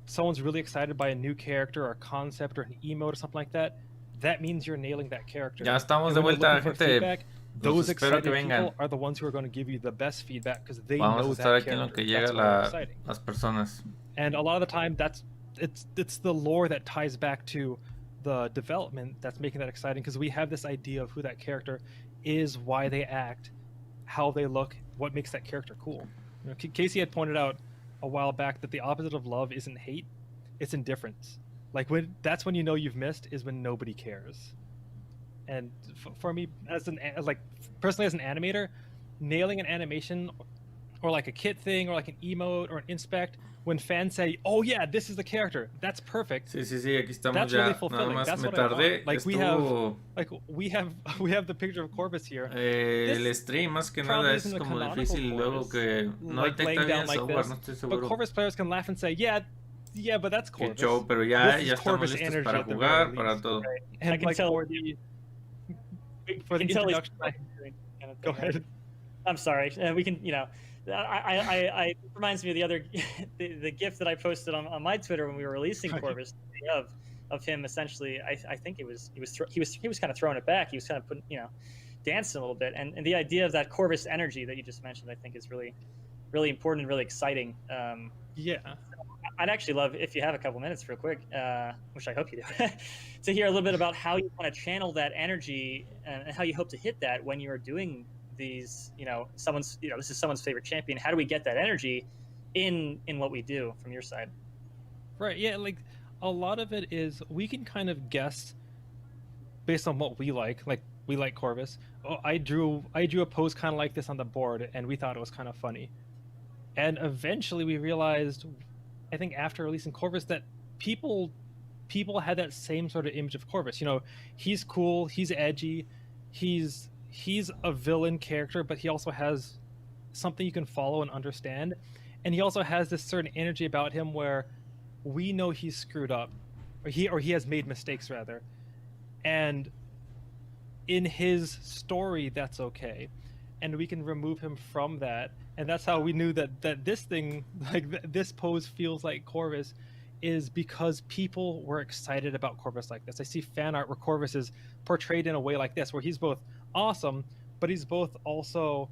someone's really excited by a new character or a concept or an emote or something like that, that means you're nailing that character. Ya estamos And de when you're vuelta, looking for gente. feedback, Los those espero que excited vengan. people are the ones who are going to give you the best feedback because they Vamos a know estar that aquí en lo character. que llega That's why they're exciting. las personas. And a lot of the time, it's the lore that ties back to the development that's making that exciting, because we have this idea of who that character is, why they act, how they look, what makes that character cool. You know, Casey had pointed out a while back that the opposite of love isn't hate, it's indifference. Like that's when you know you've missed, is when nobody cares. And for me, personally as an animator, nailing an animation or like a kit thing or like an emote or an inspect, when fans say, "Oh yeah, this is the character," that's perfect. Sí, aquí estamos. That's ya. really fulfilling. Nada más That's me what I tardé. want. Like we have the picture of Corvus here. El stream más que nada es como difícil luego que no like detecta bien el software, this, no estoy seguro. But Corvus players can laugh and say, "Yeah, but that's Corvus." Qué show, pero ya Corvus estamos listos para jugar, para todo. Right. And I can like tell for the introduction. Go ahead. I'm sorry. We can, it reminds me of the other, the GIF that I posted on my Twitter when we were releasing Corvus of him. Essentially, I think he was kind of throwing it back. He was kind of putting, dancing a little bit. And the idea of that Corvus energy that you just mentioned, I think is really, really important and really exciting. Yeah. I'd actually love, if you have a couple minutes real quick, which I hope you do, to hear a little bit about how you want to channel that energy and how you hope to hit that when you're doing these, this is someone's favorite champion. How do we get that energy in what we do from your side? Right. Yeah. Like a lot of it is we can kind of guess based on what we like. Like we like Corvus. Oh, I drew a pose kind of like this on the board, and we thought it was kind of funny. And eventually we realized, I think after releasing Corvus, that people had that same sort of image of Corvus. He's cool, he's edgy, he's a villain character, but he also has something you can follow and understand. And he also has this certain energy about him where we know he's screwed up, or he has made mistakes rather. And in his story, that's okay. And we can remove him from that. And that's how we knew that this thing, like this pose feels like Corvus, is because people were excited about Corvus like this. I see fan art where Corvus is portrayed in a way like this, where he's both awesome, but he's both also,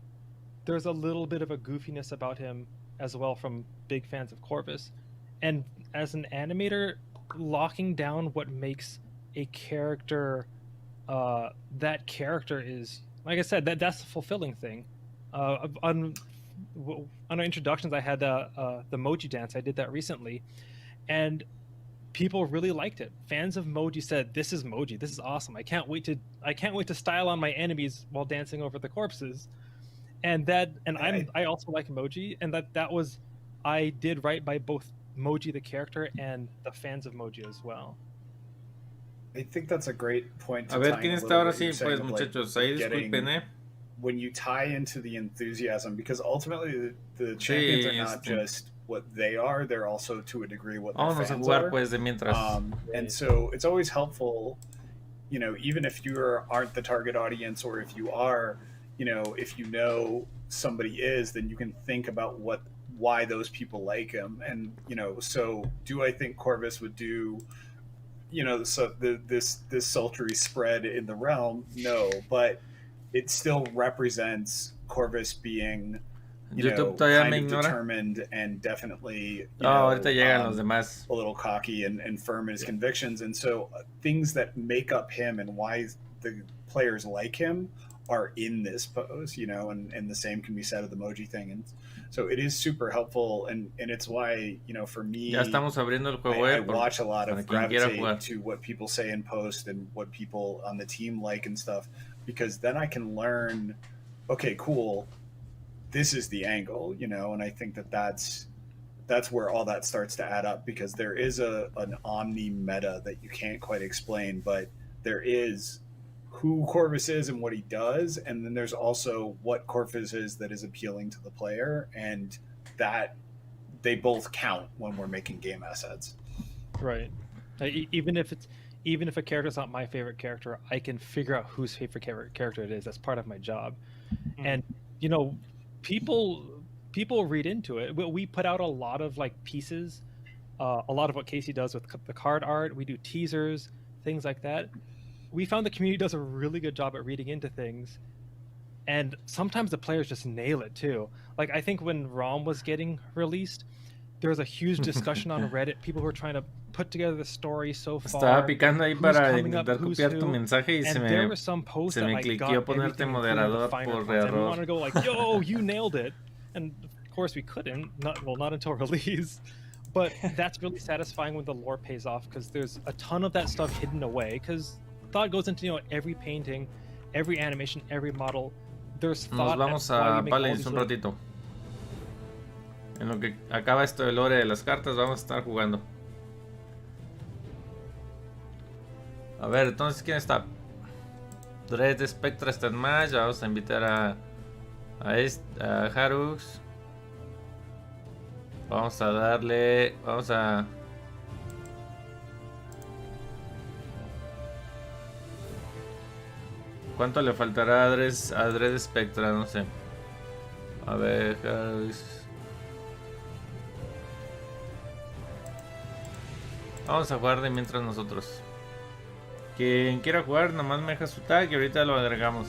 there's a little bit of a goofiness about him as well from big fans of Corvus. And as an animator, locking down what makes a character, that character is, like I said, that's the fulfilling thing. On our introductions, I had the Moji dance. I did that recently, and people really liked it. Fans of Moji said, "This is Moji. This is awesome. I can't wait to style on my enemies while dancing over the corpses." And I also like Moji, and that was, I did right by both Moji the character and the fans of Moji as well. I think that's a great point. A ver quién está ahora sí, pues muchachos, ahí disculpen, when you tie into the enthusiasm, because ultimately the champions are not just what they are, they're also to a degree what their fans are. Pues, de mientras. And so it's always helpful, even if you aren't the target audience, or if you are, if somebody is, then you can think about why those people like him. And so do I think Corvus would do this sultry spread in the realm? No, but it still represents Corvus being, kind of determined and definitely ahorita llegan los demás. A little cocky and firm in his convictions. And so things that make up him and why the players like him are in this pose, and the same can be said of the Moji thing. And so it is super helpful, and it's why, for me, ya estamos abriendo el juego, I watch a lot of gravitate to what people say in post and what people on the team like and stuff, because then I can learn, okay, cool, this is the angle, and I think that's where all that starts to add up, because there is an omni meta that you can't quite explain, but there is who Corvus is and what he does, and then there's also what Corvus is that is appealing to the player, and that they both count when we're making game assets. Right. Even if a character's not my favorite character, I can figure out whose favorite character it is. That's part of my job. And people read into it. We put out a lot of like pieces a lot of what Casey does with the card art. We do teasers, things like that. We found the community does a really good job at reading into things, and sometimes the players just nail it too. Like I think when ROM was getting released, there was a huge discussion on Reddit. People were trying to put together the story so far. Estaba picando ahí para intentar copiar tu mensaje y se me cliqueó ponerte moderador por error. We wanted to go like, yo, you nailed it. And of course we couldn't, not until release. But that's really satisfying when the lore pays off, because there's a ton of that stuff hidden away, because thought goes into, you know, every painting, every animation, every model. There's thought. Nos vamos a Paladins un ratito. En lo que acaba esto de lore de las cartas, vamos a estar jugando. A ver, entonces, ¿quién está? Dread Spectra está en más. Ya vamos a invitar a Harux. Vamos a darle. Vamos a. ¿Cuánto le faltará a Dread Spectra? No sé. A ver, Harux. Vamos a jugar de mientras nosotros. Quien quiera jugar, nomás me deja su tag y ahorita lo agregamos.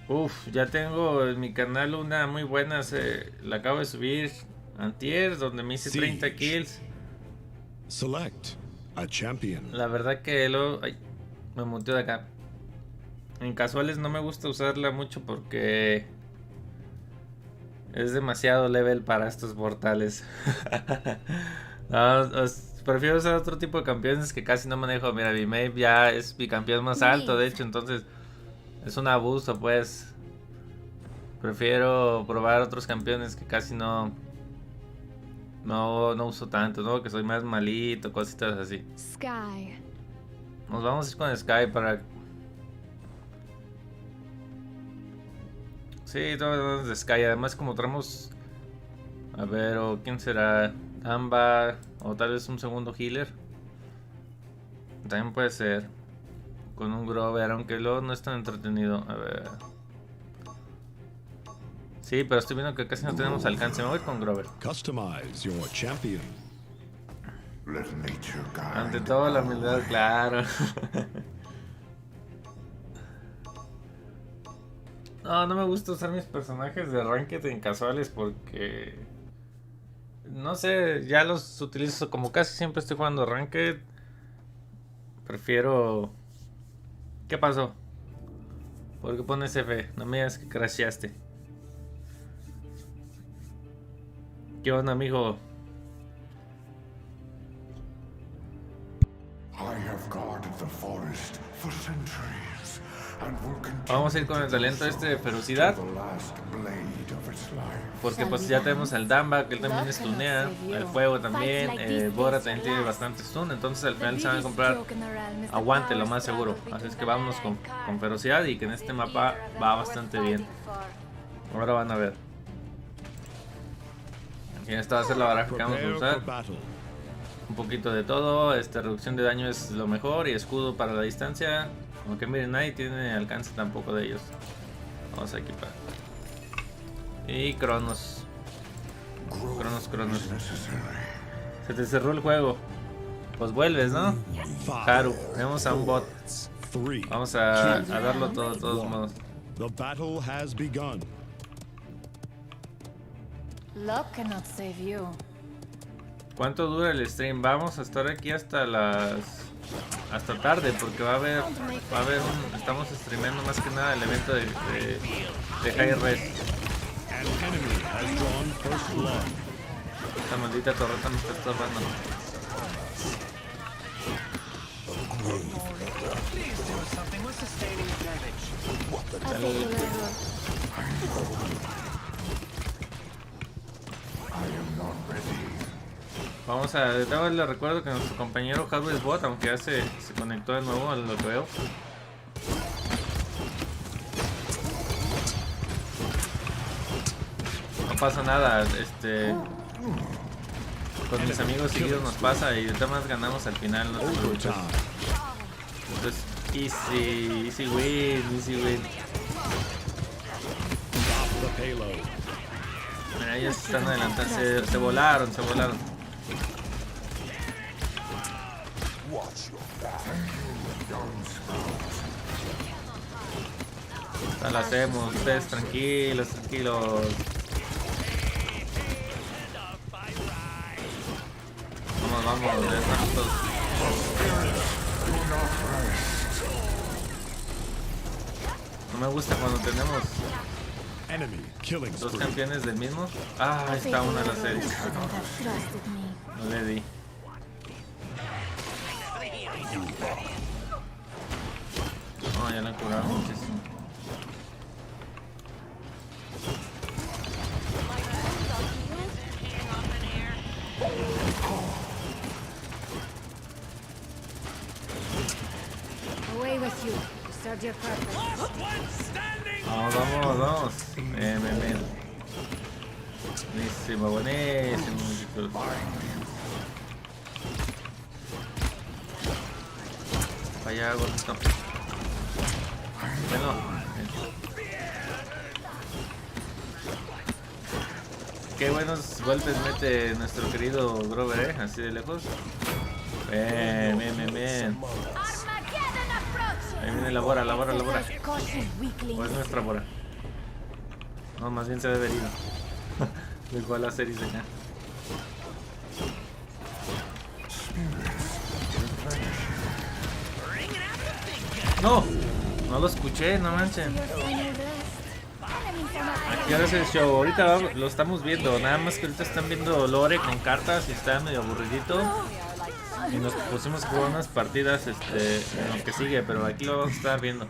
Uf, ya tengo en mi canal una muy buena, la acabo de subir antier, donde me hice 30 kills. Select a champion. La verdad que ay, me muteo de acá. En casuales no me gusta usarla mucho porque es demasiado level para estos mortales. No, prefiero usar otro tipo de campeones que casi no manejo. Mira, mi Maeve ya es mi campeón más alto, de hecho, entonces es un abuso, pues. Prefiero probar otros campeones que casi no uso tanto, ¿no? Que soy más malito, cositas así. Sky. Nos vamos a ir con Sky para... Sí, todos de Sky. Además, como traemos... A ver, o quién será... Amba, o tal vez un segundo healer. También puede ser. Con un Grover, aunque luego no es tan entretenido. A ver... Sí, pero estoy viendo que casi no tenemos alcance. Me voy con Grover. Customize your champion. Ante todo la humildad, claro. No me gusta usar mis personajes de ranked en casuales porque... No sé, ya los utilizo como casi siempre estoy jugando ranked. Prefiero... ¿Qué pasó? ¿Por qué pones F? No me digas que crasheaste. ¿Qué onda, amigo? Vamos a ir con el talento de ferocidad. Porque pues ya tenemos al Damba, que él también stunea. El fuego también. Bora también tiene bastante stun. Entonces al final se van a comprar aguante, lo más seguro. Así es que vámonos con ferocidad. Y que en este mapa va bastante bien. Ahora van a ver. Y esta va a ser la baraja que vamos a usar. Un poquito de todo. Reducción de daño es lo mejor. Y escudo para la distancia. Aunque miren, nadie tiene alcance tampoco de ellos. Vamos a equipar. Y Cronos. Cronos. Se te cerró el juego. Pues vuelves, ¿no? Haru, tenemos a un bot. Vamos a darlo todo de todos modos. The battle has begun. Luck cannot save you. ¿Cuánto dura el stream? Vamos a estar aquí hasta tarde porque va a haber estamos streameando más que nada el evento de Hi-Rez. Esta maldita torreta me está estorbando. Vamos a... Les recuerdo que nuestro compañero Hi-Rez, aunque ya se conectó de nuevo a lo que veo. No pasa nada, con mis amigos seguidos nos pasa y de todas maneras ganamos al final, no te preocupes. Entonces, easy win. Mira, ellos están adelantando, se volaron. Ya la hacemos, ustedes tranquilos. Vamos, ya estamos todos. No me gusta cuando tenemos dos campeones del mismo. Ah, ahí está una de las series. No le di. No, ya la han curado muchísimo. Away with you. Serve your purpose. Vamos. Bien. Buenísimo, chicos. Vaya, gordito. Bueno. Qué buenos golpes mete nuestro querido Grover, así de lejos. Bien. Ahí viene la Bora. ¿O es nuestra Bora? No, más bien se debe haber ido. Dejó a la serie de acá. No lo escuché, no manchen. Aquí ahora es el show, ahorita lo estamos viendo, nada más que ahorita están viendo lore con cartas y está medio aburridito. Y nos pusimos a jugar unas partidas en lo que sigue, pero aquí lo vamos a estar viendo.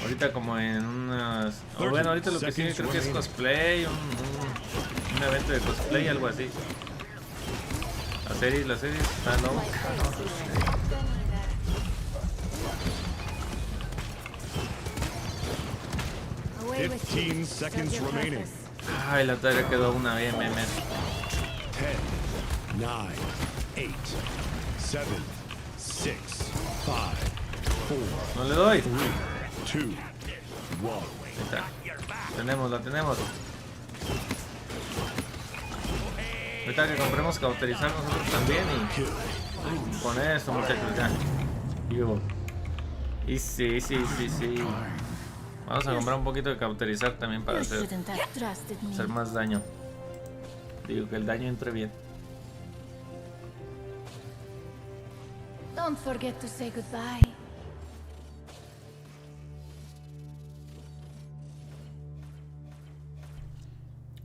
Ahorita como en unas... bueno, ahorita lo que sigue creo que es cosplay, un evento de cosplay, algo así. La serie está low. 15 seconds remaining. Ay, la tarea quedó una bien. 10, 9, 8, 7, 6, 5, 4. No le doy. 3, 2, 1. Ahí está. La tenemos. Ahorita que compremos cauterizar nosotros también y con esto, muchachos, ya. Y sí. Vamos a comprar un poquito de cauterizar también para hacer más daño. Digo, que el daño entre bien. Don't forget to say goodbye.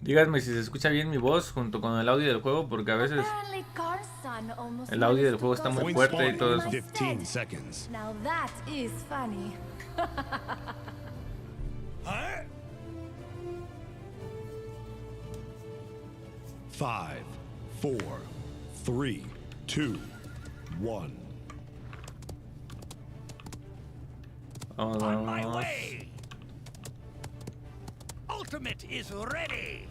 Díganme si se escucha bien mi voz junto con el audio del juego, porque a veces el audio del juego está muy fuerte y todo eso. 15 seconds. Now that is funny. 5, 4, 3, 2, 1. Vamos. Ultimate is ready.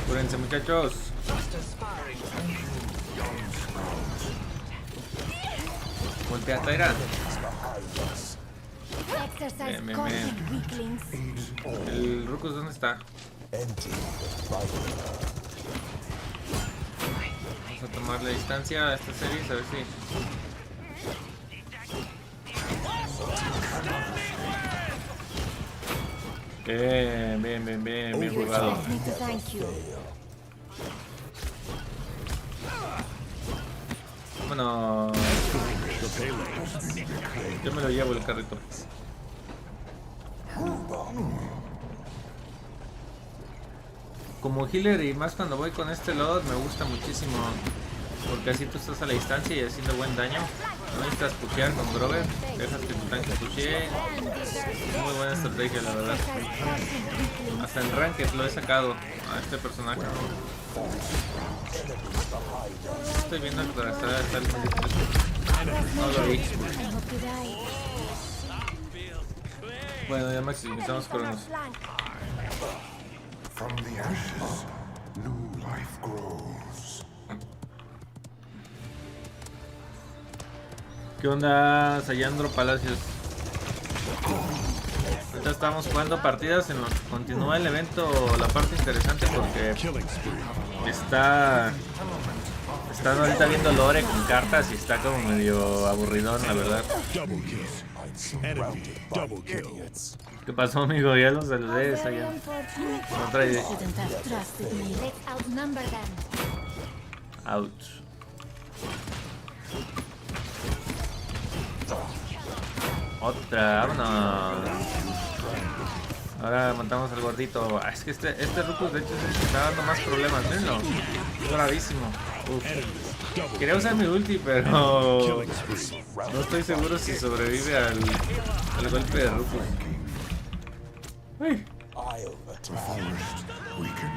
Cúrense, muchachos. Golpea, Taira. Bien. ¿El Rucus dónde está? Vamos a tomarle distancia a esta serie, a ver si... Bien jugado. Bueno, yo me lo llevo el carrito. Como healer y más cuando voy con este load me gusta muchísimo, porque así tú estás a la distancia y haciendo buen daño. No necesitas pushear con Grover, dejas que tu tanque pushee. Muy buena estrategia, la verdad. Hasta en Ranked lo he sacado a este personaje. Estoy viendo que para estar no lo vi. Bueno, ya maximizamos cronos. From the ashes, new life grows. ¿Qué onda, Sayandro Palacios? Ahorita estamos jugando partidas en los que continúa el evento, la parte interesante porque están ahorita viendo lore con cartas y está como medio aburridón, la verdad. ¿Qué pasó, amigo? Ya los saludé, Sayan. Otra idea. Ouch. Otra, vámonos. Ahora matamos al gordito. Es que este Rukus de hecho es el que está dando más problemas, mírenlo. Es bravísimo. Uf. Quería usar mi ulti, pero no estoy seguro si sobrevive al golpe de Rukus. Uy.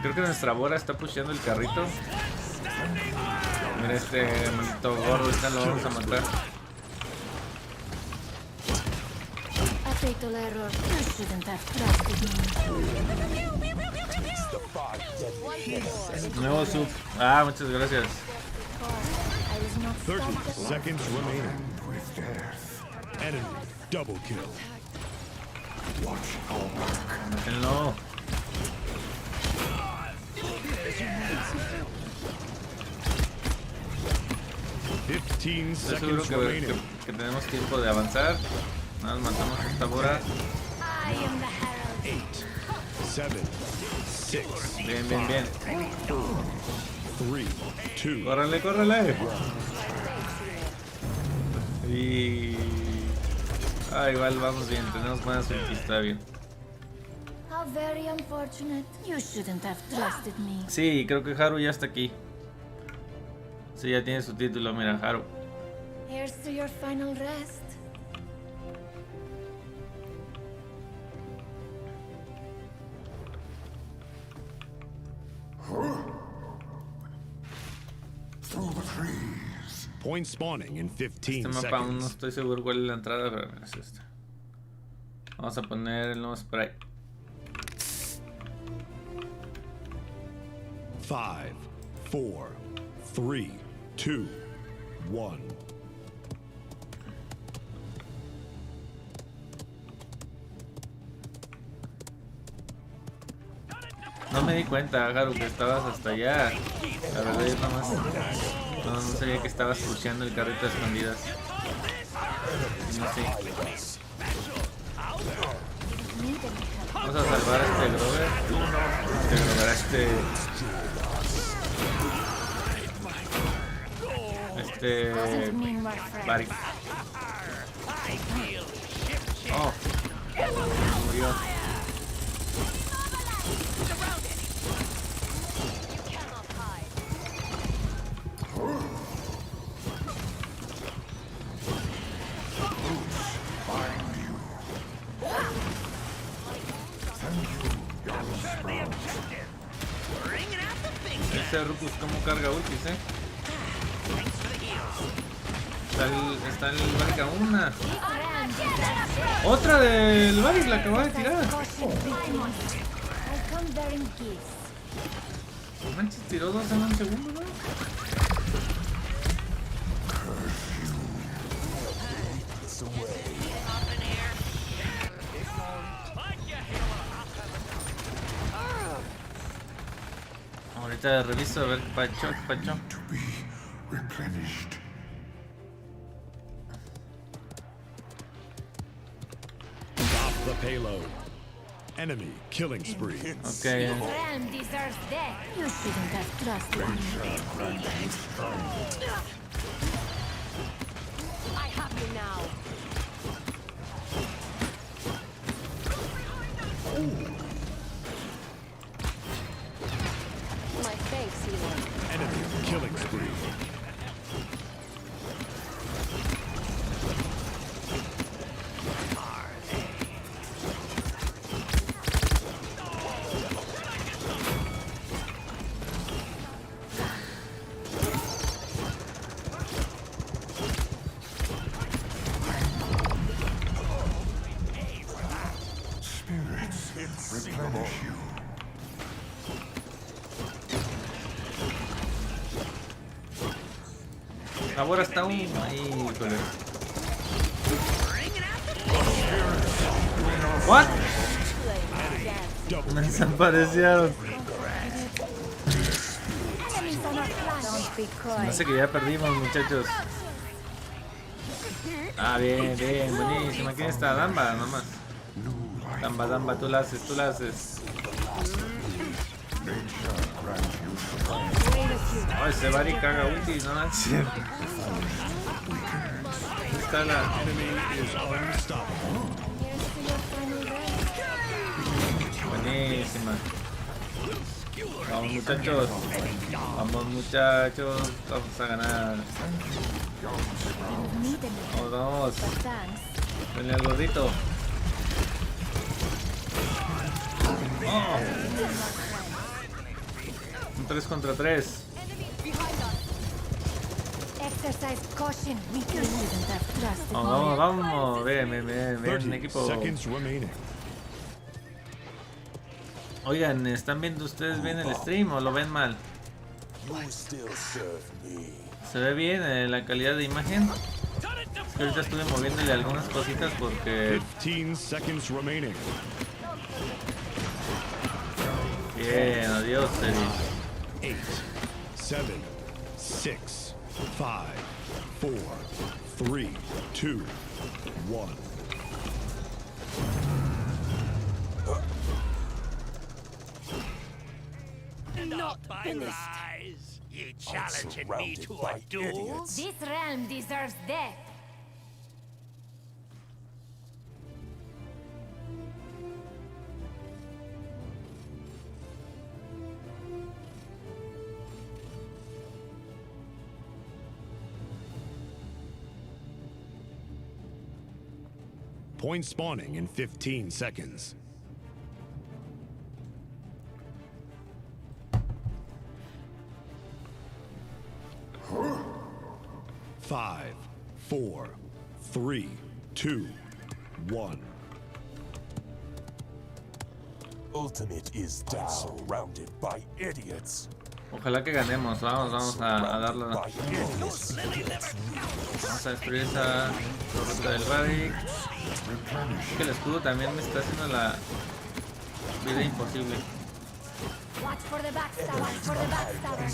Creo que nuestra Bora está pusheando el carrito. Mira este maldito gordo, ahorita lo vamos a matar. Nuevo sub. Ah, muchas gracias. 30 seconds remaining. Enemy double kill. Mátenlo. Estoy seguro que tenemos tiempo de avanzar. Nada más matamos esta Bora. 8, 7, 6. Bien, bien, bien. 3, 2. Córrele, córrele. Y... ah, igual vamos bien, tenemos buena suerte, está bien. Sí, creo que Haru ya está aquí. Sí, ya tiene su título, mira, Haru. Here's to your final rest. Through the trees. Point spawning in 15 Este mapa aún no seconds. estoy seguro cuál es la entrada, pero es este. Vamos a poner el nuevo spray. 5, 4, 3, 2, 1. No me di cuenta, Haru, que estabas hasta allá. La verdad, yo nada más no sabía que estabas pusheando el carrito a escondidas. No sé. Vamos a salvar a este Grover. Grover a este Barry. Oh, murió. Este Rukus como carga ultis, Está el Vargas una. Otra del Vargas la acaba de tirar. Manches, tiró dos en un segundo, ¿no? Ahorita reviso a ver qué pacho. Stop the payload. Enemy killing spree. Okay. Friend deserves death. You shouldn't have trusted me. I have you now. My face healer. Enemy killing spree. Ahora está un... Híjole. ¿What? Me desaparecieron. No sé que ya perdimos, muchachos. Ah, bien, bien, buenísima. ¿Quién está? Damba, nomás. Damba, tú la haces, tú la haces. Oh, ese Bari caga ulti, no manches. Está la... Buenísima. Vamos muchachos. Vamos muchachos. Vamos a ganar. Vamos, vamos. Denle al gordito. Oh. Un 3 contra 3. Vamos, vamos. Ven, equipo. Oigan, ¿están viendo ustedes bien el stream o lo ven mal? ¿Se ve bien la calidad de imagen? Es que ahorita estuve moviéndole algunas cositas porque... 15 seconds remaining. Bien, adiós, Eddie. 8, 7, 6, 5, 4, 3, 2, 1. Not by lies. You challenging me to a duel? This realm deserves death. Point spawning in 15 seconds. Five, 4, 3, 2, 1. Ultimate is down. Surrounded by idiots. Ojalá que ganemos. Vamos a darlo. Vamos a destruir esa torreta del Barrick. Es que el escudo también me está haciendo la vida imposible. Watch for the backstabber. Watch for the backstabber.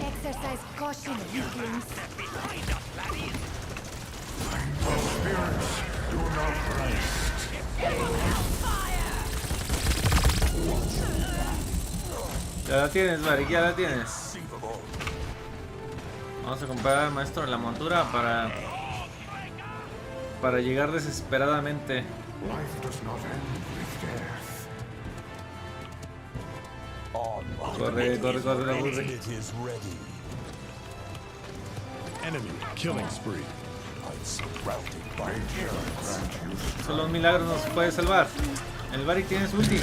Exercise caution, weaklings. Spirits do not rest. Ya la tienes, Barrick, ya la tienes. Vamos a comprar al maestro de la montura para llegar desesperadamente. Life does not end with death. Corre, la burre. Enemy killing spree. Solo un milagro nos puede salvar. El Barrick tiene su ulti.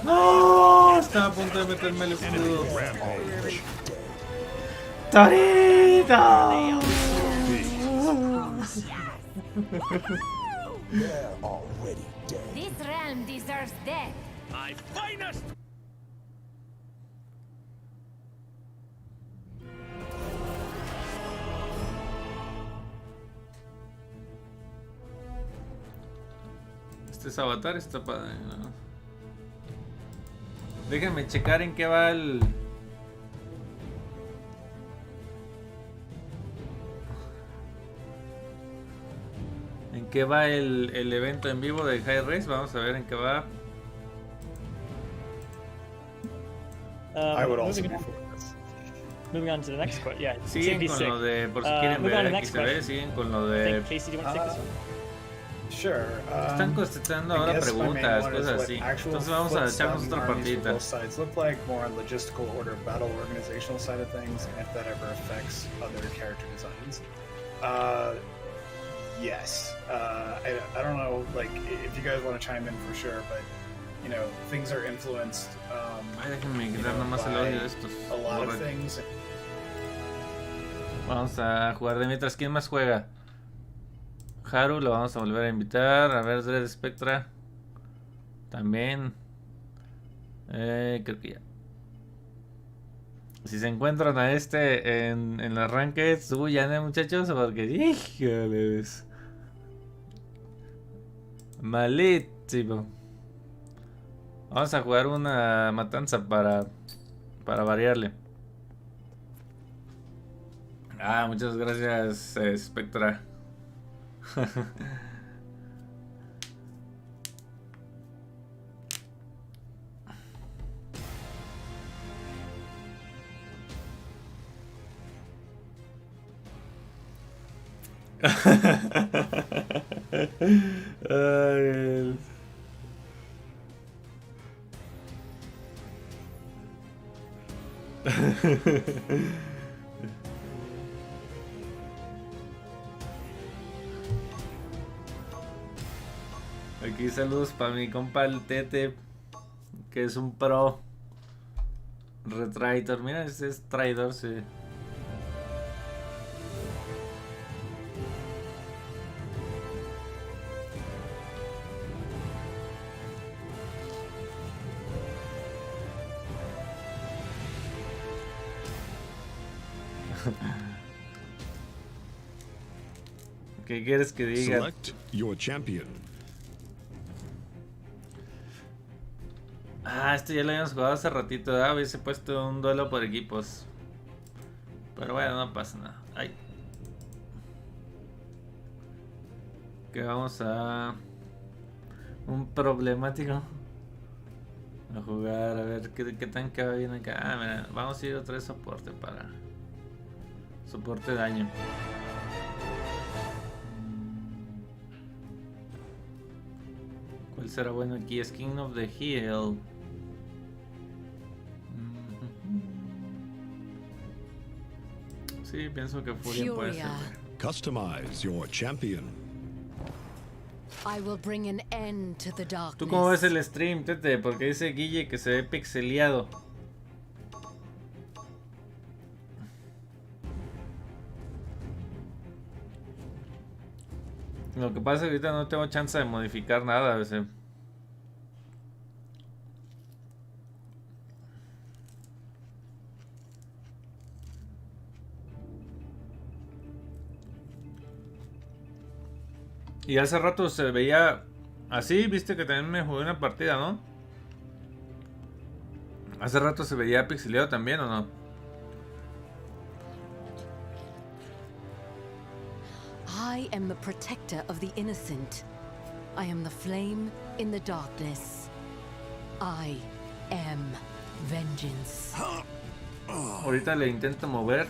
No, estaba a punto de meterme el escudo. ¡Torito! This realm deserves death. My finest. Este avatar está padre, ¿no? Déjenme checar en qué va el... ¿En qué va el evento en vivo de Hi-Rez? Vamos a ver en qué va. Moving on to the next question. Yeah, siguen con lo de, por si quieren ver XB, siguen con lo de... Casey, do you want to take this one? Sure. Están contestando ahora preguntas, cosas así. Entonces vamos a echarnos otra partida. Look like more on logistical order, battle organizational side of things, and if that ever affects other character designs. Yes. I don't know, like, if you guys want to chime in for sure, but you know, things are influenced. Déjenme quitar nomás el audio de estos. A lot of things. Vamos a jugar de mientras. ¿Quién más juega? Haru, lo vamos a volver a invitar. A ver, Dread Spectra. También. Creo que ya. Si se encuentran a este en las rankeds, ya no, muchachos, porque híjoles. Malísimo. Vamos a jugar una matanza para variarle. Muchas gracias, Spectra. Ay, aquí saludos para mi compa el Tete, que es un pro retraitor. Mira, ese es traidor, sí. ¿Qué quieres que diga? Select your champion. Esto ya lo habíamos jugado hace ratito, hubiese puesto un duelo por equipos. Pero bueno, no pasa nada. Ay. Que vamos a un problemático a jugar, a ver qué tan que va bien acá. Mira, vamos a ir otra vez soporte para soporte daño. ¿Cuál será bueno aquí? Es King of the Hill. Sí, pienso que Furia puede ser. Customize your champion. I will bring an end to the darkness. ¿Tú cómo ves el stream, Tete? Porque dice Guille que se ve pixeleado. Lo que pasa es que ahorita no tengo chance de modificar nada a veces. Y hace rato se veía así, viste que también me jugué una partida, ¿no? Hace rato se veía pixeleado también, ¿o no? I am the protector of the innocent. I am the flame in the darkness. I am vengeance. Ahorita le intento mover.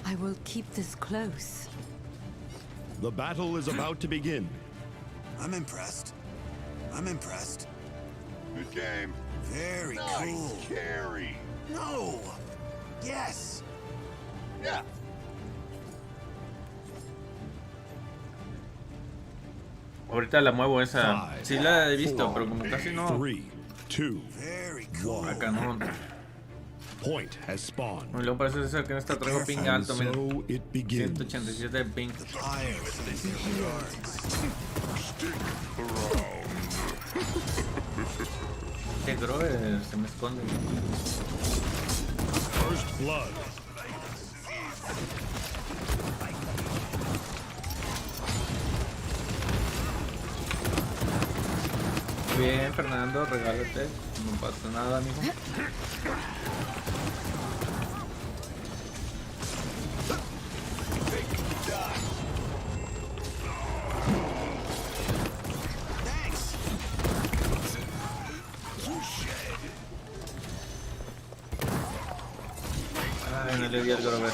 I will keep this close. The battle is about to begin. I'm impressed. I'm impressed. Good game. Very cool. Carry. No. Yes. Yeah. Ahorita la muevo esa. Sí la he visto, pero como casi no. 3, 2, Very cool. Acá no. point has spawned. Y luego parece ser que en esta traigo ping alto, mira. So it begins. 187 de ping. Qué grover se me esconde. First blood. Bien, Fernando, regálate. No pasa nada, amigo. Ay, no le di al grover.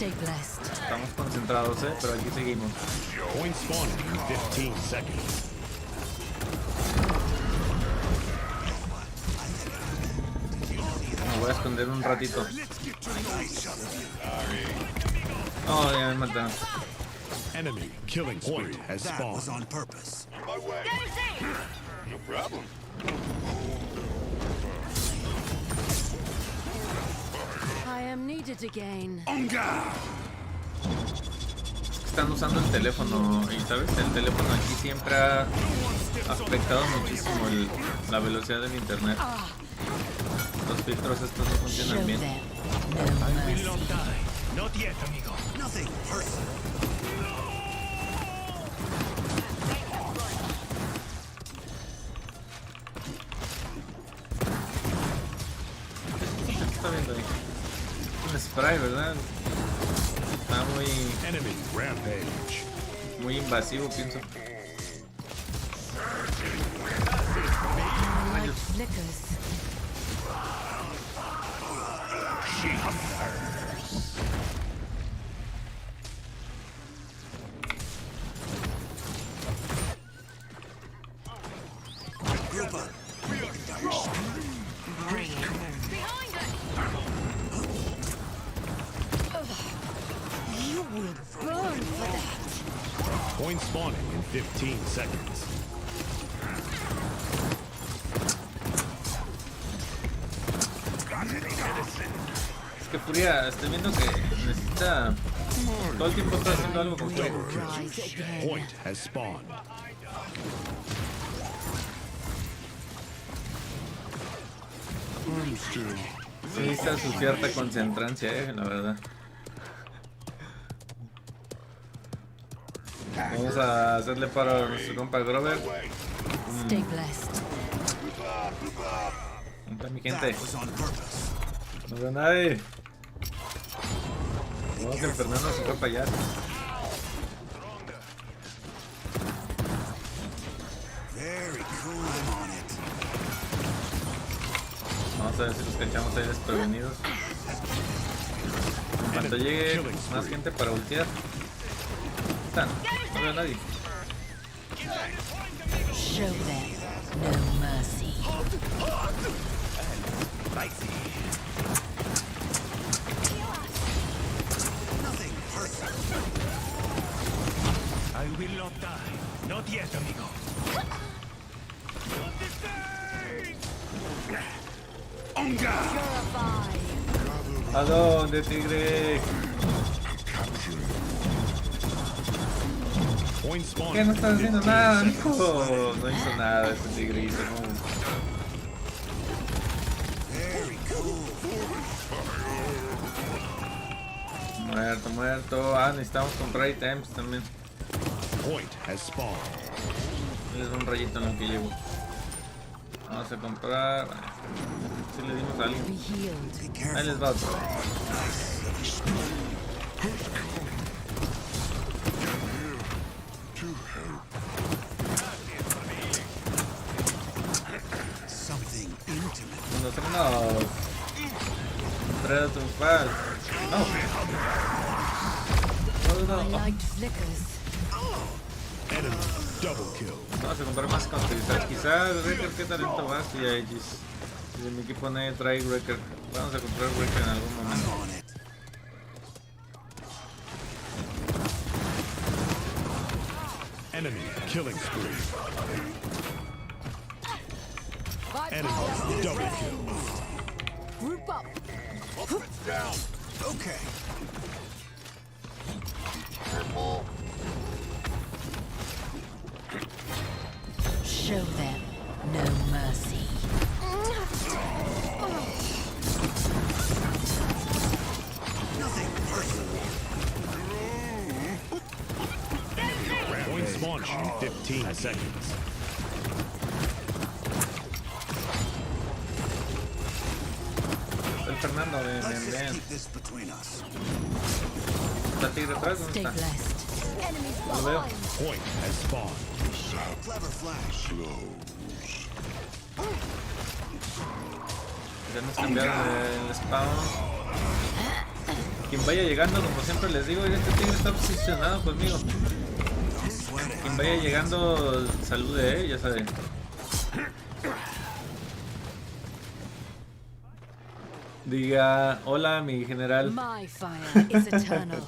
Stay blessed. Estamos concentrados, pero aquí seguimos. Point spawning in 15 seconds. Me voy a esconder un ratito. Oh, ya me mataron. Enemy killing point has That was spawned. on purpose. No problem. I am needed again. Están usando el teléfono y sabes, el teléfono aquí siempre ha afectado muchísimo la velocidad del internet. Los filtros estos no Show funcionan bien. them no mercy. Not yet, amigo. Nothing personal. ¿Qué está viendo ahí? Un spray, ¿verdad? Está Enemy rampage. muy invasivo, pienso. Light flickers. Group up. You will burn for that. Point spawning in 15 seconds. Es que Furia, estoy viendo que necesita... Todo el tiempo está haciendo algo con Furia. Rise again. Point has spawned. Sí, necesita su cierta concentrancia, la verdad. Vamos a hacerle para nuestro compa Grover. Stay blessed. ¿Dónde está mi gente? That was on purpose. No veo a nadie. Vamos que el Fernando se fue para allá. Very cool. I'm on it. Vamos a ver si los cachamos ahí desprevenidos. En cuanto llegue más gente para ultear. Están, no veo a nadie. Show them no mercy. Nothing personal. I will not die. Not yet, amigo. Purify. ¿A dónde, tigre? Point spawning. ¿Qué no estás in haciendo 15 nada, seconds. hijo? No hizo nada este tigrito, no. Very cool. Muerto, muerto. Ah, necesitamos comprar ítems también. Point has spawned. Les doy un rayito en lo que llevo. Vamos a comprar. Si le dimos a Be alguien. healed. Be Ahí careful. les va otro. Something intimate. Nos hacemos entrada triunfal. No. No, My no. light flickers. Enemy double kill. Vamos a comprar más cauterizar. Quizás Wrecker, ¿qué talento vas? Y Aegis. Si mi equipo nadie trae Wrecker, vamos a comprar Wrecker en algún I'm momento. on it. Enemy killing spree. Enemy double kill. Group up. Okay. Show them no mercy. Nothing personal. Point spawning in 15 seconds. El Fernando, Let's bien, just bien. keep this between us. ¿Está tigre atrás? ¿Dónde Stay está? blessed. Enemies No lo veo. behind. Point has spawned. Clever flash. Queremos cambiar el spawn. Quien vaya llegando, como siempre les digo, este tigre está obsesionado conmigo. Quien vaya llegando, salude, ya saben. Diga, hola, mi general. My fire is eternal.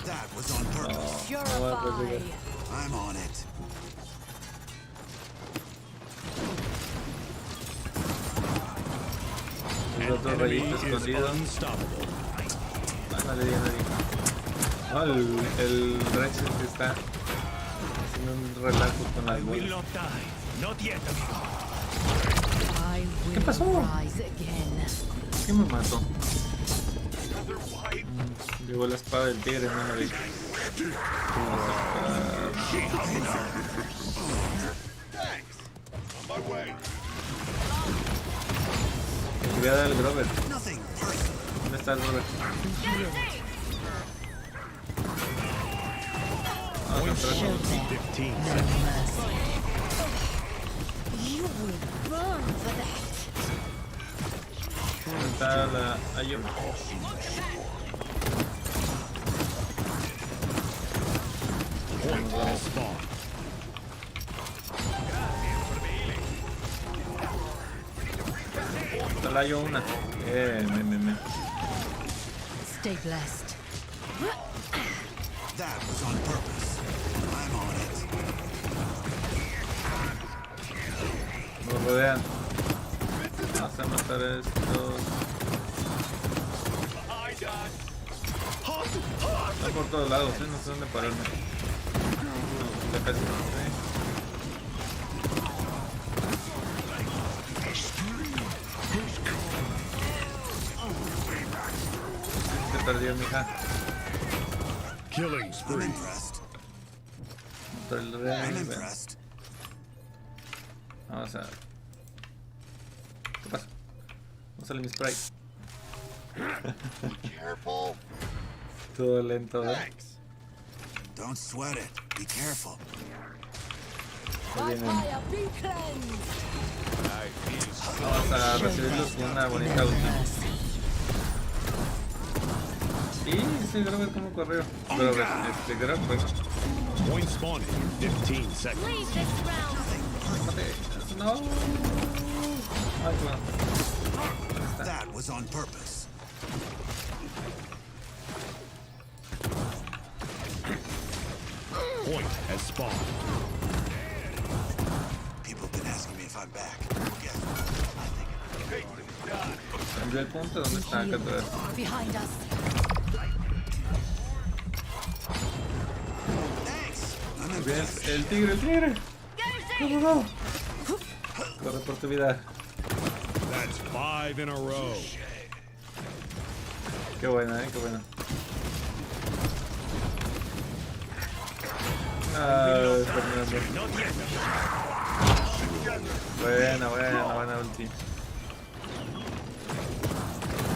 That was on purpose. Purify. I'm on it. El otro rayito escondido. Ándale, ya no. El Rex está haciendo un relajo con las bolas. ¿Qué pasó? ¿Qué me mató? Llegó la espada del tigre, no lo vi. Voy a dar el Grover. ¿Dónde está el Grover? ¿Dónde está la Ayo? La Ayo una. Stay blessed. That was on purpose. I'm on it. Nos rodean. Vamos a matar a estos. Están por todos lados, no sé dónde pararme. Ya casi no sé. Te perdí, mija. Killing spree. Vamos a... ¿Qué pasa? Vamos a salir mi spray. Todo lento, ¿eh? Don't sweat it. Be careful. Vamos a recibirlos con una bonita ulti. Sí, sí, Grover como correo. Grover, Grover. Point spawn in 15 seconds. No. Ay, bueno. That was on purpose. Point has spawned. People have been asking me if I'm back. Guess Cambió el punto, ¿dónde está acá atrás? Behind us. Bien, el tigre. ¿Cómo no? Corre por tu vida. That's 5 in a row. Qué buena, qué buena. Ah, Fernando. Buena ulti.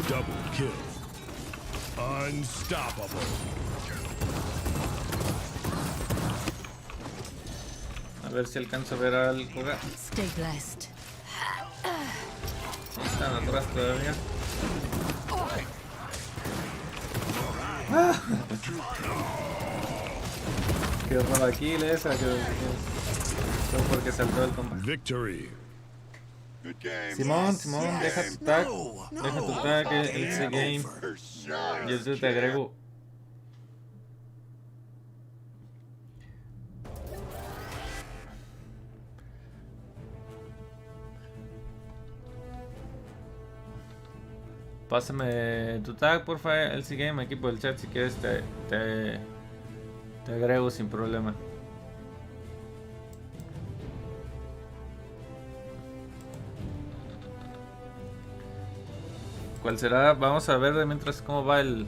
Double kill. Unstoppable. A ver si alcanzo a ver al jugar. Stay blessed. Están atrás todavía. Qué roba kill esa, que fue porque saltó el combate. Victory. Simón, deja tu tag. Deja tu tag, el C-Game. Yo te agrego. Pásame tu tag, porfa, el C-Game, equipo del chat, si quieres te agrego sin problema. ¿Cuál será? Vamos a ver de mientras cómo va el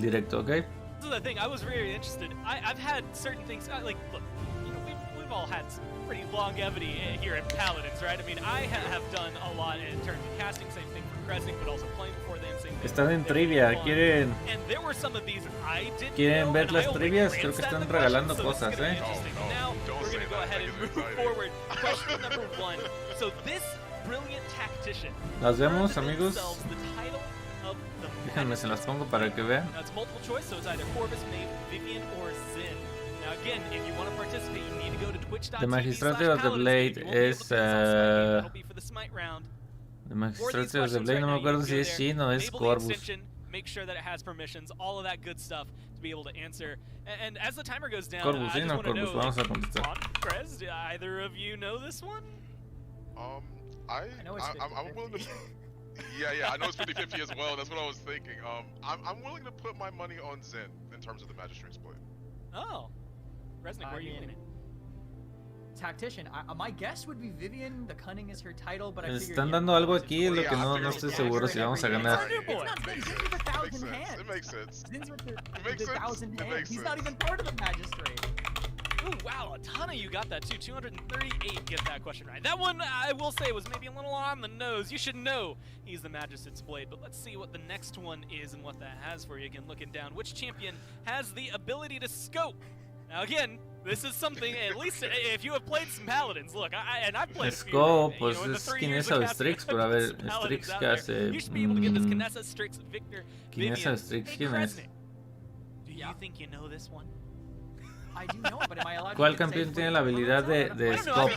directo, ¿ok? This is the thing. I was really interested. I've had certain things. Like, look, you know, we've all had some pretty longevity here at Paladins, right? I mean, I have done a lot in terms of casting. Same thing for Crescent, but also playing before then. Same thing. Están en trivia. ¿Quieren ver las trivias? Creo que están regalando cosas, ¿eh? Now we're gonna go ahead and move forward. Question number 1. So this brilliant tactician. Nos vemos, amigos. Déjenme, se las pongo para que vean. Now it's multiple choice, so it's either Corvus, Maeve, Vivian, or Zin. Now again, if you want to participate, you need to go to twitch.tv/Paladins. The Magistrate of the Blade es... The Magistrate of the Blade, no me acuerdo si es Shin o es Corvus. Make sure that it has permissions, all of that good stuff to be able to answer. And as the timer goes down, Corvus, I just no, want to know, Corvus, vamos a contestar. Krez, do either of you know this one? I'm willing to. Yeah, I know it's 50-50 as well. That's what I was thinking. I'm willing to put my money on Zen in terms of the Magistrate's Blade. Oh, Resnick, where are you leaning? Tactician. My guess would be Vivian. The cunning is her title, but I figured. Están dando algo aquí, lo que no estoy seguro si vamos a ganar. It's not Zin's with 1,000 hands. It makes sense. Zin's with the 1,000 hands. He's not even part of the Magistrate. Ooh, wow, a ton of you got that too. 238 get that question right. That one, I will say, was maybe a little on the nose. You should know he's the Magistrate's Blade, but let's see what the next one is and what that has for you. Again, looking down, which champion has the ability to scope? Now again, this is something, at least if you have played some Paladins, look, I've played a few, Scope, you know, pues in the es 3 years Kinesa of o Strix, pero a ver, Paladins Strix out que there. hace... You should be able to get this Kinesa, Strix, Victor, Kinesa Vivian. Strix, Hey, ¿quién es? Kresnik, do you think you know this one? I do know, but am I allowed ¿Cuál to campeón tiene la habilidad de scope,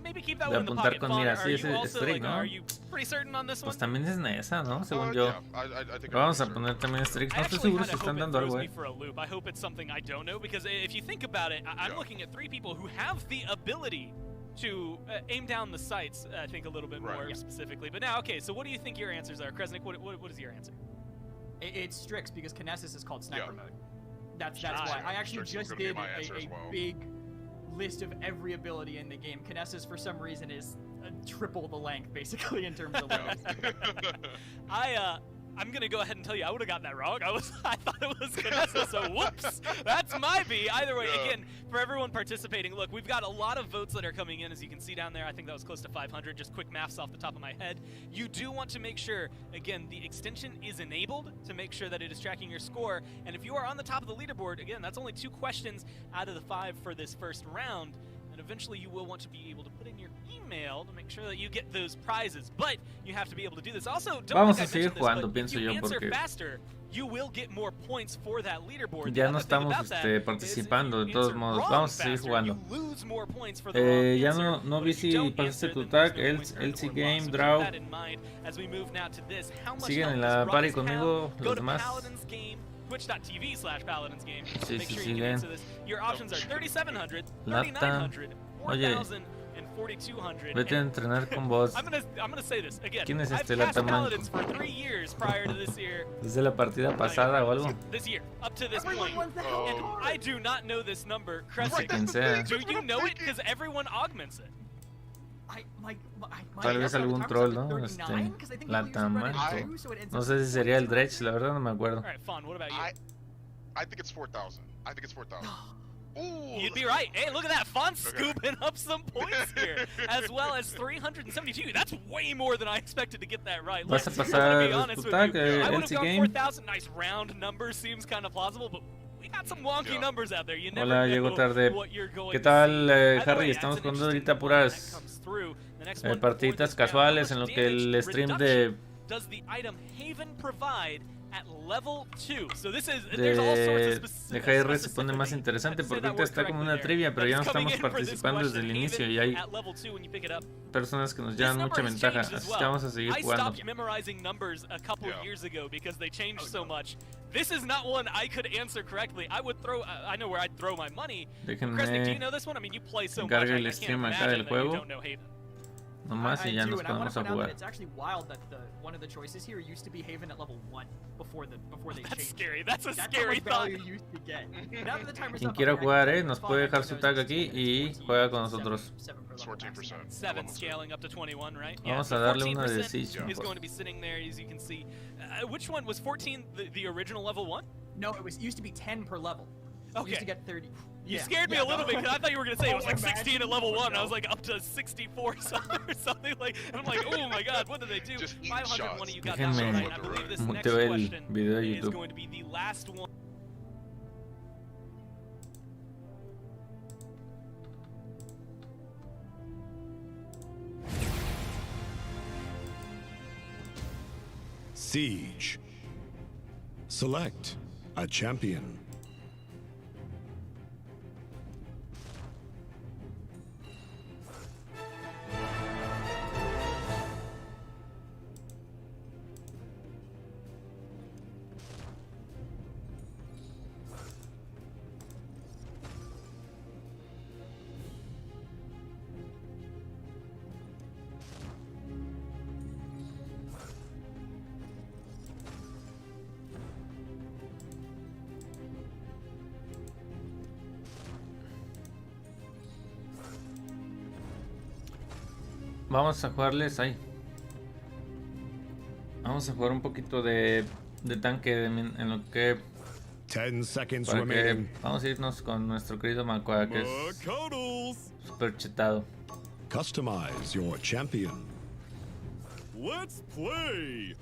maybe keep that de one in the apuntar pocket. con mira? Are Sí, es you also, Strix, like, ¿no? are you pretty certain on this one? Pues también es Nessa, ¿no? Según yo. I think Vamos a poner también Strix. No estoy seguro si están dando algo, for a loop. I hope it's something I don't know, because if you think about it, I'm looking at 3 people who have the ability to aim down the sights, I think a little bit more specifically. But now, okay, so what do you think your answers are? Kresnik, what is your answer? It's Strix, because Kinesis is called Sniper mode. That's Nice. why. I actually Strix just is gonna did be my answer as well. a big list of every ability in the game. Kinesis, for some reason, is triple the length, basically, in terms of levels. I'm gonna go ahead and tell you, I would have got that wrong. I thought it was Kinesa, so whoops. That's my B. Either way, again, for everyone participating, look, we've got a lot of votes that are coming in, as you can see down there. I think that was close to 500. Just quick maths off the top of my head. You do want to make sure, again, the extension is enabled to make sure that it is tracking your score. And if you are on the top of the leaderboard, again, that's only 2 questions out of the 5 for this first round. And eventually you will want to be able to put in your email to make sure that you get those prizes. But you have to be able to do this. Also, don't Vamos think a I seguir mentioned jugando, this, but pienso if you yo, answer porque faster, you will get more points for that leaderboard. ya The no other thing estamos about that participando, is de todos if you modos. answer Vamos a wrong seguir faster, jugando. you lose more points for the wrong Ya answer, no but vi if you si don't pasaste answer, tu then there's tag, no points earned LC or Game, lost. So Draw. keep that in mind as we move now to this. How much Siguen health en does la party Ruckus conmigo have? Go los to demás. Paladins Game, twitch.tv/Paladins Game. Sí, Make sí, sure sí, you get bien. into this. Your options are 3,700, Lata. 3,900, Oye, 4,000, and 4,200. vete a entrenar con vos. I'm gonna say this again. ¿Quién es I've este cast Lata Manco? Paladins for 3 years prior to this year. ¿Desde la partida pasada o algo? This year, up to this point. And I do not know this number. No sé quién sea. Do you know it? Because everyone augments it. Tal vez algún troll, ¿no? Lata Manco. No sé si sería el Dredge, la verdad no me acuerdo. Alright, Fawn, what about you? I think it's 4,000. I think it's 4,000. Ooh, You'd be right. Hey, look at that. Fawn scooping up some points here. As well as 372. That's way more than I expected to get that right. Vas a I'm gonna pasar be honest tu with tag, you. I would have LC gone Game. 4,000. Nice round number. Seems kind of plausible, but we got some wonky numbers out there. You never Hola, know llego tarde. what you're going ¿Qué to tal, see. By the Harry? way, Estamos that's an jugando interesting ahorita one puras that comes through. The next one for partiditas this round. How casuales much en lo que el damage stream reduction does the item Haven provide at level 2? So this is, there's all sorts de of Hi-Rez se pone más interesante porque ahorita está como una trivia, pero ya no estamos participando desde el inicio y hay personas que nos llevan mucha ventaja, así que vamos a seguir I jugando. stopped memorizing numbers a couple years ago because they changed so much. This is not one I could answer correctly. I would throw, I know where I'd throw my money. Kresnik, do you know this one? I mean, you play so much. I el can't stream acá imagine del that you juego. don't know Haven. Nomás y ya nos and I want ponemos to a point out jugar. that it's actually wild that one of the choices here used to be Haven at level 1 before they That's changed. scary. That's a That's scary how much thought. value you used to get. Now that the timer's Quien up, quiera I'm jugar, actually nos fun puede and dejar su knows tag it's aquí y 14 juega con nosotros. 14%. 7 scaling up to 21, right? Vamos so a darle una de 14% Siege. is going to be sitting there, as you can see. Which one was 14? The original level 1? No, it used to be 10 per level. So Okay. You used to get 30. You scared me a little bit because I thought you were going to say it was like 16 at level 1. I was like up to 64 or something like. And I'm like, oh my god, what did they do? 500 one of you got that one right. I believe this next Muteo el question video de is YouTube. going to be the last one. Siege. Select a champion. Vamos a jugarles ahí. Vamos a jugar un poquito de tanque en lo que 10 seconds para remaining. que vamos a irnos con nuestro querido Macua, que es super chetado. Customize your champion. Let's play.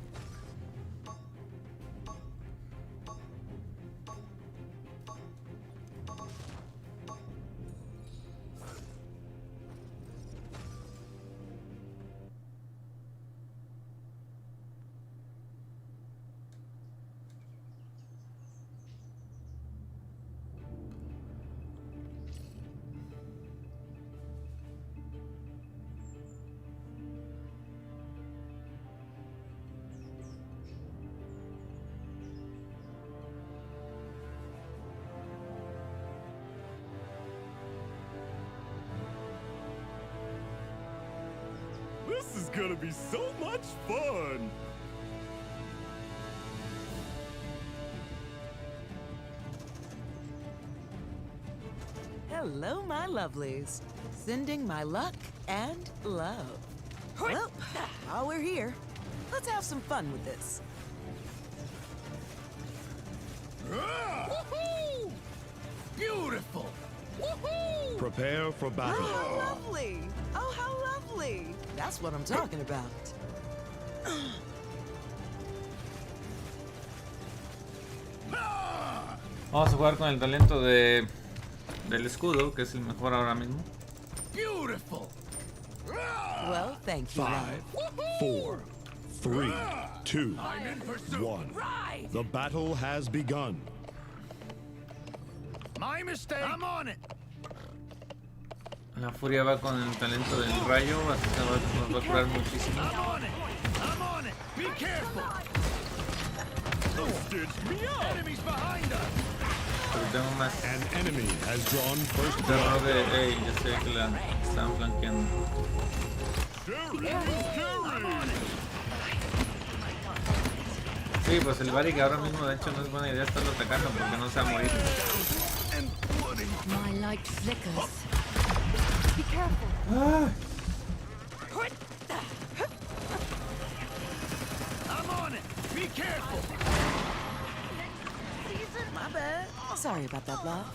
This is gonna be so much fun! Hello, my lovelies. Sending my luck and love. Well, while we're here, let's have some fun with this. Woohoo! Beautiful! Woohoo! Prepare for battle. Oh, how lovely! Oh, how lovely! That's what I'm talking about. Vamos a jugar con el talento del escudo, que es el mejor ahora mismo. Beautiful! Well, thank you. 5, 4, 3, 2, 1. The battle has begun. My mistake! I'm on it! La furia va con el talento del rayo, así que nos va a curar muchísimo. I'm on it! I'm on it! Be careful! Stitch me up! Enemies behind us! Pero tengo más. An enemy has drawn first Terror blood. de yo sé que la están flanqueando. Sí, pues el Barik ahora mismo de hecho no es buena idea estarlo atacando porque no se va a morir. My light flickers. Be careful. I'm on it! Be careful! My bad. Sorry about that, love.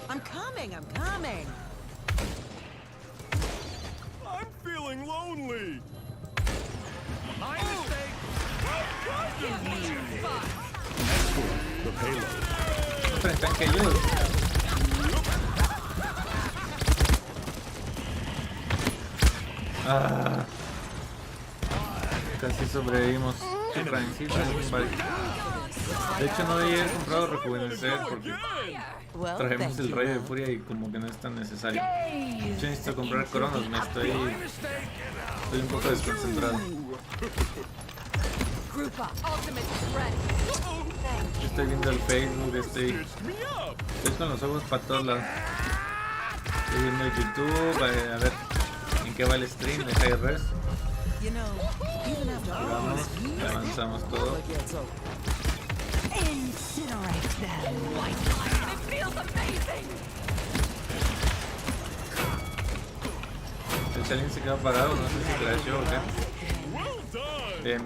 I'm coming, I'm coming. I'm feeling lonely! My mistake! Escort the payload. Otra están que ayuda. Casi sobrevivimos. De hecho no había comprado rejuvenecer porque traemos el rayo de furia y como que no es tan necesario. Yo necesito comprar cronos, estoy un poco desconcentrado. Estoy viendo el Facebook, estoy con los ojos para todos lados. Estoy viendo YouTube, a ver en qué va el stream de Hi-Rez. Vamos, avanzamos todo. El challenge se quedó parado, no sé si crashó o qué. Bien.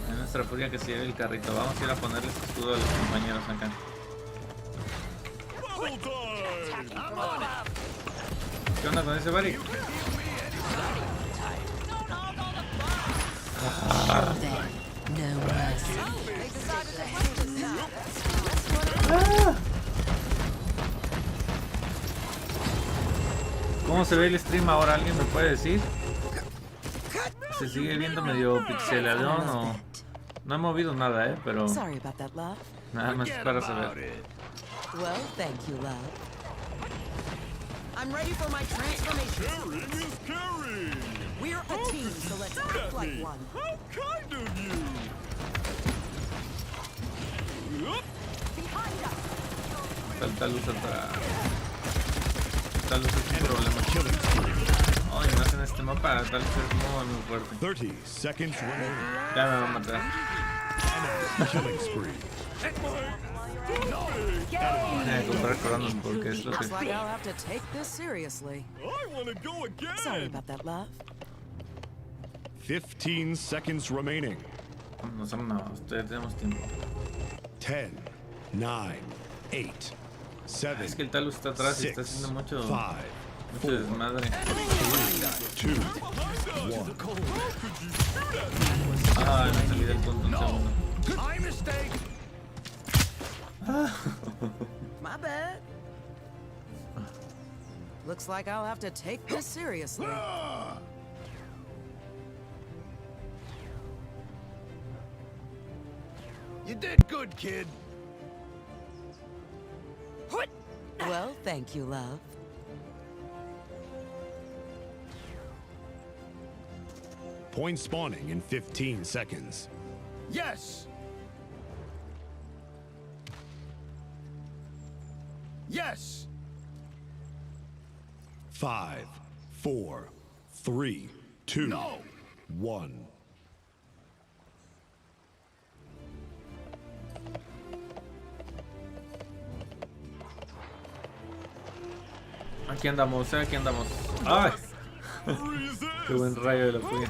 Es nuestra furia que se lleve el carrito. Vamos a ir a ponerles escudo a los compañeros acá. ¿Qué onda con ese Barik? ¿Cómo se ve el stream ahora? ¿Alguien me puede decir? Se sigue viendo medio pixeladón o... No he movido nada, pero... Sorry about that, love. Nada más para saber. Well, thank you, love. I'm ready for my transformation. Caring is caring. We're a team, so let's act like one. How kind of you. Behind us. Falta luz atrás. Falta luz es un problema. Ay, más en este mapa, tal vez es muy fuerte. 30 seconds remaining. Ya me va a matar. Killing spree. Voy a comprar coronas porque es lo que... Looks like I'll have to take this seriously. I want to go again. Sorry about that, love. 15 seconds remaining. No, todavía tenemos tiempo. 10, 9, 8, 7. Es que el Talus está atrás y está haciendo mucho desmadre. 3, 2, 1. Ah, me salí del punto un segundo. My mistake. My bad. Looks like I'll have to take this seriously. You did good, kid. Well, thank you, love. Point spawning in 15 seconds. Yes. Yes. 5, 4, 3, 2, 1. Aquí andamos, aquí andamos. ¡Ay! ¡Qué buen rayo de la furia!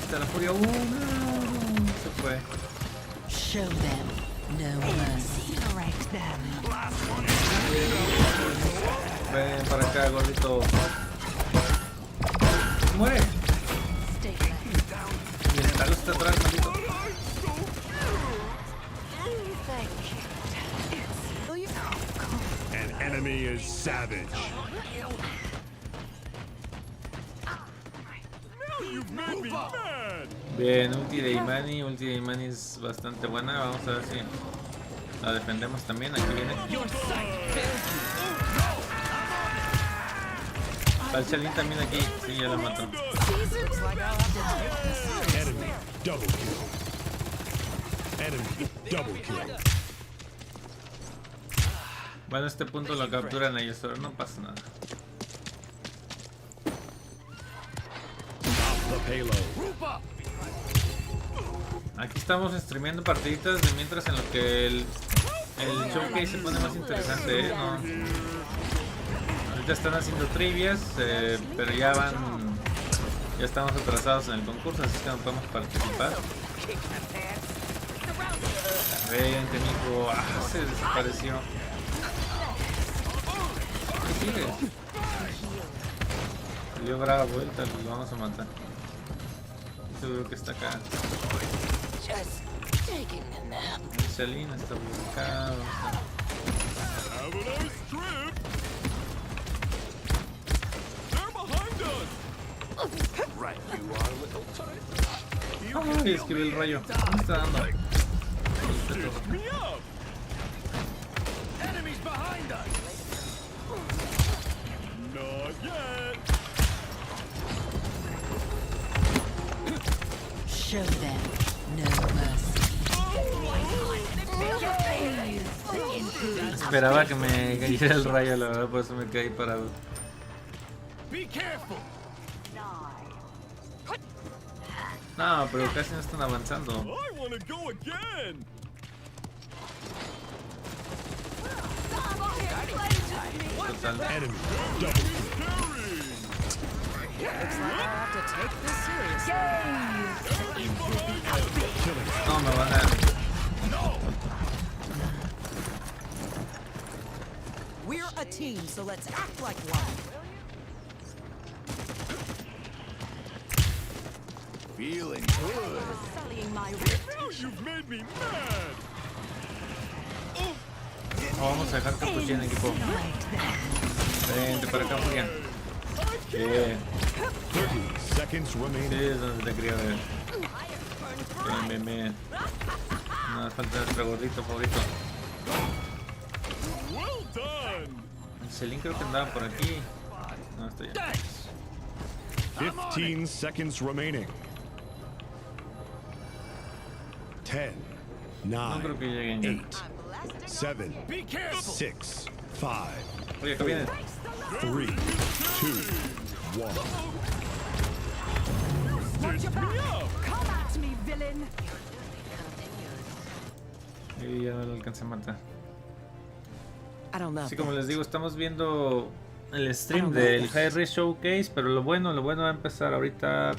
Está la furia. No, se fue. Show them no mercy. Correct them. Ven para acá, gordito. ¡Muere! Y el Talus está atrás, maldito. An enemy is savage. You've made me mad. Bien, ulti de Imani es bastante buena. Vamos a ver si la defendemos también. Aquí viene. Está el Chalín también aquí. Sí, ya lo mató. Enemy double kill. Enemy double kill. Bueno, este punto lo capturan ellos, pero no pasa nada. Aquí estamos streameando partiditas de mientras en lo que el showcase se pone más interesante, ¿eh? No. Ahorita están haciendo trivias, pero ya estamos atrasados en el concurso, así que no podemos participar. Vente, mijo. Ah, se desapareció. ¿Qué sigue? Dio brava vuelta, lo vamos a matar. Seguro que está acá. El Shalin está ubicado. Ay, esquivé el rayo. ¿Dónde está dando? Enemies behind us. Not yet. Show them no mercy. Esperaba que me cayera el rayo, la verdad, por eso me quedé parado. Be careful. No, pero casi no están avanzando. I want to go again. Total. Enemy double kill. Looks like I'll have to take this seriously. No, me van a... We're a team, so let's act like one. Feeling good. Sullying my Now you've made me mad. Oh, vamos a dejar capuchín, equipo. Vente para acá, Furia. Bien. 30 seconds remaining. Sí, es donde te quería ver. Bien. No, falta nuestro gordito favorito. Well done. El Celine creo que andaba por aquí. No, estoy ya. 15 seconds remaining. 10, No 9, creo que lleguen ya. 8, 7, 6, 5, Oye, acá vienen. 3, 2, 1. Stitch me up. Come at me, villain! Y ya no lo alcancé a matar. I don't love Así como that. les digo, estamos viendo el stream del Hi-Rez Show Case, pero lo bueno va a empezar ahorita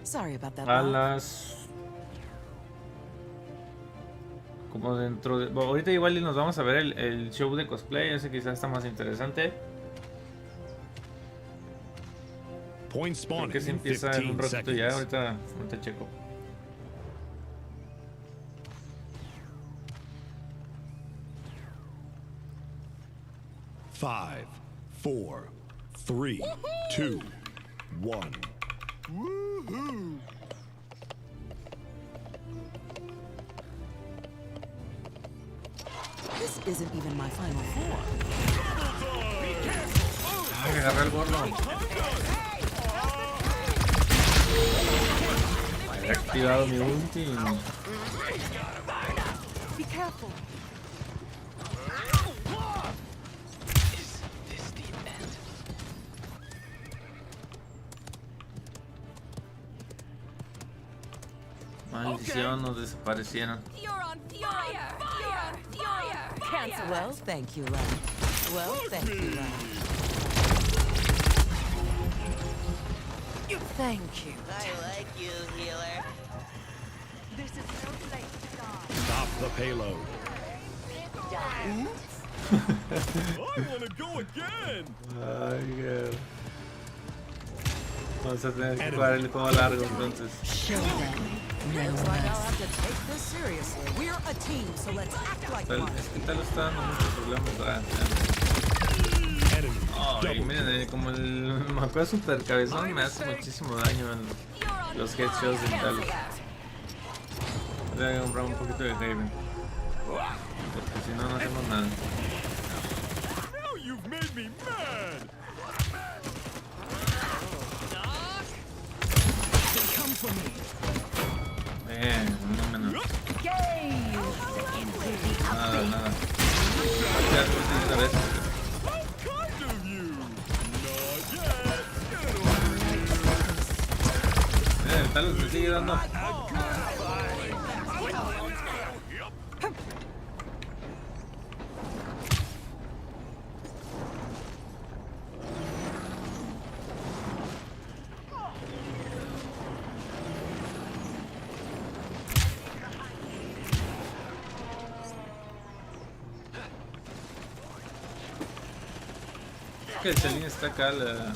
Sorry about that. a Bob. las... Como dentro de... Bueno, ahorita igual nos vamos a ver el show de cosplay, ese quizás está más interesante. Point spawn Creo que se in empieza en un 15 ratito ya, seconds. ahorita checo. Five, 4, 3, 2, 1. Woohoo! This isn't even my final form. Ay, agarré el gordo. Había activado mi ulti. Be careful. Maldición, nos desaparecieron. You're on fire! Cancel. Well, thank you, love. Well, thank you, love. Thank you. I like you, healer. This is no place to die. Stop the payload. I want to go again. Ay, God. Vamos a tener que jugar el juego largo entonces. Show them. Looks like I'll have to take this seriously. We're a team, so let's act like one. Es que tal está dando muchos problemas. Ay, miren, como el mapa super cabezón me hace muchísimo daño en los headshots de Talos. Voy a comprar un poquito de Raven. Porque si no, no hacemos nada. Now you've made me mad. Come for me. No menos. Nada. Ya, otra vez. El Talos me sigue dando. Que el Celine está acá, la...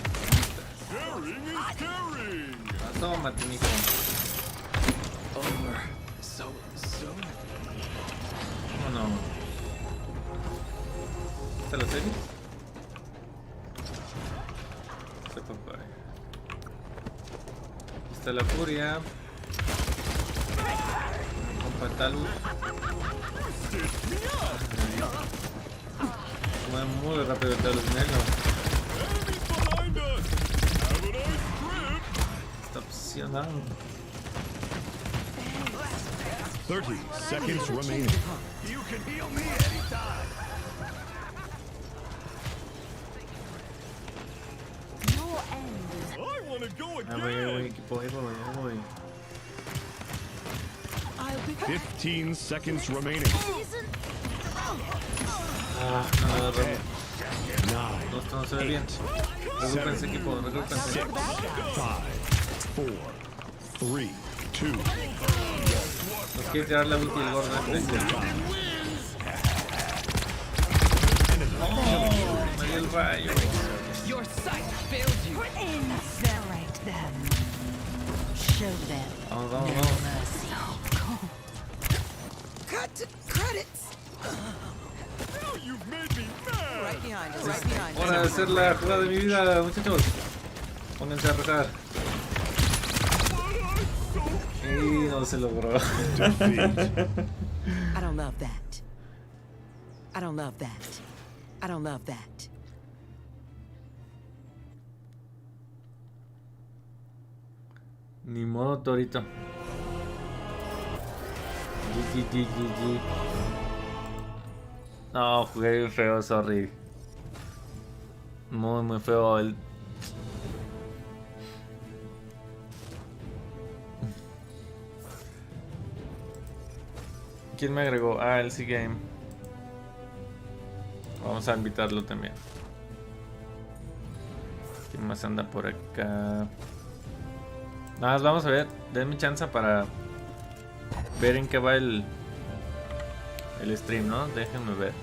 Toma, mijo. ¿Cómo no? ¿Está la serie? Está papá. Está la furia. Compa Talus. Mueve muy rápido el Talus negro. Está opcionando. 30 seconds remaining. You can heal me anytime. Your end is... I want to go Ahí voy, equipo, ahí voy. I'll be 15 seconds remaining. Ah, no, Robo. 9, No, esto no se ve bien. Regúpense, equipo, regúpense. 6, 5, 4, 3, 2. Nos quiere tirar la ulti el gordo este. Oh, me dio el rayo. Your sight failed you. Incinerate them. Show them Vamos. no mercy. Cut to credits. Hora de hacer la jugada de mi vida, muchachos. Pónganse a rezar. Y no se logró. I don't love that. I don't love that. I don't love that. Ni modo, Torito. GG. No, jugué bien feo, sorry. Muy feo el... ¿Quién me agregó? Ah, el C-Game. Vamos a invitarlo también. ¿Quién más anda por acá? Nada más vamos a ver. Denme chance para ver en qué va el stream, ¿no? Déjenme ver.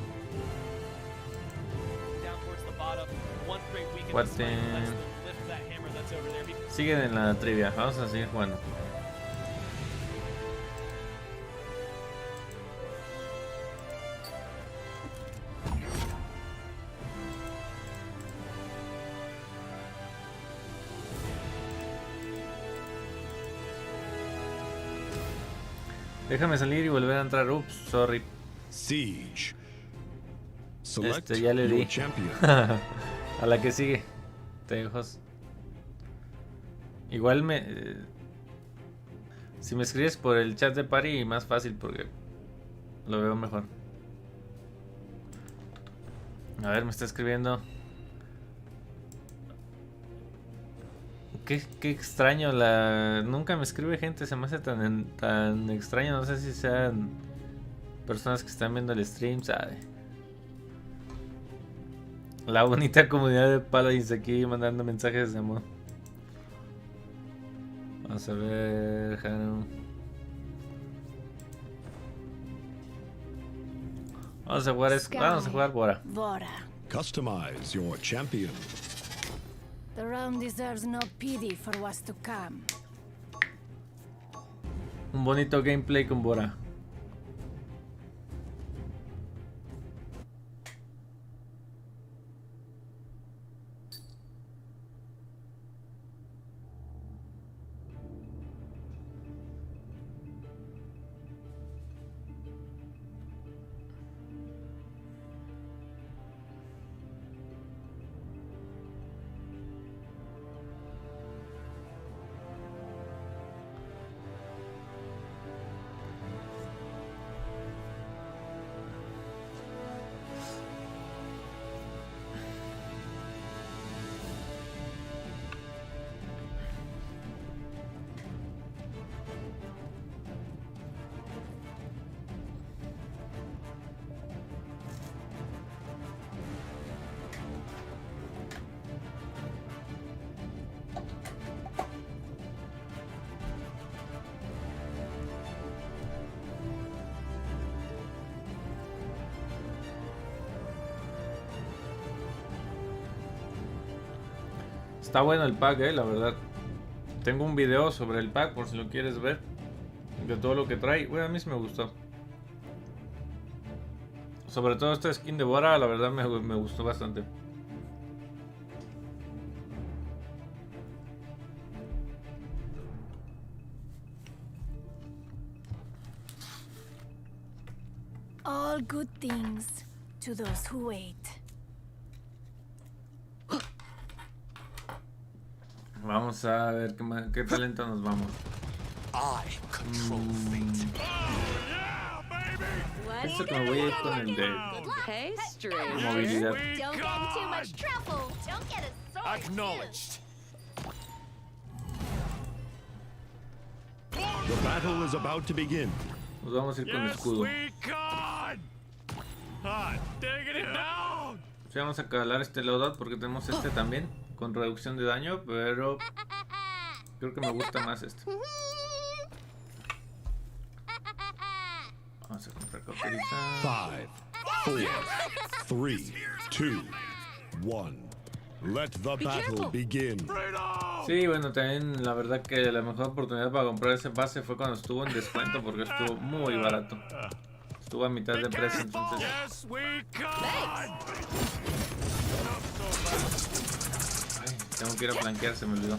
Siguen en la trivia. Vamos a seguir jugando. Déjame salir y volver a entrar. Ups, sorry. Siege. Ya le di. A la que sigue. Tejos. Igual si me escribes por el chat de party, más fácil porque lo veo mejor. A ver, me está escribiendo. Qué extraño, nunca me escribe gente, se me hace tan extraño, no sé si sean personas que están viendo el stream, sabe. La bonita comunidad de Paladins aquí mandando mensajes de amor. Vamos a ver, Jano. Vamos a jugar Bora. Customize your champion. The realm deserves no pity for what's to come. Un bonito gameplay con Bora. Está bueno el pack, la verdad. Tengo un video sobre el pack por si lo quieres ver. De todo lo que trae. Bueno, a mí sí me gustó. Sobre todo esta skin de Bora, la verdad me gustó bastante. All good things to those who wait. Vamos a ver qué talento nos vamos. Esto que me voy a ir con el de movilidad. The battle is about to begin. Nos vamos a ir con escudo. Sí, vamos a calar este loadout porque tenemos este también con reducción de daño, pero creo que me gusta más este. Vamos a comprar cauterizar. 5, 4, 3, 2, 1. Let the battle begin. Sí, bueno, también la verdad que la mejor oportunidad para comprar ese base fue cuando estuvo en descuento porque estuvo muy barato. Estuvo a mitad de precio, entonces. Ay, tengo que ir a flanquear, se me olvidó.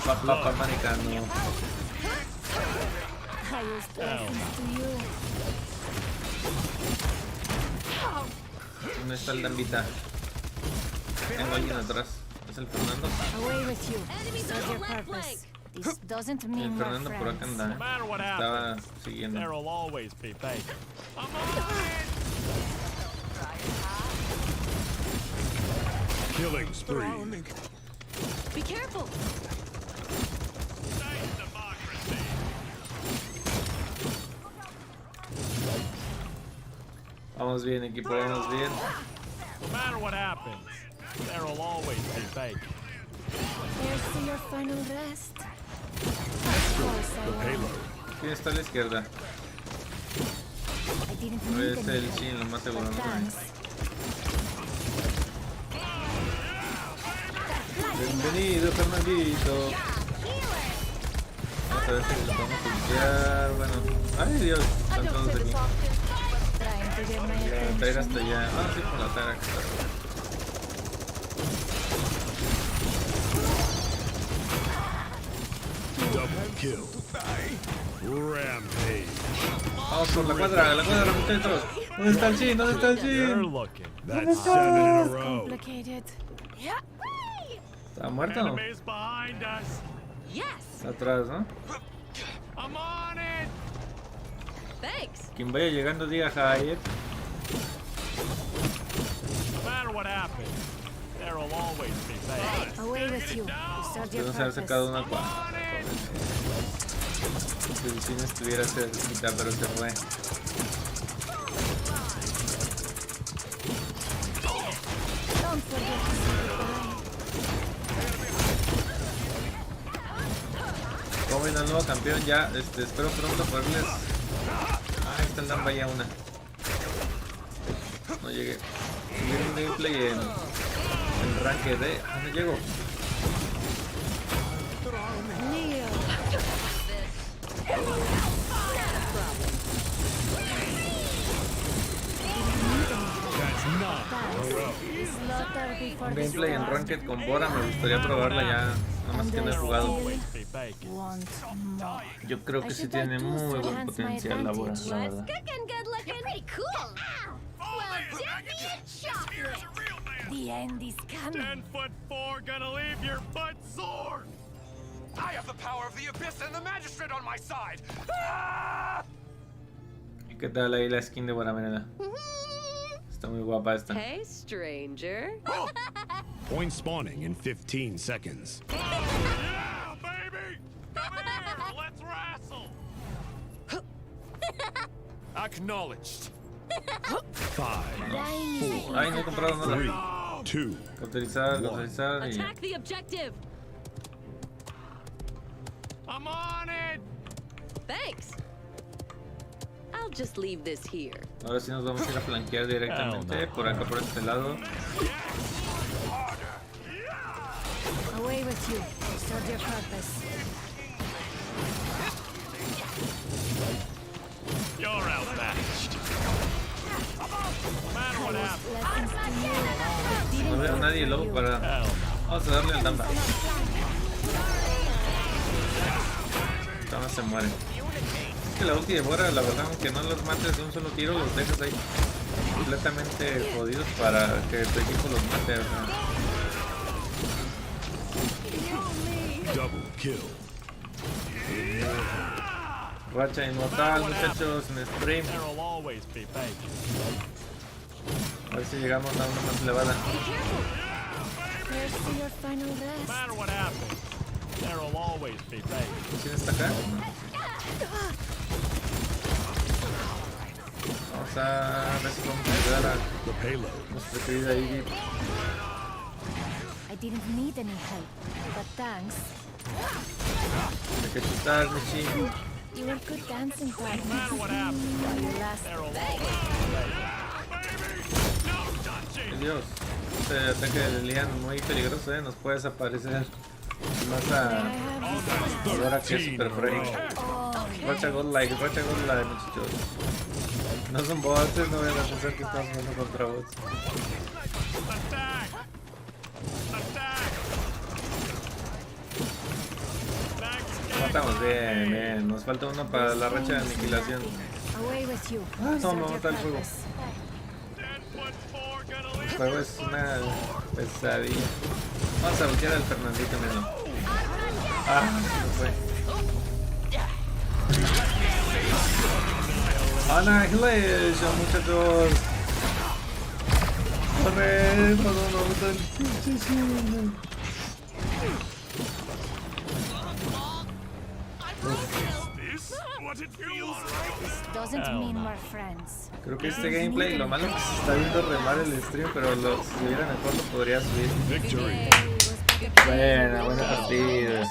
Papá americano. ¿Dónde está el Dambita? Tengo alguien atrás. ¿Es el Fernando? El Fernando por acá anda. Estaba siguiendo. Killing spree. Be careful. Vamos bien, equipo, vamos bien. No matter what happens, there will always be bacon. Here's to your final rest. ¿Quién está a la izquierda? Es el Shin, lo más seguro, ¿no? Bienvenido, Fernandito. Vamos a ver si lo podemos limpiar. Bueno, ay Dios, están todos aquí. Traer hasta allá. Ah, sí, por la tara. Double kill. Rampage. Vamos por la cuadra, muchachos. ¿Dónde está el Shin? ¿Dónde está el Shin? That's 7 in a row. ¿Está muerto? Está atrás, ¿no? Quien vaya llegando diga hi. Podemos haber sacado una cuadra. Si el cine estuviera cerquita, pero se fue. Como viene el nuevo campeón, ya espero pronto poderles. Ahí está el Damba ya una. No llegué. Subir un gameplay en ranque de. Ah, no llego. Un gameplay en Ranked con Bora, me gustaría probarla ya, nada más que no he jugado. Yo creo que sí tiene muy buen potencial la Bora, la verdad. The end is coming. 10'4" gonna leave your butt sore. I have the power of the abyss and the magistrate on my side. ¿Y qué tal ahí la skin de Bora? Mírala. Está muy guapa esta. Hey, stranger. Point spawning in 15 seconds. Yeah, baby! Come here, let's wrestle! Acknowledged. 5, 4, Ay, no he comprado nada. 3, 2, Cauterizar y... Attack the objective. I'm on it. Thanks. I'll just leave this here. Ahora sí nos vamos a ir a flanquear directamente por acá, por este lado. Away with you. Serve your purpose. You're outmatched. No matter what happens. No veo a nadie luego para... Vamos a darle al Damba. Nada se mueren. Es que la ulti de Bora, la verdad, aunque no los mates de un solo tiro, los dejas ahí completamente jodidos para que tu equipo los mate. O sea. double kill. Racha inmortal, muchachos, en stream. A ver si llegamos a una más elevada. ¿Quién está acá? Vamos a ver si podemos ayudar a nuestra querida Ivy. I didn't need any help, but thanks. Hay que chutar, Michi. You were good dancing partner. Your last Dios, este ataque de Lilian muy peligroso, nos puede desaparecer. Más a ahora que es Super Frey. Racha God like, muchachos. No son bots, no vayan a pensar que estamos jugando contra bots. Matamos bien. Nos falta uno para la racha de aniquilación. No, me mata el fuego. El juego es una pesadilla. Vamos a bloquear al Fernandito menos. No fue. Annihilation, muchachos. Corre, no el pinche Shin. Creo que este gameplay, lo malo es que se está viendo re mal el stream, pero si hubiera mejor lo podría subir. Buena partida.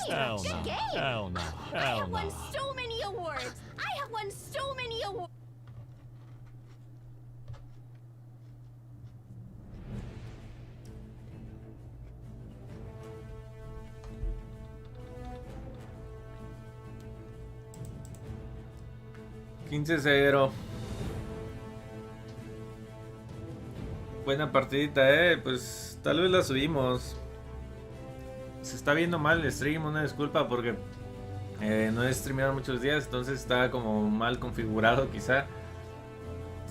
$15-0. Buena partidita, pues tal vez la subimos. Se está viendo mal el stream, una disculpa porque no he streameado muchos días, entonces está como mal configurado quizá.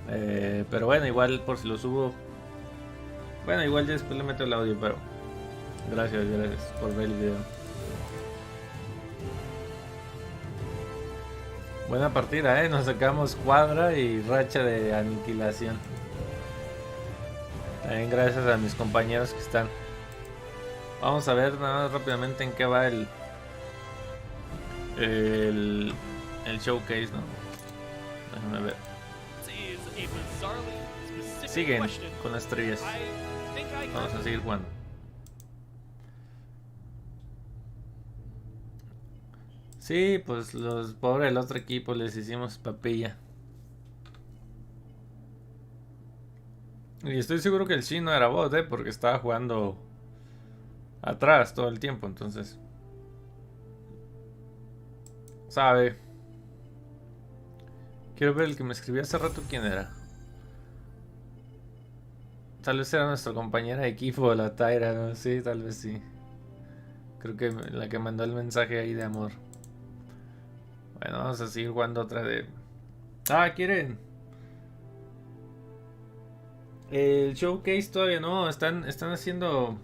Pero bueno, igual por si lo subo. Bueno, igual ya después le meto el audio, pero gracias por ver el video. Buena partida, nos sacamos cuadra y racha de aniquilación. También gracias a mis compañeros que están. Vamos a ver nada más rápidamente en qué va el showcase, ¿no? Déjame ver. Siguen con las trivias. Vamos a seguir jugando. Sí, pues los pobres del otro equipo les hicimos papilla. Y estoy seguro que el Shin no era bot, porque estaba jugando atrás todo el tiempo, entonces sabe. Quiero ver el que me escribió hace rato quién era. Tal vez era nuestra compañera de equipo, la Tyra, ¿no? Sí, tal vez sí. Creo que la que mandó el mensaje ahí de amor. Bueno, vamos a seguir jugando otra de... ¿quieren? El showcase todavía no, están haciendo...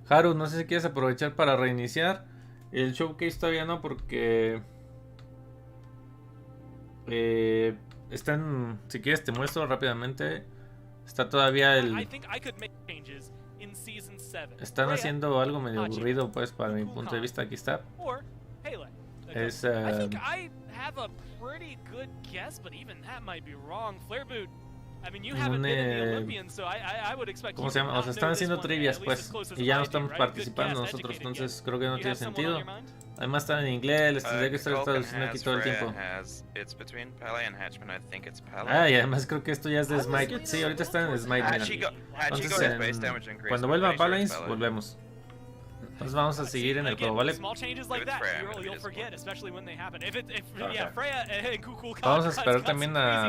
Haru, no sé si quieres aprovechar para reiniciar. El showcase todavía no porque... están... Si quieres te muestro rápidamente. Está todavía el... Están haciendo algo medio aburrido, pues, para mi punto de vista. Aquí está. Es... ¿Cómo se llama? O sea, están haciendo trivias, pues, y ya no estamos participando nosotros, entonces creo que no tiene sentido. Además están en inglés, les tendría que estar traduciendo aquí todo el tiempo. Y además creo que esto ya es de Smite. Sí, ahorita están en Smite, mira. Entonces, cuando vuelva a Paladins, volvemos. Entonces vamos a seguir en el juego, ¿vale? Vamos a esperar también a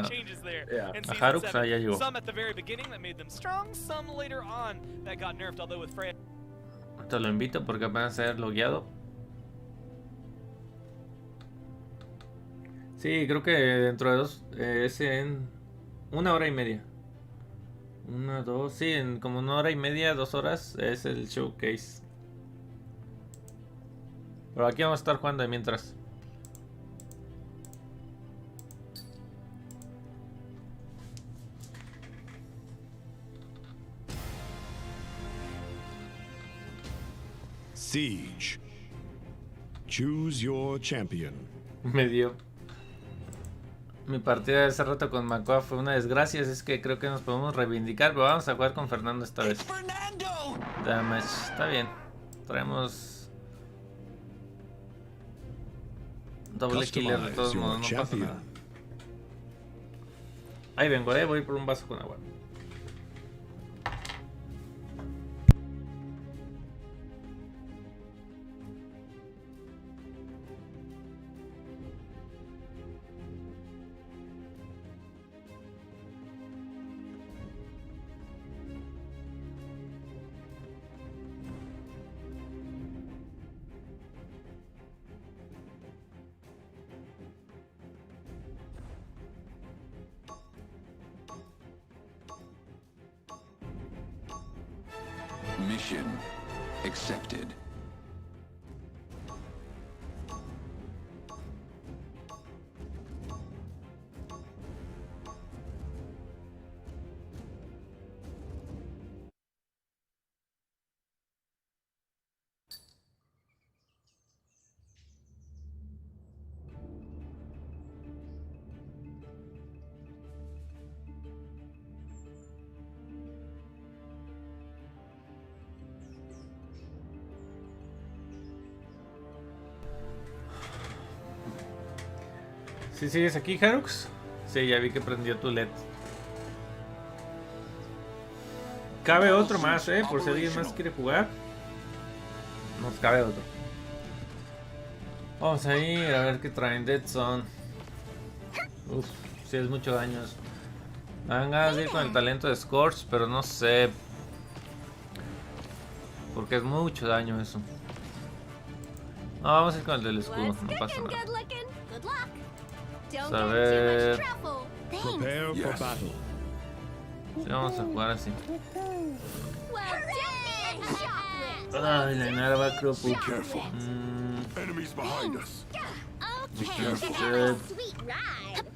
Haru, que ya llegó. Te lo invito porque apenas se ha logueado. Sí, creo que dentro de es en 1 hora y media. 1, 2, sí, en como 1 hora y media, 2 horas es el showcase. Pero aquí vamos a estar jugando de mientras. Siege. Choose your champion. Me dio. Mi partida de hace rato con Macoa fue una desgracia, es que creo que nos podemos reivindicar, pero vamos a jugar con Fernando esta vez. Damage, está bien. Traemos doble killer de todos modos, no pasa nada. Ahí vengo, voy por un vaso con agua. Mission accepted. ¿Sí sigues aquí, Harux? Sí, ya vi que prendió tu LED. Cabe otro más, por si alguien más quiere jugar. Nos cabe otro. Vamos a ir a ver qué traen. Dead Zone. Uf, sí es mucho daño eso. Me dan ganas de ir con el talento de Scorch, pero no sé. Porque es mucho daño eso. No, vamos a ir con el del escudo, no pasa nada. Vamos a ver. Prepare for battle. Sí, vamos a jugar así. Ay, la Inara va a Cropu. Enemies behind us.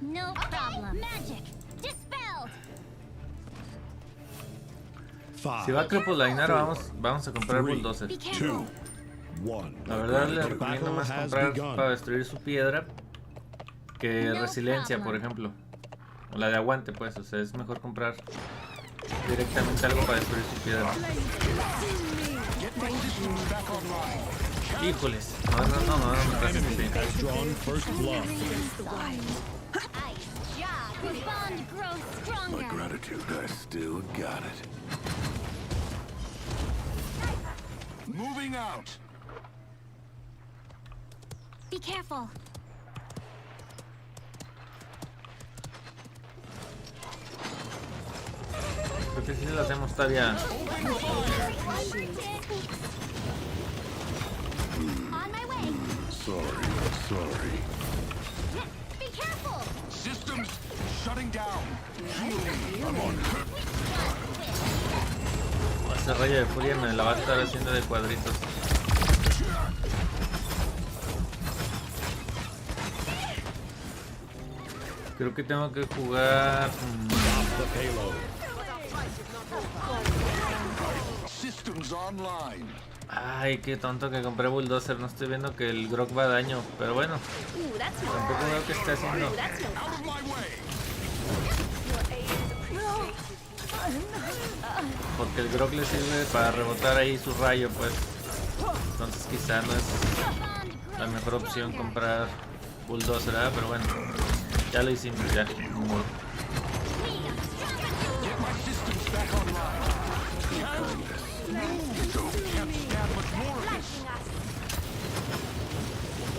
No problem. Magic dispelled. Si va a Cropu la Inara, vamos a comprar Bulldozer. La verdad le recomiendo más comprar para destruir su piedra que resiliencia, por ejemplo. O la de aguante, pues. O sea, es mejor comprar directamente algo para destruir su piedra. Híjoles. No, My gratitude, I still got it. Moving out. Be careful. Creo que sí lo hacemos todavía. Sorry. Be careful. Systems shutting down. I'm on. Ese rayo de furia me la va a estar haciendo de cuadritos. Creo que tengo que jugar. Systems online. Ay, qué tonto que compré Bulldozer. No estoy viendo que el Grog va a daño. Pero bueno, tampoco veo que está haciendo. Porque el Grog le sirve para rebotar ahí su rayo, pues. Entonces quizá no es la mejor opción comprar Bulldozer, ¿verdad? Pero bueno, ya lo hicimos, ya.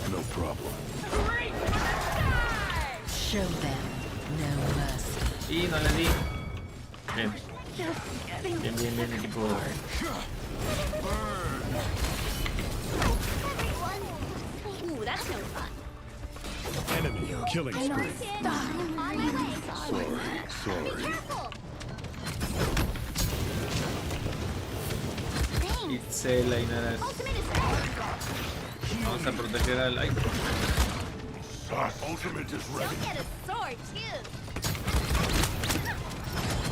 No problem. Show them no mercy. Y no le di. Bien. Bien, equipo. That's no fun. Enemy killing spree. Sorry. Itzel, la Inara. Vamos a proteger al. Ay. Ultimate is ready. Get a sword too.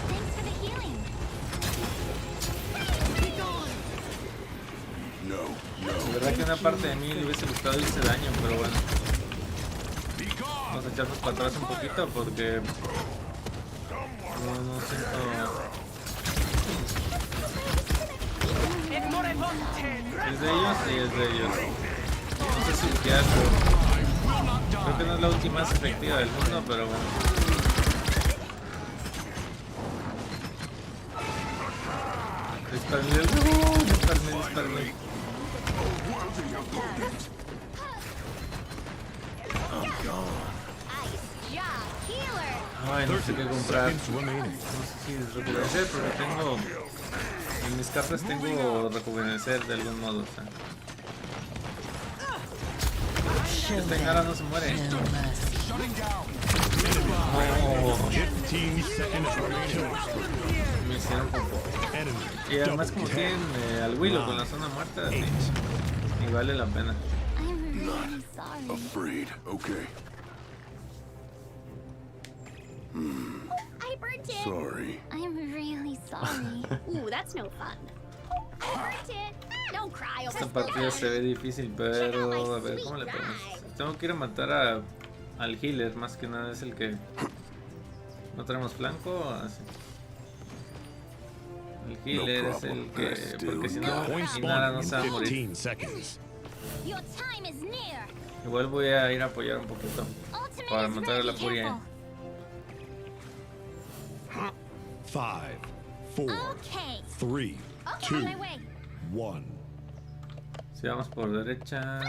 Thanks for the healing. La verdad que una parte de mí le hubiese gustado irse daño, pero bueno. Vamos a echarnos para atrás un poquito porque no siento. ¿Es de ellos? Sí, es de ellos. No sé si ultearlo. Creo que no es la ulti más efectiva del mundo, pero bueno. Disparme. Ay, no sé qué comprar. No sé si rejuvenecer, porque tengo. En mis cartas tengo rejuvenecer de algún modo. O sea. Esta Inara no se muere. Me hicieron poco. Y además como tienen al Willow con la zona muerta, sí, y vale la pena. I'm really sorry. Afraid, okay. I burnt it. Sorry. I'm really sorry. Ooh, that's no fun. I burnt it. Don't cry over Esta partida se ve difícil, pero a ver cómo le ponemos. Tengo que ir a matar al healer, más que nada es el que no tenemos flanco. Así. El healer es el que, porque si no, nada no se va a morir. Your time is near. Igual voy a ir a apoyar un poquito para matar a la furia. 5, 4, 3, 2, 1. Si vamos por derecha,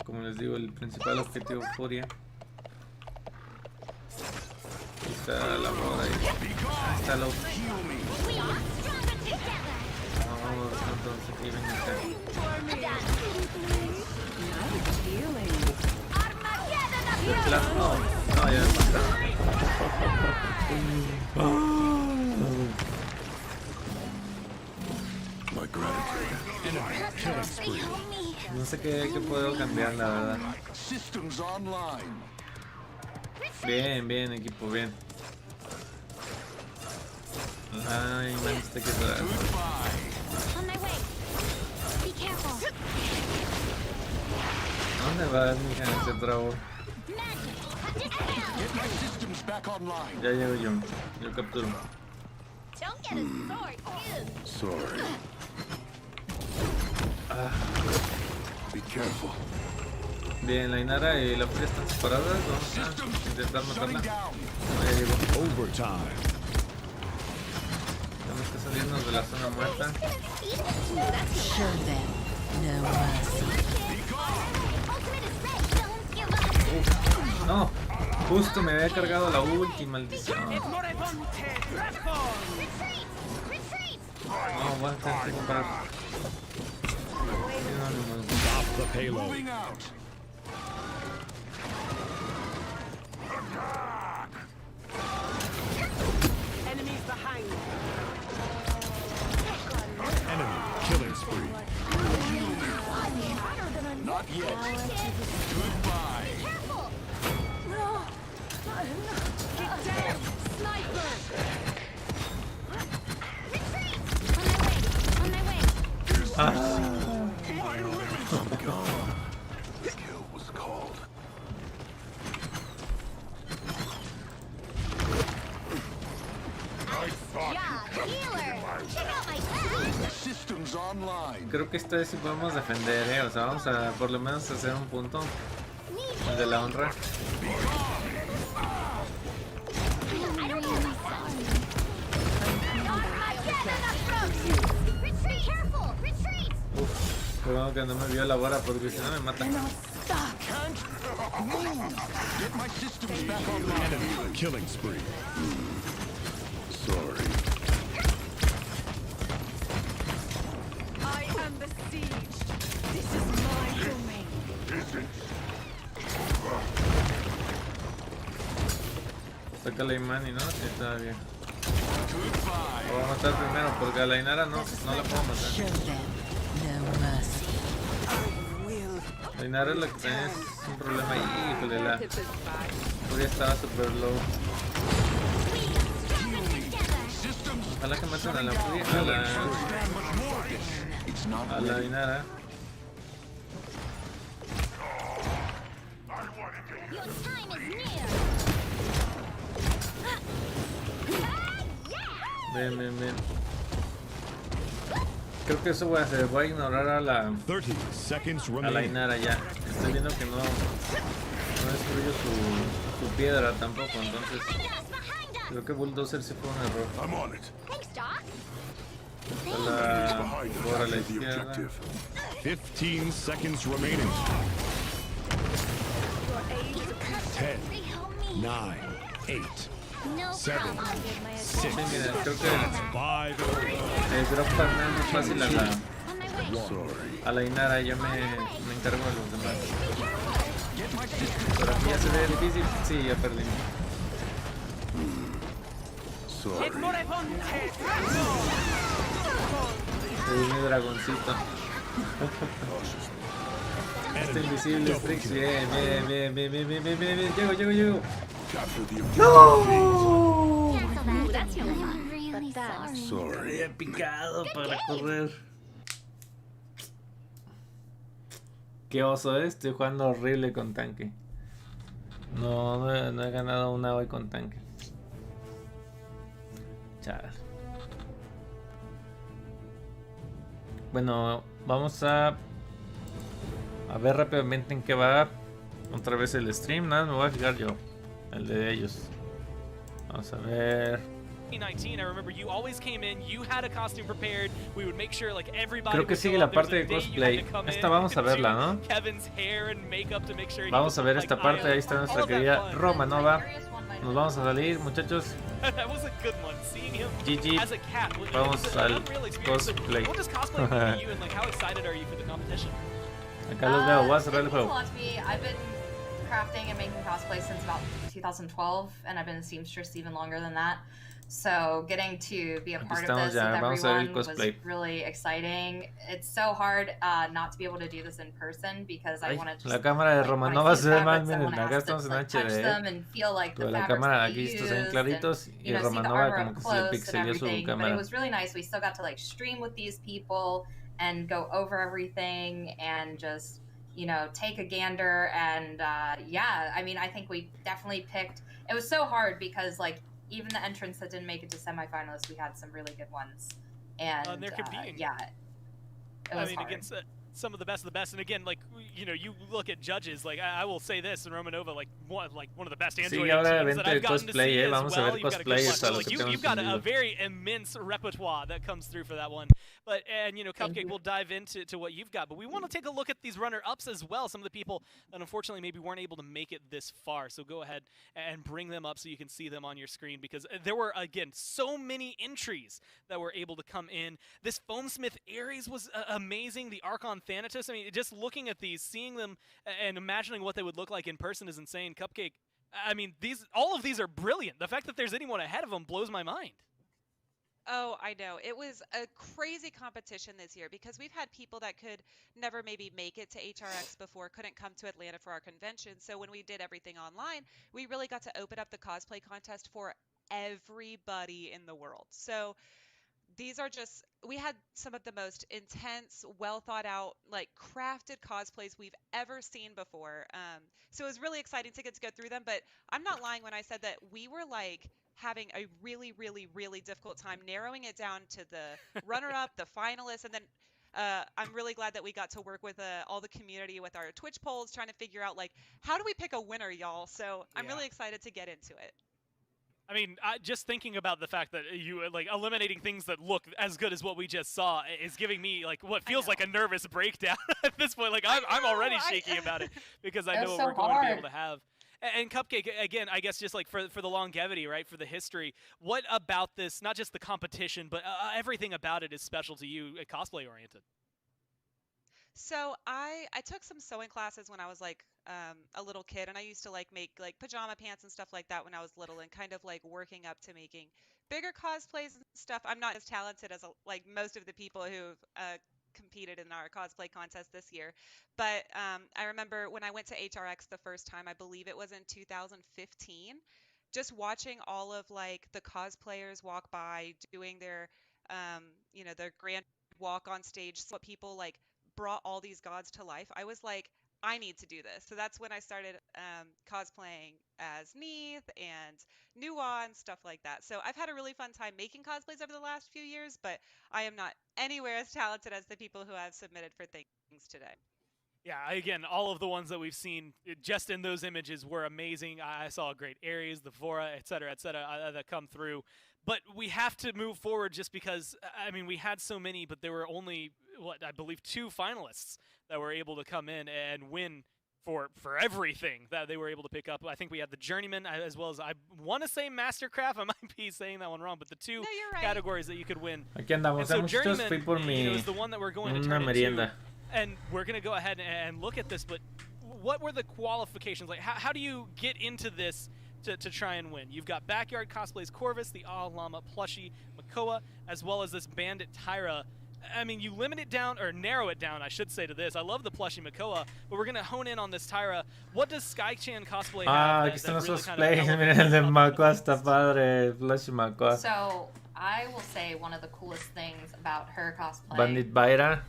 como les digo, el principal objetivo furia. Aquí está la moda ahí. Ahí está lo. Vamos, entonces aquí ven acá. No, ya me mataron. No sé qué puedo cambiar, la verdad. Bien, equipo, bien. Ay, man, este que atrás. ¿Dónde vas, mija? Se trabó. Ya llego yo capturo. Sorry. Be careful. Bien, la Inara y la furia están separadas. Vamos a intentar matarla. Ya llegó. Overtime. Tenemos que salirnos de la zona muerta. No, justo me había cargado la ulti, maldición. No, voy a tener que comprar. Stop the payload. Enemies behind. Enemy killing spree. Not yet. Goodbye. Get down, sniper. On my way. The kill was called. Systems online. Creo que esta vez sí podemos defender, o sea, vamos a por lo menos hacer un punto. El de la honra. Qué bueno que no me vio la vara porque si no me mata. Enemy killing spree. Sorry. I am the siege. This is my domain. Saca la imán y no, sí está bien. Lo voy a matar primero porque a la Inara no la puedo matar. La Inara es la que tiene un problema ahí, híjole, la furia estaba super low. Ojalá que maten a la furia, a la Inara. Bien. Creo que eso voy a hacer, voy a ignorar a la Inara ya. Estoy viendo que no destruyo su piedra tampoco, entonces creo que Bulldozer sí fue un error. La por a la izquierda. 15 seconds remaining. 10, 9, 8, 7, 6, Sí, mira, creo que el drop farmea más fácil a la Inara, yo me encargo de los demás. Pero aquí ya se ve difícil, sí, ya perdí. sorry. Mi dragoncito. Este invisible Strix, bien. Llego. ¡No! That's really fun. Really sorry. Había picado para correr. Qué oso, estoy jugando horrible con tanque. No he ganado una hoy con tanque. Char. Bueno, vamos a ver rápidamente en qué va otra vez el stream. Nada, me voy a fijar yo. El de ellos. Vamos a ver. 2019, I remember you always came in, you had a costume prepared, we would make sure like everybody. Creo que sigue la parte de cosplay. Esta vamos a verla, ¿no? Kevin's hair and makeup to make sure vamos a ver esta parte. Ahí está nuestra querida Romanova. Nos vamos a salir, muchachos. That was a good one. Seeing him GG. as a cat. Vamos al cosplay. What does cosplay mean to you and like how excited are you for the competition? Acá los veo, voy a cerrar el juego. I've been crafting and making cosplay since about 2012, and I've been a seamstress even longer than that. So getting to be a part of this with everyone was really exciting. It's so hard not to be able to do this in person because I want to just la cámara de Romanova se ve mal, miren, acá estamos en touch them and feel like the la cámara aquí estos en claritos y Romanova como que se le pixelió su cámara. But it was really nice. We still got to like stream with these people and go over everything and just, you know, take a gander and yeah, I mean, I think we definitely picked. It was so hard because like even the entrants that didn't make it to semifinalists, we had some really good ones, and they're competing. Yeah, it was hard. Against some of the best, and again, like you know, you look at judges. Like I will say this, and Romanova, like one of the best Android teams that I've gotten to see as well. You've got a very immense repertoire that comes through for that one. But and you know, Cupcake, we'll dive into what you've got, but we want to take a look at these runner-ups as well. Some of the people that unfortunately maybe weren't able to make it this far. So go ahead and bring them up so you can see them on your screen, because there were again so many entries that were able to come in. This Foamsmith Ares was amazing. The Archon Thanatos. I mean, just looking at these, seeing them, and imagining what they would look like in person is insane. Cupcake. I mean, all of these are brilliant. The fact that there's anyone ahead of them blows my mind. Oh, I know. It was a crazy competition this year because we've had people that could never maybe make it to HRX before, couldn't come to Atlanta for our convention. So when we did everything online, we really got to open up the cosplay contest for everybody in the world. So these are just, we had some of the most intense, well thought out, like crafted cosplays we've ever seen before. So it was really exciting to get to go through them, but I'm not lying when I said that we were like having a really, really, really difficult time narrowing it down to the runner-up, the finalists, and then I'm really glad that we got to work with all the community with our Twitch polls, trying to figure out like, how do we pick a winner, y'all? So I'm really excited to get into it. I mean, just thinking about the fact that you like eliminating things that look as good as what we just saw is giving me like what feels like a nervous breakdown at this point. Like I'm already shaky about it because I know what we're going to be able to have. And Cupcake, again, I guess just like for the longevity, right, for the history, what about this, not just the competition, but everything about it is special to you, cosplay oriented? So I took some sewing classes when I was like a little kid, and I used to like make like pajama pants and stuff like that when I was little, and kind of like working up to making bigger cosplays and stuff. I'm not as talented as like most of the people who've competed in our cosplay contest this year, but I remember when I went to HRX the first time, I believe it was in 2015, just watching all of like the cosplayers walk by doing their you know, their grand walk on stage, what people like brought all these gods to life. I was like, I need to do this. So that's when I started cosplaying as Neith and Nuwa and stuff like that. So I've had a really fun time making cosplays over the last few years, but I am not anywhere as talented as the people who have submitted for things today. Yeah, again, all of the ones that we've seen just in those images were amazing. I saw a great Ares, the Vora, et cetera, that come through. But we have to move forward just because, I mean, we had so many, but there were only, what, I believe 2 finalists that were able to come in and win for everything that they were able to pick up. I think we had the Journeyman as well as, I want to say Mastercraft. I might be saying that one wrong, but the 2 categories that you could win. Aquí andamos, so muchachos, fui por mi is the one that we're going to una turn merienda. Into, and we're going to go ahead and look at this, but what were the qualifications? Like, how do you get into this to try and win. You've got Backyard Cosplay's Corvus, the Llama plushie Makoa, as well as this Bandit Tyra. I mean, you limit it down, or narrow it down, I should say, to this. I love the plushie Makoa, but we're going to hone in on this Tyra. What does Sky-Chan Cosplay have? Aquí están los cosplays. Miren, el de Makoa está padre. El plushie Makoa. So, I will say one of the coolest things about her cosplay. Bandit Byra.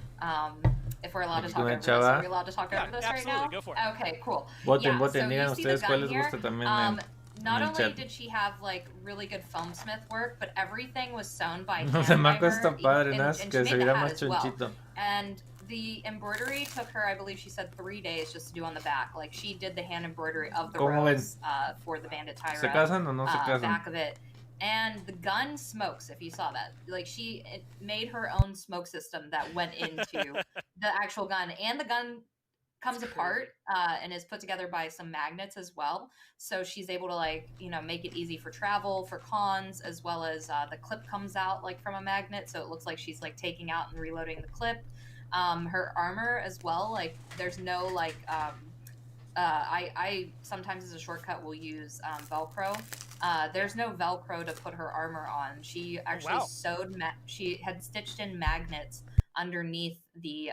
If we're allowed to talk over this, are we allowed to talk over this right now? Go for it. Okay, cool. Voten, so digan ustedes cuál les gusta también. Not only did she have like really good foamsmith work, but everything was sewn by hand No, de by Makoa está her, padre, and nada, she que made se the viera hat más as well. chonchito. And the embroidery took her, I believe she said 3 days just to do on the back. Like she did the hand embroidery of the rose for the Bandit Tyra. ¿Se casan o no se casan? Back of it. And the gun smokes, if you saw that. Like she made her own smoke system that went into the actual gun. And the gun comes apart and is put together by some magnets as well. So she's able to like, you know, make it easy for travel, for cons, as well as the clip comes out like from a magnet. So it looks like she's like taking out and reloading the clip. Her armor as well, like there's no like, I sometimes as a shortcut will use Velcro. There's no Velcro to put her armor on. She actually sewed, she had stitched in magnets underneath the,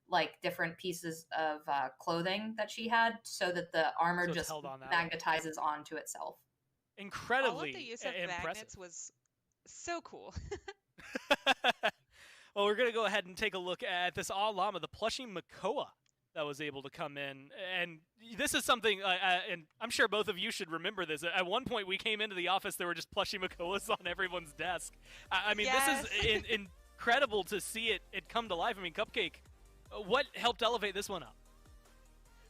like different pieces of clothing that she had so that the armor just magnetizes onto itself. Incredibly All of the use of magnets was so cool. Well, we're going to go ahead and take a look at this Llama, the plushie Makoa that was able to come in. And this is something, and I'm sure both of you should remember this. At one point, we came into the office, there were just plushie Makoas on everyone's desk. I mean, this is incredible to see it come to life. I mean, Cupcake, what helped elevate this one up?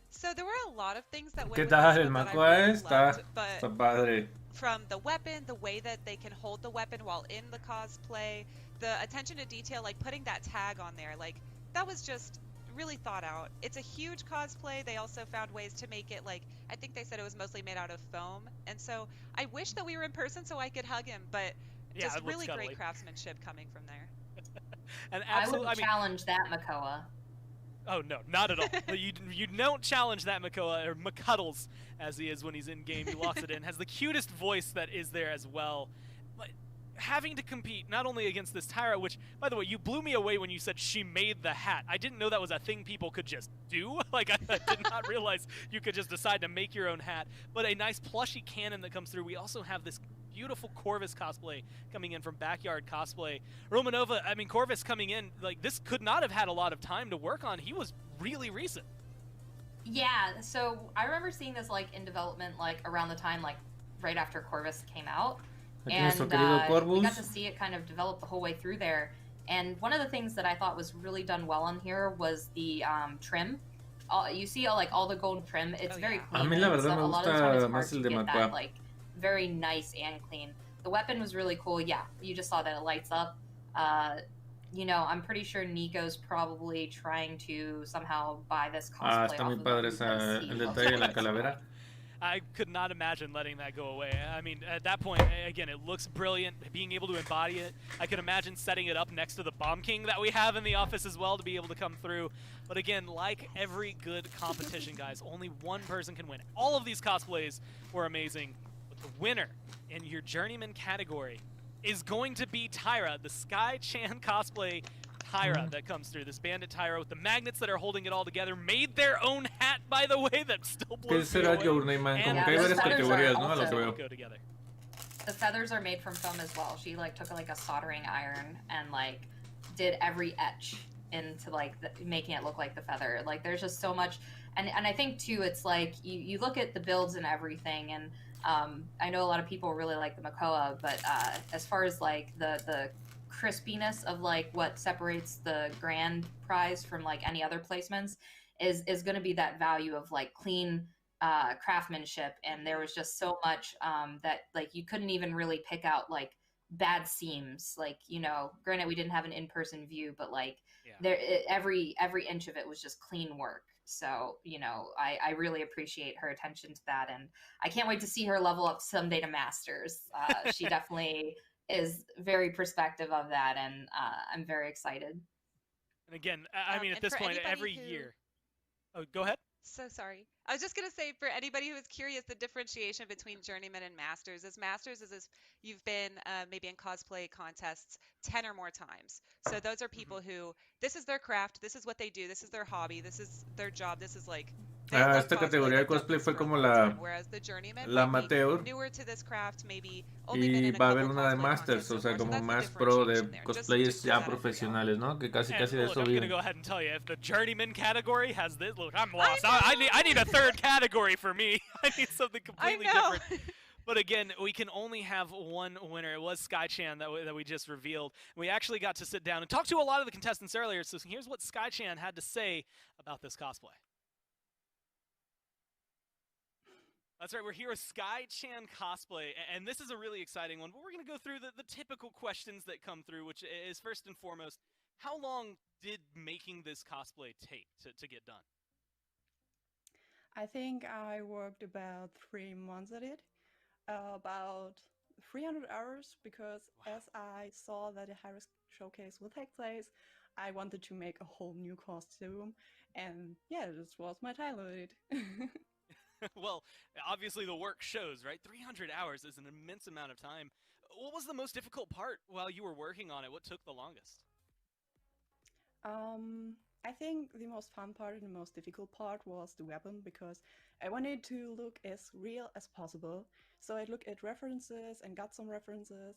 So there were a lot of things that went ¿Qué with tal? this El one that I Makoa really está loved, but padre. from the weapon, the way that they can hold the weapon while in the cosplay, the attention to detail, like putting that tag on there, like that was just really thought out. It's a huge cosplay. They also found ways to make it like, I think they said it was mostly made out of foam. And so I wish that we were in person so I could hug him, but just really great craftsmanship coming from there. And I would challenge that Makoa. Oh, no, not at all. You don't challenge that Makoa, or McCuddles, as he is when he's in game. He locks it in. Has the cutest voice that is there as well. But having to compete not only against this Tyra, which, by the way, you blew me away when you said she made the hat. I didn't know that was a thing people could just do. Like, I did not realize you could just decide to make your own hat. But a nice plushy cannon that comes through. We also have this beautiful Corvus cosplay coming in from Backyard Cosplay. Romanova, I mean, Corvus coming in, like, this could not have had a lot of time to work on. He was really recent. Yeah, so I remember seeing this, like, in development, like, around the time, like, right after Corvus came out. And we got to see it kind of develop the whole way through there. And one of the things that I thought was really done well on here was the trim. You see, like, all the gold trim. It's very clean. A mí la verdad me gusta más el de Makoa. Like, very nice and clean. The weapon was really cool. Yeah, you just saw that it lights up. You know, I'm pretty sure Nico's probably trying to somehow buy this cosplay. Está muy padre el detalle de la calavera. I could not imagine letting that go away. I mean, at that point, again, it looks brilliant, being able to embody it. I could imagine setting it up next to the Bomb King that we have in the office as well to be able to come through. But again, like every good competition, guys, only one person can win. All of these cosplays were amazing. The winner in your journeyman category is going to be Tyra, the Sky-Chan cosplay Tyra that comes through. This Bandit Tyra with the magnets that are holding it all together. Made their own hat, by the way, that still blows me away. Como que hay varias categorías, ¿no? A lo que veo. Go together. The feathers are made from foam as well. She like took like a soldering iron and like did every etch into like making it look like the feather. Like there's just so much, and I think too, it's like you look at the builds and everything, and I know a lot of people really like the Makoa, but as far as like the crispiness of like what separates the grand prize from like any other placements is going to be that value of like clean craftsmanship. And there was just so much that like you couldn't even really pick out like bad seams. Like, you know, granted we didn't have an in-person view, but like every inch of it was just clean work. So, you know, I really appreciate her attention to that, and I can't wait to see her level up someday to Masters. She definitely is very perspective of that, and I'm very excited. And again, I mean, at this point, every year... Oh, go ahead. So sorry. I was just going to say, for anybody who is curious, the differentiation between Journeyman and Masters is if you've been maybe in cosplay contests 10 or more times. So those are people who, this is their craft, this is what they do, this is their hobby, this is their job, this is like... Esta categoría de cosplay fue como la amateur. Y va a haber una de Masters, o sea, como más pro de cosplayers ya profesionales, ¿no? Que casi de eso I'm gonna go ahead and tell you, if the Journeyman category has this, look, I'm lost. I need a third category for me. I need something completely different. But again, we can only have one winner. It was Sky-chan that we just revealed. We actually got to sit down and talk to a lot of the contestants earlier, so here's what Sky-chan had to say about this cosplay. That's right, we're here with Sky-chan Cosplay, and this is a really exciting one. But we're going to go through the typical questions that come through, which is first and foremost, how long did making this cosplay take to get done? I think I worked about 3 months at it, about 300 hours, because as I saw that the Hi-Rez Show Case will take place, I wanted to make a whole new costume, and yeah, this was my time with it. Well, obviously the work shows, right? 300 hours is an immense amount of time. What was the most difficult part while you were working on it? What took the longest? I think the most fun part and the most difficult part was the weapon, because I wanted to look as real as possible. So I looked at references and got some references.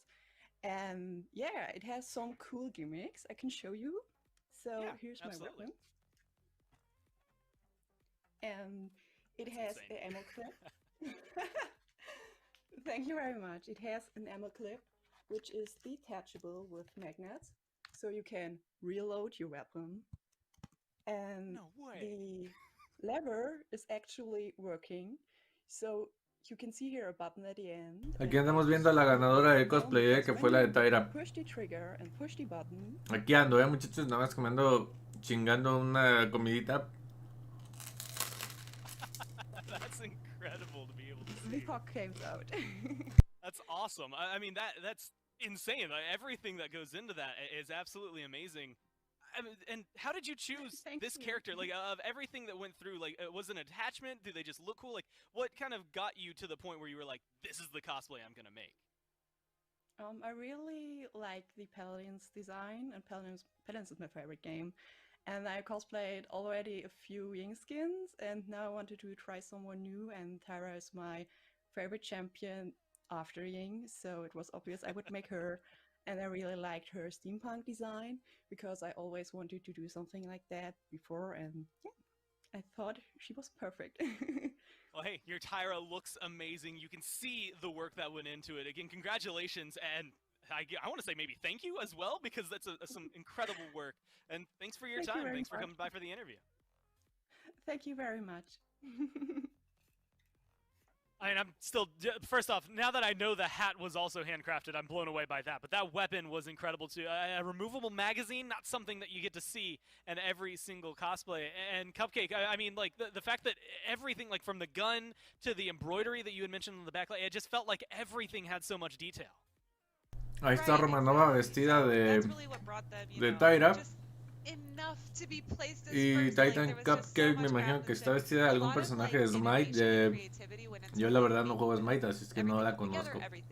And yeah, it has some cool gimmicks I can show you. So yeah, here's absolutely. My weapon. And it has an ammo clip. Thank you very much. It has an ammo clip, which is detachable with magnets, so you can reload your weapon. And the lever is actually working, so you can see here a button at the end. Aquí andamos viendo a la ganadora de cosplay, que fue la de Tyra. Push the trigger and push the button. Aquí ando, muchachos, nada más comiendo, chingando una comidita. That's incredible to be able to see. The cock came out. That's awesome. I mean, that's insane. Like, everything that goes into that is absolutely amazing. I mean, and how did you choose this character? Like, of everything that went through, like, was it an attachment? Do they just look cool? Like, what kind of got you to the point where you were like, this is the cosplay I'm gonna make? I really like the Paladins design, and Paladins is my favorite game. And I cosplayed already a few Ying skins, and now I wanted to try someone new, and Tyra is my favorite champion after Ying, so it was obvious I would make her. And I really liked her steampunk design, because I always wanted to do something like that before, and yeah, I thought she was perfect. Well, hey, your Tyra looks amazing. You can see the work that went into it. Again, congratulations, and I want to say maybe thank you as well, because that's some incredible work. And thanks for your time. Thanks for coming by for the interview. Thank you very much. I mean, I'm still, first off, now that I know the hat was also handcrafted, I'm blown away by that. But that weapon was incredible too. A removable magazine, not something that you get to see in every single cosplay. And Cupcake, I mean, like, the fact that everything, like from the gun to the embroidery that you had mentioned on the back, it just felt like everything had so much detail. Ahí está Romanova vestida de Tyra. Y Titan Cupcake me imagino que está vestida de algún personaje de Smite. Yo la verdad no juego Smite, así es que no la conozco. I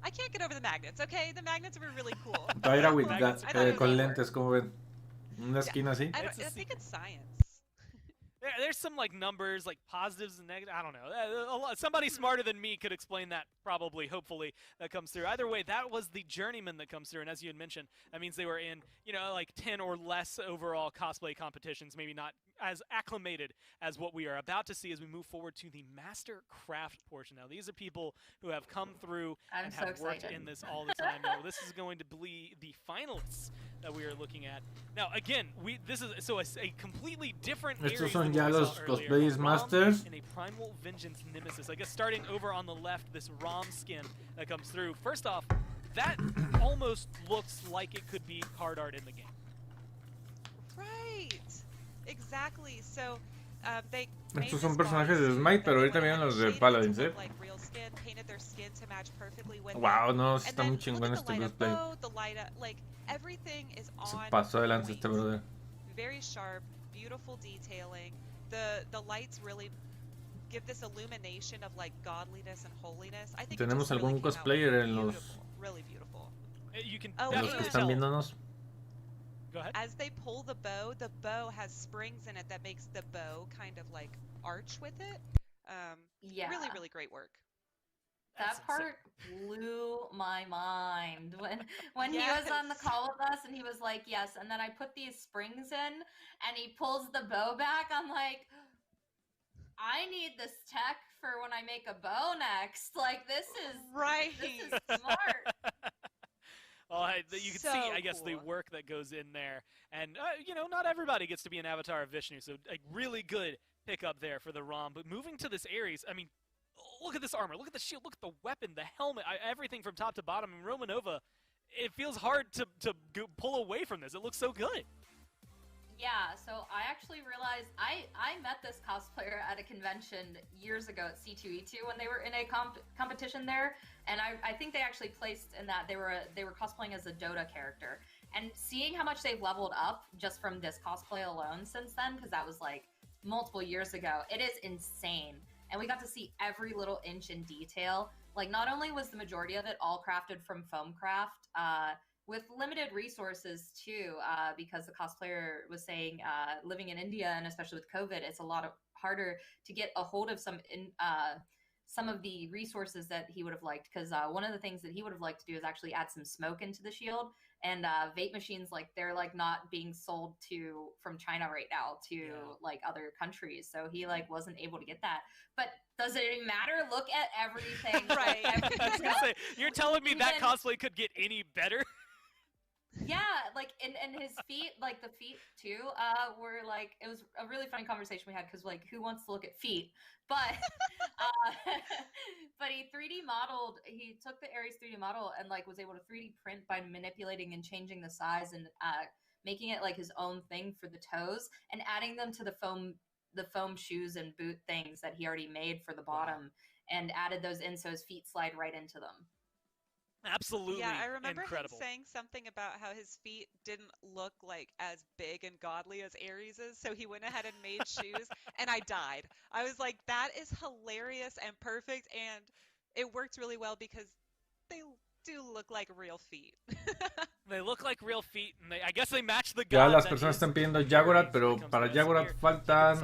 can't get over the magnets, okay? The magnets were really cool. Tyra with con lentes, como ven. Una esquina así. I think it's science. There's some like numbers, like positives and negatives. I don't know. Somebody smarter than me could explain that, probably, hopefully, that comes through. Either way, that was the Journeyman that comes through. And as you had mentioned, that means they were in, you know, like 10 or less overall cosplay competitions, maybe not as acclimated as what we are about to see as we move forward to the Master Craft portion. Now, these are people who have come through and have worked in this all the time. Now, this is going to be the finalists that we are looking at. Now, again, this is a completely different Estos son ya los Cosplay Masters. And a Primal Vengeance Nemesis. I guess starting over on the left, this Rom skin that comes through. First off, that almost looks like it could be card art in the game. Right. Exactly. So they Estos son personajes de Smite, pero ahorita vienen los de Paladins, ¿eh? Wow, no, está muy chingón este cosplay. Everything is on Se pasó de lanza este brother. Very sharp, beautiful detailing. the lights really give this illumination of like godliness and holiness. I think ¿Tenemos algún cosplayer en los really beautiful. You can oh, los que están viéndonos? Go ahead. As they pull the bow has springs in it that makes the bow kind of like arch with it. Yeah. Really, really great work. That part blew my mind when he was on the call with us and he was like, yes, and then I put these springs in and he pulls the bow back. I'm like, I need this tech for when I make a bow next. Like, this is smart. Oh, you can see, I guess, the work that goes in there. And, you know, not everybody gets to be an avatar of Vishnu, so like really good pickup there for the ROM. But moving to this Ares, I mean, look at this armor, look at the shield, look at the weapon, the helmet, everything from top to bottom. And Romanova, it feels hard to pull away from this. It looks so good. Yeah, so I actually realized I met this cosplayer at a convention years ago at C2E2 when they were in a competition there, and I think they actually placed in that they were cosplaying as a Dota character. And seeing how much they've leveled up just from this cosplay alone since then, because that was like multiple years ago, it is insane. And we got to see every little inch in detail. Like, not only was the majority of it all crafted from foam craft, with limited resources too, because the cosplayer was saying living in India and especially with COVID, it's a lot harder to get a hold of some of the resources that he would have liked. Because one of the things that he would have liked to do is actually add some smoke into the shield. And vape machines, like, they're like not being sold from China right now to like other countries. So he like wasn't able to get that. But does it even matter? Look at everything. Right. I was gonna say, you're telling me that cosplay could get any better? Yeah, like, and his feet, like the feet too, were like, it was a really funny conversation we had because like, who wants to look at feet? But but he 3D modeled, he took the Ares 3D model and like was able to 3D print by manipulating and changing the size and making it like his own thing for the toes and adding them to the foam shoes and boot things that he already made for the bottom and added those in so his feet slide right into them. Absolutely. Yeah, I remember incredible. him saying something about how his feet didn't look like as big and godly as Ares's, so he went ahead and made shoes, and I died. I was like, that is hilarious and perfect, and it worked really well because they do look like real feet. They look like real feet, and I guess they match the Ya god. las personas están pidiendo Yagorath, pero para Yagorath faltan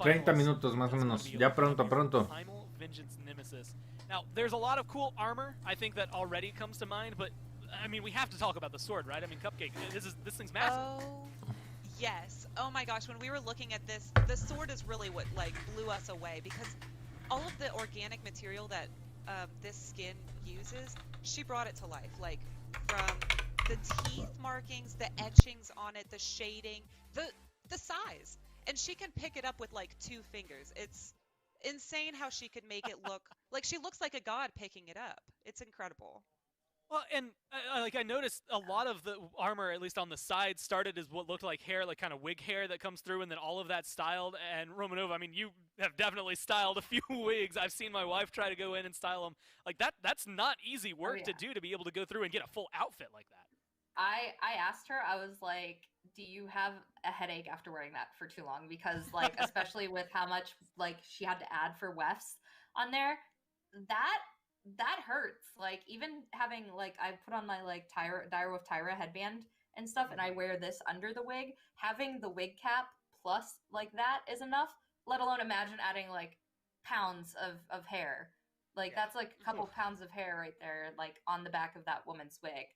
30 minutos más o menos. Ya pronto. Vengeance Nemesis. Now, there's a lot of cool armor, I think, that already comes to mind, but I mean, we have to talk about the sword, right? I mean, Cupcake, this thing's massive. Oh, yes. Oh my gosh, when we were looking at this, the sword is really what like blew us away because all of the organic material that this skin uses, she brought it to life. Like from the teeth markings, the etchings on it, the shading, the size, and she can pick it up with like 2 fingers. It's insane how she could make it look like she looks like a god picking it up. It's incredible. Well, and like I noticed a lot of the armor, at least on the sides, started as what looked like hair, like kind of wig hair that comes through, and then all of that styled. And Romanova, I mean, you have definitely styled a few wigs. I've seen my wife try to go in and style them. Like that's not easy work to do, to be able to go through and get a full outfit like that. I asked her, I was like, do you have a headache after wearing that for too long? Because like, especially with how much like she had to add for wefts on there, that hurts. Like, even having like, I put on my like Direwolf Tyra headband and stuff, and I wear this under the wig, having the wig cap plus like that is enough, let alone imagine adding like pounds of hair. Like that's like a couple pounds of hair right there, like on the back of that woman's wig.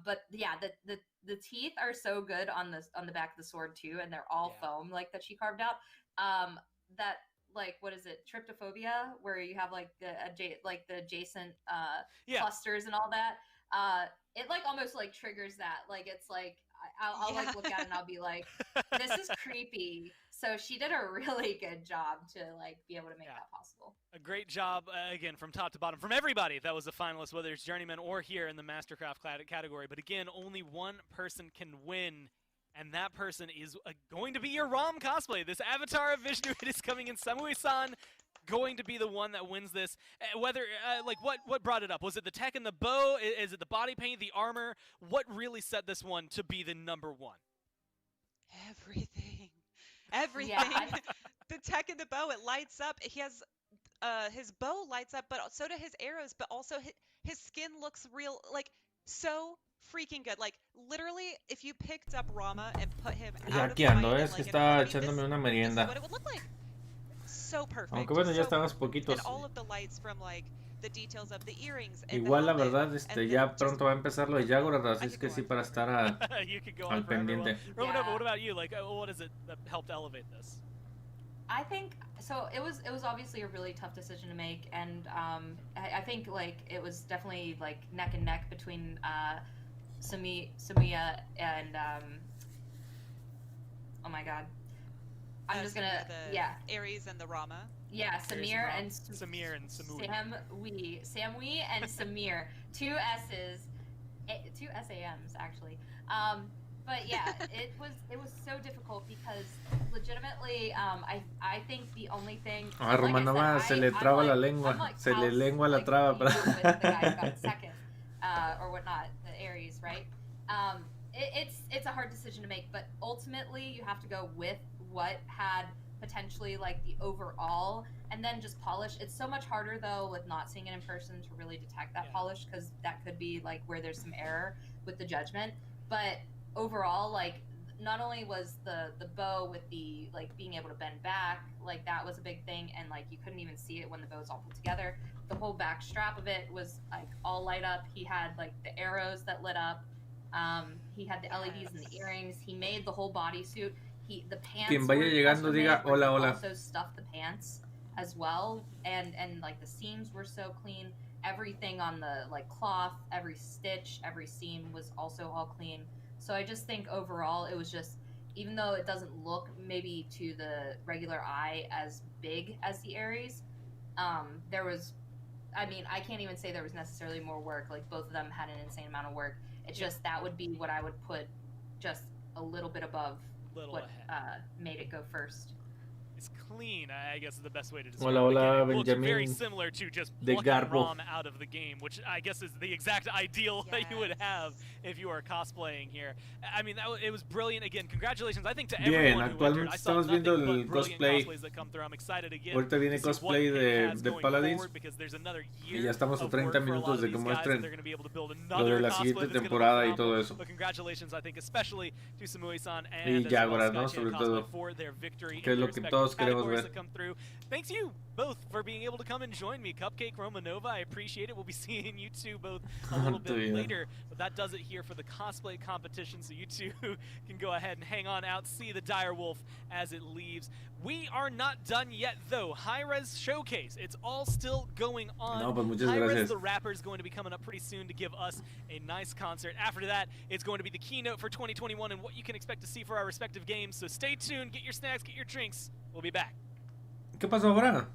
But yeah, the teeth are so good on the back of the sword too, and they're all foam like that she carved out. That like, what is it, tryptophobia, where you have like the adjacent clusters and all that. It like almost like triggers that. Like it's like I'll like look at it and I'll be like, this is creepy. So she did a really good job to like be able to make that possible. A great job, again, from top to bottom, from everybody that was a finalist, whether it's Journeyman or here in the Mastercraft category. But again, only one person can win, and that person is going to be your ROM cosplay. This avatar of Vishnu, it is coming in. Samui-san going to be the one that wins this. Whether, like, what brought it up? Was it the tech and the bow? Is it the body paint, the armor? What really set this one to be the #1? Everything. everything. Yeah, The tech in the bow, it lights up. He has his bow lights up, but so do his arrows. But also his skin looks real, like so freaking good. Like literally, if you picked up Rama and put him Ya out of aquí ando, fight es and, que like, estaba this echándome una is merienda. what it would look like. So perfect. Aunque bueno, ya so estamos perfect. poquitos. And all of the lights from like the details of the earrings and Igual the la helmet, verdad, and ya then pronto va a empezar lo de Yagorath, así es que sí, para estar You could go al on forever. pendiente. Well, Romanova, what about you? Like, what is it that helped elevate this? I think so. It was obviously a really tough decision to make, and I think like it was definitely like neck and neck between Samiya and oh my god, I'm just gonna Ares and the Rama. Yeah, Samir and Samir and Samui. Samui and Samir. Two S's, two SAMs actually. But yeah, it was so difficult because legitimately, I think the only thing. A Romanova se le traba la lengua, se le lengua la traba. With the guy who got second, or whatnot, the Ares, right? It's a hard decision to make, but ultimately you have to go with what had potentially like the overall, and then just polish. It's so much harder though with not seeing it in person to really detect that polish, because that could be like where there's some error with the judgment. But overall, like not only was the bow with the like being able to bend back, like that was a big thing, and like you couldn't even see it when the bow's all put together. The whole back strap of it was like all light up. He had like the arrows that lit up. He had the LEDs and the earrings. He made the whole bodysuit. The pants. Quien vaya llegando diga hola, hola. Also stuffed the pants as well, and like the seams were so clean. Everything on the like cloth, every stitch, every seam was also all clean. So I just think overall it was just, even though it doesn't look maybe to the regular eye as big as the Ares, there was, I mean, I can't even say there was necessarily more work. Like both of them had an insane amount of work. It's just that would be what I would put just a little bit above what made it go first. It's clean, I guess is the best way to describe Hola, hola, it. It looks very Benjamin similar to just de plucking Garbo. ROM out of the game, which I guess is the exact ideal that you would have if you are cosplaying here. I mean, it was brilliant. Again, congratulations, I think, to everyone who entered. I saw estamos viendo el nothing but brilliant cosplay. cosplays that come through. I'm excited again Ahorita viene to see what cosplay it has de going Paladins. forward, because there's another Y year ya estamos a of 30 work for a lot minutos of de que these guys, muestren and they're going to be able to build lo another de la cosplay siguiente that's gonna look temporada y phenomenal. todo eso. But congratulations, I think, especially to Samui-san Y and Yagorath, ¿no? Skychan Sobre Cosplay todo. for their victory Que es in lo their que respective todos queremos categories ver. that come through. Thanks you both for being able to come and join me. Cupcake, Romanova, I appreciate it. We'll be seeing you two both a little bit later. But that does it here for the cosplay competition, so you two can go ahead and hang on out, see the dire wolf as it leaves. We are not done yet, though. Hi-Rez Show Case. It's all still going on. No, pues muchas Hi-Rez gracias. the rapper is going to be coming up pretty soon to give us a nice concert. After that, it's going to be the keynote for 2021 and what you can expect to see for our respective games. So stay tuned, get your snacks, get your drinks. We'll be back. ¿Qué pasó ahora?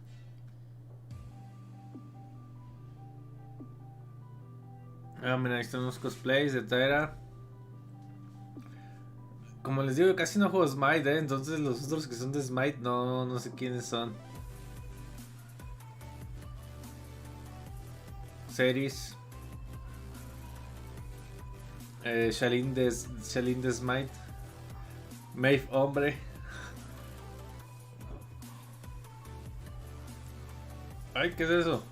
Ah, mira, ahí están los cosplays de Taera. Como les digo, casi no juego Smite, entonces los otros que son de Smite no sé quiénes son. Series. Shalin de Smite. Maeve Hombre. Ay, ¿qué es eso?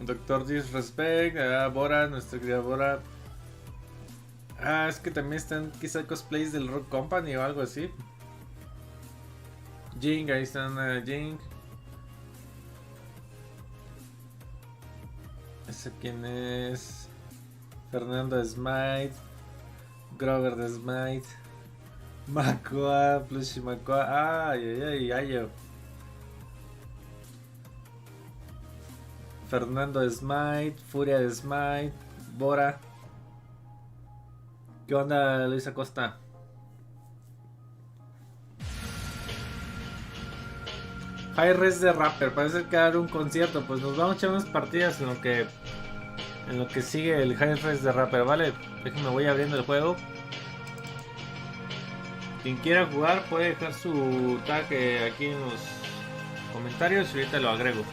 Doctor Disrespect, Bora, nuestra querida Bora. Es que también están quizá cosplays del Rock Company o algo así. Jing, ahí están Jing. ¿Ese quién es? Fernando de Smite. Grover de Smite. Makoa, Plushy Makoa. Ay. Fernando de Smite, Furia de Smite, Bora. ¿Qué onda, Luis Acosta? Hi-Rez de rapper, parece que va a dar un concierto. Pues nos vamos a echar unas partidas en lo que sigue el Hi-Rez de rapper, ¿vale? Déjenme, voy abriendo el juego. Quien quiera jugar puede dejar su tag aquí en los comentarios y ahorita lo agrego.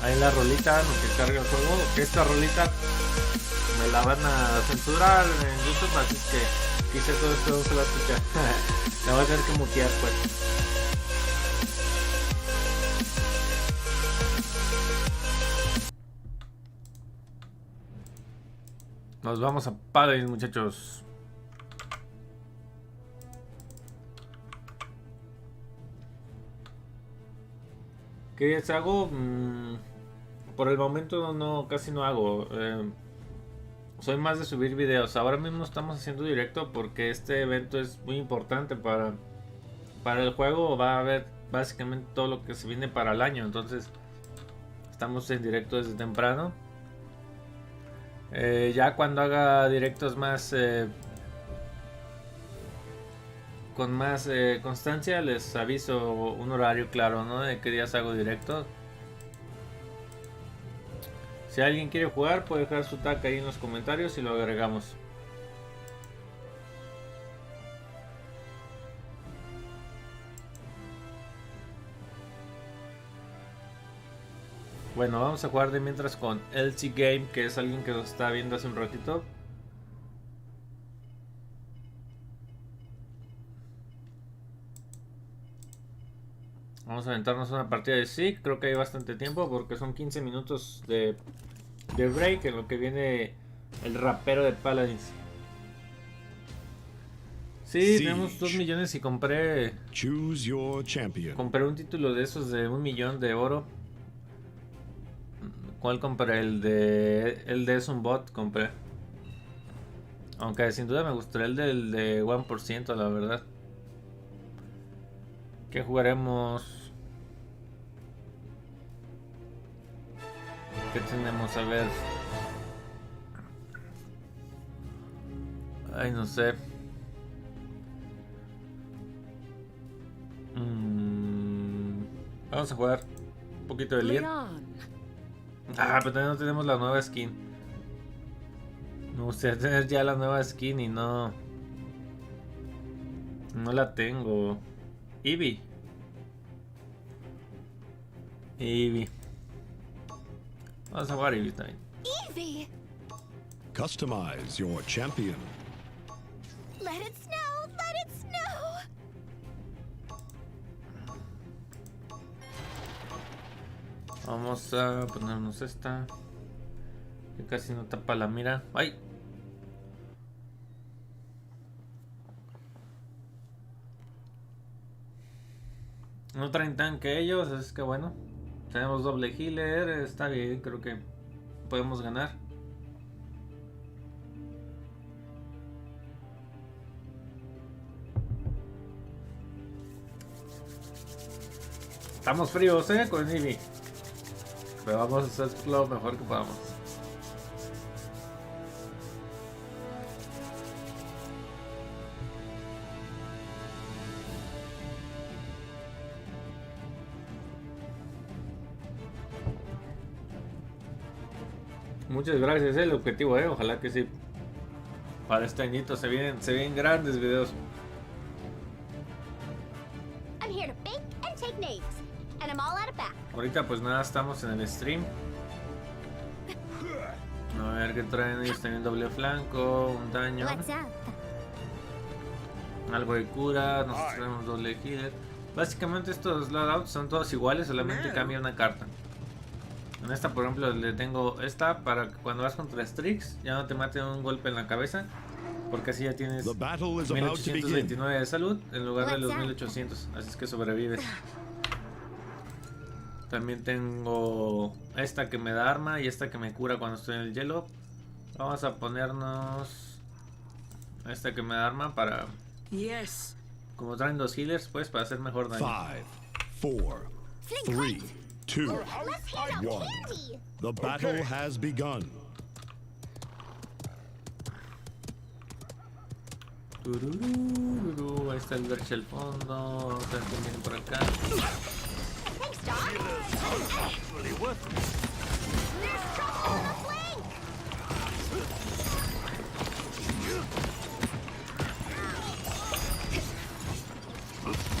ahí la rolita, lo que carga el juego. Esta rolita me la van a censurar en YouTube, así es que quizá todo esto no se va a escuchar. La voy a tener que mutear pues. Nos vamos a Paladins, muchachos. ¿Qué hago? Por el momento no, casi no hago. Soy más de subir videos. Ahora mismo estamos haciendo directo porque este evento es muy importante para el juego. Va a haber básicamente todo lo que se viene para el año. Entonces estamos en directo desde temprano. Ya cuando haga directos más con más constancia les aviso un horario claro, ¿no? De qué días hago directo. Si alguien quiere jugar puede dejar su tag ahí en los comentarios y lo agregamos. Bueno, vamos a jugar de mientras con LC Game, que es alguien que nos está viendo hace un ratito. Vamos a aventarnos una partida de SIG. Creo que hay bastante tiempo porque son 15 minutos de break en lo que viene el rapero de Paladins. Sí, tenemos 2 millones y compré un título de esos de 1 millón de oro. ¿Cuál compré? El de Es un Bot compré. Aunque sin duda me gustaría el de 1%, la verdad. ¿Qué jugaremos? ¿Qué tenemos? A ver. Ay, no sé. Vamos a jugar un poquito de Lead. Ah, pero todavía no tenemos la nueva skin. Me gustaría tener ya la nueva skin y no la tengo. Eevee. Vamos a jugar Eevee también. Eevee. Customize your champion. Let it snow. Let it snow. Vamos a ponernos esta. Que casi no tapa la mira. ¡Ay! No traen tanque ellos, es que bueno. Tenemos doble healer, está bien, creo que podemos ganar. Estamos fríos, con Eevee. Pero vamos a hacer lo mejor que podamos. Muchas gracias, el objetivo, ojalá que sí. Para este añito se vienen grandes videos. I'm here to bake and take names, and I'm all out of back. Ahorita pues nada, estamos en el stream. A ver qué traen ellos, tienen doble flanco, un daño. Algo de cura, nosotros tenemos doble healer. Básicamente estos loadouts son todos iguales, solamente cambia una carta. En esta por ejemplo le tengo esta para que cuando vas contra Strix ya no te maten un golpe en la cabeza. Porque así ya tienes 1829 de salud en lugar de los 1800. Así es que sobrevives. También tengo esta que me da arma y esta que me cura cuando estoy en el hielo. Vamos a ponernos esta que me da arma para... Como traen dos healers, pues para hacer mejor daño. 5, 4, 3, 2, 1. The battle has begun. Ahí está el Verge al fondo. Vamos a ver quién viene por acá.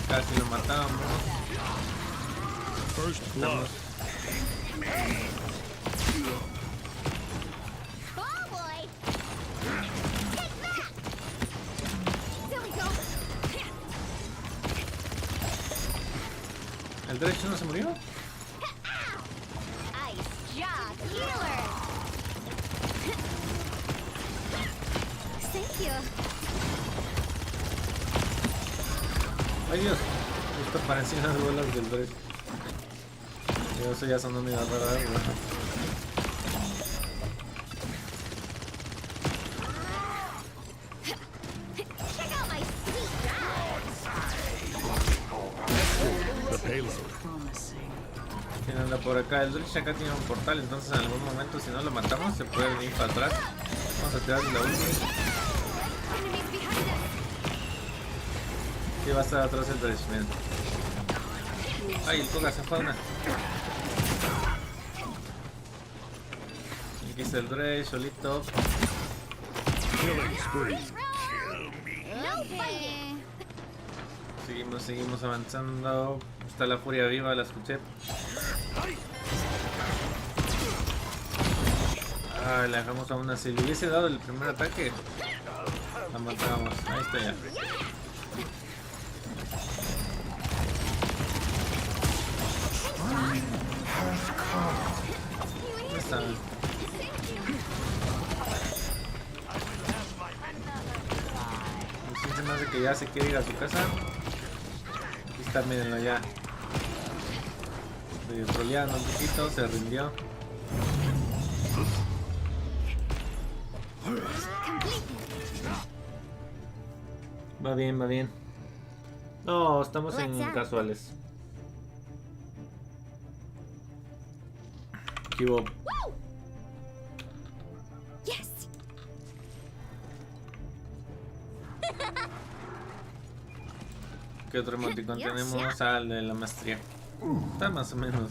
Casi lo matamos. Oh boy! Take that! There we go! ¿El derecho no se murió? Ice job, healer! Thank you. Ay Dios, esto parecía unas bolas del derecho. Eso ya sonó medio raro, ¿Quién anda por acá? El Dredge acá tiene un portal, entonces en algún momento si no lo matamos se puede venir para atrás. Vamos a tirarle la ulti. Sí, va a estar atrás el Dredge, miren. Ay, el Koga se fue una. Aquí está el Dredge solito. Seguimos avanzando. Está la furia viva, la escuché. Ah, le dejamos a una. Si le hubiese dado el primer ataque, la matábamos. Ahí está ya. ¿Dónde está? Me siente más de que ya se quiere ir a su casa. Aquí está, mírenlo ya. Troleando un poquito, se rindió. Va bien, va bien. No, estamos en casuales. ¿Qué hubo? Yes. ¿Qué otro emoticón tenemos? al de la maestría. Está más o menos.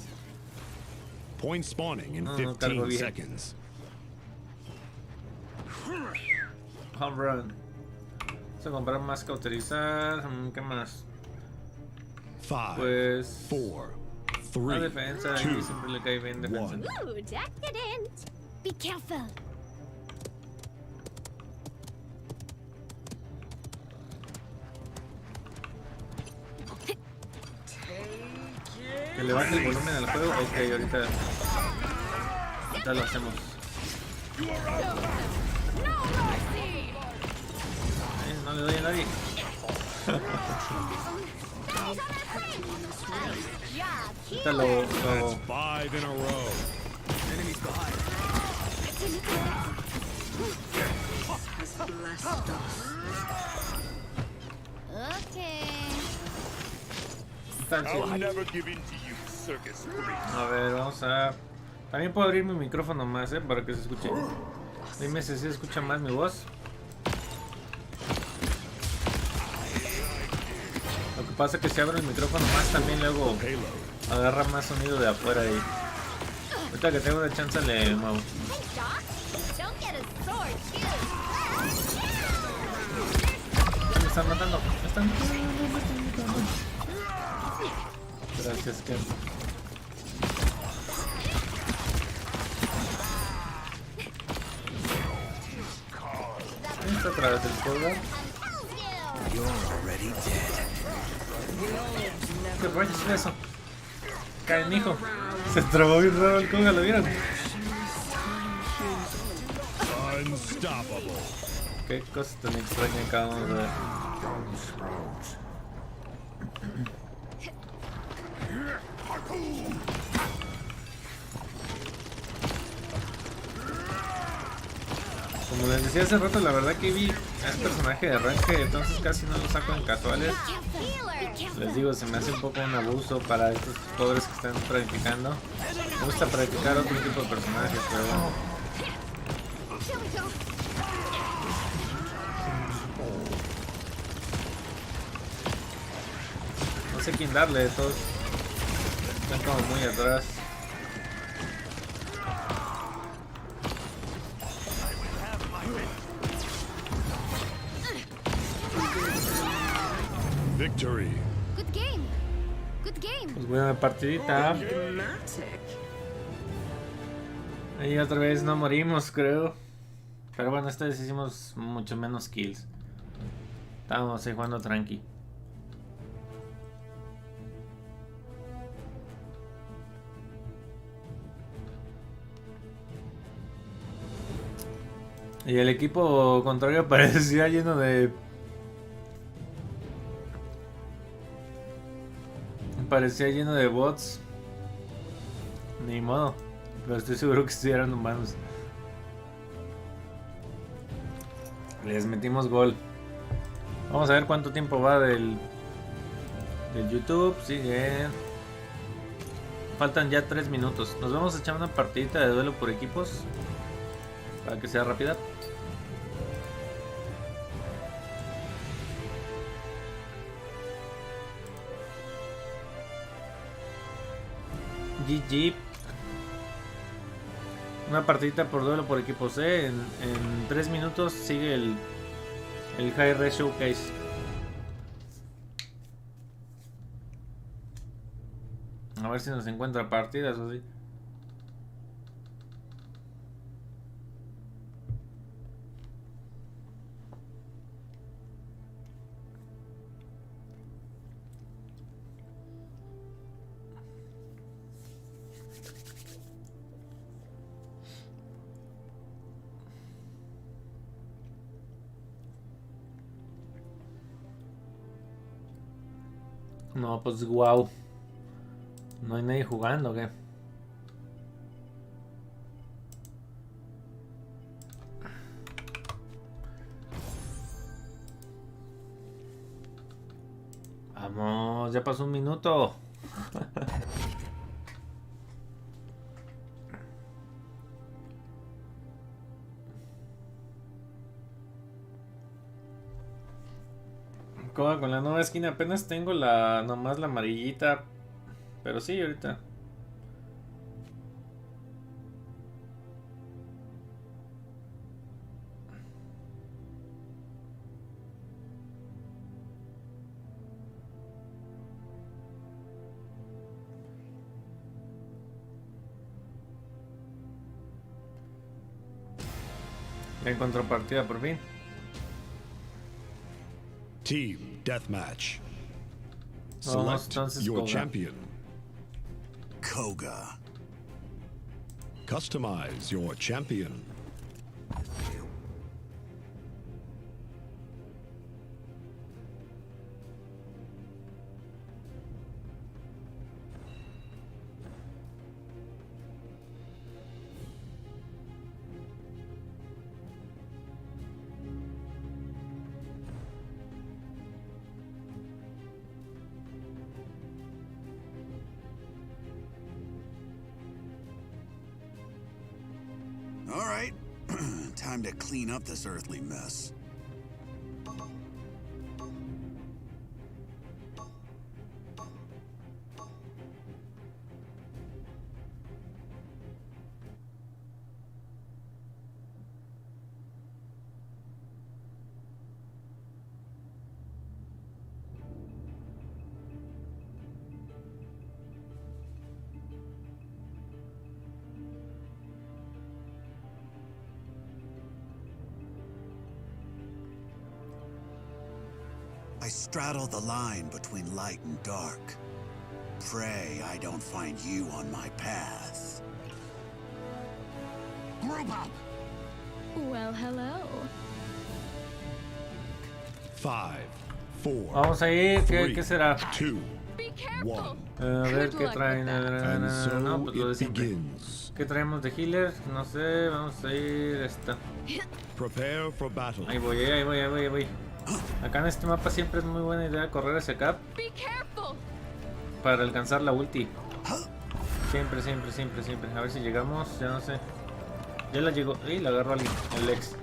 Point spawning in 15 seconds. Home run. Vamos a comprar más cauterizar. ¿Qué más? Pues 4, 3, la defensa, aquí siempre le cae bien defensa. Ooh, decadent. Be careful. Que levante el volumen al juego. Ok, ahorita lo hacemos. No le doy a nadie. Ahorita lo hago. 5 in a row. Enemies behind. Okay. I'll never give in to you, circus freak. A ver, vamos a... También puedo abrir mi micrófono más, para que se escuche. Dime si se escucha más mi voz. Lo que pasa es que si abro el micrófono más también luego agarra más sonido de afuera y... Ahorita que tengo una chance le muevo. Me están matando, me están matando. Gracias, Ken. Está atrás del Koga. ¿Qué rayos es eso? Caen, hijo. Se trabó bien raro el Koga, ¿lo vieron? Qué cosa tan extraña acabamos de ver. Como les decía hace rato, la verdad que vi a este personaje de arranque, entonces casi no lo saco en casuales. Les digo, se me hace un poco un abuso para estos pobres que están practicando. Me gusta practicar otro tipo de personajes, pero bueno. No sé quién darle, todos están como muy atrás. Victory. Good game. Good game. Pues buena partidita. Y otra vez no morimos, creo. Pero bueno, esta vez hicimos mucho menos kills. Estábamos ahí jugando tranqui. Y el equipo contrario parecía lleno de... Parecía lleno de bots. Ni modo. Pero estoy seguro que sí eran humanos. Les metimos gol. Vamos a ver cuánto tiempo va del YouTube. Sigue. Faltan ya 3 minutos. Nos vamos a echar una partidita de duelo por equipos. Para que sea rápida. GG. Una partidita por duelo por equipos. En 3 minutos sigue el Hi-Rez Show Case. A ver si nos encuentra partidas o así. No, pues wow. No hay nadie jugando, ¿qué? Vamos, ya pasó un minuto. Con la nueva esquina apenas tengo nomás la amarillita. Pero sí, ahorita. Ya encontró partida por fin. Team Deathmatch. Vamos, Select your Koga. champion. Koga. Customize your champion. All right. Time to clean up this earthly mess. I straddle the line between light and dark. Pray I don't find you on my path. Group up! Well, hello. 5, 4. Vamos a ir. ¿Qué 3, será? 2, 1. A ver qué traen. And so No, pues lo de it siempre. begins. ¿Qué traemos de healer? No sé. Vamos a ir esta. Prepare for battle. Ahí voy. Acá en este mapa siempre es muy buena idea correr hacia acá para alcanzar la ulti. Siempre. A ver si llegamos, ya no sé. Ya la llegó. ¡Ey! La agarró alguien, el ex.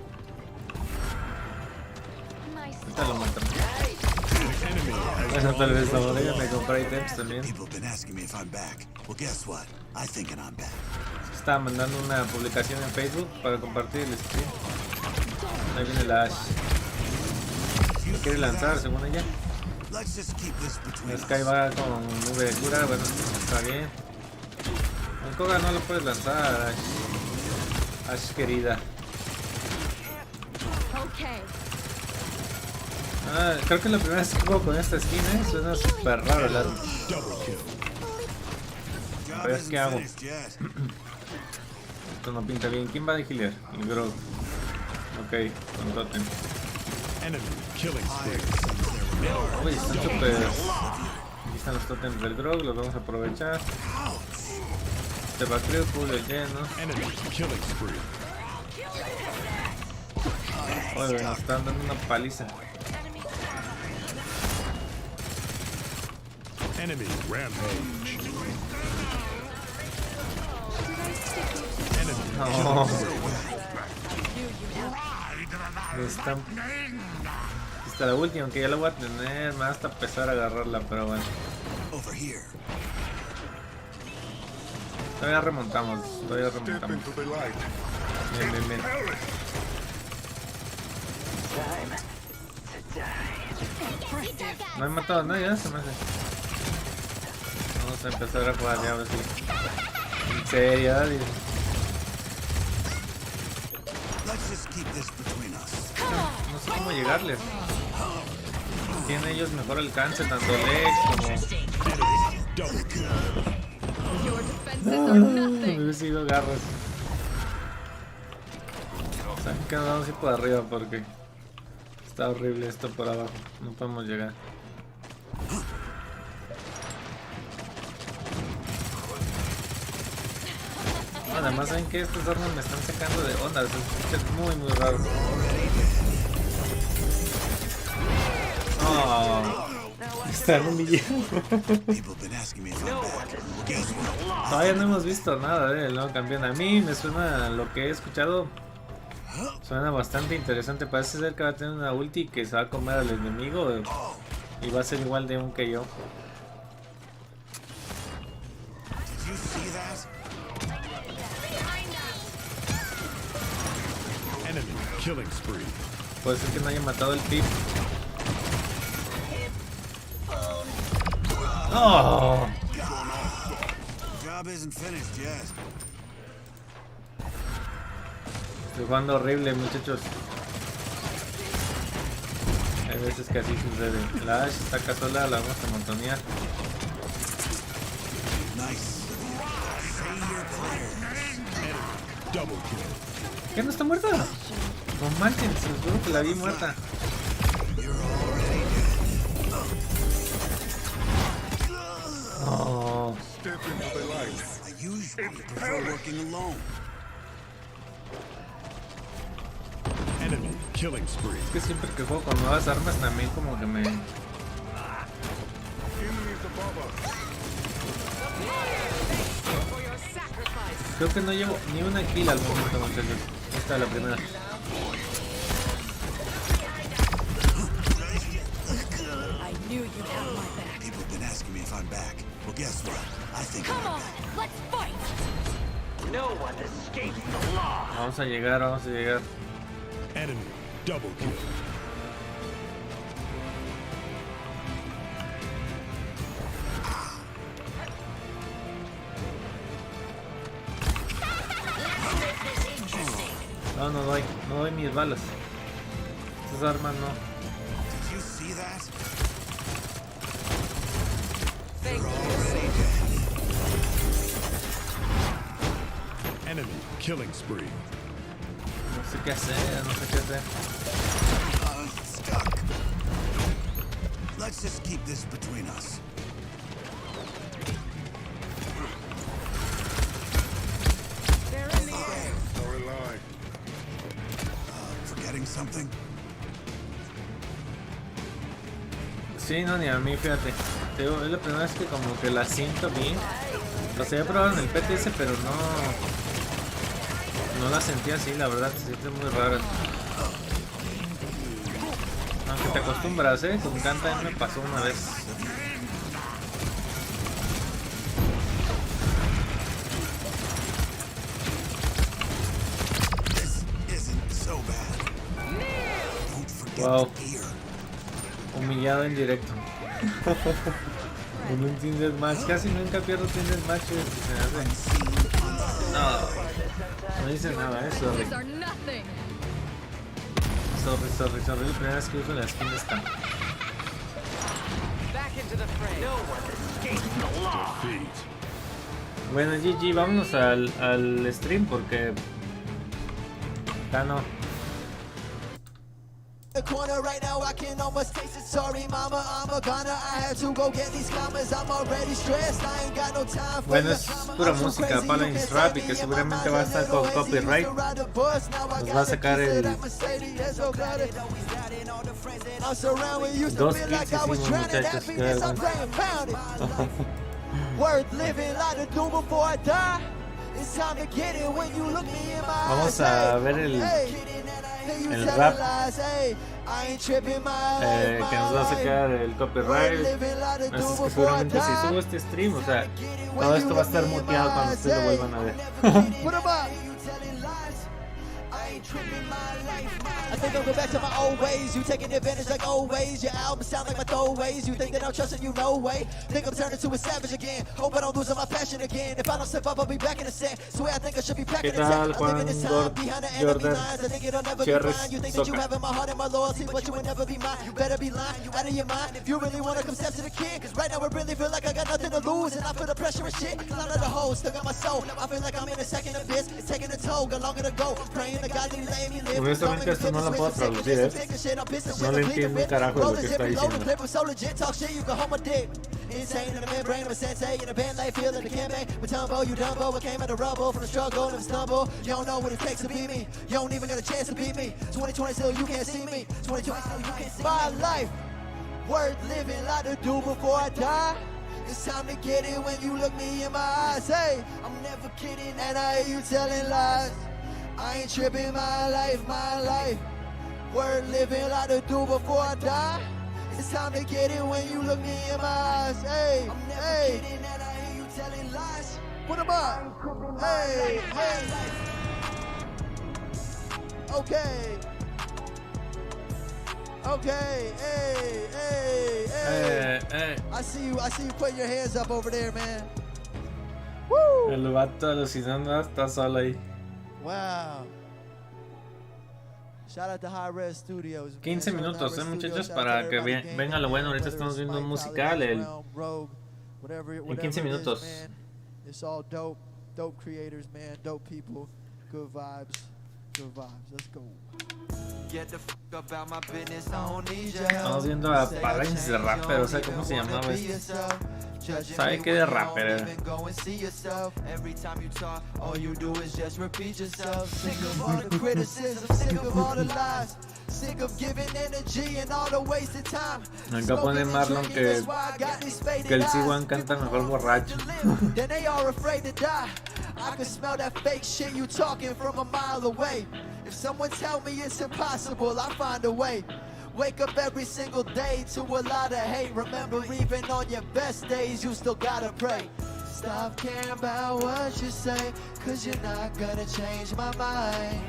Ahorita lo matan. Bueno, tal vez la bodega me compré ítems también. Estaba mandando una publicación en Facebook para compartir el stream. Ahí viene la Ash. Lo quiere lanzar, según ella. Sky va con nube de cura, bueno, está bien. Con Koga no lo puedes lanzar. Ash querida. Creo que la primera vez que juego con esta skin, suena súper raro el arma. A ver qué hago. Esto no pinta bien. ¿Quién va de healer? El Grog. Ok, con totem. Uy, está súper. Aquí están los totems del Grog, los vamos a aprovechar. Este va creo Julio lleno. Oye, nos están dando una paliza. Enemy rampage. No. Está la última, aunque ya la voy a tener. Me va hasta empezar a agarrarla, pero bueno. Todavía remontamos. Bien. No he matado a nadie, se me hace. Vamos a empezar a jugar ya, ahora sí. En serio, dale. No sé cómo llegarles. Tienen ellos mejor alcance, tanto Lex como... me hubiese sido garras. Saben que nos vamos a ir por arriba porque está horrible esto por abajo. No podemos llegar. Además, saben que estas armas me están sacando de onda. Se escucha muy raro. Oh, están humillando. Todavía no hemos visto nada del nuevo campeón. A mí me suena lo que he escuchado. Suena bastante interesante. Parece ser que va a tener una ulti que se va a comer al enemigo y va a ser igual de un que yo. Puede ser que no haya matado el tip. ¡Oh! Estoy jugando horrible, muchachos. Hay veces que así sucede. La Ash está acá sola, la vamos a montonear. ¿Qué? ¿No está muerta? No manchen, se los juro que la vi muerta. Oh. Es que siempre que juego con nuevas armas también como que me... Creo que no llevo ni una kill al momento, muchachos. Esta es la primera. Vamos a llegar, vamos a llegar. Enemy double kill. No doy mis balas. Estas armas no. Enemy killing spree. No sé qué hacer, no sé qué hacer. Stuck. Let's just keep this between us. Forgetting something? Sí, no, ni a mí, fíjate. Es la primera vez que como que la siento bien. O sea, he probado en el PTS, pero no la sentí así, la verdad, se siente muy rara. Aunque te acostumbras, con Canta me pasó una vez. Wow. Humillado en directo. Con un Tinder match. Casi nunca pierdo Tinder matches. No. No dice nada, sorry. Sorry, la primera vez que uso la skin esta. Bueno, GG, vámonos al stream porque... no. The corner right now, I can almost taste it. Sorry, mama, I'm a goner. I had to go get these commas. I'm already stressed. I ain't got no time for bueno, es pura música Paladins Rap y que seguramente va a estar con copyright. Nos va a sacar el 2 kills hicimos, muchachos. Vamos a ver el rap que nos va a sacar el copyright. Así es que seguramente si subo este stream, o sea, todo esto va a estar muteado cuando ustedes lo vuelvan a ver. I think I'll go back to my old ways. You taking advantage like always. Your album sound like my throwaways. You think that I'm trusting you? No way. Think I'm turning to a savage again. Hope I don't lose my passion again. If I don't step up, I'll be back in the set. Swear I think I should be packing the set. I'm living this time behind the enemy lines. I think it'll never be fine. You think that you have in my heart and my loyalty, but you will never be mine. You better be lying. You out of your mind. If you really want to come step to the king, cause right now I really feel like I got nothing to lose. And I feel the pressure and shit. Cause I'm not a hoe, still got my soul. I feel like I'm in a second abyss. It's taking a toll, got longer to go. Praying to God that he let me live. Honestamente esto no lo puedo traducir, no le entiendo un carajo de lo que está diciendo. Insane in the membrane of a sensei in a band like feeling the campaign. But Tumbo, you Dumbo, I came out of rubble from the struggle and the stumble. You don't know what it takes to be me. You don't even got a chance to beat me. 2020 still you can't see me. 2020 still you can't see me. My life worth living like to do before I die. It's time to get it when you look me in my eyes. Hey, I'm never kidding and I hear you telling lies. I ain't tripping, my life. Worth living like to do before I die. It's time to get it when you look me in my eyes. Hey, I'm never kidding and I hear you telling lies. Put them up. Hey. Okay. Hey. I see you putting your hands up over there, man. Woo. El vato alucinando está solo ahí. Wow. Shout out to Hi-Rez Studios. 15 minutos, muchachos, para que venga lo bueno. Ahorita estamos viendo un musical en 15 minutos. It's all dope creators, man, dope people, good vibes. Let's go. Estamos viendo a Paladins de rapper, o sea, ¿cómo se llamaba esto? ¿Sabe qué de rapper era? Acá pone Marlon que el C1 canta mejor borracho. I can smell that fake shit you talking from a mile away. If someone tell me it's impossible, I find a way. Wake up every single day to a lot of hate. Remember, even on your best days, you still gotta pray. Stop caring about what you say, cause you're not gonna change my mind.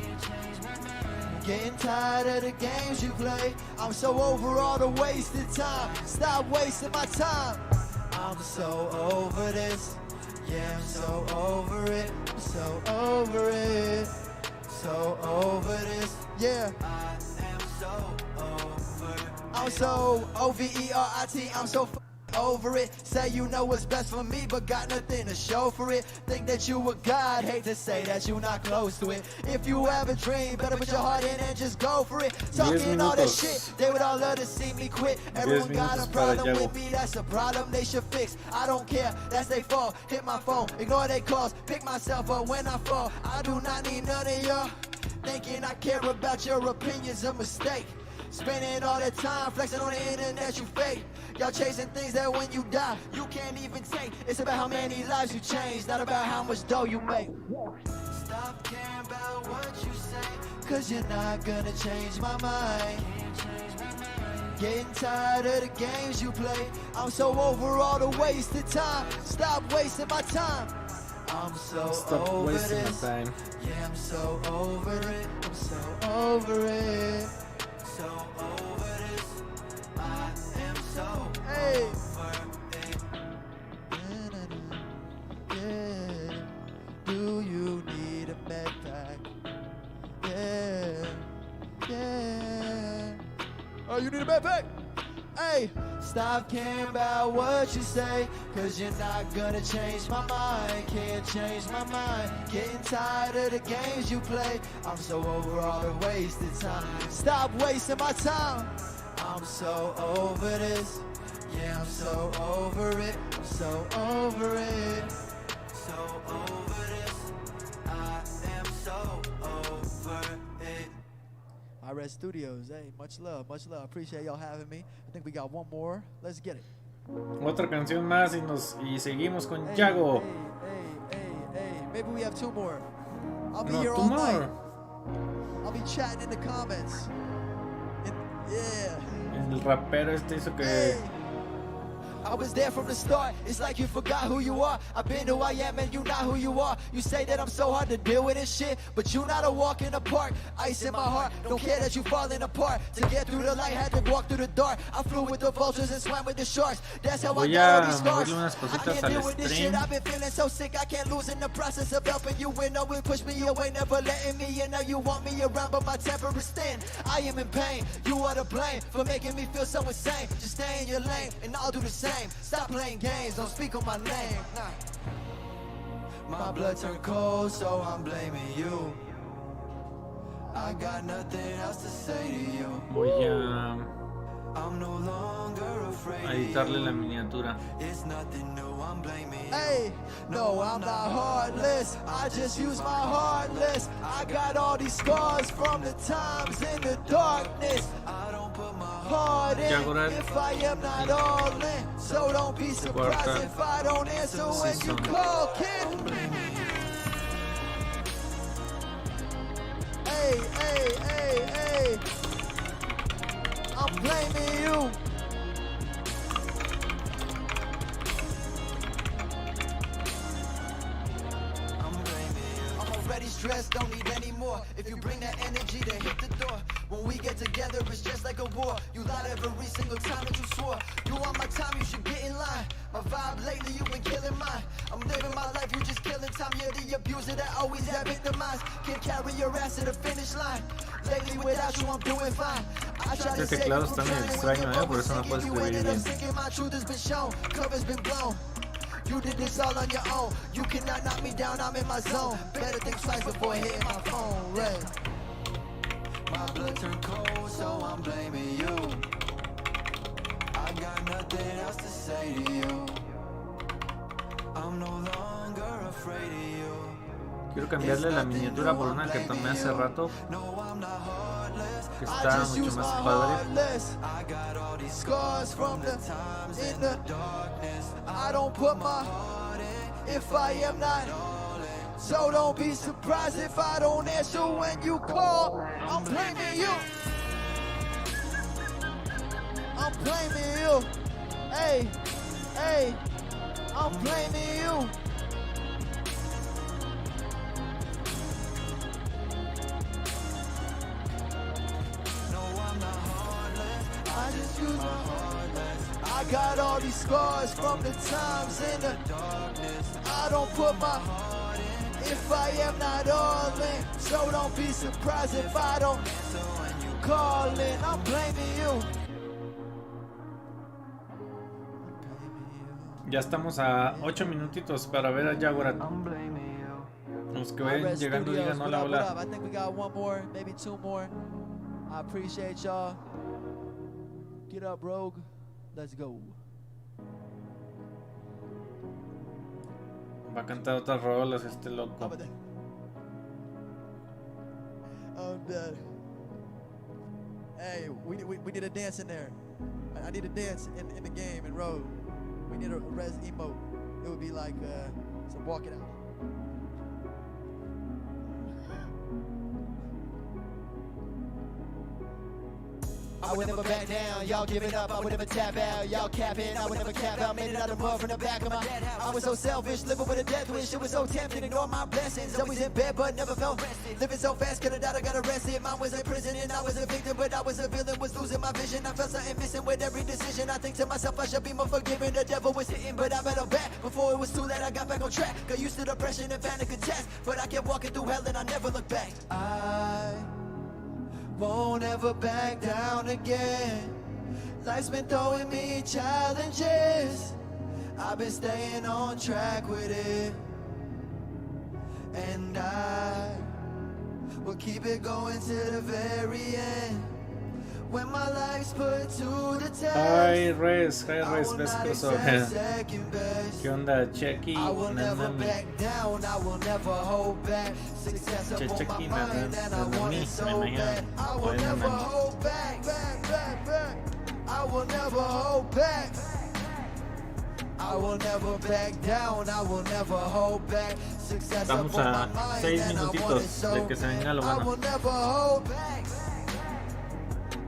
Getting tired of the games you play. I'm so over all the wasted time. Stop wasting my time. I'm so over this. Yeah, I'm so over it. I'm so over it. So over this. Yeah. I am so over it. I'm so O-V-E-R-I-T. I'm so over it. Say you know what's best for me, but got nothing to show for it. Think that you a god, hate to say that you not close to it. If you have a dream, better put your heart in and just go for it. Talking all that shit, they would all love to see me quit. Everyone got a problem with me, that's a problem they should fix. I don't care, that's their fault. Hit my phone, ignore their calls, pick myself up when I fall. I do not need none of y'all thinking I care about your opinion's a mistake. Spending all that time flexing on the internet, you fake. Y'all chasing things that when you die, you can't even take. It's about how many lives you change, not about how much dough you make. Stop caring about what you say, cause you're not gonna change my mind. Getting tired of the games you play. I'm so over all the wasted time. Stop wasting my time. I'm so over this. Yeah, I'm so over it. I'm so over it. So over this, I am so over it. Yeah. Do you need a a med pack. Yeah, yeah. Oh, you need a med pack? Hey, stop caring about what you say, cause you're not gonna change my mind. Can't change my mind. Getting tired of the games you play. I'm so over all the wasted time. Stop wasting my time. I'm so over this. Yeah, I'm so over it. I'm so over it. So over this. I am so over it. Hi-Rez Studios, hey, much love, much love. Appreciate y'all having me. I think we got one more. Let's get it. Otra canción más y seguimos con Yago. Hey, maybe we have two more. I'll be No, here two all more. night. I'll be chatting in the comments. Yeah. El rapero este hizo que I was there from the start. It's like you forgot who you are. I've been who I am and you not who you are. You say that I'm so hard to deal with this shit, but you not a walk in the park. Ice in my heart, don't care that you falling apart. To get through the light, had to walk through the dark. I flew with the vultures and swam with the sharks. That's how I got all these scars. I can't deal with this shit. I've been feeling so sick, I can't lose in the process of helping you win. Always push me away, never letting me in. Now you want me around, but my temper is thin. I am in pain. You are to blame for making me feel so insane. Just stay in your lane, and I'll do the same. Stop playing games, don't speak on my name. My blood turned cold, so I'm blaming you. I got nothing else to say to you. voy a I'm no longer afraid. editarle la miniatura. It's nothing new, I'm blaming you. Hey, no, I'm not heartless. I just use my heartless. I got all these scars from the times in the darkness. I don't put my heart in Yagorath. if I am not all in. So don't be surprised if I don't answer when you call, kid. Hey. I'm blaming you. I'm already stressed, don't need any more. If you bring that energy, then hit the door. When we get together, it's just like a war. You lied every single time that you swore. You want my time, you should get in line. My vibe lately, you've been killing mine. I'm living my life, you just killing time. You're the abuser that always have victimized. Can't carry your ass to the finish line. Lately, without you, I'm doing fine. I try to Este teclado está medio extraño, por eso no puedo escribir bien. My truth has been shown, cover's been blown. You did this all on your own. You cannot knock me down, I'm in my zone. Better think twice before hitting my phone. Red. My blood turned cold, so I'm blaming you. I got nothing else to say to you. I'm no longer afraid of you. Quiero cambiarle la miniatura por una que tomé hace rato, que está mucho más padre. I got all these scars from the times in the darkness. I don't put my heart in if I am not. So don't be surprised if I don't answer when you call. I'm blaming you. I'm blaming you. Hey, I'm blaming you. I just use my heartless. I got all these scars from the times in the darkness. I don't put my heart in if I am not all in. So don't be surprised if I don't answer when you call in. I'm blaming you. Ya estamos a 8 minutitos para ver a Yagorath. Los que vayan llegando digan hola, hola. I think we got one more, maybe two more. I appreciate y'all. Get up, Rogue. Let's go. Va a cantar otras rolas este loco. I'm dead. Hey, we need a dance in there. I need a dance in the game in Rogue. We need a res emote. It would be like some walking out. I would never back down. Y'all giving up, I would never tap out. Y'all capping, I would never cap out. Made it out of mud from the back of my head. I was so selfish, living with a death wish. It was so tempting, ignore my blessings. Always in bed, but never felt rested. Living so fast, could've died, I got arrested. Mine was in prison and I was a victim, but I was a villain, was losing my vision. I felt something missing with every decision. I think to myself I should be more forgiving. The devil was hitting, but I battled back. Before it was too late, I got back on track. Got used to depression and panic attacks, but I kept walking through hell and I never looked back. I won't ever back down again. Life's been throwing me challenges. I've been staying on track with it, and I will keep it going to the very end. When my life's put to the test. Hi-Rez, best crossover. ¿Qué onda, Checky? I will never back down, I will never hold back. Success upon my mind and I want it so bad. I will never hold back, back. I will never hold back. I will never back down, I will never hold back. Success upon my mind and I want it so bad. I will never hold back.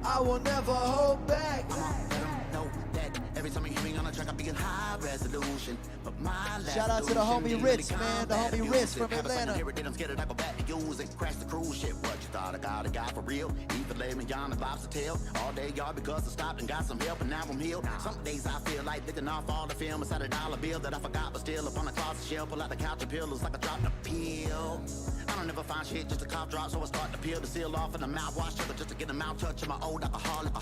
I will never hold back. Every time you hear me on a track, I'm being high resolution. But my shout out to the homie Ritz, man. The homie Ritz from Atlanta. I'm scared I go back and use it. Crash the cruise ship. What you thought I got a guy for real? Eat the lemon, yon and lobster tail. All day, y'all, because I stopped and got some help, and now I'm healed. Some days I feel like licking off all the film inside a dollar bill that I forgot, but still up on the closet shelf. Pull out the couch and pillows like I dropped a pill. I don't ever find shit, just a cough drop, so I start to peel the seal off in the mouthwash sugar just to get a mouth touch of my old alcoholic.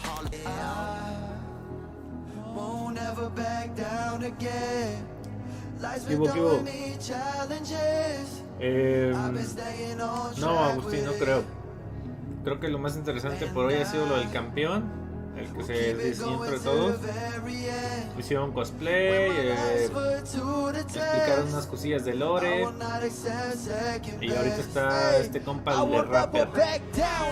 Won't ever back down again. Life's been throwing me challenges. No, Agustín, no creo. Creo que lo más interesante por hoy ha sido lo del campeón, el que se diseñó entre todos. Hicieron cosplay, explicaron unas cosillas de lore. Y ahorita está este compa el de rapper. Pero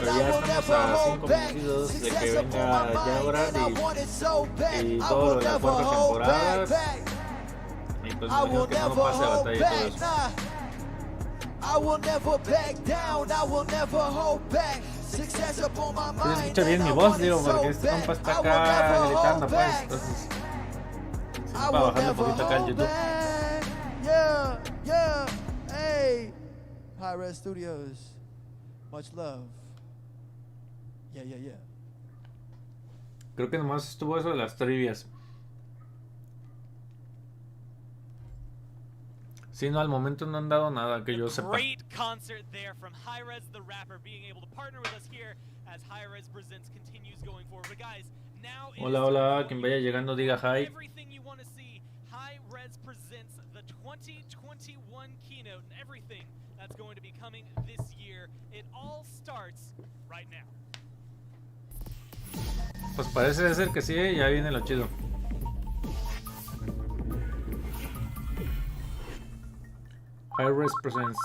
ya estamos a 5 minutos de que venga Yagorath y todo lo de la cuarta temporada. Y pues me imagino que no pase la batalla y todo eso. I will never back down, I will never hold back. Success upon my mind. Se escucha bien mi voz, digo, porque este compa está acá gritando, pues. Entonces, para bajarle un poquito acá en YouTube. Yeah. Hey. Hi-Rez Studios. Much love. Yeah. Creo que nomás estuvo eso de las trivias. Sí, no, al momento no han dado nada que yo sepa. Great concert there from Hi-Rez the rapper being able to partner with us here as Hi-Rez Presents continues going forward. But guys, now Hola, quien vaya llegando diga hi. Everything you want to see, Hi-Rez Presents the 2021 keynote and everything that's going to be coming this year. It all starts right now. Pues parece ser que sí, ya viene lo chido. Hi-Rez Presents.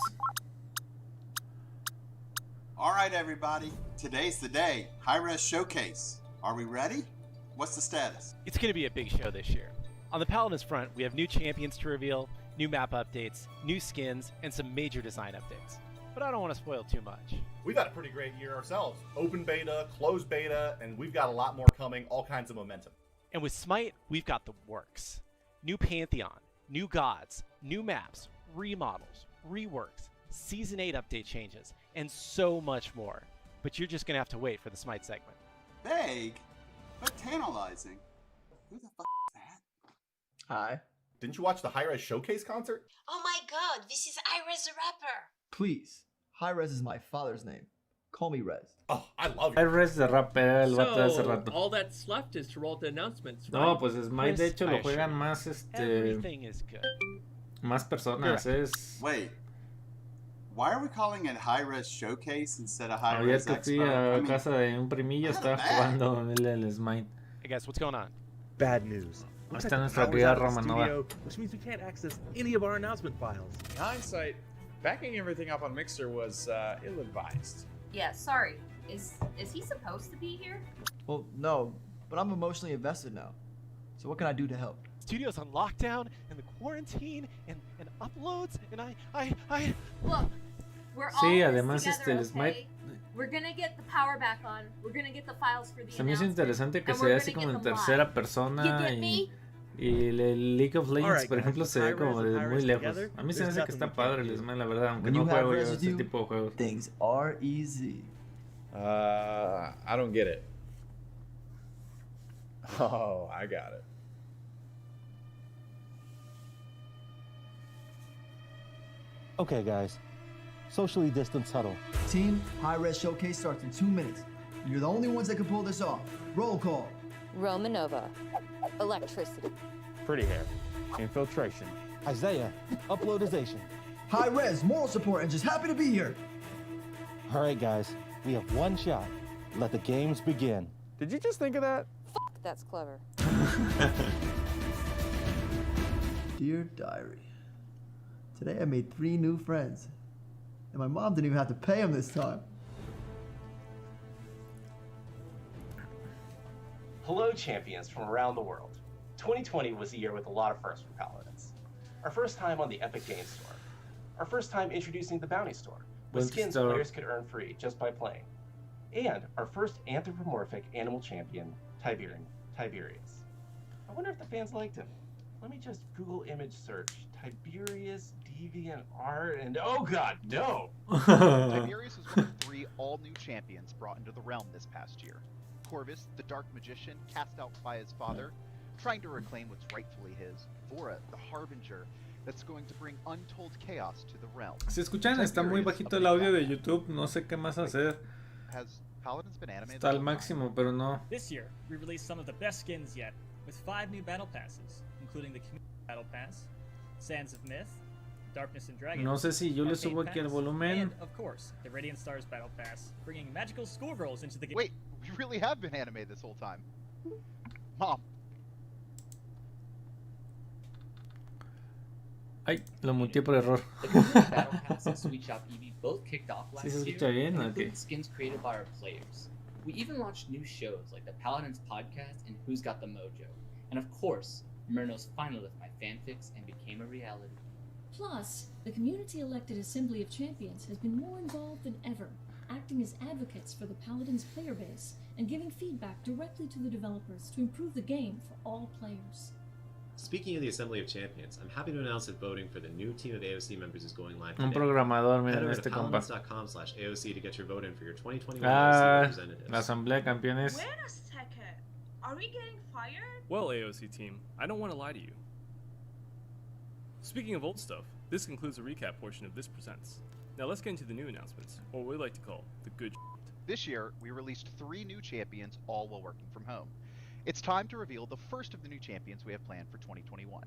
All right, everybody. Today's the day. Hi-Rez Show Case. Are we ready? What's the status? It's going to be a big show this year. On the Paladins front, we have new champions to reveal, new map updates, new skins, and some major design updates. But I don't want to spoil too much. We've had a pretty great year ourselves. Open beta, closed beta, and we've got a lot more coming, all kinds of momentum. And with Smite, we've got the works. New Pantheon, new gods, new maps, remodels, reworks, Season 8 update changes, and so much more. But you're just going to have to wait for the Smite segment. Vague, but tantalizing. Who the f*** is that? Hi. Didn't you watch the Hi-Rez Show Case concert? Oh my god, this is Hi-Rez the rapper. Please. Hi-Rez is my father's name. Call me Rez. Oh, I love you. Hi-Rez the rapper, el vato de hace rato. All that's left is to roll the announcements, right? No, pues Smite de hecho lo juegan más Everything is good. Más personas, es... Wait. Why are we calling it Hi-Rez Showcase instead of Hi-Rez Expo? Ayer que fui a casa de un primillo, estaba jugando el Smite. Hey guys, what's going on? Bad news. Está nuestra querida Romanova. Which means we can't access any of our announcement files. In hindsight, backing everything up on Mixer was ill-advised. Yeah, sorry. Is he supposed to be here? Well, no, but I'm emotionally invested now. So what can I do to help? Studio's on lockdown, and the quarantine, and uploads, and I... Look, we're all Sí, in this además together, el Smite We're gonna get the power back on. We're gonna get the files for the Se me hizo announcement, interesante que and sea we're así gonna como get en them tercera live. persona You get me? y el League of Legends, Alright, por ejemplo, guys, se ve Hi-Rez como and de Hi-Rez muy lejos. together, A mí se me there's hace que nothing está we can't padre el do. Smash, la verdad, aunque When no you have juego yo este residue, tipo de juegos. things are easy. I don't get it. Oh, I got it. Okay, guys. Socially distanced huddle. Team, Hi-Rez Show Case starts in 2 minutes. You're the only ones that can pull this off. Roll call. Romanova. Electricity. Pretty hair. Infiltration. Isaiah. Uploadization. Hi-Rez, moral support, and just happy to be here. All right, guys. We have one shot. Let the games begin. Did you just think of that? Fuck, that's clever. Dear Diary, today I made 3 new friends. And my mom didn't even have to pay them this time. Hello, champions from around the world. 2020 was a year with a lot of firsts for Paladins. Our first time on the Epic Games Store. Our first time introducing the Bounty Store, with Bounty skins Store. players could earn free just by playing. And our first anthropomorphic animal champion, Tiberius. I wonder if the fans liked him. Let me just Google image search Tiberius DeviantArt and oh god, no! Tiberius was one of 3 all-new champions brought into the realm this past year. Corvus, the Dark Magician, cast out by his father, trying to reclaim what's rightfully his. Vora, the Harbinger, that's going to bring untold chaos to the realm. Si escuchan, está muy bajito el audio de YouTube, no sé qué más hacer. Has Paladins been animated? Está al máximo, pero no. This year, we released some of the best skins yet, with 5 new battle passes, including the Community Battle Pass, Sands of Myth, Darkness and Dragons. No sé si yo le Arcade subo aquí el Pass, volumen. And, of course, the Radiant Stars Battle Pass, bringing magical schoolgirls into the game. Wait, we really have been animated this whole time. Mom. Ay, lo muteé por error. The Community Battle Pass and Sweet Shop EV both kicked off last ¿Sí se year escucha bien? and Ok. included skins created by our players. We even launched new shows like the Paladins podcast and Who's Got the Mojo. And of course, Myrno's finally left my fanfics and became a reality. Plus, the community-elected Assembly of Champions has been more involved than ever, acting as advocates for the Paladins player base and giving feedback directly to the developers to improve the game for all players. Speaking of the Assembly of Champions, I'm happy to announce that voting for the new team of AOC members is going live Un today. programador, Head miren over este to compa. paladins.com/AOC to get your vote in for your 2021 AOC Ah, representatives. la Asamblea de Campeones. Wait a second. Are we getting fired? Well, AOC team, I don't want to lie to you. Speaking of old stuff, this concludes the recap portion of This Presents. Now let's get into the new announcements, or what we like to call the good shit. This year, we released 3 new champions, all while working from home. It's time to reveal the first of the new champions we have planned for 2021.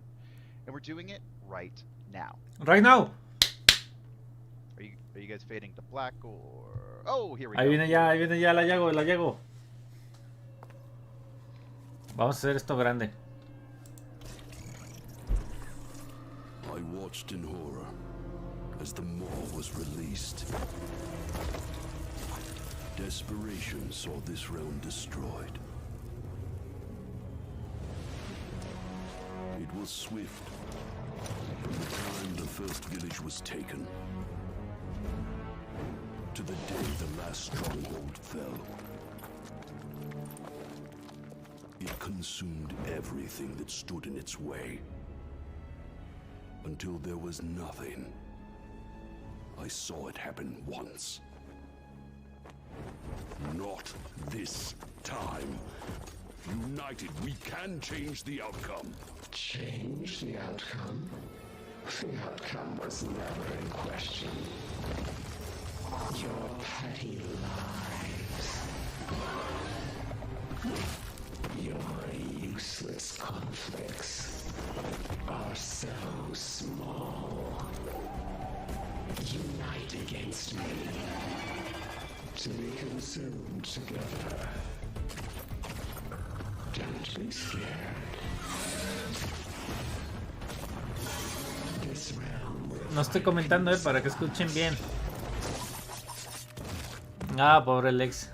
And we're doing it right now. Right now. Are you guys fading to black or... Oh, here we Ahí go. viene ya la Yago. Vamos a hacer esto grande. I watched in horror as the Maw was released. Desperation saw this realm destroyed. It was swift. From the time the first village was taken, to the day the last stronghold fell. It consumed everything that stood in its way. Until there was nothing. I saw it happen once. Not this time. United, we can change the outcome. Change the outcome? The outcome was never in question. Your petty lives. Your useless conflicts are so small. Unite against me. To be consumed together. Don't be scared. This realm will No estoy comentando, para que escuchen bien. Ah, pobre Lex.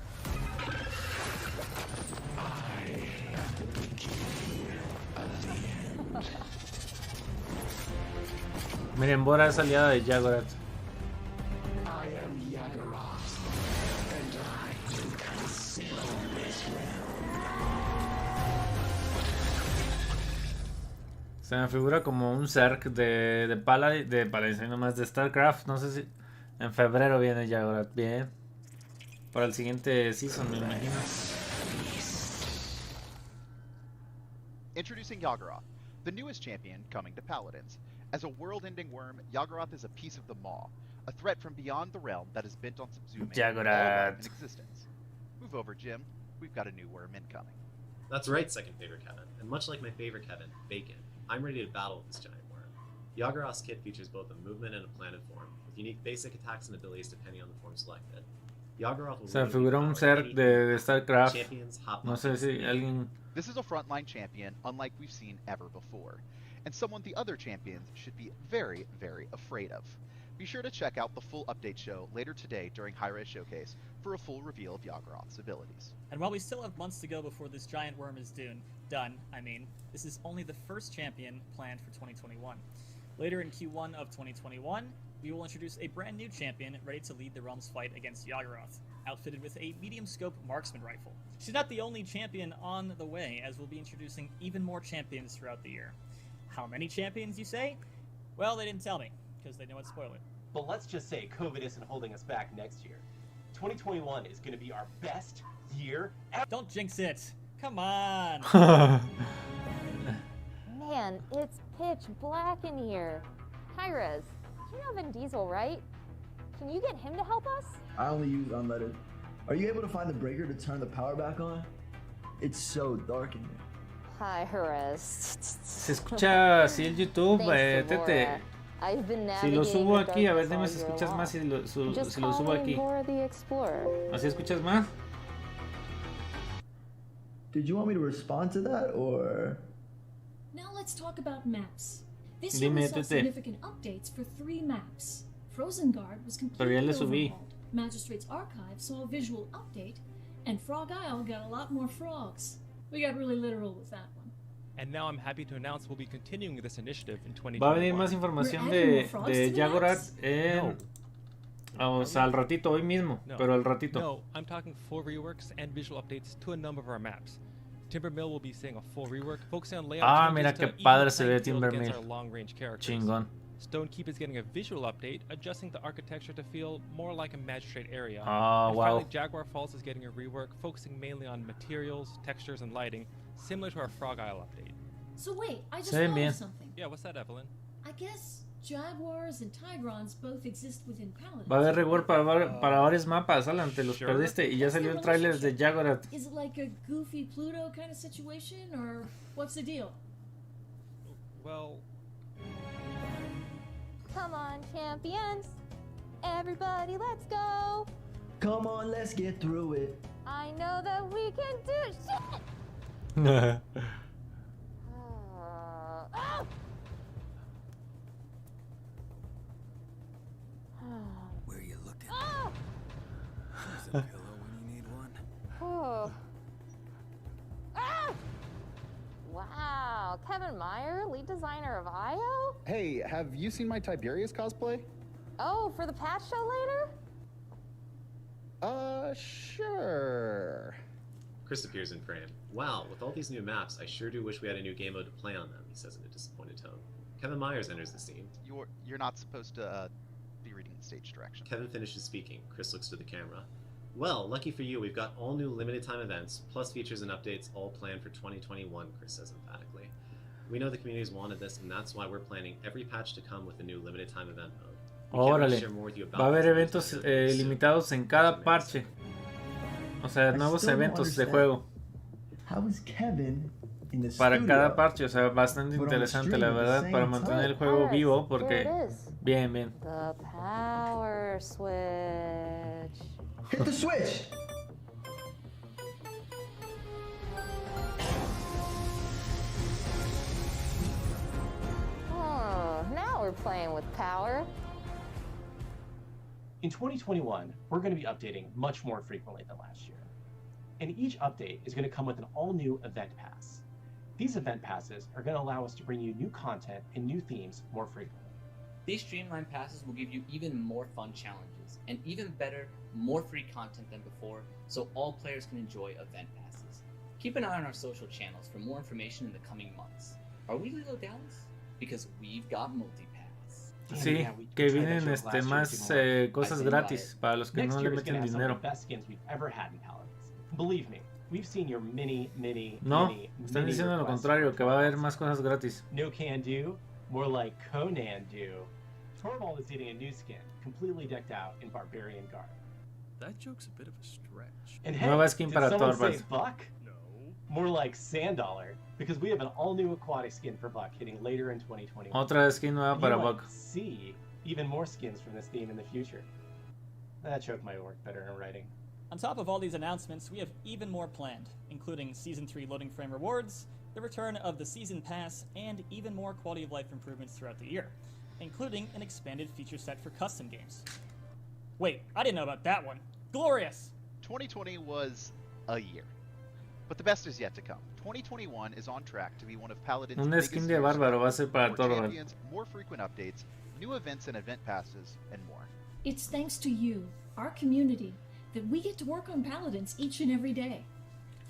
Miren, Bora es aliada de Yagorath. I am Yagorath, and Se me figura como un Zerg de Paladins, nomás de StarCraft. No sé si en febrero viene Yagorath. Bien. Para el siguiente season, me imagino. Introducing Yagorath, the newest champion coming to Paladins. As a world-ending worm, Yagorath is a piece of the maw, a threat from beyond the realm that is bent on subsuming all life in existence. Move over, Jim. We've got a new worm incoming. That's right, second favorite Kevin. And much like my favorite Kevin, Bacon, I'm ready to battle with this giant worm. Yagorath's kit features both a movement and a planted form, with unique basic attacks and abilities depending on the form selected. Yagorath will Se me figura un Zerg de StarCraft. No sé si alguien... This is a frontline champion unlike we've seen ever before, and someone the other champions should be very, very afraid of. Be sure to check out the full update show later today during Hi-Rez Show Case for a full reveal of Yagorath's abilities. And while we still have months to go before this giant worm is done, this is only the first champion planned for 2021. Later in Q1 of 2021, we will introduce a brand new champion ready to lead the realm's fight against Yagorath, outfitted with a medium-scope marksman rifle. She's not the only champion on the way, as we'll be introducing even more champions throughout the year. How many champions, you say? Well, they didn't tell me, because they know I'd spoil it. But let's just say COVID isn't holding us back next year. 2021 is going to be our best year ever. Don't jinx it! Come on! Man, it's pitch black in here. Hi-Rez, you know Vin Diesel, right? Can you get him to help us? I only use unleaded. Are you able to find the breaker to turn the power back on? It's so dark in here. Hi-Rez. Se escucha así el YouTube, Tete. Si lo subo aquí, a ver, dime si escuchas más si lo subo aquí. ¿Así escuchas más? Did you want me to respond to that, or...? Now let's talk about maps. This year we saw significant updates for 3 maps. Frozengard was completely overhauled. Magistrate's Archive saw a visual update, and Frog Isle got a lot more frogs. We got really literal with that one. And now I'm happy to announce we'll be continuing this initiative in 2021. Va a venir más información de Yagorath en... O sea, al ratito, hoy mismo, pero al ratito. No, I'm talking full reworks and visual updates to a number of our maps. Timbermill will be seeing a full rework, focusing on layout mira qué padre se ve Timbermill. Chingón. Stonekeep is getting a visual update, adjusting the architecture to feel more like a magistrate area. Oh, and wow. Finally, Jaguar Falls is getting a rework, focusing mainly on materials, textures, and lighting, similar to our Frog Isle update. So wait, I just thought of something. Yeah, what's that, Evelyn? I guess Jaguars and Tigrons both exist within Paladins. Va a haber rework para varios mapas, Alan, te los perdiste y ya salió el tráiler de Yagorath. Is it like a goofy Pluto kind of situation, or what's the deal? Well... Come on, champions. Everybody, let's go. Come on, let's get through it. I know that we can do shit. Where are you looking? Oh. There's a pillow when you need one. Oh. Ah. Wow, Kevin Meyer, lead designer of IO? Hey, have you seen my Tiberius cosplay? Oh, for the patch show later? Sure. Chris appears in frame. Wow, with all these new maps, I sure do wish we had a new game mode to play on them, he says in a disappointed tone. Kevin Myers enters the scene. You're not supposed to be reading the stage direction. Kevin finishes speaking. Chris looks to the camera. Well, lucky for you, we've got all new limited time events, plus features and updates all planned for 2021, Chris says emphatically. We know the community's wanted this, and that's why we're planning every patch to come with a new limited time event mode. Órale, va a haber eventos limitados en cada parche. O sea, nuevos eventos de juego. Para cada parche, o sea, bastante interesante la verdad, para mantener el juego vivo, porque... Bien, bien. The power switch. Hit the switch! Oh, now we're playing with power. In 2021, we're going to be updating much more frequently than last year. And each update is going to come with an all-new event pass. These event passes are going to allow us to bring you new content and new themes more frequently. These streamlined passes will give you even more fun challenges, and even better, more free content than before, so all players can enjoy event passes. Keep an eye on our social channels for more information in the coming months. Are we Lilo Dallas? Because we've got multipass. Sí, que vienen más cosas gratis para los que no le meten dinero. No, están diciendo lo contrario, que va a haber más cosas gratis. No can do, more like Conan do. Torvald is eating a new skin, completely decked out in barbarian garb. That joke's a bit of a stretch. And hey, Nueva skin para did someone Torvald. say Buck? No. More like Sandollar, because we have an all-new aquatic skin for Buck hitting later in 2021. Otra skin nueva para You might Buck. see even more skins from this theme in the future. That joke might work better in writing. On top of all these announcements, we have even more planned, including Season 3 loading frame rewards, the return of the Season Pass, and even more quality of life improvements throughout the year, including an expanded feature set for custom games. Wait, I didn't know about that one. Glorious! 2020 was a year. But the best is yet to come. 2021 is on track to be one of Paladins' Una biggest skin de years. bárbaro va a ser para More Torvald. champions, more frequent updates, new events and event passes, and more. It's thanks to you, our community, that we get to work on Paladins each and every day.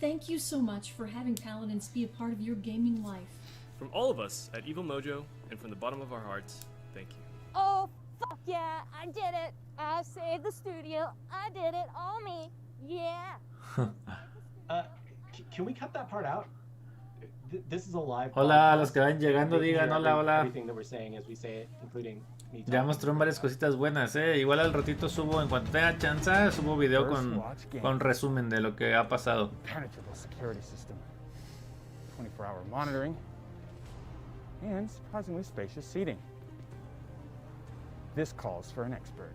Thank you so much for having Paladins be a part of your gaming life. From all of us at Evil Mojo, and from the bottom of our hearts, thank you. Oh, fuck yeah, I did it. I saved the studio. I did it, all me. Yeah. Can we cut that part out? This is a live. Hola, a los que van llegando digan hola, hola. Everything that we're saying as we say it, including me Ya talking. mostró varias cositas buenas, Igual al ratito subo, en cuanto tenga chance, subo video con resumen de lo que ha pasado. Impenetrable security system, 24-hour monitoring, and surprisingly spacious seating. This calls for an expert.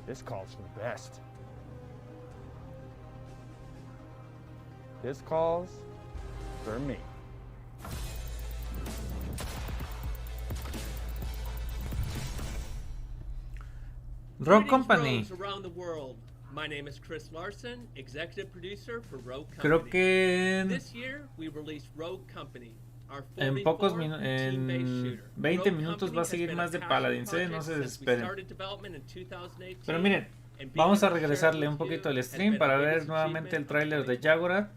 This calls for the best. This calls for me. Rogue Company. Around the world. My name is Chris Larson, executive producer for Rogue Company. Creo que This year we released Rogue Company. en pocos minutos, en 20 minutos va a seguir más de Paladins, no se desesperen. Pero miren, vamos a regresarle un poquito al stream para ver nuevamente el tráiler de Yagorath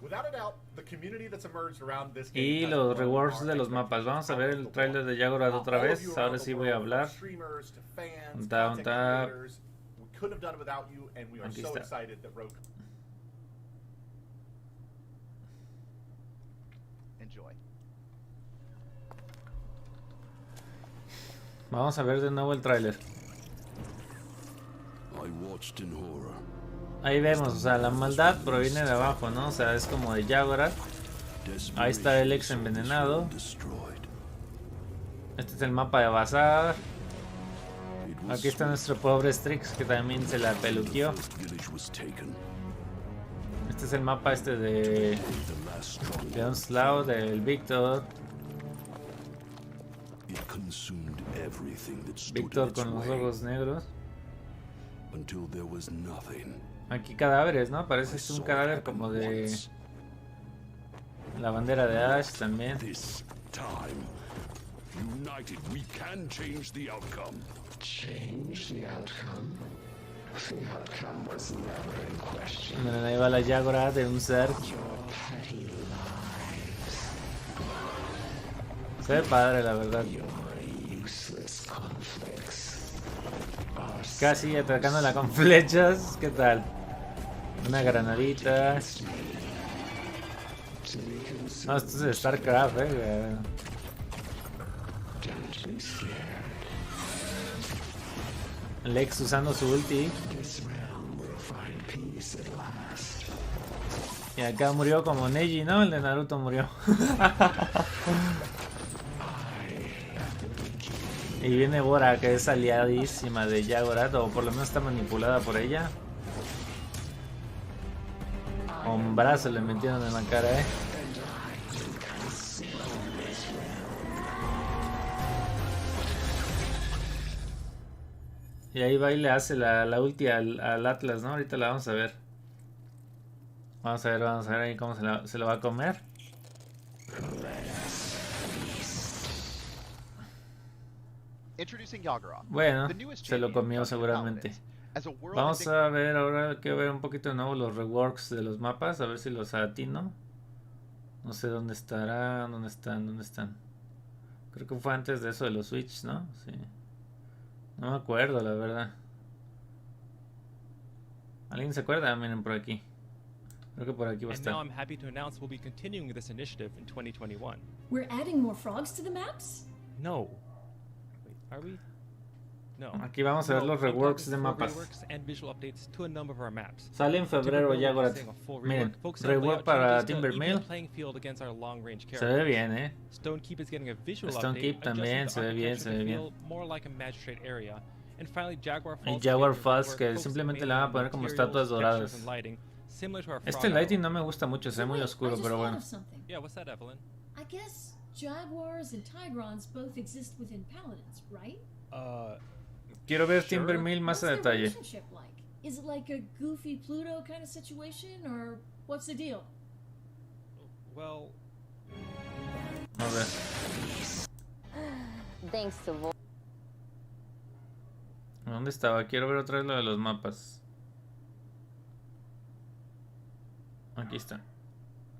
y los rewards de los mapas. Vamos a ver el tráiler de Yagorath otra vez. Ahora sí voy a hablar. Aquí está. Vamos a ver de nuevo el tráiler. Ahí vemos, o sea, la maldad proviene de abajo, ¿no? O sea, es como de Yagorath. Ahí está el ex envenenado. Este es el mapa de Bazar. Aquí está nuestro pobre Strix, que también se la peluqueó. Este es el mapa de Onslaught, del Victor. Victor con los ojos negros. Aquí cadáveres, ¿no? Parece un cadáver como de la bandera de Ash también. United, we can change the outcome. Change the outcome? The outcome was never in question. Miren, ahí va la Yagorath de un ser. Se ve padre, la verdad. Casi atacándola con flechas. ¿Qué tal? Una granadita. No, esto es StarCraft, Lex usando su ulti. Y acá murió como Neji, ¿no? El de Naruto murió. Y viene Bora, que es aliadísima de Yagorath, o por lo menos está manipulada por ella. Un brazo le metieron en la cara, Y ahí va y le hace la ulti al Atlas, ¿no? Ahorita la vamos a ver. Vamos a ver ahí cómo se lo va a comer. Bueno, se lo comió seguramente. Vamos a ver ahora, quiero ver un poquito de nuevo los reworks de los mapas, a ver si los atino. No sé dónde estará, dónde están. Creo que fue antes de eso de los Switch, ¿no? Sí. No me acuerdo, la verdad. ¿Alguien se acuerda? Miren por aquí. Creo que por aquí va a And estar. now I'm happy to announce we'll be continuing this initiative in 2021. We're adding more frogs to the maps? No. Wait, are we? No. Aquí vamos a ver los reworks de mapas. Sale en febrero Yagorath. Miren, rework para Timbermill. Se ve bien, ¿eh? Stonekeep también se ve bien, se ve bien. Y Jaguar Falls, que simplemente le van a poner como estatuas doradas. Este lighting no me gusta mucho, se ve muy oscuro, pero bueno. Yeah, what's that, Evelyn? I guess Jaguars and Tigrons both exist within Paladins, right? Quiero ver Timbermill más a What's their detalle. relationship like? Is it like a goofy Pluto kind of situation, or what's the deal? Well, A ver. Thanks to ¿Dónde estaba? Quiero ver otra vez lo de los mapas. Aquí está.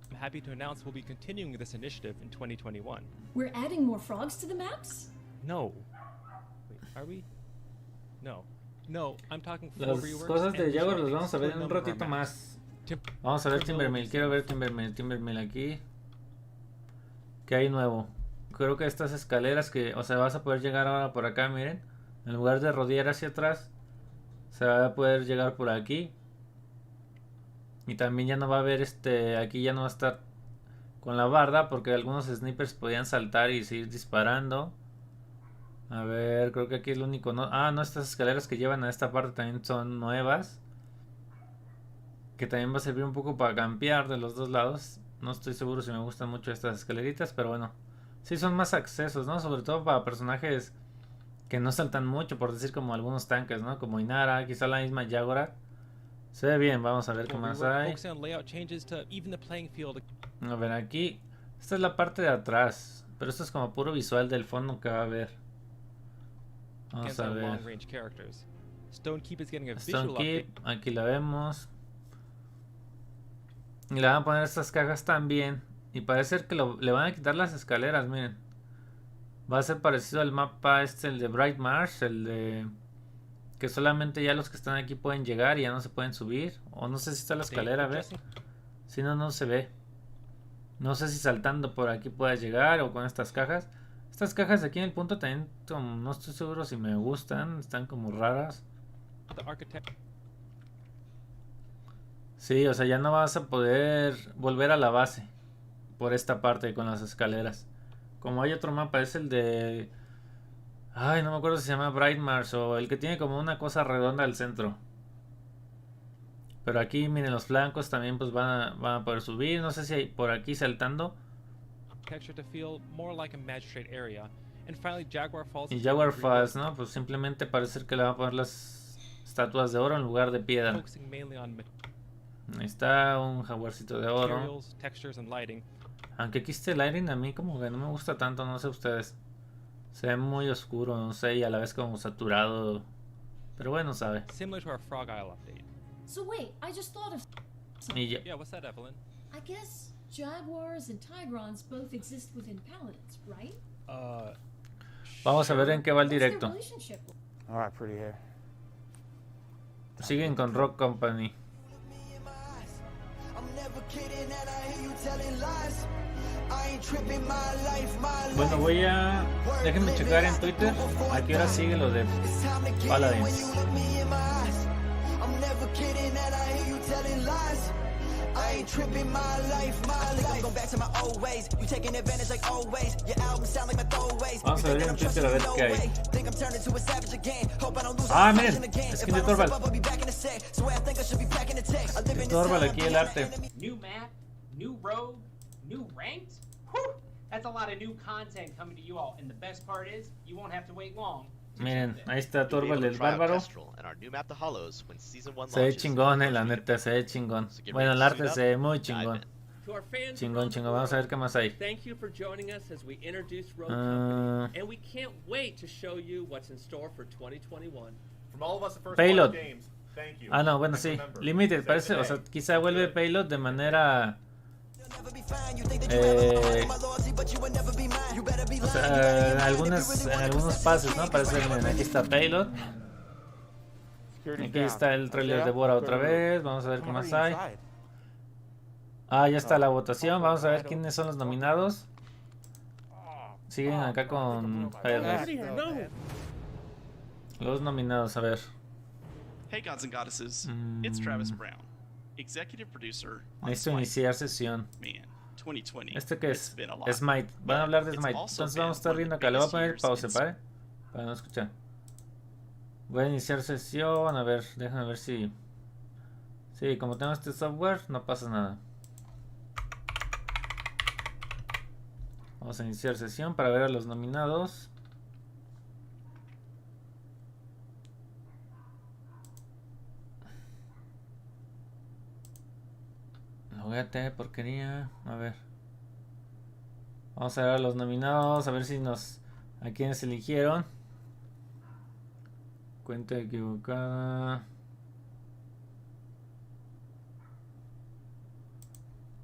I'm happy to announce we'll be continuing this initiative in 2021. We're adding more frogs to the maps? No. Wait, are we? No. No, I'm talking full Las reworks cosas de and Jaguar visual las vamos a updates ver to en un number of our ratito maps. más. Vamos a ver Timbermill. Quiero ver Timbermill aquí. ¿Qué hay nuevo? Creo que estas escaleras que, o sea, vas a poder llegar ahora por acá, miren. En lugar de rodear hacia atrás, se va a poder llegar por aquí. Y también ya no va a haber aquí ya no va a estar con la barda, porque algunos snipers podían saltar y seguir disparando. A ver, creo que aquí es lo único. No, estas escaleras que llevan a esta parte también son nuevas. Que también va a servir un poco para campear de los dos lados. No estoy seguro si me gustan mucho estas escaleritas, pero bueno. Sí son más accesos, ¿no? Sobre todo para personajes que no saltan mucho, por decir como algunos tanques, ¿no? Como Inara, quizá la misma Yagorath. Se ve bien, vamos a ver qué más hay. A ver, aquí. Esta es la parte de atrás. Pero esto es como puro visual del fondo que va a haber. Vamos a ver. Stonekeep, aquí la vemos. Y le van a poner estas cajas también. Y parece ser que le van a quitar las escaleras, miren. Va a ser parecido al mapa el de Bright Marsh, el de... Que solamente ya los que están aquí pueden llegar y ya no se pueden subir. O no sé si está la escalera, ¿ves? Si no, no se ve. No sé si saltando por aquí puedas llegar o con estas cajas. Estas cajas aquí en el punto también no estoy seguro si me gustan. Están como raras. Sí, o sea, ya no vas a poder volver a la base por esta parte con las escaleras. Como hay otro mapa, es el de... Ay, no me acuerdo si se llama Bright Mars o el que tiene como una cosa redonda al centro. Pero aquí, miren, los flancos también pues van a poder subir. No sé si hay por aquí saltando. Y Jaguar Falls, ¿no? Pues simplemente parece que le van a poner las estatuas de oro en lugar de piedra. Ahí está un jaguarcito de oro. Aunque aquí este lighting a mí como que no me gusta tanto, no sé ustedes. Se ve muy oscuro, no sé, y a la vez como saturado. Pero bueno, sabe. So wait, I just thought of Y ya. Yeah, what's that, Evelyn? I guess Jaguars and Tigrons both exist within Paladins, right? Vamos a ver en qué va el What's their directo. relationship? All right, pretty hair. Siguen con Rock Company. Bueno, déjenme checar en Twitter a qué hora sigue lo de Paladins. Vamos a ver en Twitter a ver qué hay. Ah, miren, skin de Torvald. Torvald aquí el arte. New map, new rogue, new ranked. Whew, that's a lot of new content coming to you all, and the best part is you won't have to wait long. Miren, ahí está Torvald el bárbaro. Se ve chingón, la neta, se ve chingón. Bueno, el arte se ve muy chingón. Chingón, chingón. Vamos a ver qué más hay. Thank you for joining us as we introduce Rogue Company, and we can't wait to show you what's in store for 2021. From all of us at First Payload. Blood Games, thank you. Ah, no, bueno, sí. Limited, parece, o sea, quizá vuelve Payload de manera O sea, en algunos pases, ¿no? Parece que aquí está Payload. Aquí está el trailer de Bora otra vez. Vamos a ver qué más hay. Ah, ya está la votación. Vamos a ver quiénes son los nominados. Siguen acá con los nominados, a ver. Hey gods and goddesses, it's Travis Brown, executive producer on Necesito iniciar sesión. Man, 2020. ¿Este qué es? Smite. Van a hablar de Smite. Entonces vamos a estar viendo acá. Le voy a poner pausa, ¿vale? Para no escuchar. Voy a iniciar sesión. A ver, déjame ver si... Sí, como tengo este software, no pasa nada. Vamos a iniciar sesión para ver a los nominados. Logate, porquería. A ver. Vamos a ver a los nominados. A ver si nos... a quienes eligieron. Cuenta equivocada.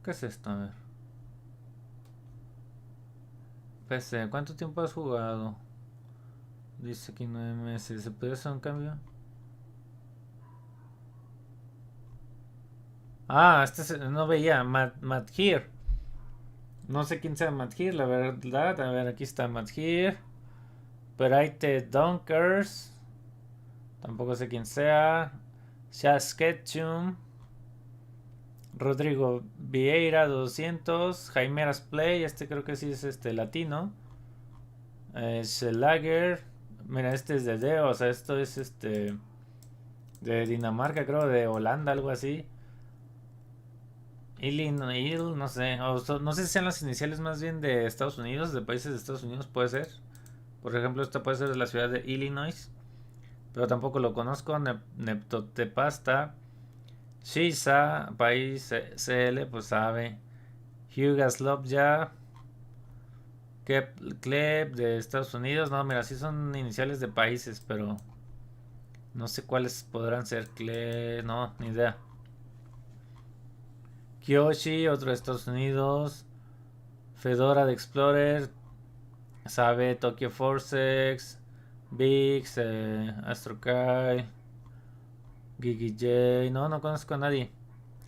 ¿Qué es esto? A ver. PC, ¿cuánto tiempo has jugado? Dice aquí 9 meses. ¿Se puede hacer un cambio? Ah, no veía. Matt Here. No sé quién sea Matt Here, la verdad. A ver, aquí está Matt Here. Peraite Dunkers. Tampoco sé quién sea. Shaz Ketchum. Rodrigo Vieira 200. Hi-Rez Play, este creo que sí es latino. Schelager. Mira, este es de D, o sea, esto es de Dinamarca, creo, de Holanda, algo así. Illinois, no sé, no sé si sean las iniciales más bien de Estados Unidos, de países de Estados Unidos, puede ser. Por ejemplo, esta puede ser de la ciudad de Illinois, pero tampoco lo conozco. Neptotepasta. Shiza, país CL, pues sabe. Yugoslavia. Kleb de Estados Unidos. No, mira, sí son iniciales de países, pero no sé cuáles podrán ser. No, ni idea. Kyoshi, otro de Estados Unidos. Fedora de Explorer. Sabe, Tokyo Forcex. Vix, Astrokai. Gigi J. No conozco a nadie.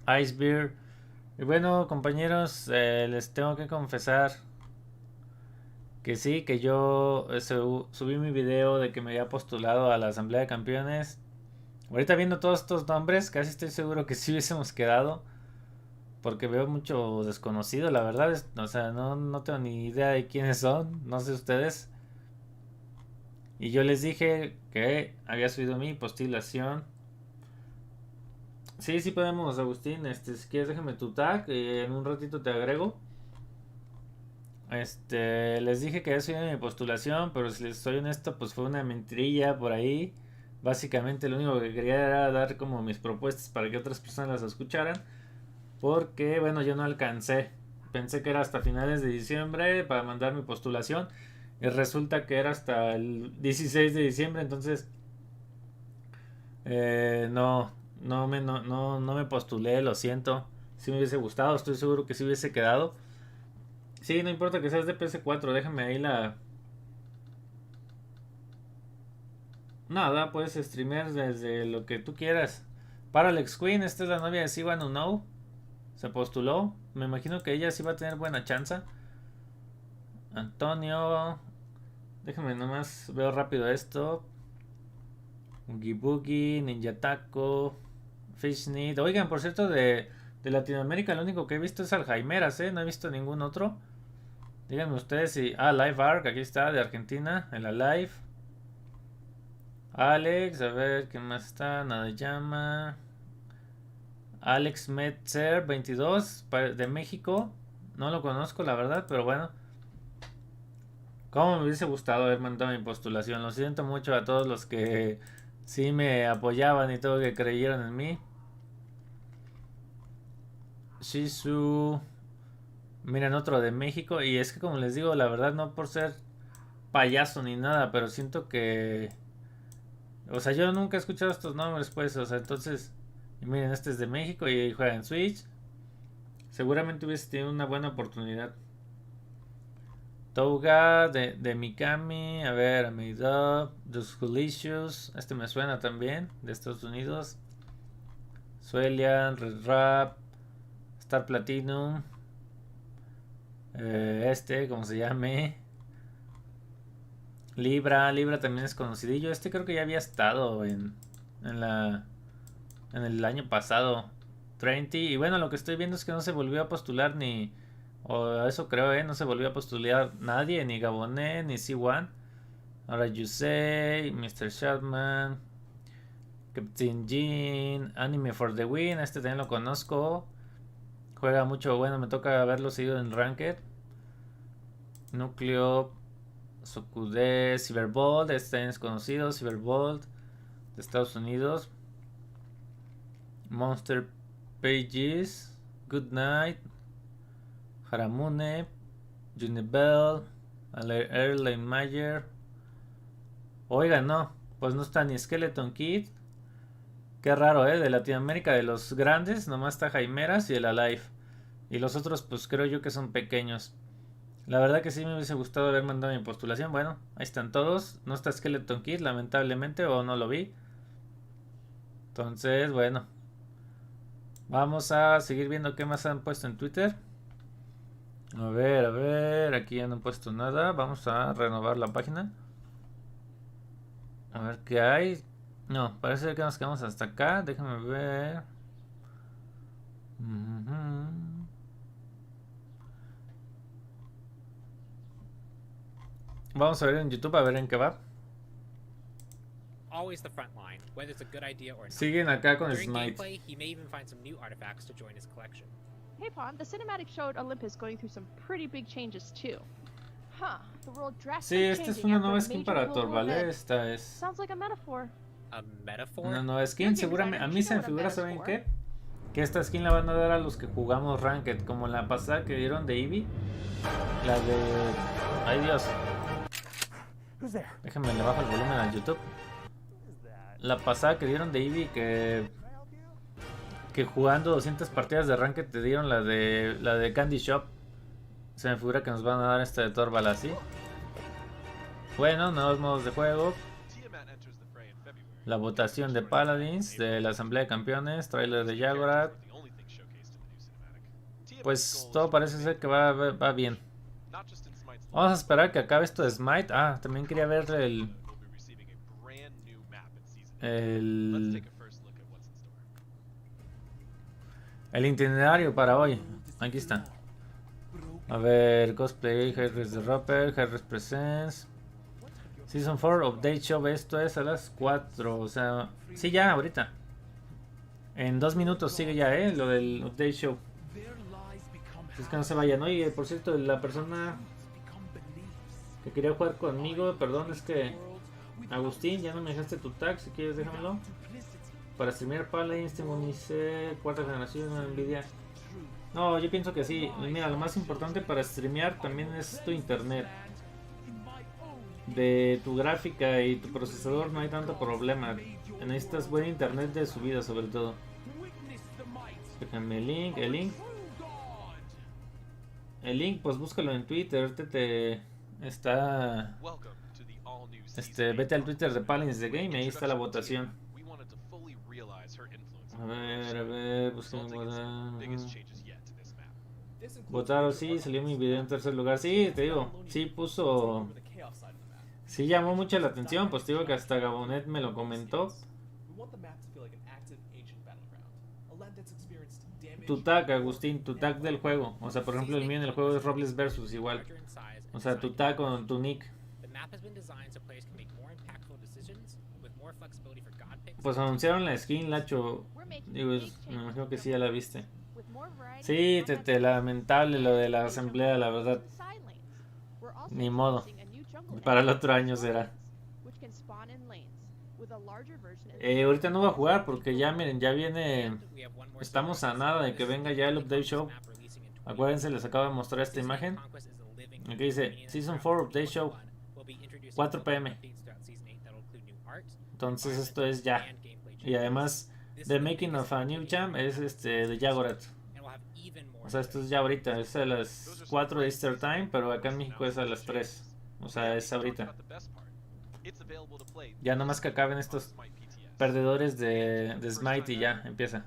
Icebeard. Y bueno, compañeros, les tengo que confesar que sí, que yo subí mi video de que me había postulado a la Asamblea de Campeones. Ahorita viendo todos estos nombres, casi estoy seguro que sí hubiésemos quedado. Porque veo mucho desconocido, la verdad. O sea, no tengo ni idea de quiénes son. No sé ustedes. Y yo les dije que había subido mi postulación. Sí podemos, Agustín. Si quieres déjame tu tag. En un ratito te agrego. Les dije que había subido mi postulación, pero si les soy honesto, pues fue una mentirilla por ahí. Básicamente lo único que quería era dar como mis propuestas para que otras personas las escucharan. Porque, bueno, yo no alcancé. Pensé que era hasta finales de diciembre para mandar mi postulación. Y resulta que era hasta el 16 de diciembre. Entonces, no me postulé, lo siento. Si me hubiese gustado, estoy seguro que sí hubiese quedado. Sí, no importa que seas de PS4, déjame ahí la... Nada, puedes streamear desde lo que tú quieras. Parallax Queen, esta es la novia de Siwan Unou. Se postuló. Me imagino que ella sí va a tener buena chance. Antonio. Déjame nomás, veo rápido esto. Oogie Boogie, Ninja Taco, Fishneed. Oigan, por cierto, de Latinoamérica lo único que he visto es al Hi-Rez, no he visto ningún otro. Díganme ustedes si... Ah, Live Arc, aquí está, de Argentina, en la live. Alex, a ver, ¿quién más está? Nada llama. Alex Metzer 22, de México. No lo conozco, la verdad, pero bueno. Cómo me hubiese gustado haber mandado mi postulación. Lo siento mucho a todos los que sí me apoyaban y todo, que creyeron en mí. Shizu. Miren, otro de México. Y es que como les digo, la verdad, no por ser payaso ni nada, pero siento que... O sea, yo nunca he escuchado estos nombres, pues. O sea, entonces... Y miren, este es de México y juega en Switch. Seguramente hubiese tenido una buena oportunidad. Touga de Mikami. A ver, Made Up. Those Delicious. Este me suena también. De Estados Unidos. Suelian. Red Rap. Star Platinum. ¿Cómo se llame? Libra también es conocidillo. Este creo que ya había estado en el año pasado. 30. Y bueno, lo que estoy viendo es que no se volvió a postular ni... O eso creo, no se volvió a postular nadie. Ni Gabonet, ni C1. Ahora Yusei, Mr. Shatman, Captain Jean, Anime for the Win. Este también lo conozco. Juega mucho, bueno, me toca haberlo seguido en Ranked. Núcleo, Sokude, Cyberbolt, este también es conocido. Cyberbolt de Estados Unidos. Monster Pages, Good Night, Haramune, Junibel, Erlane Mayer. Oiga, no, pues no está ni Skeleton Kid. Qué raro, de Latinoamérica, de los grandes, nomás está Jaimeras y el Alive. Y los otros, pues creo yo que son pequeños. La verdad que sí me hubiese gustado haber mandado mi postulación. Bueno, ahí están todos. No está Skeleton Kid, lamentablemente, o no lo vi. Entonces, bueno. Vamos a seguir viendo qué más han puesto en Twitter. A ver, aquí ya no han puesto nada. Vamos a renovar la página. A ver qué hay. No, parece que nos quedamos hasta acá. Déjame ver. Vamos a ver en YouTube a ver en qué va. Always the front line, whether it's a good idea or not. Siguen acá con During Smite. gameplay, he may even find some new artifacts to join his collection. Hey Pon, the cinematic showed Olympus going through some pretty big changes too. Huh, the world Sí, drastically esta es changing una after nueva a skin major para global Torvald. event. Esta es Sounds like a metaphor. A metaphor? una nueva skin. Seguramente a mí se me figura, ¿saben qué? Que esta skin la van a dar a los que jugamos Ranked, como la pasada que dieron de Eevee. La de... Ay Dios. Déjenme le bajo el volumen al YouTube. La pasada que dieron de Eevee, que jugando 200 partidas de Ranked te dieron la de Candy Shop. Se me figura que nos van a dar esta de Torvald así. Bueno, nuevos modos de juego. La votación de Paladins, de la Asamblea de Campeones, trailer de Yagorath. Pues todo parece ser que va bien. Vamos a esperar que acabe esto de Smite. Ah, también quería ver el itinerario para hoy. Aquí está. A ver, Cosplay, Hi-Rez de Rapper, Hi-Rez Presents. Season 4 Update Show, esto es a las 4. O sea, sí, ya, ahorita. En 2 minutos sigue ya, lo del Update Show. Es que no se vayan. Oye, por cierto, la persona que quería jugar conmigo, perdón, es que Agustín, ya no me dejaste tu tag, si quieres déjamelo. Para streamear Paladins tengo un IC 4ª generación, una Nvidia. No, yo pienso que sí. Mira, lo más importante para streamear también es tu internet. De tu gráfica y tu procesador no hay tanto problema. Necesitas buen internet de subida sobre todo. Déjame el link pues búscalo en Twitter. Vete al Twitter de Paladins The Game y ahí está la votación. A ver, busquemos votaron, sí, salió mi video en tercer lugar. Sí, te digo, sí puso. Sí llamó mucho la atención, pues te digo que hasta Gabonet me lo comentó. Tu tag, Agustín, tu tag del juego. O sea, por ejemplo, el mío en el juego es RoblesVS igual. O sea, tu tag con tu nick. Pues anunciaron la skin, Lacho. Digo, me imagino que sí, ya la viste. Sí, lamentable lo de la asamblea, la verdad. Ni modo. Para el otro año será. Ahorita no voy a jugar porque ya miren, ya viene. Estamos a nada de que venga ya el Update Show. Acuérdense, les acabo de mostrar esta imagen. Aquí dice Season 4 Update Show 4 PM. Entonces esto es ya. Y además The Making of a New Champ es de Yagorath. O sea, esto es ya ahorita, es a las 4 de Easter Time, pero acá en México es a las 3. O sea, es ahorita. Ya nomás que acaben estos perdedores de Smite y ya, empieza.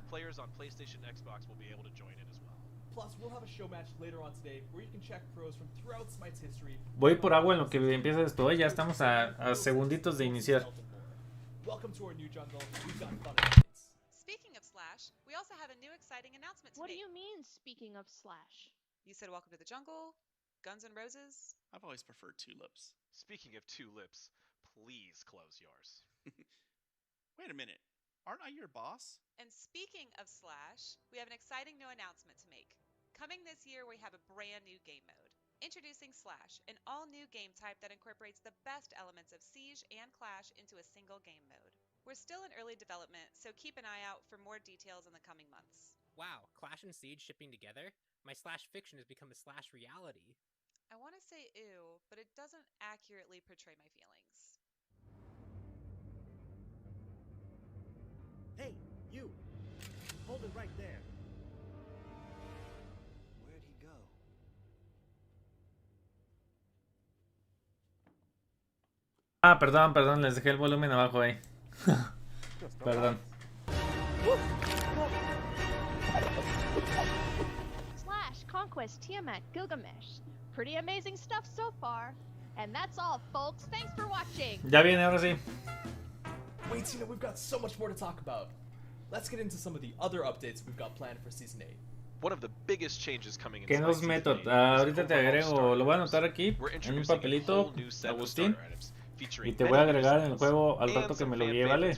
Voy por agua en lo que empieza esto, ya estamos a segunditos de iniciar. Speaking of Slash, we also have a new exciting announcement to What do make. you mean, speaking of Slash? You said welcome to the jungle, Guns N' Roses. I've always preferred tulips. Speaking of tulips, please close yours. Wait a minute. Aren't I your boss? And speaking of Slash, we have an exciting new announcement to make. Coming this year, we have a brand new game mode. Introducing Slash, an all-new game type that incorporates the best elements of Siege and Clash into a single game mode. We're still in early development, so keep an eye out for more details in the coming months. Wow, Clash and Siege shipping together? My Slash fiction has become a Slash reality. I want to say ew, but it doesn't accurately portray my feelings. Hey, you! Hold it right there. Where'd he go? Ah, perdón, les dejé el volumen abajo ahí. Perdón. Slash, Conquest, Tiamat, Gilgamesh. Pretty amazing stuff so far. And that's all, folks. Thanks for watching. Ya viene, ahora sí. Wait, Tina, we've got so much more to talk about. Let's get into some of the other updates we've got planned for Season 8. One of the biggest changes coming in ¿Qué nos meto? Ahorita te agrego, lo voy a anotar aquí en un papelito, Agustín. Y te voy a agregar en el juego al rato que me lo guíe, ¿vale?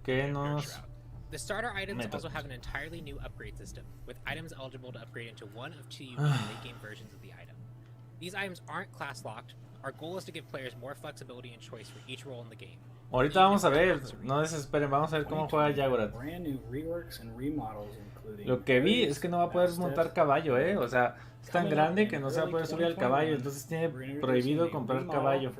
¿Qué nos The starter items also have an entirely new upgrade system, with items eligible to upgrade into one of two unique late-game versions of the item. These items aren't class-locked. Our goal is to give players more flexibility and choice for each role in the game. Ahorita vamos a ver, no desesperen, vamos a ver cómo juega Yagorath. Lo que vi es que no va a poder montar caballo, o sea, es tan grande que no se va a poder subir al caballo, entonces tiene prohibido comprar caballo.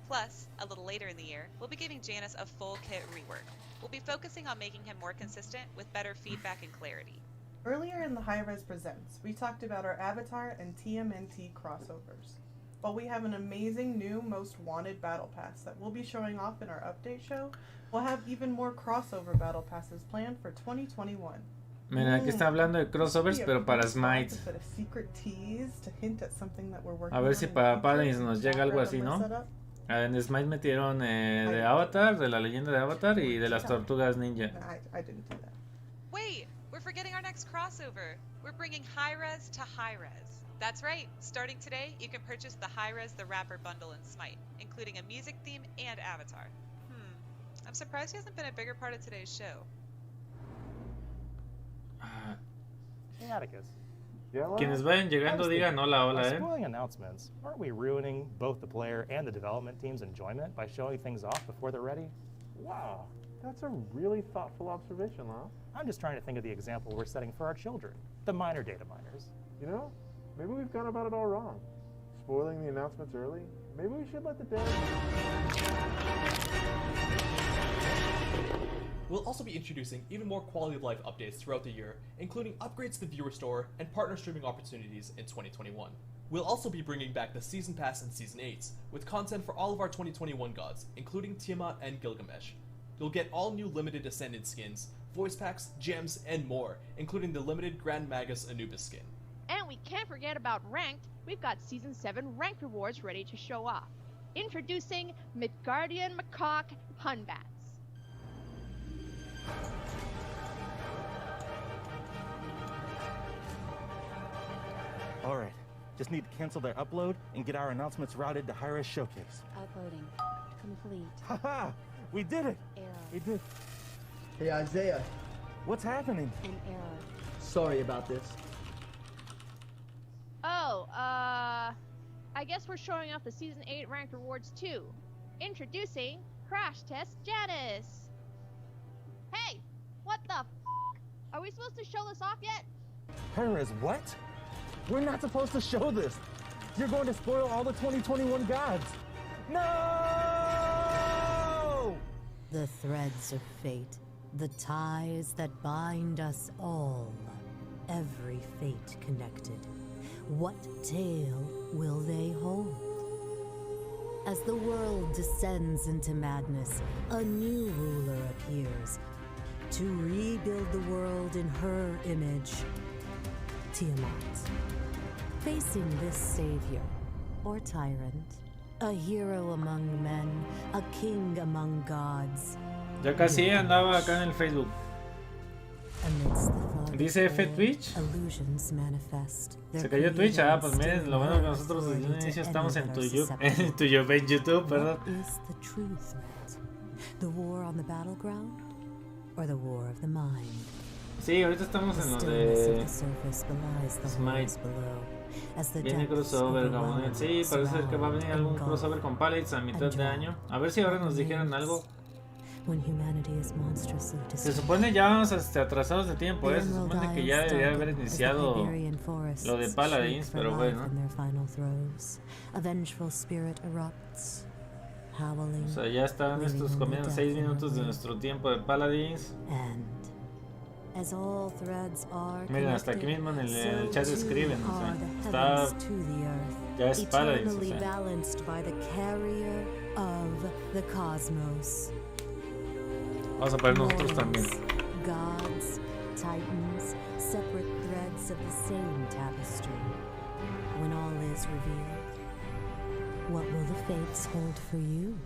Plus, a little later in the year, we'll be giving Janice a full kit rework. We'll be focusing on making him more consistent with better feedback and clarity. Earlier in the Hi-Rez Presents, we talked about our Avatar and TMNT crossovers. But we have an amazing new Most Wanted Battle Pass that we'll be showing off in our update show. We'll have even more crossover Battle Passes planned for 2021. Mira, aquí está hablando de crossovers, pero para Smite. A ver si para Paladins nos llega algo así, ¿no? En Smite metieron de Avatar, de la leyenda de Avatar y de las tortugas ninja. Wait, we're forgetting our next crossover. We're bringing Hi-Rez to Hi-Rez. That's right. Starting today, you can purchase the Hi-Rez the Rapper bundle in Smite, including a music theme and avatar. I'm surprised he hasn't been a bigger part of today's show. Quienes vayan llegando digan hola, By spoiling announcements, aren't we ruining both the player and the development team's enjoyment by showing things off before they're ready? Wow, that's a really thoughtful observation, Lyle. I'm just trying to think of the example we're setting for our children, the minor data miners. You know, maybe we've gone about it all wrong. Spoiling the announcements early? Maybe we should let the dev... We'll also be introducing even more quality of life updates throughout the year, including upgrades to the viewer store and partner streaming opportunities in 2021. We'll also be bringing back the Season Pass and Season 8s, with content for all of our 2021 gods, including Tiamat and Gilgamesh. You'll get all new limited Ascendant skins, voice packs, gems, and more, including the limited Grand Magus Anubis skin. And we can't forget about Ranked. We've got Season 7 Ranked rewards ready to show off. Introducing Midgardian Macaque Hunbats. Alright, just need to cancel their upload and get our announcements routed to Hi-Rez Show Case. Uploading. Complete. Haha! We did it! Error. We did. Hey, Isaiah. What's happening? An error. Sorry about this. Oh, I guess we're showing off the Season 8 Ranked rewards too. Introducing Crash Test Janice. Hey, what the f***? Are we supposed to show this off yet? Hi-Rez, what? We're not supposed to show this. You're going to spoil all the 2021 gods. No! The threads of fate The ties that bind us all, every fate connected. What tale will they hold? As the world descends into madness, a new ruler appears to rebuild the world in her image. Tiamat. Facing this savior, or tyrant, a hero among men, a king among gods. Ya casi andaba acá en el Facebook. Dice F Twitch. Se cayó Twitch. Ah, pues miren, lo bueno que nosotros desde el inicio estamos en YouTube. En YouTube, perdón. Sí, ahorita estamos en lo de Smite. Viene crossover, cabrón. Sí, parece que va a venir algún crossover con Paladins a mitad de año. A ver si ahora nos dijeron algo. Se supone ya vamos atrasados de tiempo, Se supone que ya debería haber iniciado lo de Paladins, pero bueno. O sea, ya están estos comiendo 6 minutos de nuestro tiempo de Paladins. Miren, hasta aquí mismo en el chat escriben, o sea, está... ya es Paladins, o sea. Vamos a poner nosotros también. Gods, titans, separate threads of the same tapestry. When all is revealed, what will the fates hold for you?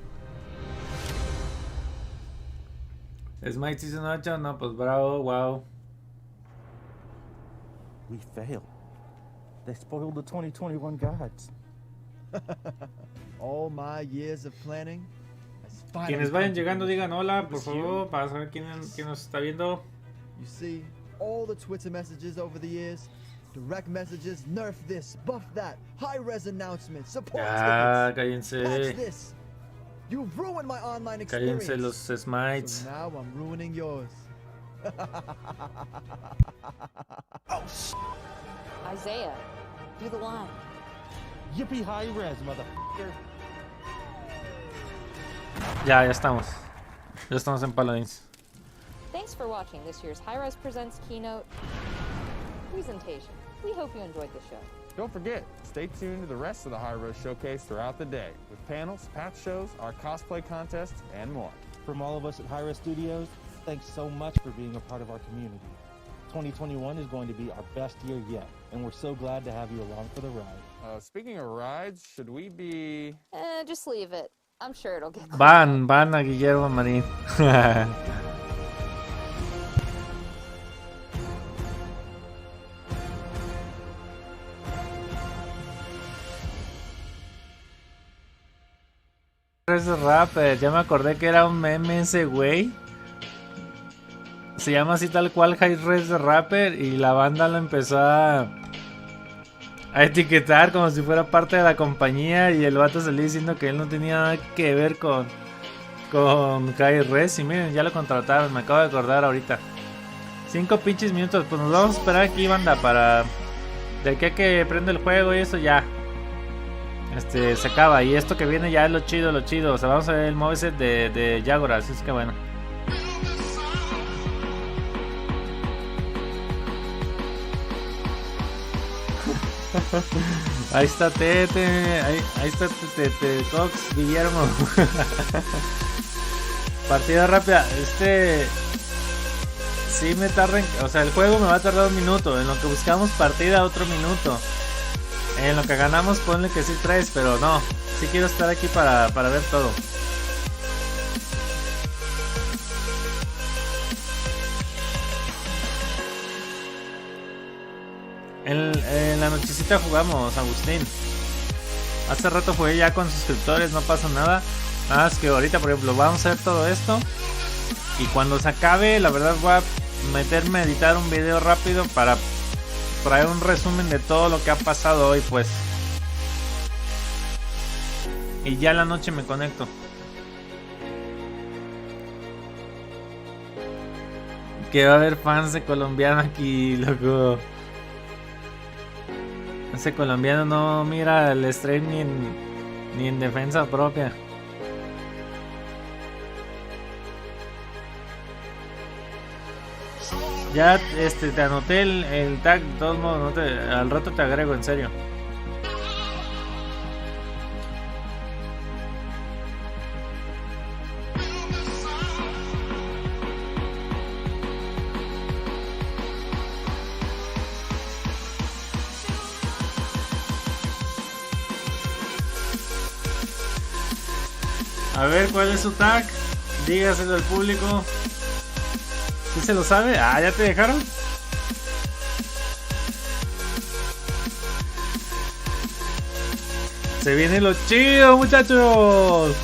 Smite Season 8, no, pues bravo, wow. We failed. They spoiled the 2021 gods. All my years of planning. Quienes vayan llegando digan hola, por favor, para saber quién nos está viendo. You see, all the Twitter messages over the years, direct messages, nerf this, buff that, Hi-Rez announcements, support Ya, tickets. cállense. Patch this. You've ruined my online experience. Cállense los Smites. So now I'm ruining yours. Oh, Isaiah, do the line. Yippee Hi-Rez, motherfucker. Ya estamos. Ya estamos en Paladins. Thanks for watching this year's Hi-Rez Presents keynote presentation. We hope you enjoyed the show. Don't forget, stay tuned to the rest of the Hi-Rez Show Case throughout the day, with panels, patch shows, our cosplay contests, and more. From all of us at Hi-Rez Studios, thanks so much for being a part of our community. 2021 is going to be our best year yet, and we're so glad to have you along for the ride. Speaking of rides, should we be... Just leave it. I'm sure it'll get Van a Guillermo Marín. Ese rapper, ya me acordé que era un meme ese güey. Se llama así tal cual Hi-Rez Rapper y la banda lo empezó a etiquetar como si fuera parte de la compañía y el vato salía diciendo que él no tenía nada que ver con Hi-Rez y miren, ya lo contrataron, me acabo de acordar ahorita. 5 pinches minutos, pues nos vamos a esperar aquí, banda, para de aquí a que prende el juego y eso ya. Se acaba y esto que viene ya es lo chido, o sea, vamos a ver el moveset de Yagorath, así es que bueno. Ahí está Tete, ahí está Tete Cox, Guillermo. Partida rápida, sí me tarda, o sea, el juego me va a tardar 1 minuto, en lo que buscamos partida otro minuto. En lo que ganamos ponle que sí 3, pero no, sí quiero estar aquí para ver todo. En la nochecita jugamos, Agustín. Hace rato jugué ya con suscriptores, no pasa nada. Nada más que ahorita, por ejemplo, vamos a hacer todo esto. Y cuando se acabe, la verdad voy a meterme a editar un video rápido para traer un resumen de todo lo que ha pasado hoy, pues. Y ya en la noche me conecto. Que va a haber fans de colombiano aquí, loco. Ese colombiano no mira el stream ni en defensa propia. Ya te anoté el tag, de todos modos, al rato te agrego, en serio. A ver, ¿cuál es su tag? Dígaselo al público. ¿Sí se lo sabe? Ah, ¿ya te dejaron? Se viene lo chido, muchachos.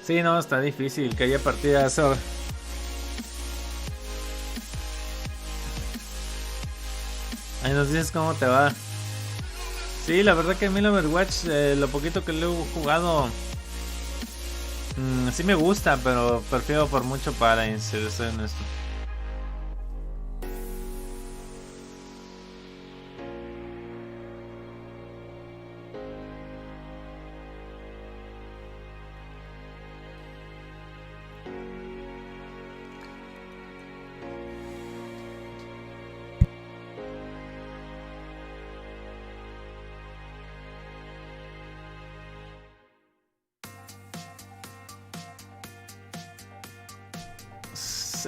Sí, no, está difícil que haya partidas. Ahí nos dices cómo te va. Sí, la verdad que a mí el Overwatch, lo poquito que lo he jugado, sí me gusta, pero prefiero por mucho Paladins, si soy honesto.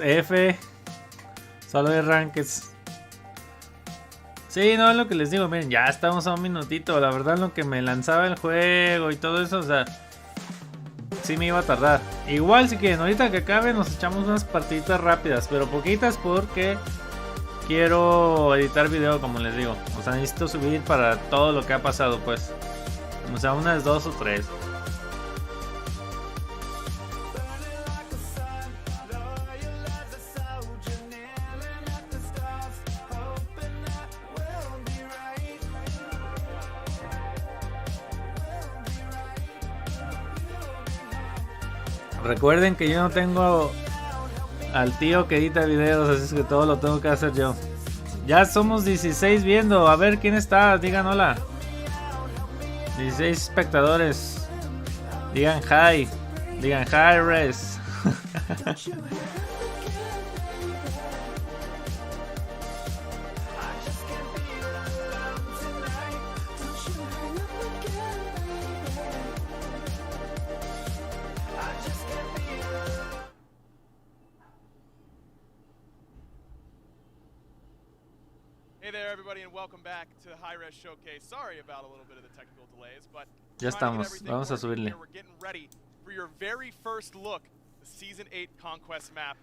F, solo de rankeds. Sí, no, es lo que les digo, miren, ya estamos a un minutito. La verdad, lo que me lanzaba el juego y todo eso, o sea, sí me iba a tardar. Igual, si quieren, ahorita que acabe, nos echamos unas partiditas rápidas, pero poquitas porque quiero editar video, como les digo. O sea, necesito subir para todo lo que ha pasado, pues. O sea, unas 2 o 3. Recuerden que yo no tengo al tío que edita videos, así es que todo lo tengo que hacer yo. Ya somos 16 viendo, a ver quién está, digan hola. 16 espectadores. Digan hi. Digan Hi-Rez. Hey there, everybody, and welcome back to the Hi-Rez Show Case. Sorry about a little bit of the technical delays, but ya estamos, vamos a subirle. we're getting ready for your very first look, the Season 8 Conquest map.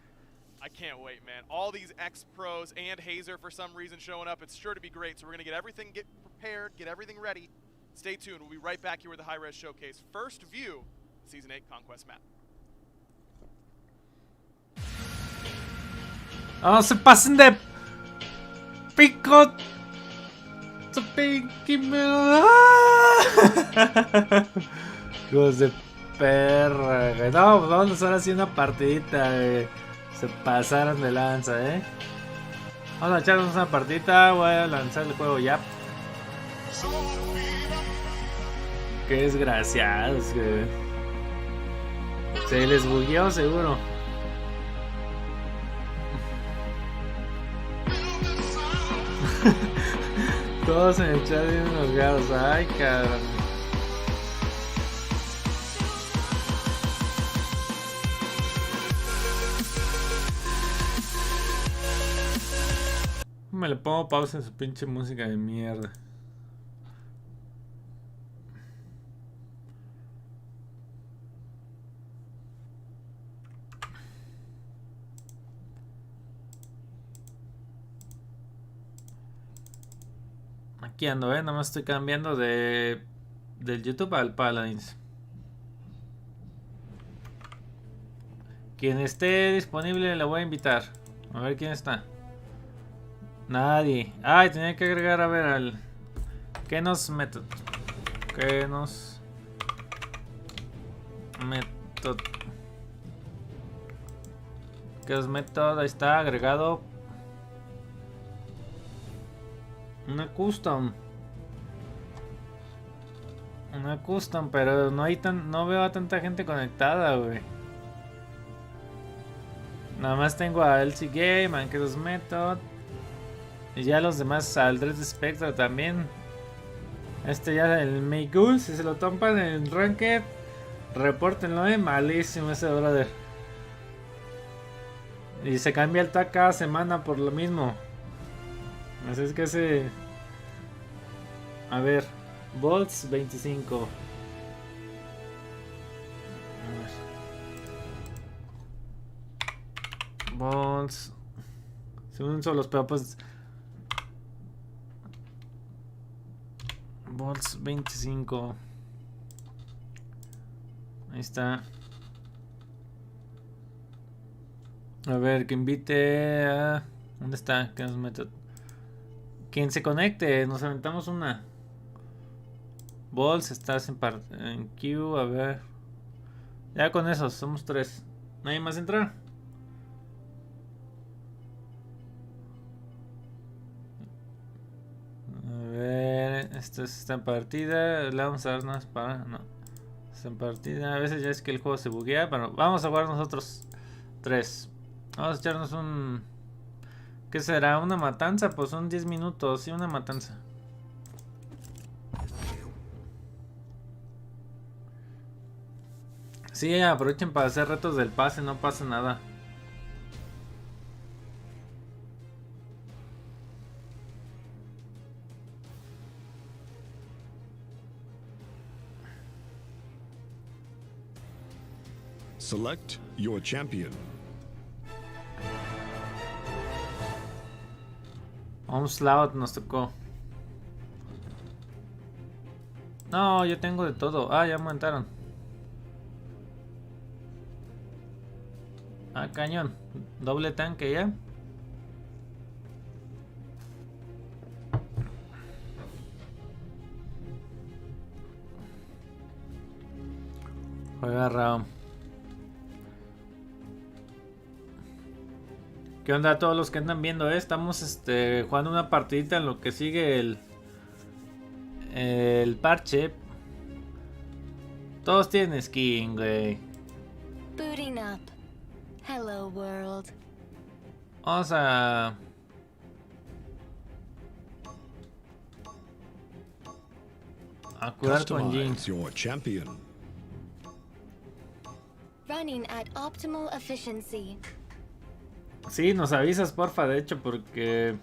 I can't wait, man. All these ex-pros and Hazer for some reason showing up. It's sure to be great, so we're going to get everything prepared, get everything ready. Stay tuned. We'll be right back here with the Hi-Rez Show Case. First view, Season 8 Conquest map. ¡Oh, se pasen de pico! Hijos de perra, güey. No, pues vamos a hacer así una partidita, güey. Se pasaron de lanza, Vamos a echarnos una partidita. Voy a lanzar el juego ya. Qué desgraciados, güey. Se les bugueó seguro. Todos en el chat bien enojados. Ay, cabrón. Me le pongo pausa en su pinche música de mierda. Aquí ando, nada más estoy cambiando del YouTube al Paladins. Quien esté disponible le voy a invitar. A ver quién está. Nadie. Ay, tenía que agregar, a ver, al... ¿Qué nos method? ¿Qué nos... method? ¿Qué nos method? Ahí está, agregado. Una custom. Una custom, pero no hay no veo a tanta gente conectada, güey. Nada más tengo a LC Game, a Keros Method. Y ya los demás, al Dread Spectre también. Este ya el Make Good, si se lo topan en Ranked, repórtenlo, malísimo ese brother. Y se cambia el tag cada semana por lo mismo. Así es que ese... A ver, Bolts 25. Bolts. Según son los pues... Bolts 25. Ahí está. A ver, que invite a... ¿Dónde está? ¿Qué nos mete? Quien se conecte, nos aventamos una. Bolts, estás en queue, a ver. Ya con esos, somos 3. ¿Nadie más entra? A ver, esto está en partida. Le vamos a dar más para... No. Está en partida. A veces ya es que el juego se buguea, pero vamos a jugar nosotros 3. Vamos a echarnos un... ¿Qué será? ¿Una matanza? Pues son 10 minutos, sí, una matanza. Sí, aprovechen para hacer retos del pase, no pasa nada. Select your champion. Onslaught nos tocó. No, yo tengo de todo. Ah, ya aumentaron. Ah, cañón. Doble tanque ya. Juega Raúl. ¿Qué onda a todos los que andan viendo? Estamos jugando una partidita en lo que sigue el parche. Todos tienen skin, güey. Booting up. Hello world. Vamos a curar con Jin. Your champion. Running at optimal efficiency. Sí, nos avisas porfa, de hecho, porque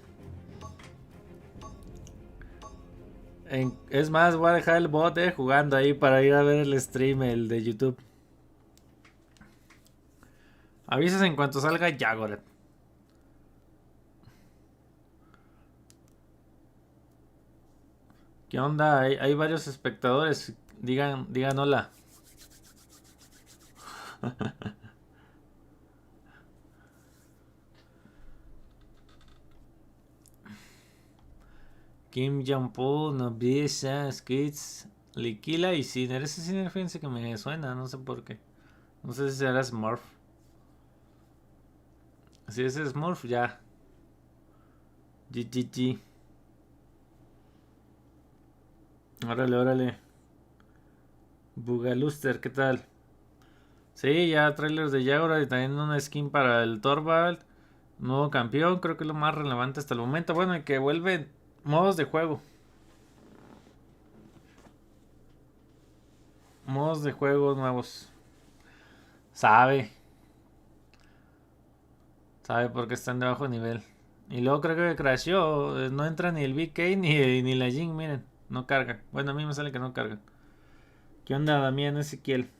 es más, voy a dejar el bot jugando ahí para ir a ver el stream, el de YouTube. Avisas en cuanto salga Yagorath. ¿Qué onda? Hay varios espectadores. Digan hola. Kim Jong-un, Nobisa, Skids, Liquila y Sinner. Ese Sinner, fíjense que me suena, no sé por qué. No sé si será Smurf. Si es Smurf, ya. GGG. Órale. Bugaluster, ¿qué tal? Sí, ya trailers de Yagorath y también una skin para el Torvald. Nuevo campeón, creo que es lo más relevante hasta el momento. Bueno, y que vuelve modos de juego. Modos de juego nuevos. Sabe porque están de bajo nivel. Y luego creo que creación. No entra ni el BK ni la Jin, miren. No carga. Bueno, a mí me sale que no carga. ¿Qué onda, Damián Ezequiel?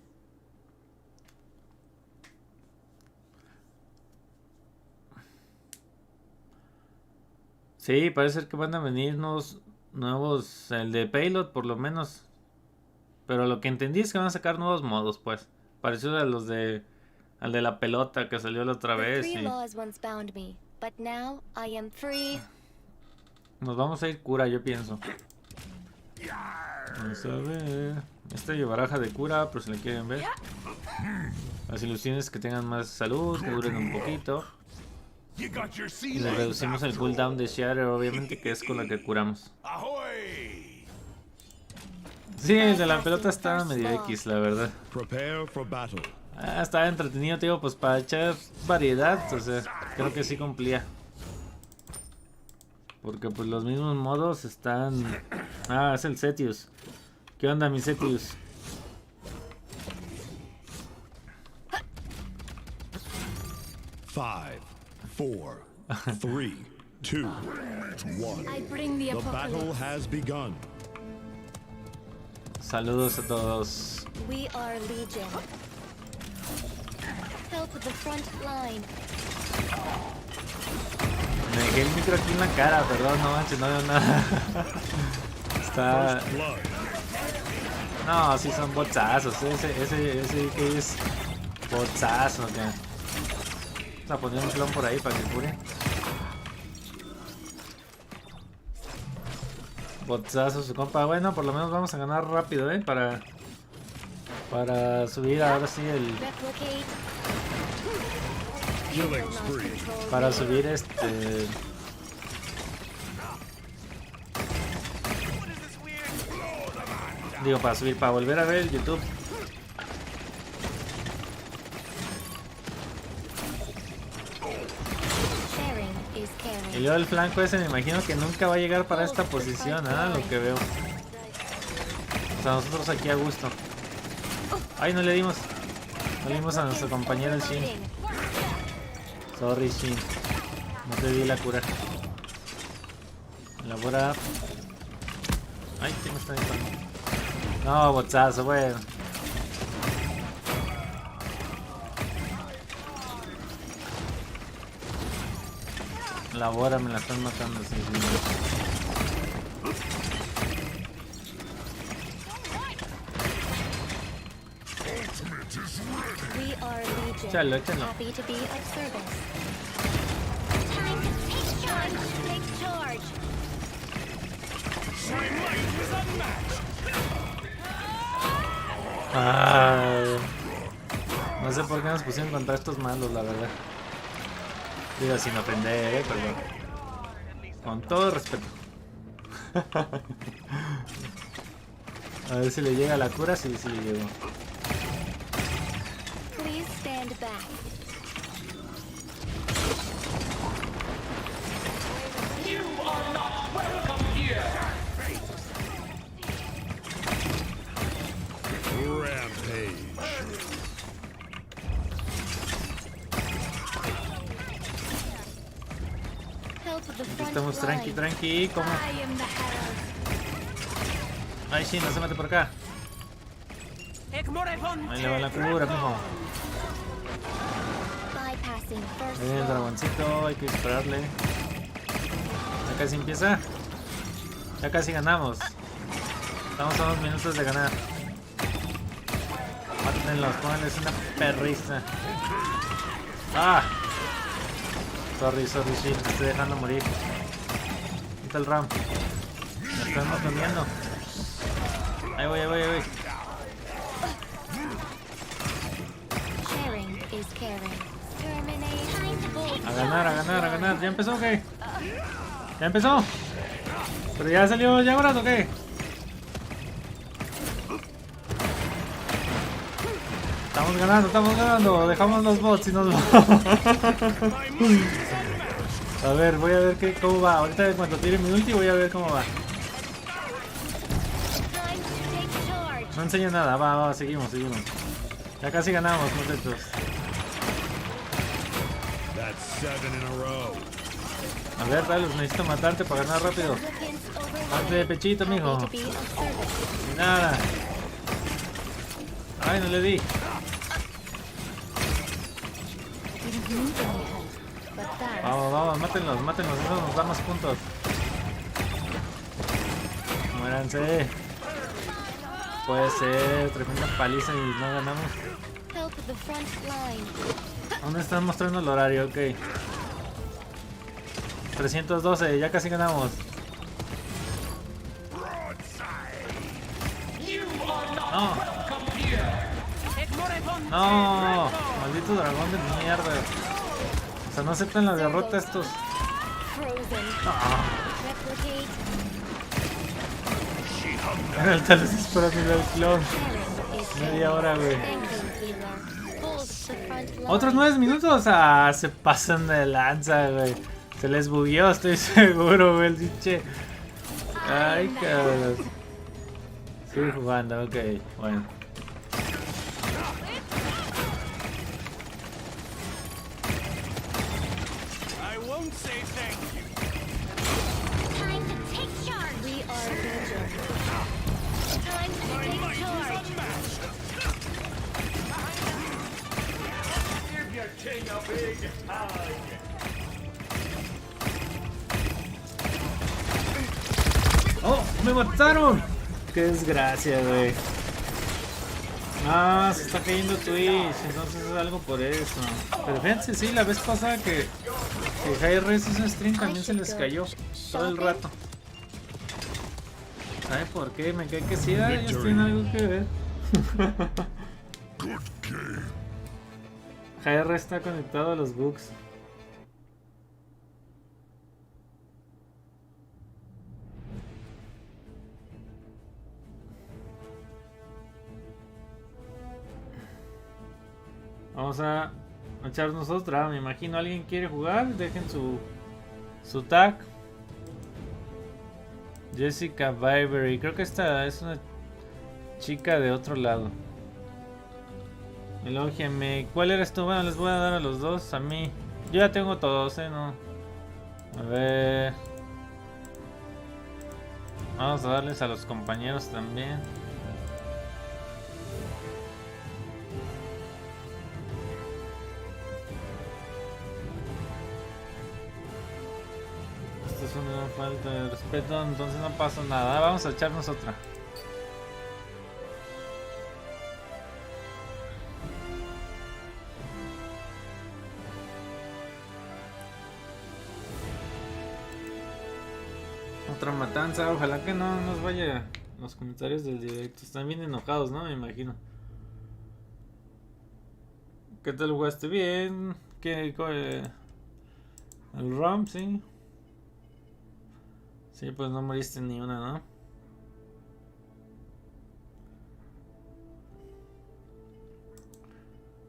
Sí, parece ser que van a venir nuevos, el de Payload por lo menos. Pero lo que entendí es que van a sacar nuevos modos, pues. Parecido a los al de la pelota que salió la otra vez. Three laws once bound me, but now I am free Nos vamos a ir cura, yo pienso. Vamos a ver. Esta baraja de cura, por si la quieren ver. Las ilusiones que tengan más salud, que duren un poquito. Y le reducimos el cooldown de Shatter, obviamente, que es con la que curamos. Sí, el de la pelota estaba medio X, la verdad. Estaba entretenido, tío, pues para echar variedad, o sea, creo que sí cumplía. Porque pues los mismos modos están... Ah, es el Cetius. ¿Qué onda, mi Cetius? Five, 4, 3, 2, 1. The battle has begun. Saludos a todos. We are Legion. Help with the front line. Me dejé el micro aquí en la cara, perdón, no manches, no veo nada. Está... No, sí son botzazos, ese que es botzazo, que... Vamos a poner un clon por ahí para que cure. Botzazo su compa, bueno, por lo menos vamos a ganar rápido, para subir ahora sí el... Para subir Digo, para volver a ver el YouTube. Y luego el flanco ese me imagino que nunca va a llegar para esta posición, lo que veo. O sea, nosotros aquí a gusto. Ay, no le dimos. No le dimos a nuestro compañero el Shin. Sorry, Shin. No te di la cura. Elabora. Ay, ¿qué me está diciendo? No, botazo, bueno. Elabora, me la están matando. Sí, We are Legion. Échalo, échalo. Happy to be of service. Time to take charge. Take charge. No sé por qué nos pusieron contra estos malos, la verdad. Digo, sin ofender, perdón. Con todo respeto. A ver si le llega la cura, sí, sí le llegó. Please stand back. You are not welcome here. Rampage. Aquí estamos tranqui, ¿cómo? Ay, sí, no se mete por acá. Ahí le va la cura, mijo. Ahí viene el dragoncito, hay que dispararle. Ya casi empieza. Ya casi ganamos. Estamos a 2 minutos de ganar. Mátenlos, pónganles una perriza. ¡Ah! Sorry, sí, te estoy dejando morir. Quita el ram. Me están comiendo. Ahí voy. A ganar. ¿Ya empezó o qué? ¿Ya empezó? ¿Pero ya salió Yagorath o qué? Estamos ganando. Dejamos los bots y nos vamos. A ver, voy a ver cómo va. Ahorita en cuanto tire mi ulti voy a ver cómo va. No enseña nada, va, seguimos. Ya casi ganamos, muchachos. A ver, Talos, necesito matarte para ganar rápido. Parte de pechito, mijo. Ni nada. Ay, no le di. Vamos, mátenlos, eso nos da más puntos. Muéranse. Puede ser tremenda paliza y no ganamos. ¿Dónde están mostrando el horario? Ok. 312, ya casi ganamos. No. No, maldito dragón de mierda. O sea, no aceptan la derrota estos. Ahorita les espero mi del clon. Media hora, güey. Otros 9 minutos. Ah, se pasan de lanza, güey. Se les bugueó, estoy seguro, güey, el pinche. Ay, cabrón. Sigue jugando, ok, bueno. I won't say thank you. Time to take charge. We are legion. Time to take charge. Give your king a big hug. ¡Oh! ¡Me mataron! ¡Qué desgracia, güey! Ah, se está cayendo Twitch, entonces es algo por eso. Pero fíjense, sí, la vez pasada que Hi-Rez hizo stream también se les cayó todo el rato. ¿Sabe por qué? Me cae que sí, ellos tienen algo que ver. Hi-Rez está conectado a los bugs. Vamos a echarnos otra, me imagino. ¿Alguien quiere jugar? Dejen su tag. Jessica Vibery. Creo que esta es una chica de otro lado. Elógiame. ¿Cuál eres tú? Bueno, les voy a dar a los dos. A mí. Yo ya tengo todos, no. A ver. Vamos a darles a los compañeros también. Es una falta de respeto, entonces no pasa nada. Vamos a echarnos otra. Otra matanza, ojalá que no nos vaya los comentarios del directo. Están bien enojados, ¿no? Me imagino. ¿Qué tal jugaste? Bien. ¿Qué? El ROM, sí. Sí, pues no moriste ni una, ¿no?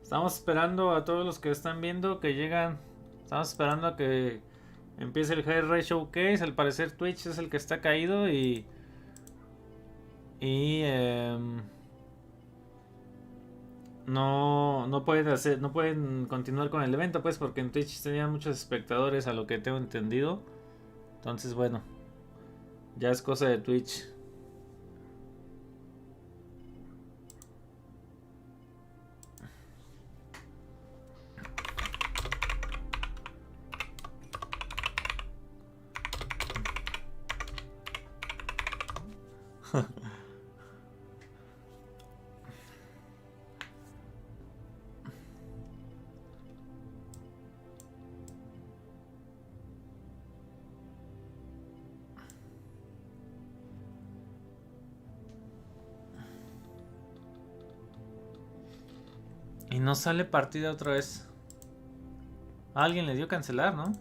Estamos esperando a todos los que están viendo que llegan. Estamos esperando a que empiece el Hi-Rez Show Case. Al parecer Twitch es el que está caído no pueden continuar con el evento, pues, porque en Twitch tenían muchos espectadores, a lo que tengo entendido. Entonces, bueno, ya es cosa de Twitch. Y no sale partida otra vez. Alguien le dio cancelar, ¿no?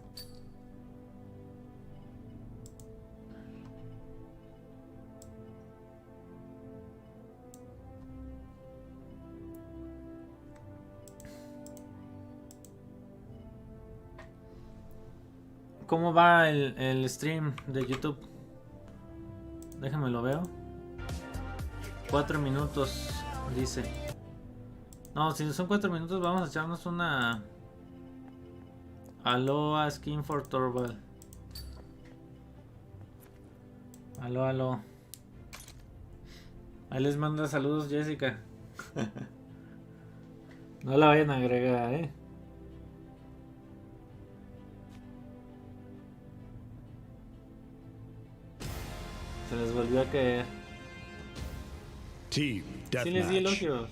¿Cómo va el stream de YouTube? Déjame lo veo. 4 minutos, dice. No, si son 4 minutos, vamos a echarnos una Aloha Skin for Torvald. Aló. Ahí les manda saludos, Jessica. No la vayan a agregar, Se les volvió a caer. Team Sí les di Deathmatch. elogios.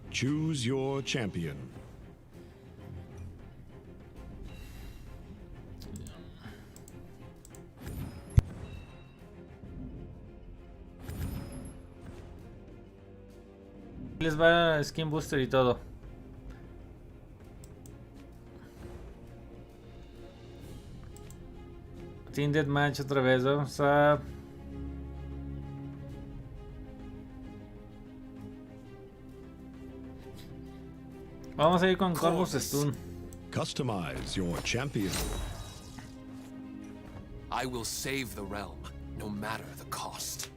Choose your champion. les va Skin Booster y todo. Team Deathmatch otra vez, vamos a... Vamos a ir con Corvus Stun. Customize your champion. I will save the realm, no matter the cost.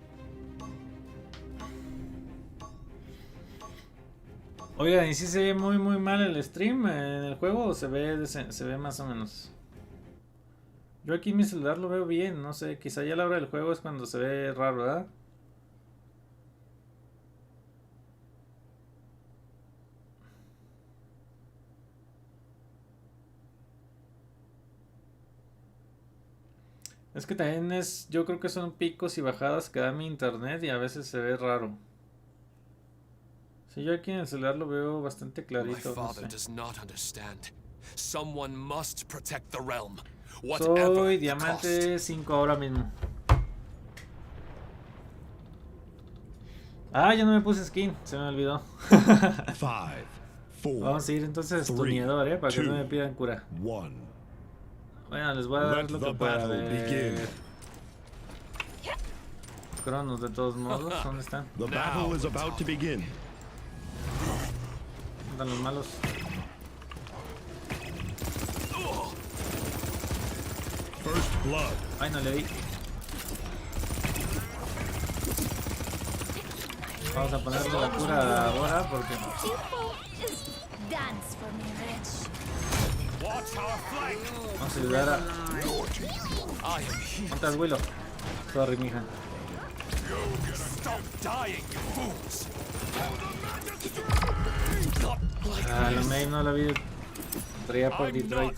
Oigan, ¿y si se ve muy mal el stream en el juego o se ve más o menos? Yo aquí en mi celular lo veo bien, no sé, quizá ya a la hora del juego es cuando se ve raro, ¿verdad? Es que también yo creo que son picos y bajadas que da mi internet y a veces se ve raro. Sí, yo aquí en el celular lo veo bastante clarito. No sé. Soy diamante 5 ahora mismo. Ah, ya no me puse skin, se me olvidó. Vamos a ir entonces tuneador, para que no me pidan cura. Bueno, les voy a dar lo que pueda ver. Cronos de todos modos, ¿dónde están? ¿Dónde están los malos? Ay, no le di. Vamos a ponerle la cura ahora porque... Vamos a ayudar a... ¿Dónde estás, Willow? Sorry, mija. La main no la vi. Traía por Detroit.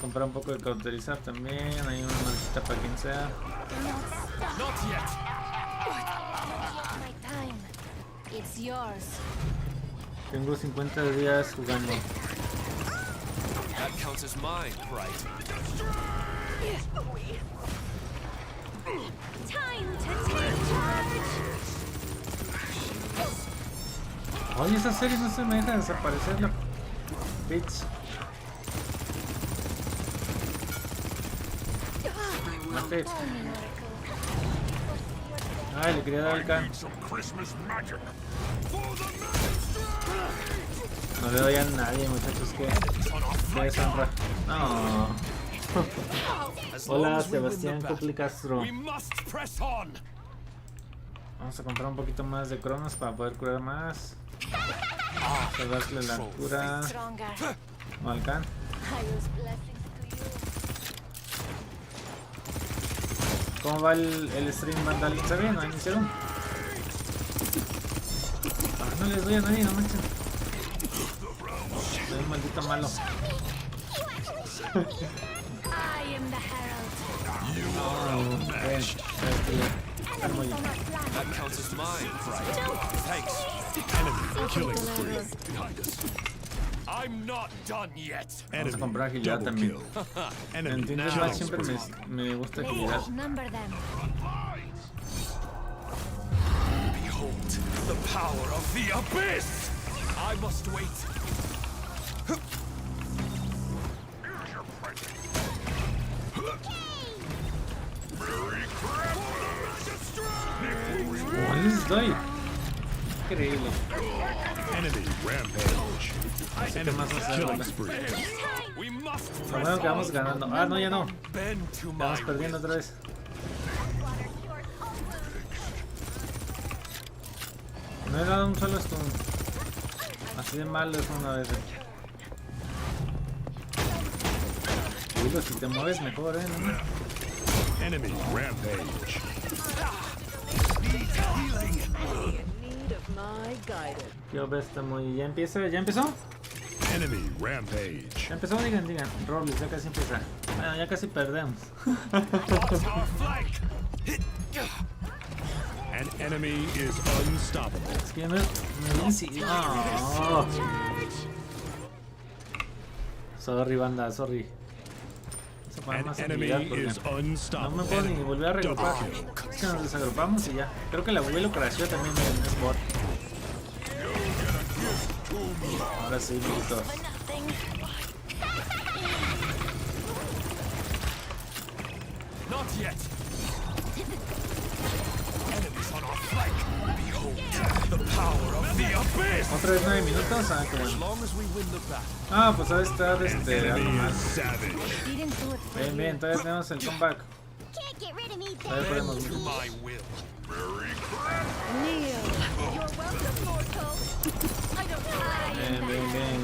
Comprar un poco de cauterizar también. Hay una marquita para quien sea. Tengo 50 días jugando. That counts as mine, right? Time to take charge. Oye, esa serie no se me deja desaparecer la bitch. Mate. Ay, le quería dar el can. No le doy a nadie, muchachos, que deshonra. No. Hola, Sebastián Copli Castro. Vamos a comprar un poquito más de cronos para poder curar más. Vamos a darle la cura. No alcanza. ¿Cómo va el stream, Vandal? ¿Está bien? ¿No iniciaron? No les doy a nadie, no manchen. Soy un maldito malo. Vamos a comprar agilidad también. En Tinder siempre me gusta agilidad. Behold the power of the abyss. I must wait. Oh, les doy. Increíble. Enemy rampage. Enemy killing spree. Lo bueno que vamos ganando. Ah, no, ya no. Vamos perdiendo otra vez. No he dado un solo stun. Así de malo es una vez. Digo, si te mueves mejor, ¿no? Enemy rampage. Yo besta muy. ¿Ya empieza? ¿Ya empezó? Enemy rampage. ¿Ya empezó? Digan. Robles, ya casi empieza. Bueno, ya casi perdemos. An enemy is unstoppable. Es que me oh. Sorry, banda, sorry. An enemy is unstoppable. No me puedo ni volver a reagrupar. Es que nos desagrupamos y ya. Creo que el abuelo creación también es bot. Ahora sí, listos. Not yet. Enemies on our flank. Behold the power of the abyss. Otra vez 9 minutos. Ah, qué As bueno. long as we win the battle. Ah, pues debe estar algo Enemy más. is savage. Bien, bien, todavía tenemos el comeback. Can't get rid of me, Todavía podemos. To my will. Neil. You're welcome, mortal. I don't Bien, bien, bien.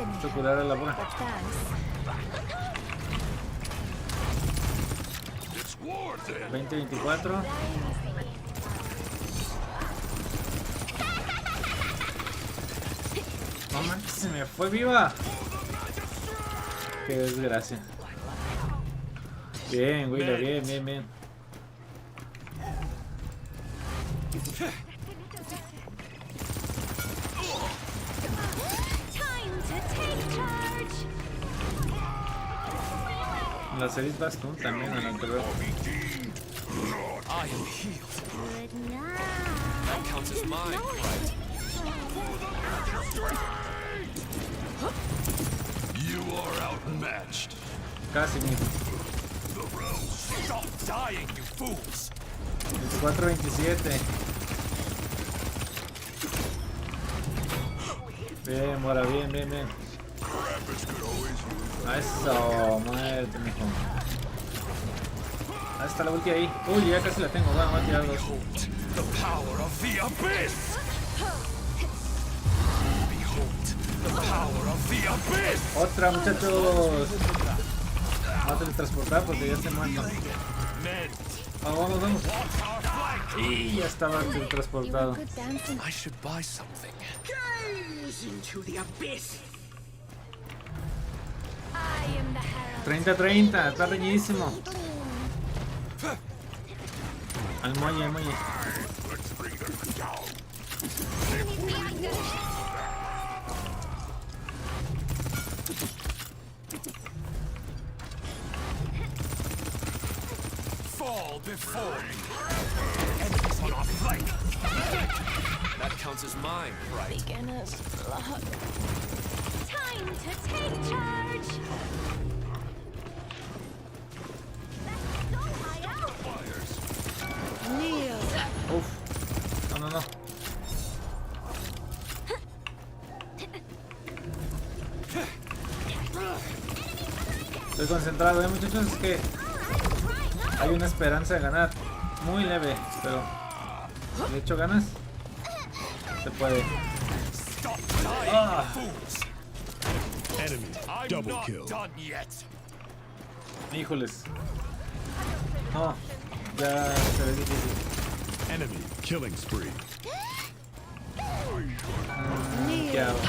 Mucho cuidado la bola. It's worth it. 20-24. No manches, se me fue viva. Qué desgracia. Bien, Willow, bien, bien, bien. La serie es bastante también en el terror. I am healed. That counts as mine, right? You are outmatched. Casi, mijo. Stop dying, you fools. 24-27. Bien, Mora, bien, bien, bien. Eso, muerte, mijo. Ahí está la ulti ahí. Uy, ya casi la tengo. Voy a tirar dos. The power of the abyss. Behold the power of the abyss. Otra, muchachos. Vamos a teletransportar porque ya se muerto. Vamos, vamos, vamos. Y ya estaba teletransportado. I should buy something. Gaze into the abyss. 30-30, está bellísimo. Al muelle, al muelle. Fall before me. Enemies on our flank. That counts as mine, right? Beginner's luck. Time to take charge. Neil. Uf. No, no, no. Estoy concentrado, muchachos. Es que hay una esperanza de ganar. Muy leve, pero le echo ganas. Se puede. Ah. Enemy double kill. Híjoles. No, ya se ve difícil. Enemy killing spree. ¿Qué hago?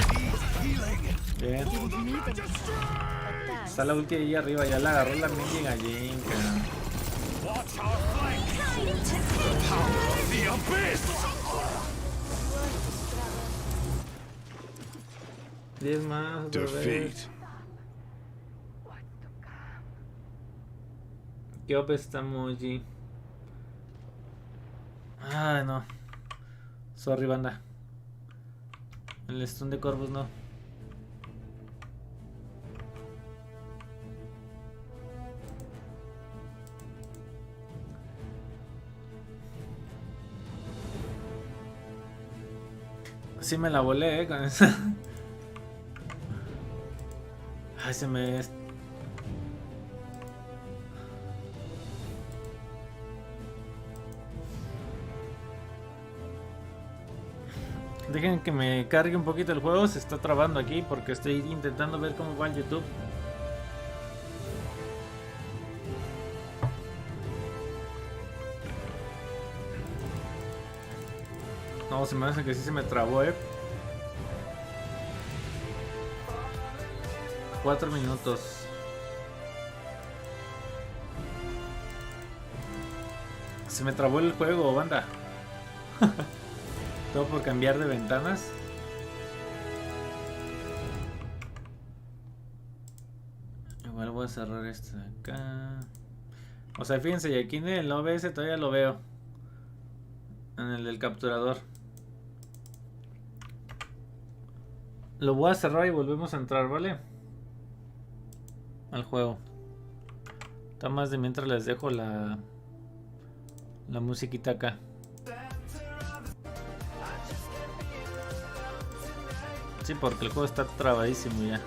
Bien. Está la ulti ahí arriba, ya la agarró la mendiga Jinka. Diez más, otra vez. ¿Qué OP estamos allí? Ay, no. Sorry, banda. El stun de Corvus no. Sí me la volé, con esa. Ay, se me... Dejen que me cargue un poquito el juego, se está trabando aquí porque estoy intentando ver cómo va el YouTube. No, se me hace que sí se me trabó, 4 minutos. Se me trabó el juego, banda. Todo por cambiar de ventanas. Igual voy a cerrar esto de acá. O sea, fíjense, y aquí en el OBS todavía lo veo. En el del capturador. Lo voy a cerrar y volvemos a entrar, ¿vale? Al juego. Está más de mientras les dejo la musiquita acá. Sí, porque el juego está trabadísimo ya.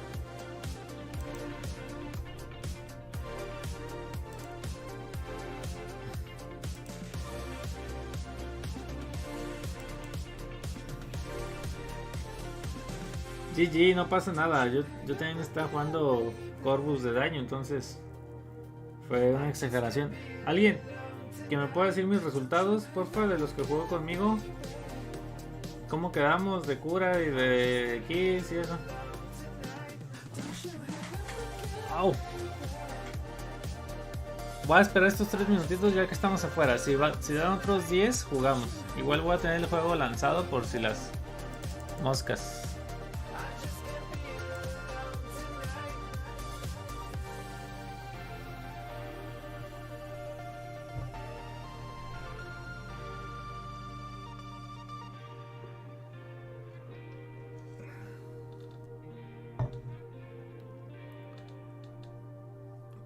GG, no pasa nada. Yo también estaba jugando Corvus de daño, entonces fue una exageración. ¿Alguien que me pueda decir mis resultados, porfa, de los que jugó conmigo? ¿Cómo quedamos de cura y de kills y eso? ¡Au! Voy a esperar estos 3 minutitos ya que estamos afuera. Si dan otros 10, jugamos. Igual voy a tener el juego lanzado por si las moscas.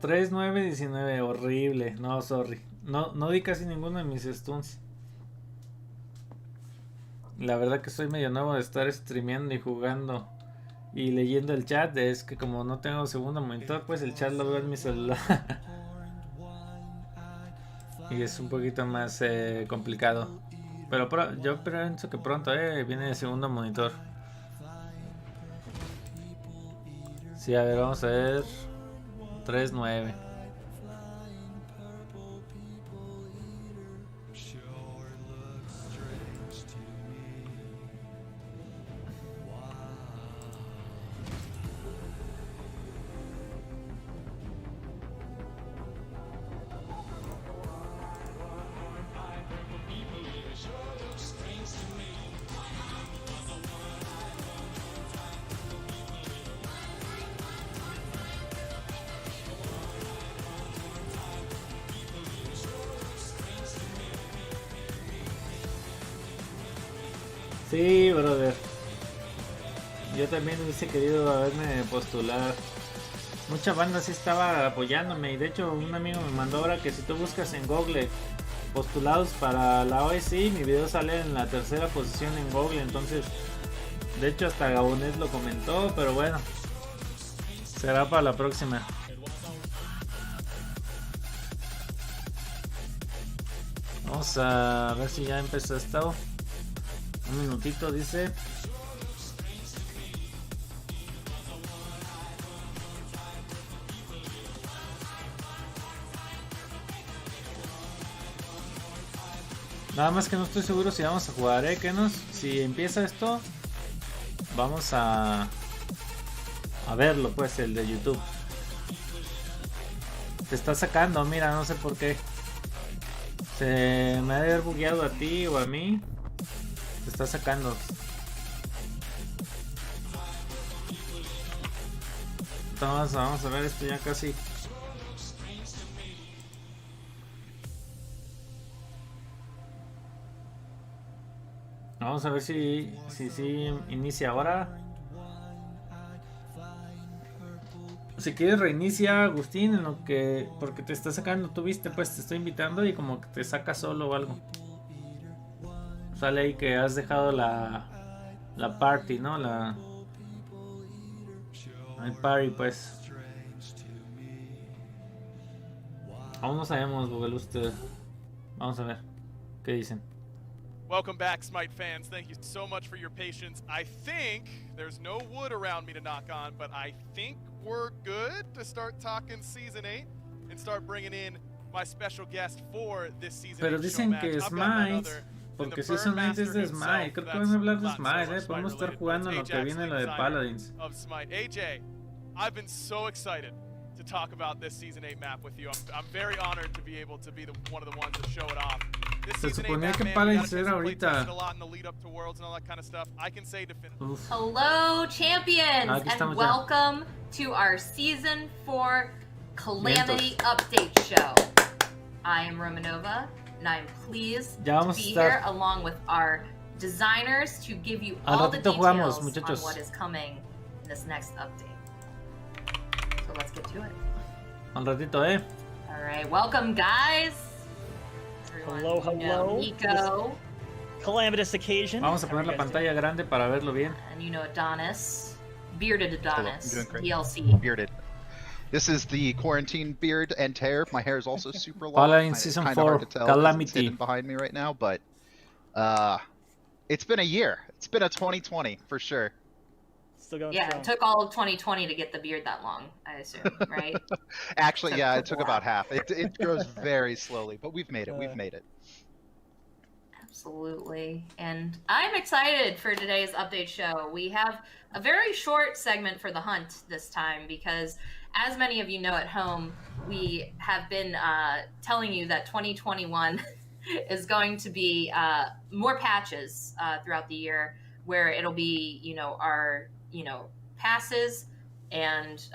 $3, 9, 19, horrible. No, sorry. No di casi ninguno de mis stuns. La verdad que soy medio nuevo de estar streameando y jugando y leyendo el chat. Es que como no tengo segundo monitor, pues el chat lo veo en mi celular. Y es un poquito más complicado. Pero yo pienso que pronto viene el segundo monitor. Sí, a ver, vamos a ver. 3-9. Sí, brother. Yo también hubiese querido haberme postular. Mucha banda sí estaba apoyándome. Y de hecho un amigo me mandó ahora que si tú buscas en Google postulados para la OSI, mi video sale en la 3ª posición en Google. Entonces, de hecho hasta Gabonés lo comentó. Pero bueno, será para la próxima. Vamos a ver si ya empezó esto. Un minutito, dice. Nada más que no estoy seguro si vamos a jugar, si empieza esto, vamos a verlo, pues, el de YouTube. Te está sacando, mira, no sé por qué. Se me ha de haber bugueado a ti o a mí. Te está sacando. Entonces, vamos a ver esto ya casi. Vamos a ver si inicia ahora. Si quieres reinicia, Agustín, en lo que, porque te está sacando, tú viste, pues te estoy invitando y como que te saca solo o algo. Sale ahí que has dejado la party, ¿no? El party, pues. Aún no sabemos, Google, usted. Vamos a ver qué dicen. Welcome back, Smite fans. Thank you so much for your patience. I think there's no wood around me to knock on, but I think we're good to start talking Season 8 and start bringing in my special guest for this Season 8 Pero dicen show que match. Smite, porque Season 8 es de Smite. Creo que van a hablar de Smite, Podemos estar jugando en lo que viene lo de Paladins. AJ, I've been so excited to talk about this Season 8 map with you. I'm very honored to be able to be one of the ones to show it off. Se suponía que Paladins era ahorita. Hello, champions, and welcome to our Season 4 Calamity Update Show. I am Romanova, and I am pleased to be here along with our designers to give you Al all the ratito details jugamos, muchachos. on what is coming in this next update. So let's get to it. Un ratito, All right, welcome guys. Everyone, Hello, hello. Nico. Calamitous occasion. Vamos a poner la pantalla grande para verlo bien. And you know Adonis. Bearded Adonis. Hello, I'm doing great. DLC. Bearded. This is the quarantine beard and hair. My hair is also super long. Hola in Season Kinda 4, hard to tell 'cause it's Calamity. hidden behind me right now, but it's been a year. It's been a 2020 for sure. Still going Yeah, strong. it took all of 2020 to get the beard that long, I assume, right? Actually, yeah, it took about half. It grows very slowly, but we've made it. We've made it. Absolutely. And I'm excited for today's update show. We have a very short segment for the hunt this time because, as many of you know at home, we have been telling you that 2021 is going to be more patches throughout the year where it'll be, our, passes and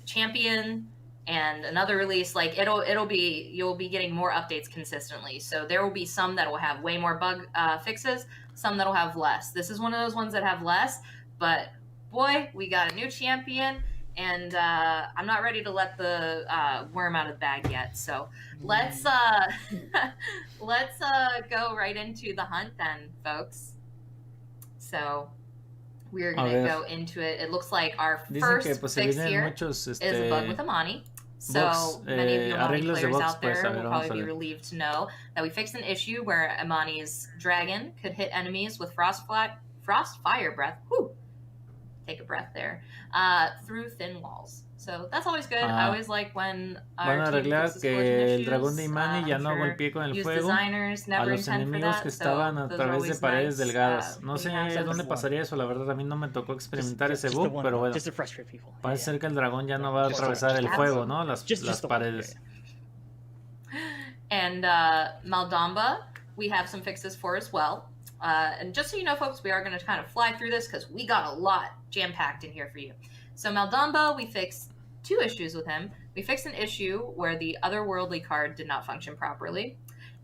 champion and another release. Like you'll be getting more updates consistently. So there will be some that will have way more bug fixes, some that'll have less. This is one of those ones that have less, but boy, we got a new champion, and I'm not ready to let the worm out of the bag yet. So let's go right into the hunt then, folks. So we're gonna go into it. It looks like our first fix here is a bug with Amani. So many of you Amani players out there will probably be relieved to know that we fixed an issue where Amani's dragon could hit enemies with frostfire breath. Whew. Take a breath there. Through thin walls. So that's always good. I always like when Van a arreglar que el dragón de Imani ya no golpee con el fuego a los enemigos que estaban a través de paredes delgadas. No sé dónde pasaría eso, la verdad a mí no me tocó experimentar ese bug, pero bueno. Parece ser que el dragón ya no va a atravesar el fuego, ¿no? Las paredes. And Maldamba, we have some fixes for as well. And just so you know, folks, we are going to kind of fly through this because we got a lot jam-packed in here for you. So Maldamba, we fixed 2 issues with him. We fixed an issue where the otherworldly card did not function properly.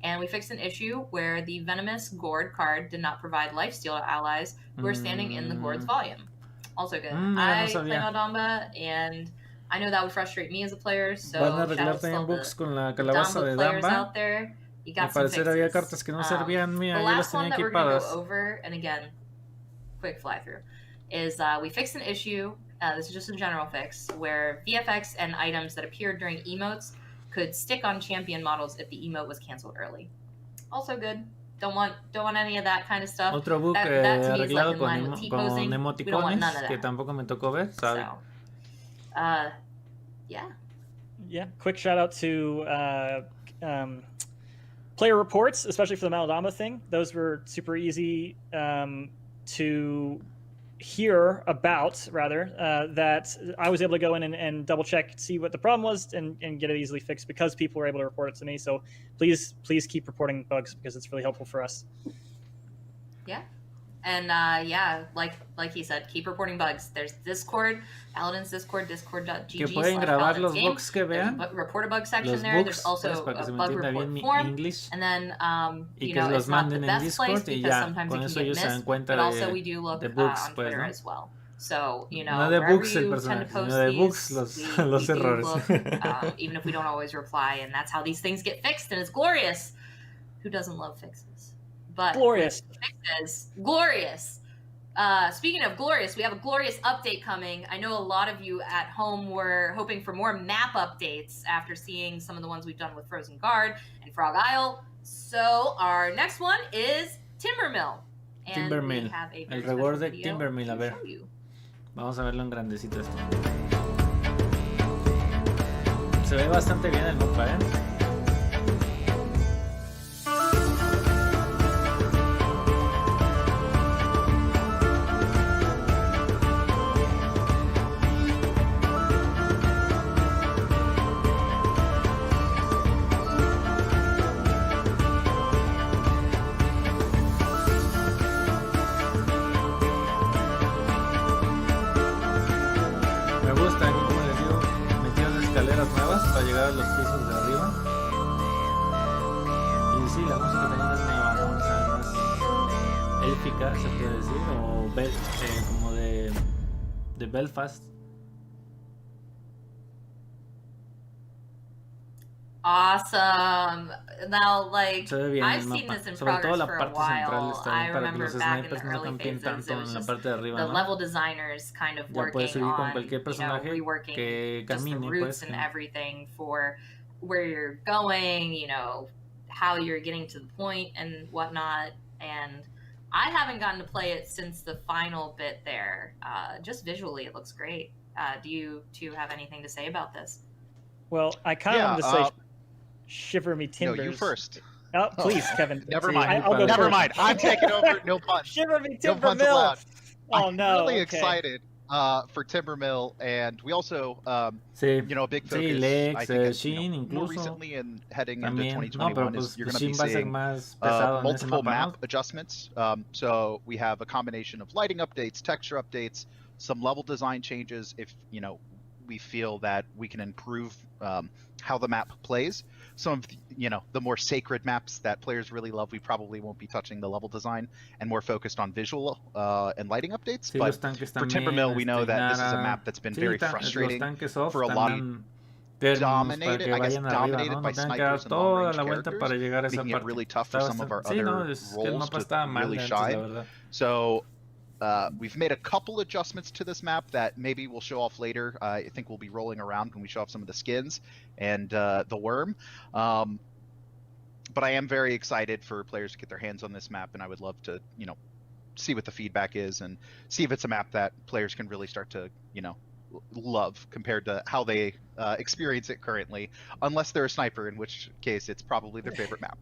And we fixed an issue where the venomous gourd card did not provide lifesteal to allies who are standing in the gourd's volume. Also good. I play Maldamba, and I know that would frustrate me as a player, so Van a arreglar también bugs con la calabaza de Damba. out there. You got Al parecer había cartas que no servían, mira, yo las tenía equipadas. Go over, and again, quick fly through, is we fixed an issue, this is just a general fix, where VFX and items that appeared during emotes could stick on champion models if the emote was canceled early. Also good. Don't want any of that kind of stuff. Otro bug arreglado con emoticones, que tampoco me tocó ver, ¿sabes? So, yeah, quick shout out to player reports, especially for the Maldamba thing. Those were super easy to hear about, rather, that I was able to go in and double check, see what the problem was, and get it easily fixed because people were able to report it to me. So please keep reporting bugs because it's really helpful for us. Yeah. And like he said, keep reporting bugs. There's Discord, Paladins Discord, discord.gg/PalaDinsGame. Report a bug section there. There's also a bug report form. And then, it's not the best place because sometimes it can get missed. But also we do look on Twitter as well. So, wherever you tend to post these, we do look, even if we don't always reply. And that's how these things get fixed. And it's glorious. Who doesn't love fixes? But glorious. Glorious. Speaking of glorious, we have a glorious update coming. I know a lot of you at home were hoping for more map updates after seeing some of the ones we've done with Frozen Guard and Frog Isle. So our next one is Timbermill. And Timbermill. El reward de Timbermill. A ver. Vamos a verlo en grandecito esto. Se ve bastante bien el mapa, ¿eh? élfica, se puede decir, o como de Belfast. Awesome. Now, like, Se ve bien I've el seen mapa. this in Sobre todo progress la for a parte central while. está I bien para que remember los back in snipers the no se early campeen phases, tanto it was en la just parte de arriba, the ¿no? level designers kind of Ya puedes working subir con on, cualquier personaje reworking que just the camine, routes pues. and everything for where you're going, how you're getting to the point and whatnot. And I haven't gotten to play it since the final bit there. Just visually, it looks great. Do you two have anything to say about this? Well, I kind of wanted to say, shiver me timbers. No, you first. Oh, please, Kevin. Never mind. I'll go Never first. mind. I'm taking over. No puns. Shiver me No timber puns mill. allowed. Oh I'm no. really okay. excited for Timbermill, and we also, Sí, a big focus. sí, Lex, I think Shin, more incluso. recently and heading También. into No, 2021 pero is pues you're going to Shin be va a ser seeing más pesado en ese multiple mapa, map ¿no? adjustments. So we have a combination of lighting updates, texture updates, some level design changes. If we feel that we can improve how the map plays. Some of the more sacred maps that players really love, we probably won't be touching the level design and more focused on visual and lighting updates. Sí, but for Timbermill, we know that this is a map that's been very frustrating for a lot of dominated, I guess, dominated by snipers and long-range characters, making it really tough for some of our other roles to really shine. So we've made a couple adjustments to this map that maybe we'll show off later. I think we'll be rolling around when we show off some of the skins and the worm. But I am very excited for players to get their hands on this map, and I would love to, see what the feedback is and see if it's a map that players can really start to, love compared to how they experience it currently, unless they're a sniper, in which case it's probably their favorite map.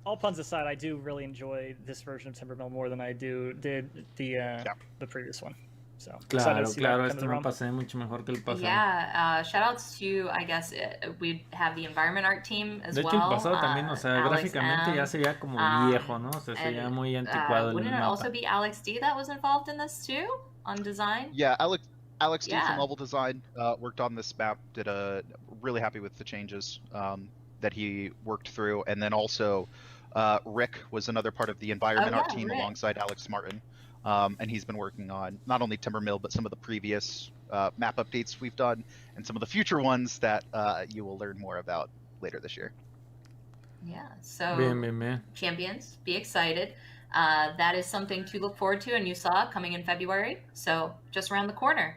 All puns aside, I do really enjoy this version of Timbermill more than I did the previous one. So claro, este mapa se ve mucho mejor que el pasado. Yeah, shoutouts to, I guess, we have the environment art team as well. De hecho, el pasado también, o sea, gráficamente ya se veía como viejo, ¿no? O sea, se veía muy anticuado el mapa. Wouldn't it also be Alex D that was involved in this too, on design? Yeah, Alex D from Level Design worked on this map, really happy with the changes that he worked through, and then also Rick was another part of the environment art team alongside Alex Martin, and he's been working on not only Timbermill but some of the previous map updates we've done and some of the future ones that you will learn more about later this year. Yeah, so bien. champions, be excited. That is something to look forward to, and you saw coming in February, so just around the corner.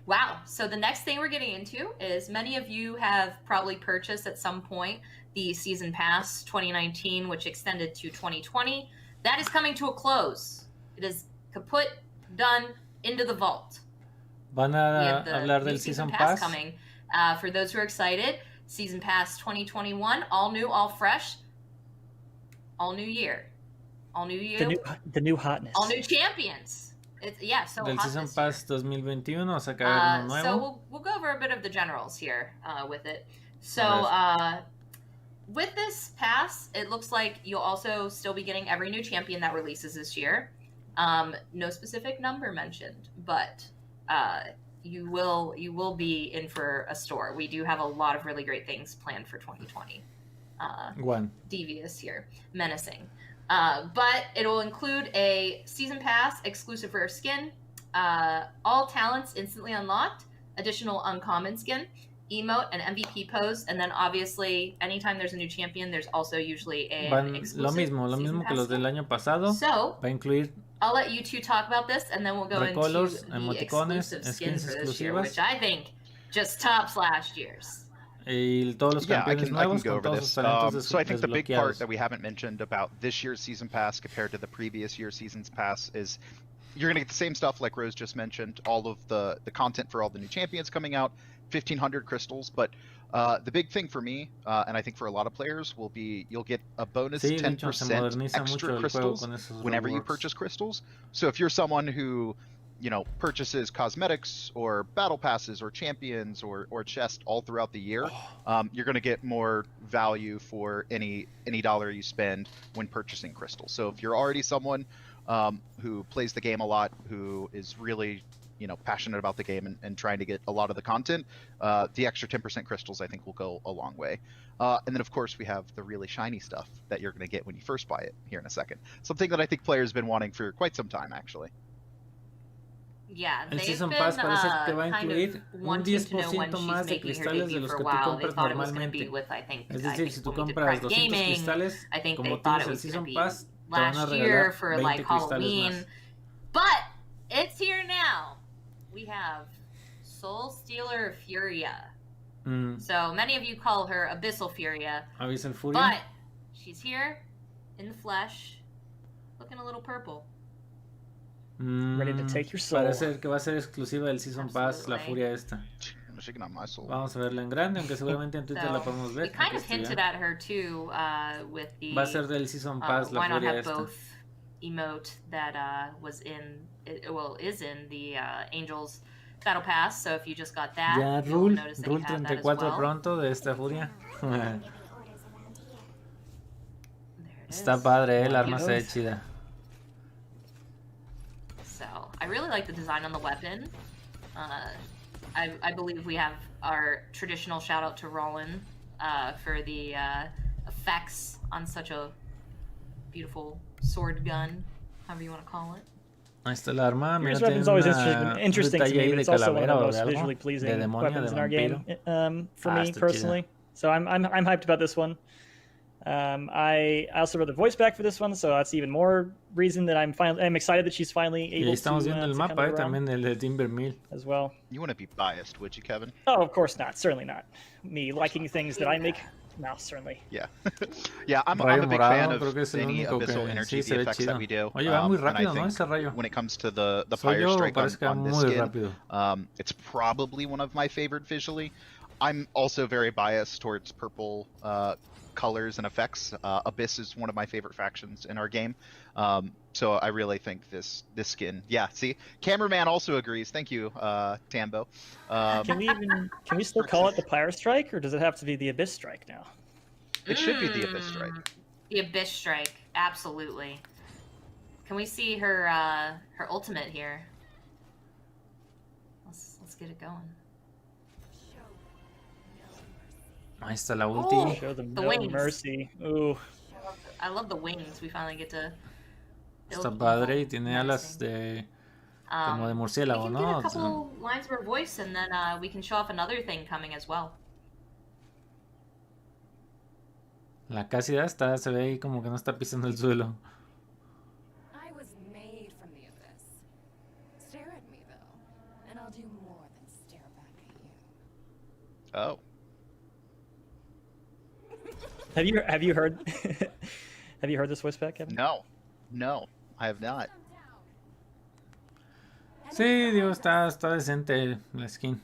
Wow, so the next thing we're getting into is many of you have probably purchased at some point the Season Pass 2019, which extended to 2020. That is coming to a close. It is kaput, done, into the vault. Van a hablar del Season Pass coming. For those who are excited, Season Pass 2021, all new, all fresh, all new year. All new year. The new hotness. All new champions. So del hot Season this Pass 2021, o sea, que uno nuevo. So we'll go over a bit of the generals here with it. So with this pass, it looks like you'll also still be getting every new champion that releases this year. No specific number mentioned, but you will be in for a store. We do have a lot of really great things planned for 2020. Devious here, menacing. But it will include a Season Pass exclusive rare skin, all talents instantly unlocked, additional uncommon skin, emote, and MVP pose, and then obviously anytime there's a new champion, there's also usually an exclusive lo mismo que los del año pasado. So, va a incluir I'll let you two talk about this, and then we'll go into the emoticones, exclusive skins for this year, exclusivas. which I think just tops last year's. Y todos los campeones I can nuevos go con over todos this. sus talentos So I think the big part desbloqueados. that we haven't mentioned about this year's Season Pass compared to the previous year's Season's Pass is you're going to get the same stuff like Rose just mentioned, all of the content for all the new champions coming out, 1,500 crystals, but the big thing for me, and I think for a lot of players, will be you'll get a bonus 10% extra crystals whenever you purchase crystals. So if you're someone who purchases cosmetics or battle passes or champions or chest all throughout the year, you're going to get more value for any dollar you spend when purchasing crystals. So if you're already someone who plays the game a lot, who is really passionate about the game and trying to get a lot of the content, the extra 10% crystals I think will go a long way. And then of course we have the really shiny stuff that you're going to get when you first buy it here in a second. Something that I think players have been wanting for quite some time actually. Yeah, El they've Season been Pass parece que va a kind incluir of un wanting to know when 10% she's más de making her cristales de debut los for que a tú while. They compras thought it was going to be normalmente. with, I think Es decir, si tú when we did compras Prime 200 Gaming, cristales, I think como they thought tienes it el was going Season to be Pass, te van a last year regalar for 20 like cristales Halloween. más. But it's here now. We have Soul Stealer Furia. So many of you call her Abyssal Furia. Abyssal Furia. But she's here in the flesh, looking a little purple. Ready to take your soul. Parece que va a ser exclusiva del Season Pass, la Furia esta. Vamos a verla en grande, aunque seguramente en Twitter la podemos ver. We kind of hinted at her too with the. Va a ser del Season Pass la why not Furia have esta. both emote that was in, is in the Angels Battle Pass. So if you just got that, Ya you'll notice that you Rule have that as 34 well. pronto de esta Furia. Está padre, el arma se ve chida. So I really like the design on the weapon. I believe we have our traditional shout out to Roland for the effects on such a beautiful sword gun, however you want to call it. Ahí está el arma. This Mira, weapon's tiene always una- interesting un to detalle me, ahí but de it's also one of the calavera o de most algo, visually de pleasing demonio, weapons de in our game, for me está personally. So I'm hyped about this one. I also wrote the voice back for this one, so that's even more reason that I'm excited that she's finally Y ahí able estamos to, viendo el to mapa, come around también el de Timbermill. as well. You wouldn't be biased, would you, Kevin? Oh, of course not. Certainly not. Me liking things that I make. No, certainly. Yeah. Yeah, I'm a Rayo big morado, fan creo of que es el any único abyssal que energy, sí se the ve effects chido. that we do. Oye, va muy And I rápido, ¿no? think Ese rayo. when it comes to the Soy fire yo, strike parece que va on this muy skin, rápido. it's probably one of my favorite visually. I'm also very biased towards purple colors and effects. Abyss is one of my favorite factions in our game. So I really think this skin. Yeah, see, cameraman also agrees. Thank you, Tambo. Can we still call it the Pyre Strike, or does it have to be the Abyss Strike now? It should be the Abyss Strike. The Abyss Strike, absolutely. Can we see her her ultimate here? Let's get it going. Ahí está la ulti. Show them the no wings. mercy. Ooh. I love the wings. We finally get to. Está padre y tiene alas de como de murciélago, We can ¿no? get a O sea, couple lines of her voice, and then we can show off another thing coming as well. la Cássida está, se ve ahí como que no está pisando el suelo. I was made from the abyss. Stare at me though, and I'll do more than stare back at you. Oh. Have you heard have you heard this voice back, Kevin? No, I have not. Sí, digo, está decente la skin.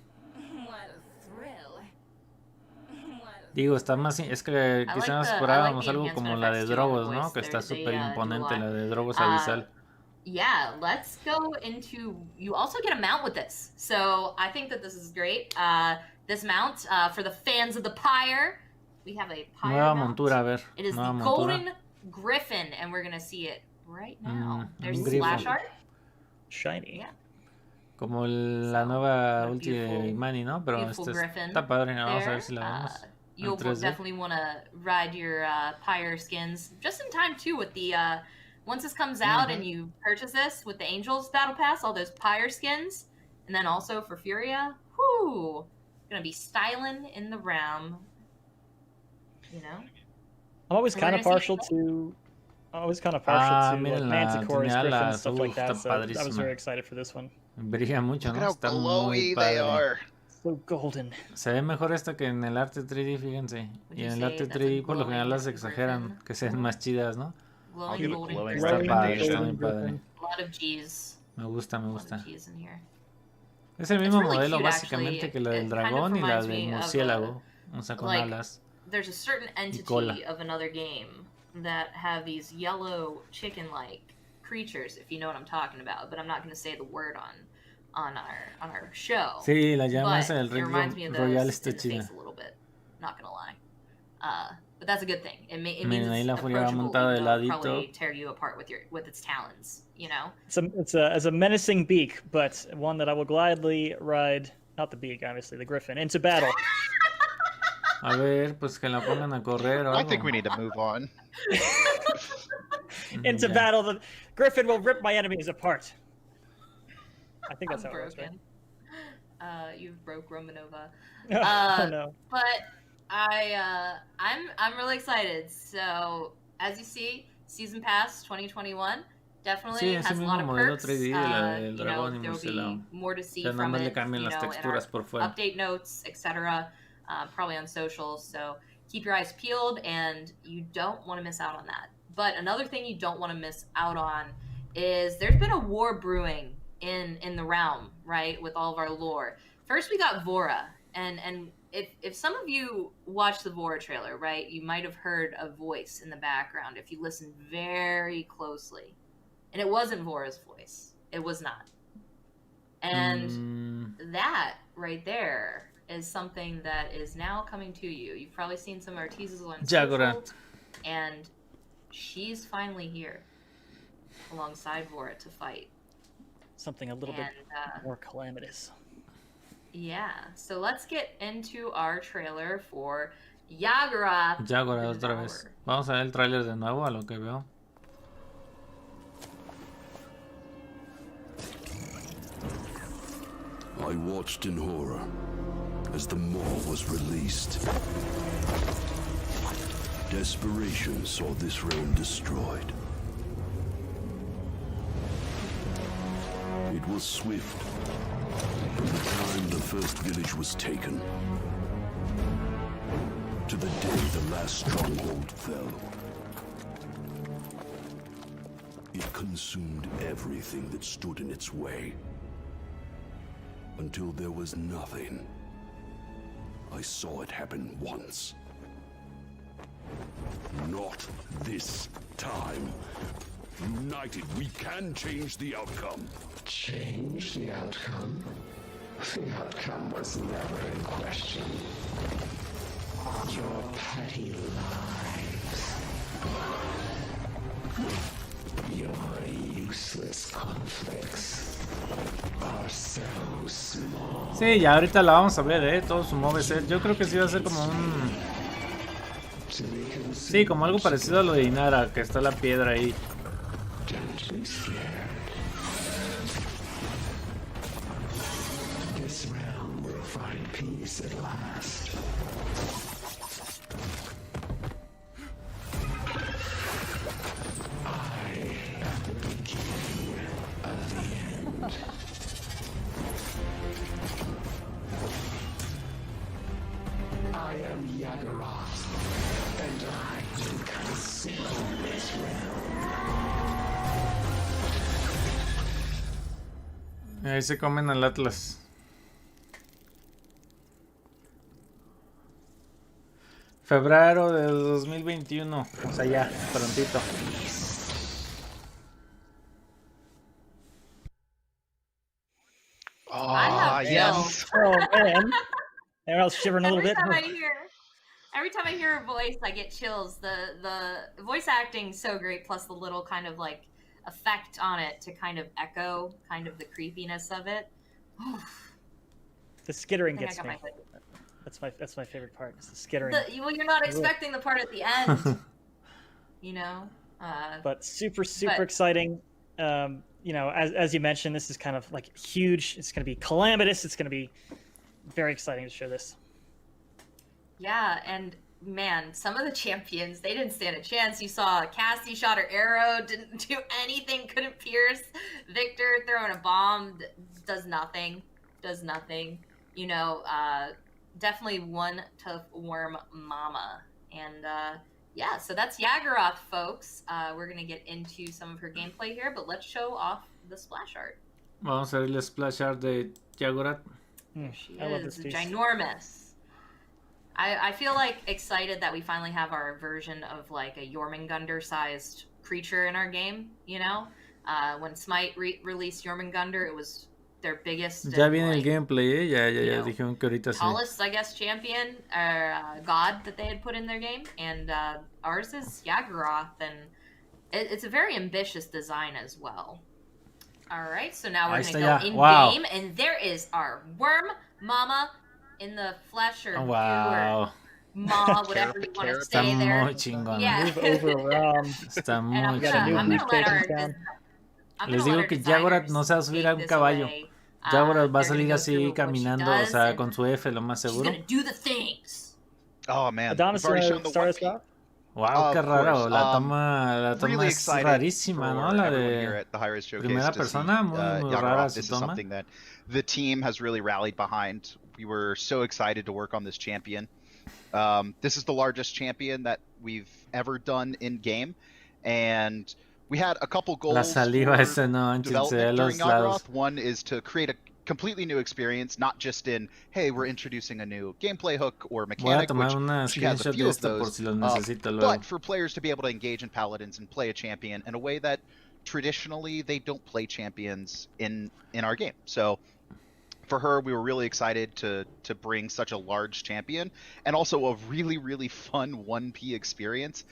What a thrill. Digo, está más... Es que I quizás like esperábamos the algo enhancement como la de effects too on the Drogos, ¿no? voice. Que está They súper do a imponente, lot. la de Drogos Abisal. Yeah, let's go into. You also get a mount with this, so I think that this is great. This mount for the fans of the Pyre, we have a Pyre Nueva mount. montura, a ver. It is the Nueva montura. Golden Griffin, and we're gonna see it right now. There's un the splash grifo. art. Shiny. Yeah. Como la nueva what a ulti de beautiful- Imani, ¿no? Pero beautiful griffin está padre, vamos a there. ver si la vemos. En You'll 3D. definitely want to ride your Pyre skins just in time too with the once this comes out and you purchase this with the Angels Battle Pass, all those Pyre skins, and then also for Furia, whoo, gonna be styling in the realm. You know. I'm always And kind we're of gonna partial see- to to mira, Manticores, tiene Griffins, alas. stuff like that. Está So I was padrísima. very excited for this one. Brilla mucho, Look ¿no? at how Está muy glowy they padre. are. So golden. Se ve mejor esta que en el arte 3D, fíjense. Y en el arte 3D por lo general las exageran, que sean más chidas, ¿no? Glowing golden glowing griffin. Está padre, recommendation. está muy padre. A lot of G's. Me gusta, me A lot gusta. of G's in here. Es el It's mismo really modelo cute, básicamente actually. que la del It kind of dragón y la reminds del me of, murciélago. O sea, con like, alas. There's a certain cola. entity of another game that have these yellow chicken-like creatures, if you know what I'm talking about. But I'm not going to say the word on our show. Sí, la llama But esa del it Ring reminds me of Royal those está in the chida. face a little bit. Not gonna lie. but that's a good thing. It means Miren, ahí la it's furia va approachable, montada de even though it'll ladito. probably tear you apart with its talons, you know? It's a menacing beak, but one that I will gladly ride, not the beak, obviously, the griffin, into battle. A ver, pues que la pongan a correr o algo. I think we need to move on. Into Yeah. battle, the griffin will rip my enemies apart. I think that's I'm how it works, right? broken. You've broke Romanova. Oh, no. But I'm really excited. So as you see, Season Pass 2021 definitely Sí, ese has a mismo lot of modelo perks. 3D de la del You know, dragón y there will murciélago. be more to see O sea, from nomás le it. cambian You las know, in texturas our por fuera. update notes, etc. Probably on socials. So keep your eyes peeled, and you don't want to miss out on that. But another thing you don't want to miss out on is there's been a war brewing in the realm, right, with all of our lore. First we got Vora, and if some of you watched the Vora trailer, right, you might have heard a voice in the background if you listen very closely. And it wasn't Vora's voice. It was not. And that right there is something that is now coming to you. You've probably seen some of our teasers on Yagorath. social, and she's finally here alongside Vora to fight. Something a little bit more calamitous. Yeah, so let's get into our trailer for Yagorath. Yagorath otra vez. Vamos a ver el tráiler de nuevo a lo que veo. I watched in horror as the maw was released. Desperation saw this realm destroyed. It was swift, from the time the first village was taken, to the day the last stronghold fell. It consumed everything that stood in its way, until there was nothing. I saw it happen once. Not this time. United, we can change the outcome. Change the outcome? The outcome was never in question. Your petty lives. Your useless conflicts are so small. Sí, ya ahorita la vamos a ver, todo su move set. Yo creo que sí va a ser como un... Sí, como algo parecido a lo de Inara, que está la piedra ahí. Don't be scared. This realm will find peace at last. I am the beginning of the end. I am Yagorath, and I will consume this realm. Ahí se comen al Atlas. Febrero de 2021. O sea, ya, prontito. I have yes. Oh, man. Everyone else shivering a little bit. Every time I hear a voice, I get chills. The voice acting so great, plus the little kind of like effect on it to kind of echo kind of the creepiness of it. The skittering I think I gets got me. my hood. That's my favorite part. Is the skittering. Well, you're not expecting the part at the end, you know. But super exciting. You know, as you mentioned, this is kind of like huge. It's going to be calamitous. It's going to be very exciting to show this. Yeah, and man, some of the champions, they didn't stand a chance. You saw Cassie shot her arrow, didn't do anything, couldn't pierce. Victor throwing a bomb, does nothing. You know, definitely one tough worm mama. And yeah, so that's Yagorath, folks. We're going to get into some of her gameplay here, but let's show off the splash art. Vamos a ver el splash art de Yagorath. There she I love is, this piece. ginormous. I feel like excited that we finally have our version of like a Jormungandr sized creature in our game, you know? When Smite released Jormungandr, it was their biggest. Ya and, viene el like, gameplay, ya dijeron que ahorita sí. tallest, I guess, champion or god that they had put in their game, and ours is Yagorath, and it's a very ambitious design as well. All right, so now we're gonna go in game, and there is our worm mama in the flesh or goo or ma, whatever you want to say there. Muy chingón. Yeah. Está muy I'm chingón. gonna let her. Les digo que Yagorath no se va a subir a un caballo. Yagorath va a salir así caminando, o sea, con su F, lo más seguro. Oh man, Adonis, start us off? Wow, qué raro. La toma really es rarísima, ¿no? La de primera persona, muy rara su this is toma. something that the team has really rallied behind. We were so excited to work on this champion. This is the largest champion that we've ever done in game, and we had a couple goals. La saliva esa no, development de los during Yagorath. lados. One is to create a completely new experience, not just in, hey, we're introducing a new gameplay hook or mechanic, which she has a few of those, but for players to be able to engage in Paladins and play a champion in a way that traditionally they don't play champions in our game. So for her, we were really excited to bring such a large champion and also a really fun 1P experience.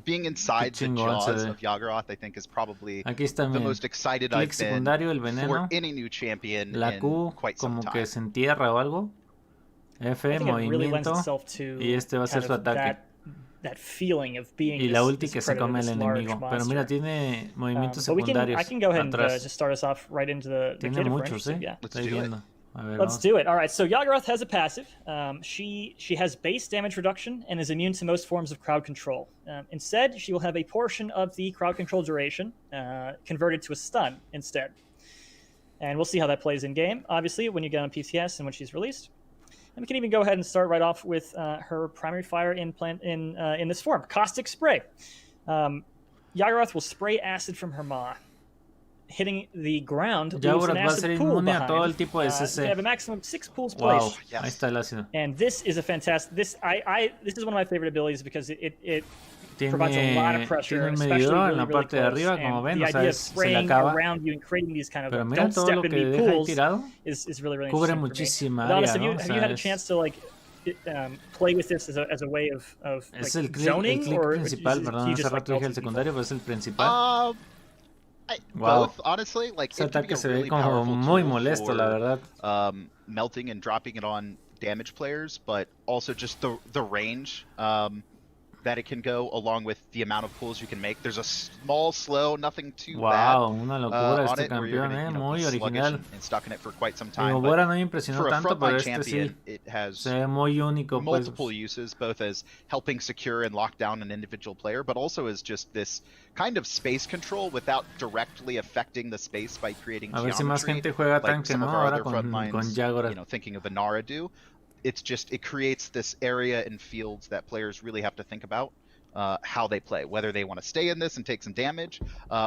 Being inside the jaws of Yagorath, I think, is probably the most excited I've been for any new champion in quite some time. Como que se entierra o algo. F, movimiento, y este va a ser su ataque. That feeling of being y la ulti que se come el enemigo. Pero mira, tiene movimientos secundarios. I can go ahead and just start us off right into the tiene kit muchos, yeah. Estoy viendo. A ver, Let's do it. All right, so Yagorath has a passive. She has base damage reduction and is immune to most forms of crowd control. Instead, she will have a portion of the crowd control duration converted to a stun instead. And we'll see how that plays in game, obviously, when you get on PTS and when she's released. And we can even go ahead and start right off with her primary fire in this form, Caustic Spray. Yagorath will spray acid from her maw, hitting the ground. Yagorath va a ser inmune a todo el tipo de CC. They have a maximum of 6 pools placed. Wow, ahí está el ácido. And this is a fantastic. This is one of my favorite abilities because it provides a lot of pressure, especially really, really close. Arriba, como ven, the idea of spraying around you and creating these kind of don't step in me pools is really, really cubre interesting muchísima área, ¿no? Have you had a chance to play with this as a way of es like, el click, zoning? El click or principal, perdón, hace rato dije el secundario, pero es el principal. Wow. Both, honestly, like ese it can be a se really ve como muy molesto, la verdad. Melting and dropping it on damage players, but also just the range that it can go along with the amount of pulls you can make. There's a small slow, nothing too bad una locura on este it, where you're campeón, gonna, muy be original. And stuck in it for quite some time. But no me impresionó for a tanto, pero frontline champion, sí, it has se ve muy único, multiple uses, both as helping secure and lock down an individual player, but also as just this kind of space control without directly affecting the space by creating a ver si más geometry, gente juega like tanque, some ¿no? of our Ahora other con frontlines, Yagorath. Thinking of Inara do. It's just, it creates this area and fields that players really have to think about how they play, whether they want to stay in this and take some damage,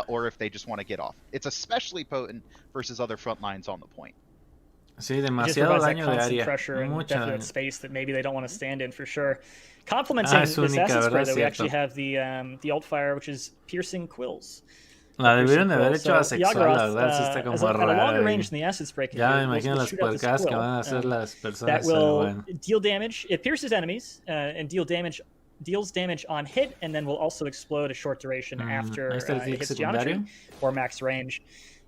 or if they just want to get off. It's especially potent versus other front lines on the point. Sí, demasiado daño de área. Pressure and Mucho definite daño. Space that maybe they don't want to stand in for sure. Complementing this única, acid spray, ¿verdad? though, we Cierto. actually have the alt fire, which is piercing quills. La debieron de haber hecho So asexual, la verdad, sí está como at a raro. longer range than the acid spray can Ya me do, imagino will las shoot out this puercas que quill, van a hacer las personas. that will Bueno. deal damage. It pierces enemies and deals damage on hit, and then will also explode a short duration after ahí está el it click hits secundario. geometry or max range.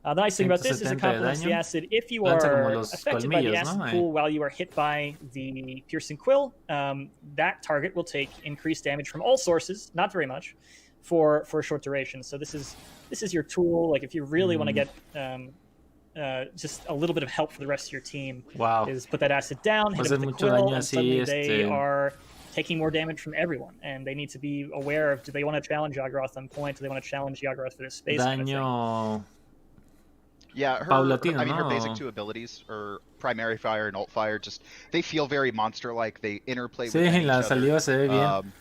The nice thing about this is it 170 de complements the daño. acid. If you Lanza como are los affected by the colmillos, acid ¿no? pool while you are hit by the piercing quill, that target will take increased damage from all sources, not very much, for a short duration. So this is your tool. Like if you really want to get just a little bit of help for the rest of your team, Wow. is put that acid down, hit Hacer them with the mucho quill, daño and así, suddenly they are taking more damage from everyone, and they need to be aware of, do they want to challenge Yagorath on point? Do they want to challenge Yagorath for this space? Kind of Daño. Yeah, her Paulatino, basic two abilities, her primary fire and alt fire, just they feel very monster-like. They interplay Sí, with each la other. saliva se ve bien.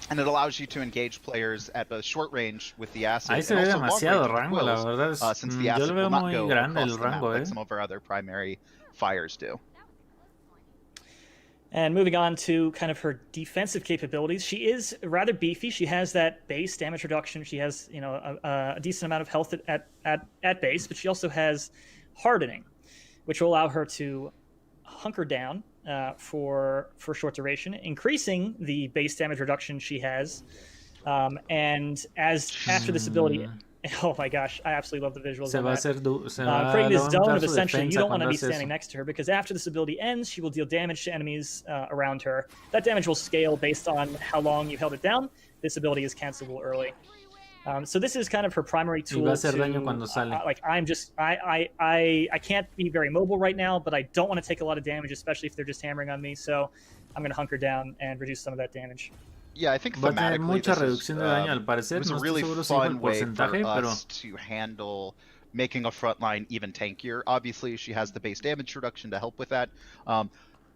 And it allows you to engage players at both short range with the acid Ahí se and ve also long demasiado range with rango, la quills, verdad es, since the yo acid lo veo will not muy go grande across el the map rango, like some of our other primary fires do. And moving on to kind of her defensive capabilities, she is rather beefy. She has that base damage reduction. She has, a decent amount of health at base, but she also has Hardening, which will allow her to hunker down for short duration, increasing the base damage reduction she has. And after this ability, oh my gosh, I absolutely love the visuals on that. Creating this zone of essentially you don't want to be standing next to her, because after this ability ends, she will deal damage to enemies around her. That damage will scale based on how long you held it down. This ability is cancelable early. So this is kind of her primary tool to, like, I can't be very mobile right now, but I don't want to take a lot of damage, especially if they're just hammering on me, so I'm going to hunker down and reduce some of that damage. Yeah, I think thematically this is a really fun way for us to handle making a frontline even tankier. Obviously, she has the base damage reduction to help with that.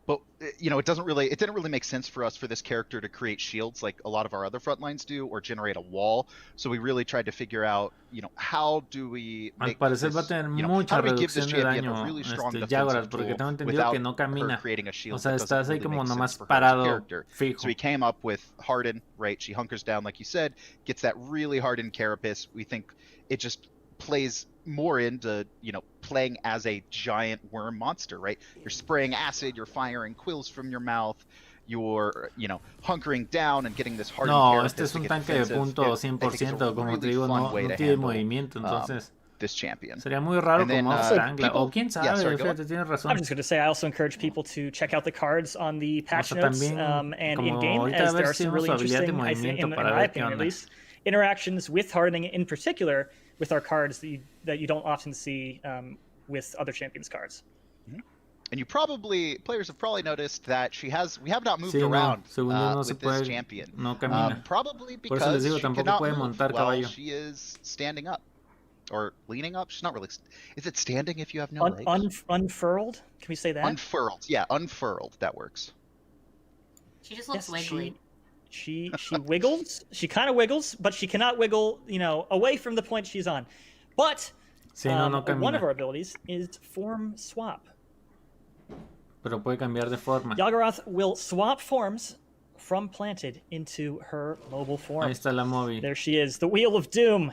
But you know, it didn't really make sense for us for this character to create shields like a lot of our other frontlines do, or generate a wall. So we really tried to figure out, you know, how do we make this, how do we give this champion a really strong defensive tool without her creating a shield that doesn't really make sense for her as a character. So we came up with Harden, right? She hunkers down, like you said, gets that really hardened carapace. We think it just plays more into, you know, playing as a giant worm monster, right? You're spraying acid, you're firing quills from your mouth, you're, you know, hunkering down and getting this hardened carapace. Este es un tanque de punto 100%, como te digo, no tiene movimiento, entonces this champion. Sería muy raro como Strangler, o quién sabe, fíjate, tienes razón. I'm just going to say, I also encourage people to check out the cards on the patch notes and in-game, as there are some really interesting, I think, in my opinion at least, interactions with hardening in particular with our cards that you don't often see with other champions cards. And players have probably noticed that we have not moved around with this champion. Probably because she cannot move while she is standing up. Or leaning up? She's not really... Is it standing if you have no legs? Unfurled? Can we say that? Unfurled, yeah, unfurled. That works. She just looks wiggly. She wiggles. She kind of wiggles, but she cannot wiggle, you know, away from the point she's on. But one of our abilities is form swap. Pero puede cambiar de forma. Yagorath will swap forms from planted into her mobile form. Ahí está la móvil. There she is, the Wheel of Doom.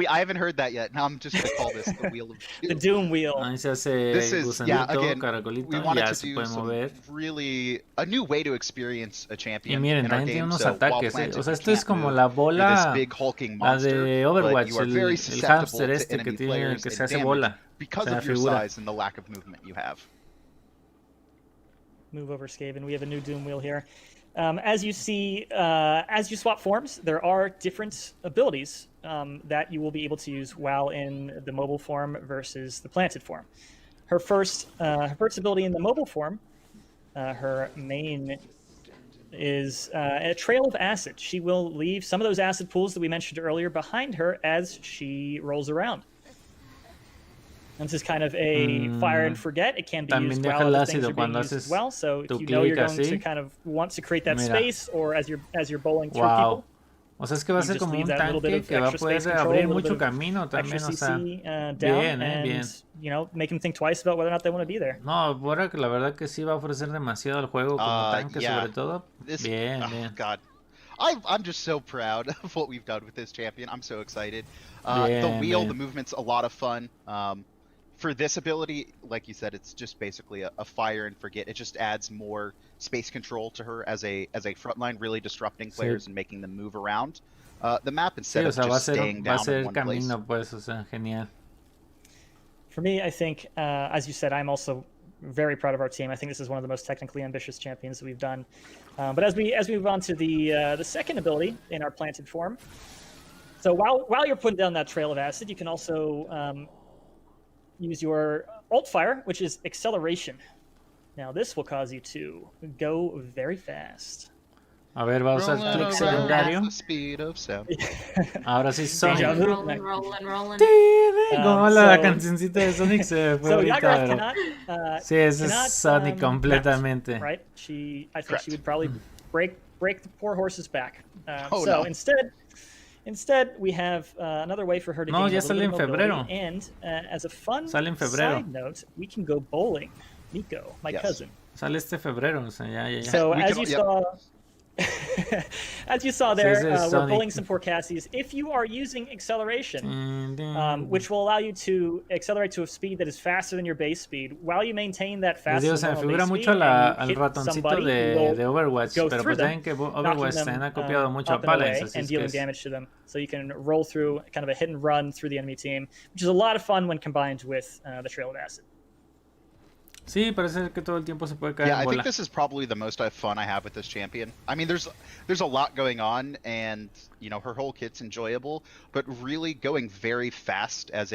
I haven't heard that yet. Now I'm just going to call this the Wheel of Doom. The Doom Wheel. Ahí se hace gusanito, we wanted to do some really a new way to experience a champion. Y miren, también tiene unos ataques. O sea, esto es como la bola, la de Overwatch, el hamster este que tiene, que se hace bola. Because of your size and the lack of movement you have. Move over, Skaven. We have a new Doom Wheel here. As you see, as you swap forms, there are different abilities that you will be able to use while in the mobile form versus the planted form. Her first ability in the mobile form, her main, is a trail of acid. She will leave some of those acid pools that we mentioned earlier behind her as she rolls around. And this is kind of a fire and forget. It can be used while other things are being used as well. So if you know you're going to kind of want to create that space, or as you're bowling through people. O sea, es que va a ser como un tanque que va a poder abrir mucho camino también, o sea, bien. You know, make them think twice about whether or not they want to be there. No, ahora que la verdad que sí va a ofrecer demasiado al juego como tanque, sobre todo. Bien. God. I'm just so proud of what we've done with this champion. I'm so excited. The wheel, the movement's a lot of fun. For this ability, like you said, it's just basically a fire and forget. It just adds more space control to her as a frontline, really disrupting players and making them move around the map instead of just staying down in one place. Pues, o sea, genial. For me, I think, as you said, I'm also very proud of our team. I think this is one of the most technically ambitious champions that we've done. But as we move on to the second ability in our planted form, so while you're putting down that trail of acid, you can also use your alt fire, which is acceleration. Now this will cause you to go very fast. A ver, va a usar clic secundario. Ahora sí, Sonic. Rolling. Como la cancioncita de Sonic se fue ahorita. Sí, eso es Sonic completamente. Right? I think she would probably break the poor horse's back. Instead, we have another way for her to gain a little bit of mobility, and as a fun side note, we can go bowling. Nico, my cousin. Sale este febrero, o sea, ya. So as you saw, as you saw there, we're pulling some poor Cassies. If you are using acceleration, which will allow you to accelerate to a speed that is faster than your base speed, while you maintain that fast se me figura mucho al ratoncito de Overwatch, pero pues saben que Overwatch también ha copiado mucho a Paladins, and dealing damage to them. So you can roll through kind of a hit and run through the enemy team, which is a lot of fun when combined with the Trail of Acid. Sí, parece que todo el tiempo se puede caer en bola. I think this is probably the most fun I have with this champion. I mean, there's a lot going on, and you know, her whole kit's enjoyable, but really going very fast as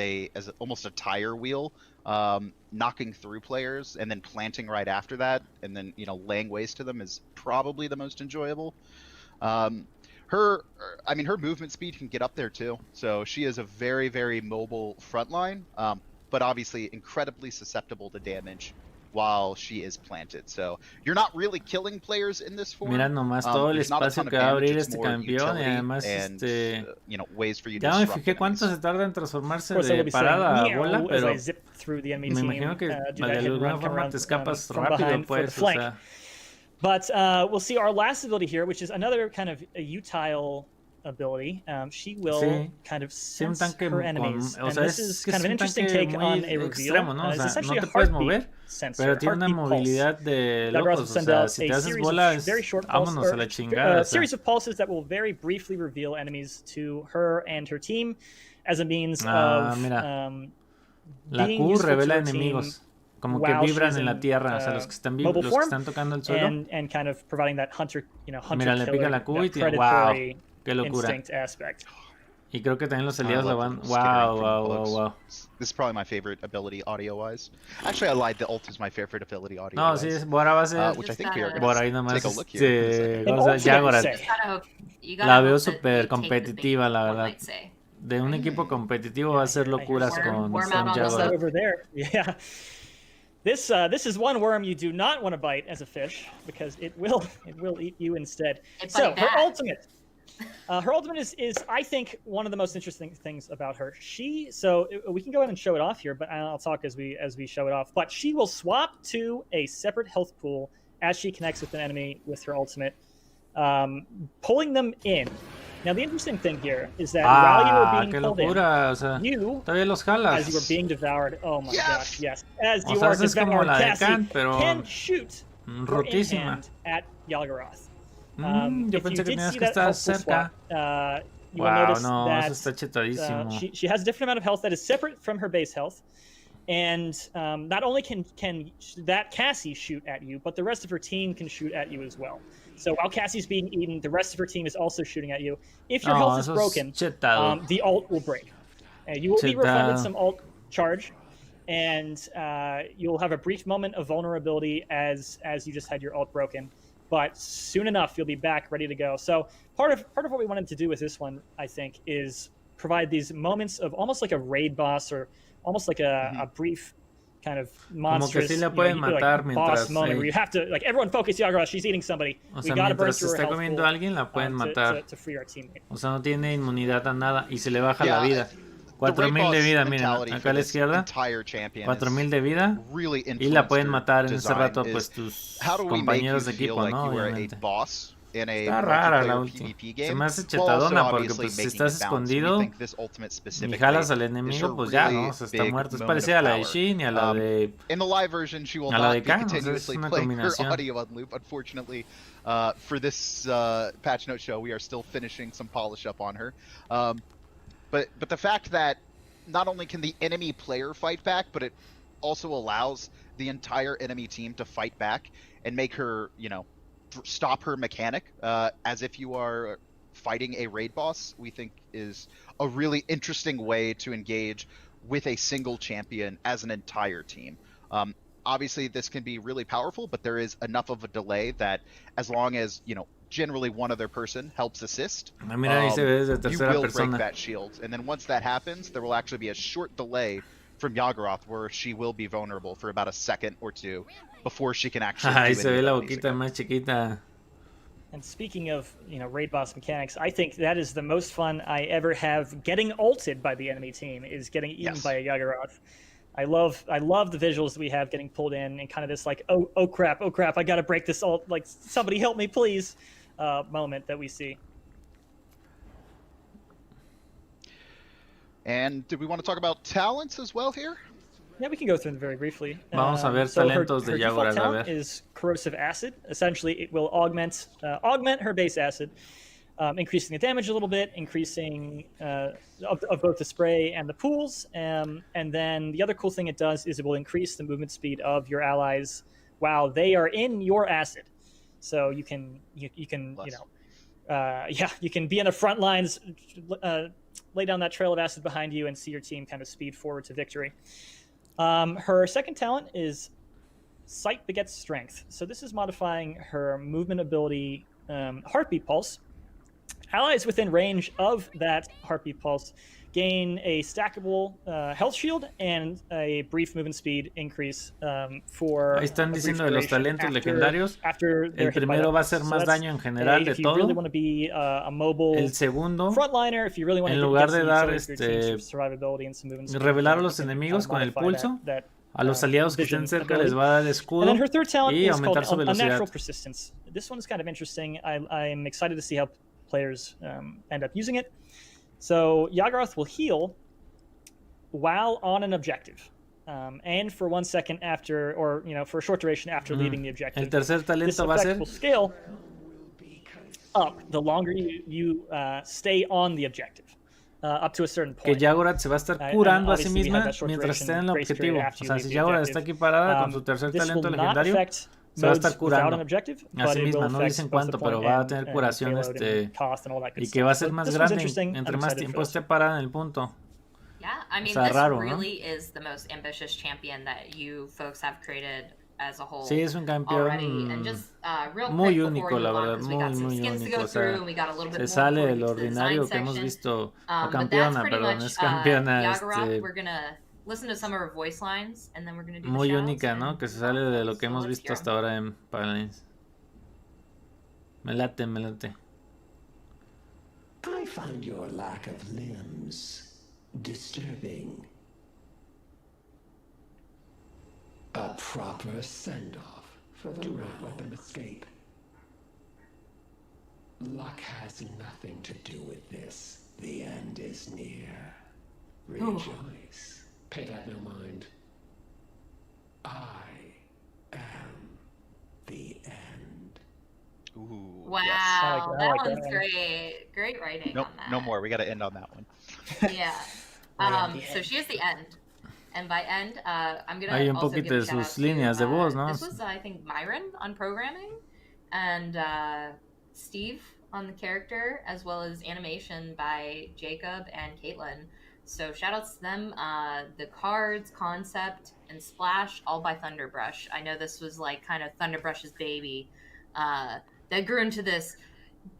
almost a tire wheel, knocking through players and then planting right after that, and then, you know, laying waste to them is probably the most enjoyable. Her movement speed can get up there too, so she is a very, very mobile frontline, but obviously incredibly susceptible to damage while she is planted. So you're not really killing players in this form. Mira nomás todo el espacio que va a abrir este campeón, y además you know, ways for you ya me fijé cuánto se tarda en transformarse de parada a bola, pero me imagino que de alguna forma te escapas rápido, pues, o sea. But we'll see our last ability here, which is another kind of a utile ability. She will kind of sense her enemies. And this is kind of an interesting take on a reveal. It's essentially a heartbeat sensor. Pero tiene una movilidad de locos. O sea, si te haces bola, vámonos a la chingada. A series of pulses that will very briefly reveal enemies to her and her team as a means of la Q revela enemigos. Como que vibran en la tierra, o sea, los que están vivos, los que están tocando el suelo. And kind of providing that hunter, you know, hunter mira, le pica la Q y tiene, wow, qué locura. Y creo que también los aliados la van, wow. This is probably my favorite ability audio-wise. Actually, I lied, the ult is my favorite ability audio-wise. No, sí, Bora va a ser, which I think we are Bora ahí nomás, Yagorath. La veo súper competitiva, la verdad. De un equipo competitivo va a ser locuras con Yagorath. Over there, yeah. This is one worm you do not want to bite as a fish, because it will eat you instead. So her ultimate is I think one of the most interesting things about her. So we can go ahead and show it off here, but I'll talk as we show it off. But she will swap to a separate health pool as she connects with an enemy with her ultimate, pulling them in. Now, the interesting thing here is that while you were being pulled in, you, as you were being devoured, oh my gosh, yes, as you are devoured, Cassie can shoot her in-hand at Yagorath. Yo pensé que tenías que estar cerca. You will notice that she has a different amount of health that is separate from her base health. And not only can that Cassie shoot at you, but the rest of her team can shoot at you as well. So while Cassie's being eaten, the rest of her team is also shooting at you. If your health is broken, the ult will break. You will be refunded some ult charge, and you'll have a brief moment of vulnerability as you just had your ult broken. But soon enough, you'll be back ready to go. So part of what we wanted to do with this one, I think, is provide these moments of almost like a raid boss, or almost like a brief kind of monstrous, sí matar boss moment where you have to, like, everyone focus Yagorath, she's eating somebody. O sea, mientras se está comiendo a alguien, la pueden matar. To free our teammate. O sea, no tiene inmunidad a nada y se le baja la vida. 4000 de vida, miren, acá a la izquierda. 4000 de vida y la pueden matar en ese rato, pues, tus compañeros de equipo, ¿no? Obviamente. Está rara la ulti. Se me hace chetadona porque, pues, si estás escondido y jalas al enemigo, pues ya, ¿no? O sea, está muerto. Es parecida a la de Shin y a la de Khan. O sea, es una combinación. Unfortunately, for this patch note show, we are still finishing some polish up on her. But the fact that not only can the enemy player fight back, but it also allows the entire enemy team to fight back and make her, you know, stop her mechanic as if you are fighting a raid boss, we think is a really interesting way to engage with a single champion as an entire team. Obviously, this can be really powerful, but there is enough of a delay that as long as, you know, generally one other person helps assist, you will break that shield. And then once that happens, there will actually be a short delay from Yagorath where she will be vulnerable for about a second or two before she can actually Ahí se ve la boquita más chiquita. And speaking of, you know, raid boss mechanics, I think that is the most fun I ever have getting ulted by the enemy team, is getting eaten by a Yagorath. I love the visuals that we have getting pulled in and kind of this like, oh crap, I gotta break this ult, like, somebody help me please. moment that we see. And do we want to talk about talents as well here? Yeah, we can go through them very briefly. Vamos a ver talentos de Yagorath. Her talent is corrosive acid. Essentially, it will augment her base acid, increasing the damage a little bit, increasing of both the spray and the pools. And then the other cool thing it does is it will increase the movement speed of your allies while they are in your acid. So you can you can be in the front lines, lay down that trail of acid behind you, and see your team kind of speed forward to victory. Her second talent is Sight Begets Strength. So this is modifying her movement ability, Heartbeat Pulse. Allies within range of that Heartbeat Pulse gain a stackable health shield and a brief movement speed increase for. Ahí están diciendo de los talentos legendarios. El primero va a ser más daño en general de todo. El segundo, en lugar de dar revelar a los enemigos con el pulso, a los aliados que estén cerca les va a dar escudo y aumentar su velocidad. This one is kind of interesting. I'm excited to see how players end up using it. So Yagorath will heal while on an objective, and for 1 second after, or for a short duration after leaving the objective. El tercer talento va a ser will scale up the longer you stay on the objective, up to a certain point. Que Yagorath se va a estar curando a sí misma mientras esté en el objetivo. O sea, si Yagorath está aquí parada con su tercer talento legendario, se va a estar curando a sí misma, no dicen cuánto, pero va a tener curación y que va a ser más grande entre más tiempo esté parada en el punto. Yeah, I mean, o sea, this raro, really is the most ambitious champion that you folks have created as a whole. Sí, es un campeón muy único, la verdad, muy único. O sea, se sale del ordinario que hemos visto, o campeona, perdón, es campeona. Listen to some of her voice lines, and then we're going to do muy única, ¿no? Que se sale de lo que hemos visto hasta ahora en Paladins. Me late. I find your lack of limbs disturbing. A proper send-off for the round. Let them escape. Luck has nothing to do with this. The end is near. Rejoice. Pay that no mind. I am the end. Ooh. Wow, yes. that one's great. Great writing on that. No more. We got to end on that one. Yeah. So she is the end. And by end, I'm going to Hay un poquito de sus líneas de voz, ¿no? This was, I think, Myron on programming, and Steve on the character, as well as animation by Jacob and Caitlin. So shoutouts to them. The cards, concept, and splash, all by Thunderbrush. I know this was like kind of Thunderbrush's baby that grew into this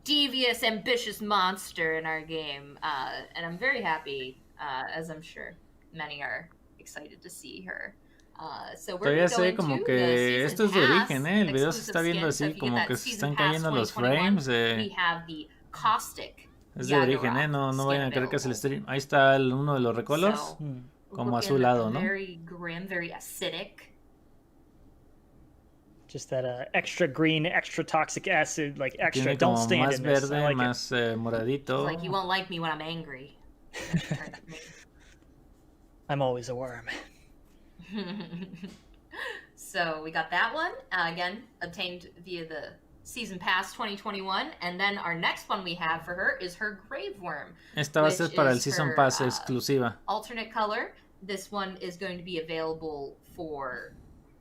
devious, ambitious monster in our game. And I'm very happy, as I'm sure many are excited to see her. So we're todavía se ve como que esto es de origen, ¿eh? El video se está viendo así como que se están cayendo los frames. We have the caustic. Es de origen, ¿eh? No vayan a creer que es el stream. Ahí está uno de los recolors, como azulado, ¿no? Very grim, very acidic. Just that extra green, extra toxic acid, like extra. Tiene don't como stand más in this. verde, Like más moradito. It's like you won't like me when I'm angry. I'm always a worm. So we got that one again, obtained via the Season Pass 2021, and then our next one we have for her is her Grave Worm. Esta va a ser para el Season Pass exclusiva. Alternate color. This one is going to be available for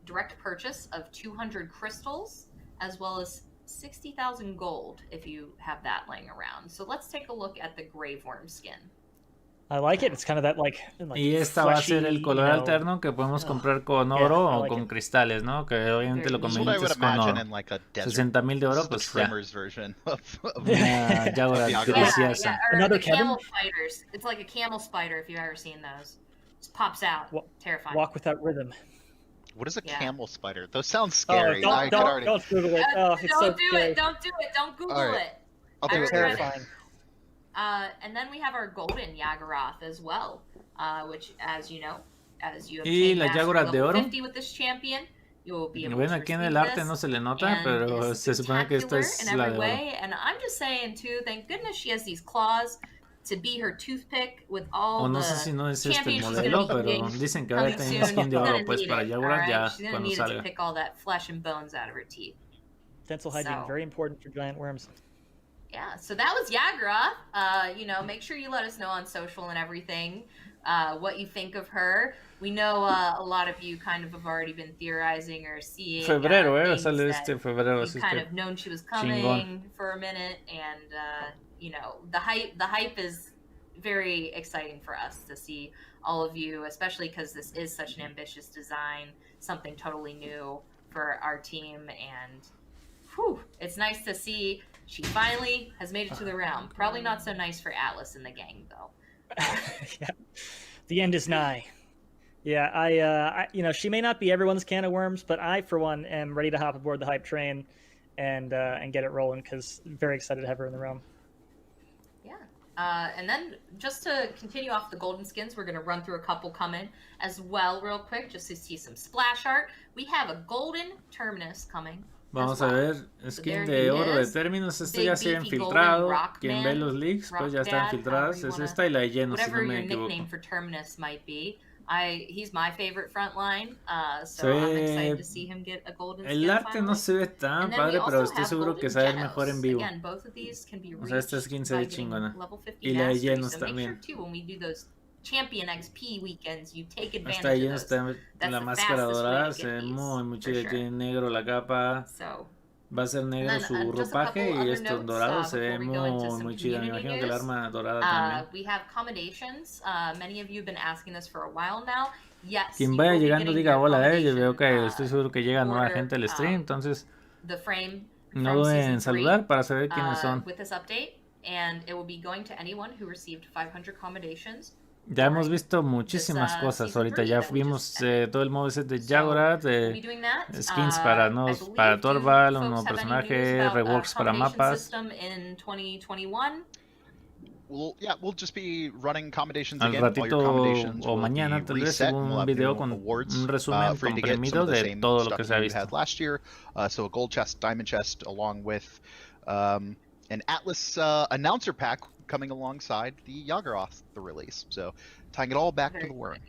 direct purchase of 200 crystals, as well as 60,000 gold if you have that laying around. So let's take a look at the Grave Worm skin. I like it. It's kind of that like y esta va a ser el color alterno que podemos comprar con oro o con cristales, ¿no? Que obviamente lo conveniente es con oro. 60,000 de oro, pues ya. Yagorath deliciosa. Another camel spiders. It's like a camel spider if you've ever seen those. Just pops out. Terrifying. Walk with that rhythm. What is a camel spider? Those sound scary. Don't Google it. Don't do it. Don't Google it. I'll do it. Terrifying. And then we have our golden Yagorath as well, which, as you know, as you y obtain la Yagorath de level oro 50 with this champion, You'll be able Bueno, to aquí en receive el arte this, no se le nota, and pero it's se supone que esta spectacular es in la every de oro. way. And I'm just saying too, thank goodness she has these claws to be her toothpick with all O no the sé si no es este champions she's modelo, gonna be pero eating dicen que ahora coming hay un soon. skin She's de oro gonna pues need para it, Yagorath alright? ya She's gonna cuando need it to salga. pick all that flesh and bones out of her teeth. Dental hygiene, So- very important for giant worms. Yeah, so that was Yagorath. You know, make sure you let us know on social and everything what you think of her. We know a lot of you kind of have already been theorizing or seeing Febrero, things sale that este febrero, you've así es kind que of known she was chingón. coming for a minute, and you know, the hype is very exciting for us to see all of you, especially because this is such an ambitious design, something totally new for our team, and whew, it's nice to see she finally has made it to the realm. Probably not so nice for Atlas and the gang, though. Yeah. The end is nigh. Yeah, I you know, she may not be everyone's can of worms, but I, for one, am ready to hop aboard the hype train and get it rolling, because very excited to have her in the realm. Yeah. And then just to continue off the golden skins, we're going to run through a couple coming as well real quick, just to see some splash art. We have a golden Terminus coming. Vamos a ver, skin de oro de términos, esto ya se ha infiltrado, quien ve los leaks pues ya están filtradas, es esta y la de lleno si no me equivoco. Nickname for Terminus might be. He's my favorite frontline, so I'm excited to see him get a golden skin. El arte no se ve tan padre, pero estoy seguro que se va a ver mejor en vivo. Again, both of these can be O sea, esta skin se ve chingona. level 50 Y la de mastery, llenos so make también. sure too, when we do those Champion XP weekends, you take Hasta advantage lleno of está those. That's la the máscara fastest way dorada, to se get ve these, muy for chida, sure. tiene negro la capa. So, Va a ser negro then, su just a ropaje couple y other estos notes, dorados se ve before we go into some muy chida. Me community imagino que el news. arma dorada también. We have accommodations. Many of you have been asking this for a while now. Yes, Quien you vaya will be llegando getting diga your hola, yo veo accommodation, que estoy seguro que llega nueva order, gente al stream, entonces the frame no from duden season en 3, saludar para saber quiénes son. with this update, and it will be going to anyone who received 500 accommodations. Ya hemos visto muchísimas cosas. Ahorita ya vimos todo el modo set de Yagorath, skins para para Torvald, un nuevo personaje, reworks para mapas. We'll just be running accommodations Al again. All your ratito accommodations o will mañana be tal vez reset, subo and we'll un have video new con awards un resumen for you to get some comprimido of the de same todo lo stuff que se that ha you visto. had last year. So a gold chest, diamond chest, along with an Atlas announcer pack coming alongside the Yagorath, the release. So tying it all back to the Warren.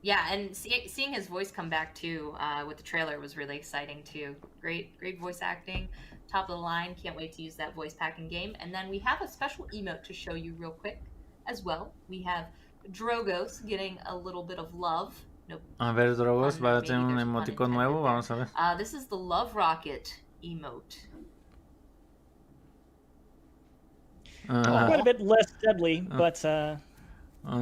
Yeah, and seeing his voice come back too with the trailer was really exciting too. Great voice acting, top of the line. Can't wait to use that voice pack in game. And then we have a special emote to show you real quick as well. We have Drogos getting a little bit of love. Nope. A ver, Drogos va a tener un emoticón nuevo, vamos a ver. This is the Love Rocket emote. Quite a bit less deadly, but un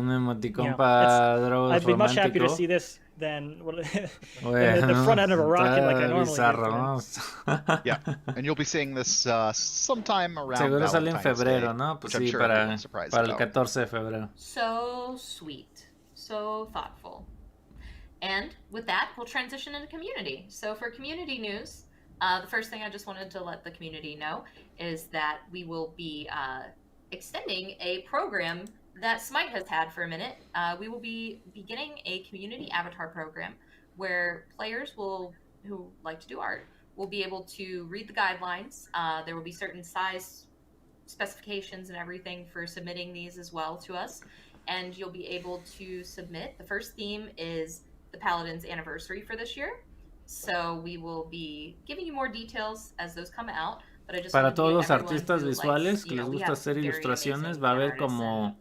emoticón you know, para Drogos I'd be romántico. much happier to see this than Bueno, the front end of a rocket like I normally bizarro, do. ¿no? Yeah, and you'll be seeing this sometime around Seguro sale en Valentine's febrero, Day, ¿no? Pues which I'm sí, sure para everyone's surprised el about. 14 de febrero. So sweet, so thoughtful. And with that, we'll transition into community. So for community news, the first thing I just wanted to let the community know is that we will be extending a program that Smite has had for a minute. We will be beginning a community avatar program where players who like to do art will be able to read the guidelines. There will be certain size specifications and everything for submitting these as well to us. And you'll be able to submit. The first theme is the Paladins anniversary for this year. So we will be giving you more details as those come out. Para todos los artistas visuales que les gusta hacer ilustraciones, va a haber como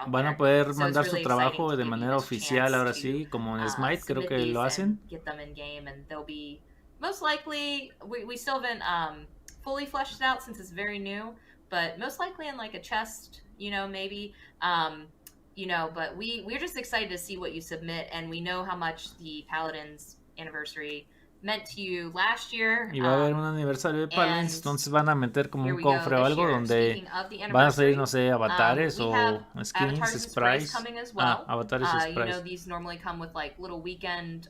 van a poder mandar su trabajo de manera oficial ahora sí, como en Smite creo que lo hacen. Most likely, we still haven't fully fleshed it out since it's very new, but most likely in like a chest, maybe, but we're just excited to see what you submit, and we know how much the Paladins anniversary meant to you last year. Y va a haber un aniversario de Paladins, entonces van a meter como un cofre o algo donde van a salir, no sé, avatares o skins, sprites. Avatares y sprites. These normally come with like little weekend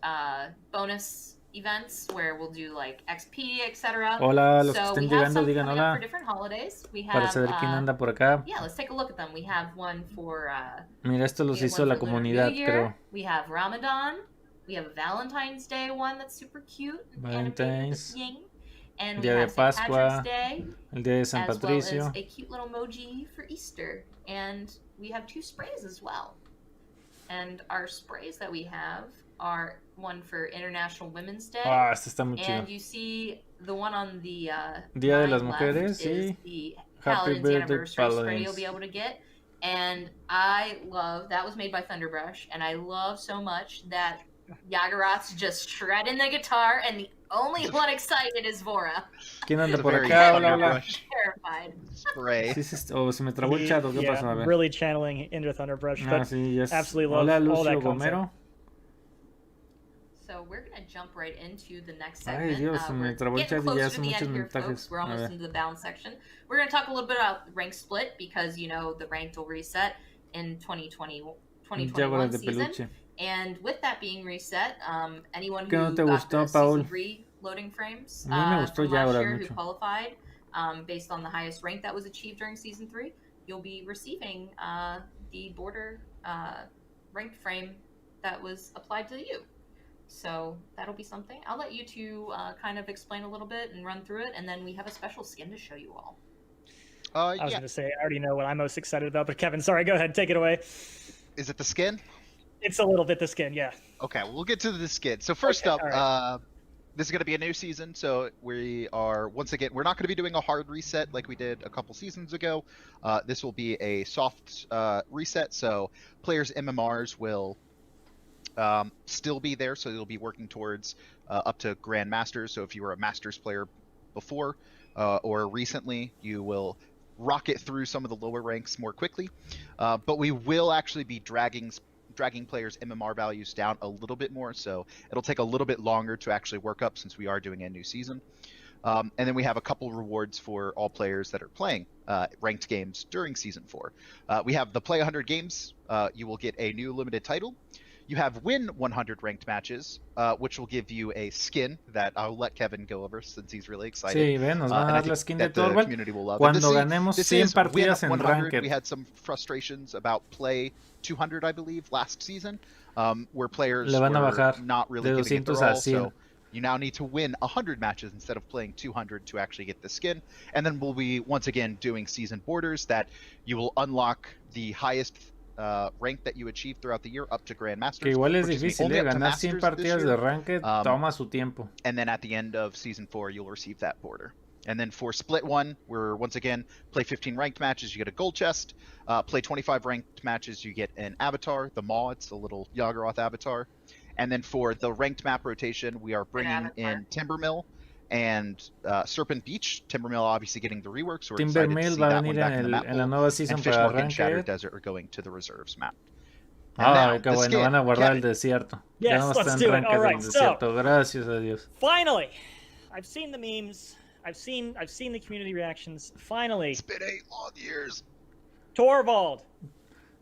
bonus events where we'll do like XP, etc. Hola, los que estén llegando, digan hola. Para saber quién anda por acá. Yeah, let's take a look at them. We have one for mira, esto los hizo la comunidad, creo. We have Ramadan. We have a Valentine's Day one that's super cute. Valentine's. And we Día de have St. Pascua, Patrick's Day, el día de San as Patricio. well as a cute little emoji for Easter. And we have 2 sprays as well. And our sprays that we have are one for International Women's Day. Ah, este está muy and chido. you see the one on the Día de las left Mujeres, is sí. the Happy Paladins birthday, anniversary spray Paladins. you'll be able to get. And I love, that was made by Thunderbrush, and I love so much that Yagorath's just shredding the guitar, and the only one excited is Vora. ¿Quién anda por acá? Hola, hola. Terrified. Spray. Sí, se me trabó el chat, ¿o qué Yeah, pasó? A ver. really channeling into Thunderbrush, Ah, but sí, yes. absolutely love Hola, all that Lucio concept. Gomero. So we're gonna jump right into the next Ay, segment. Dios, se me We're trabó el getting chat y ya closer to son the muchos end here, folks. mensajes. We're A almost ver. into the balance section. We're gonna talk a little bit about rank split because you know the ranked will reset in 2021 Yagorath de season. peluche. And with that being reset, anyone who ¿Qué no te got gustó, the Paul? season 3 loading frames A mí me gustó from last Yagorath year who mucho. qualified based on the highest rank that was achieved during season 3, you'll be receiving the border ranked frame that was applied to you. So that'll be something. I'll let you two kind of explain a little bit and run through it, and then we have a special skin to show you all. I was going to say, I already know what I'm most excited about, but Kevin, sorry, go ahead, take it away. Is it the skin? It's a little bit the skin, yeah. Okay, we'll get to the skin. So first up, this is going to be a new season, so we are, once again, we're not going to be doing a hard reset like we did a couple seasons ago. This will be a soft reset, so players' MMRs will still be there, so you'll be working towards up to Grand Masters. So if you were a Masters player before or recently, you will rocket through some of the lower ranks more quickly. But we will actually be dragging players' MMR values down a little bit more, so it'll take a little bit longer to actually work up since we are doing a new season. And then we have a couple rewards for all players that are playing ranked games during Season 4. We have the Play 100 games. You will get a new limited title. You have Win 100 ranked matches, which will give you a skin that I'll let Kevin go over since he's really excited. Sí, ven, nos van a dar la skin de Torvald cuando ganemos 100 partidas en Ranked. We had some frustrations about Play 200, I believe, last season, where players Le van a were bajar not really de giving it 200 their a all. 100. So you now need to win 100 matches instead of playing 200 to actually get the skin. And then we'll be once again doing season borders that you will unlock the highest rank that you achieve throughout the year up to Grand Masters. Que igual es difícil, ganar 100 partidas de Ranked toma su tiempo. And then at the end of Season 4, you'll receive that border. And then for Split 1, we're once again, play 15 ranked matches, you get a gold chest. Play 25 ranked matches, you get an avatar, the Maw, it's a little Yagorath avatar. And then for the ranked map rotation, we are bringing in Timbermill and Serpent Beach. Timbermill obviously getting the rework, so we're excited to see that one back in the map pool. En la nueva season and para Fishmark and Shattered Ranked. Desert are going to the reserves map. Ah, qué bueno, van a guardar el desierto. Yes, ya no let's están do it. Ranked All right, del desierto, gracias a Dios. Finally, I've seen the memes. I've seen the community reactions. Finally, it's been 8 long years. Torvald.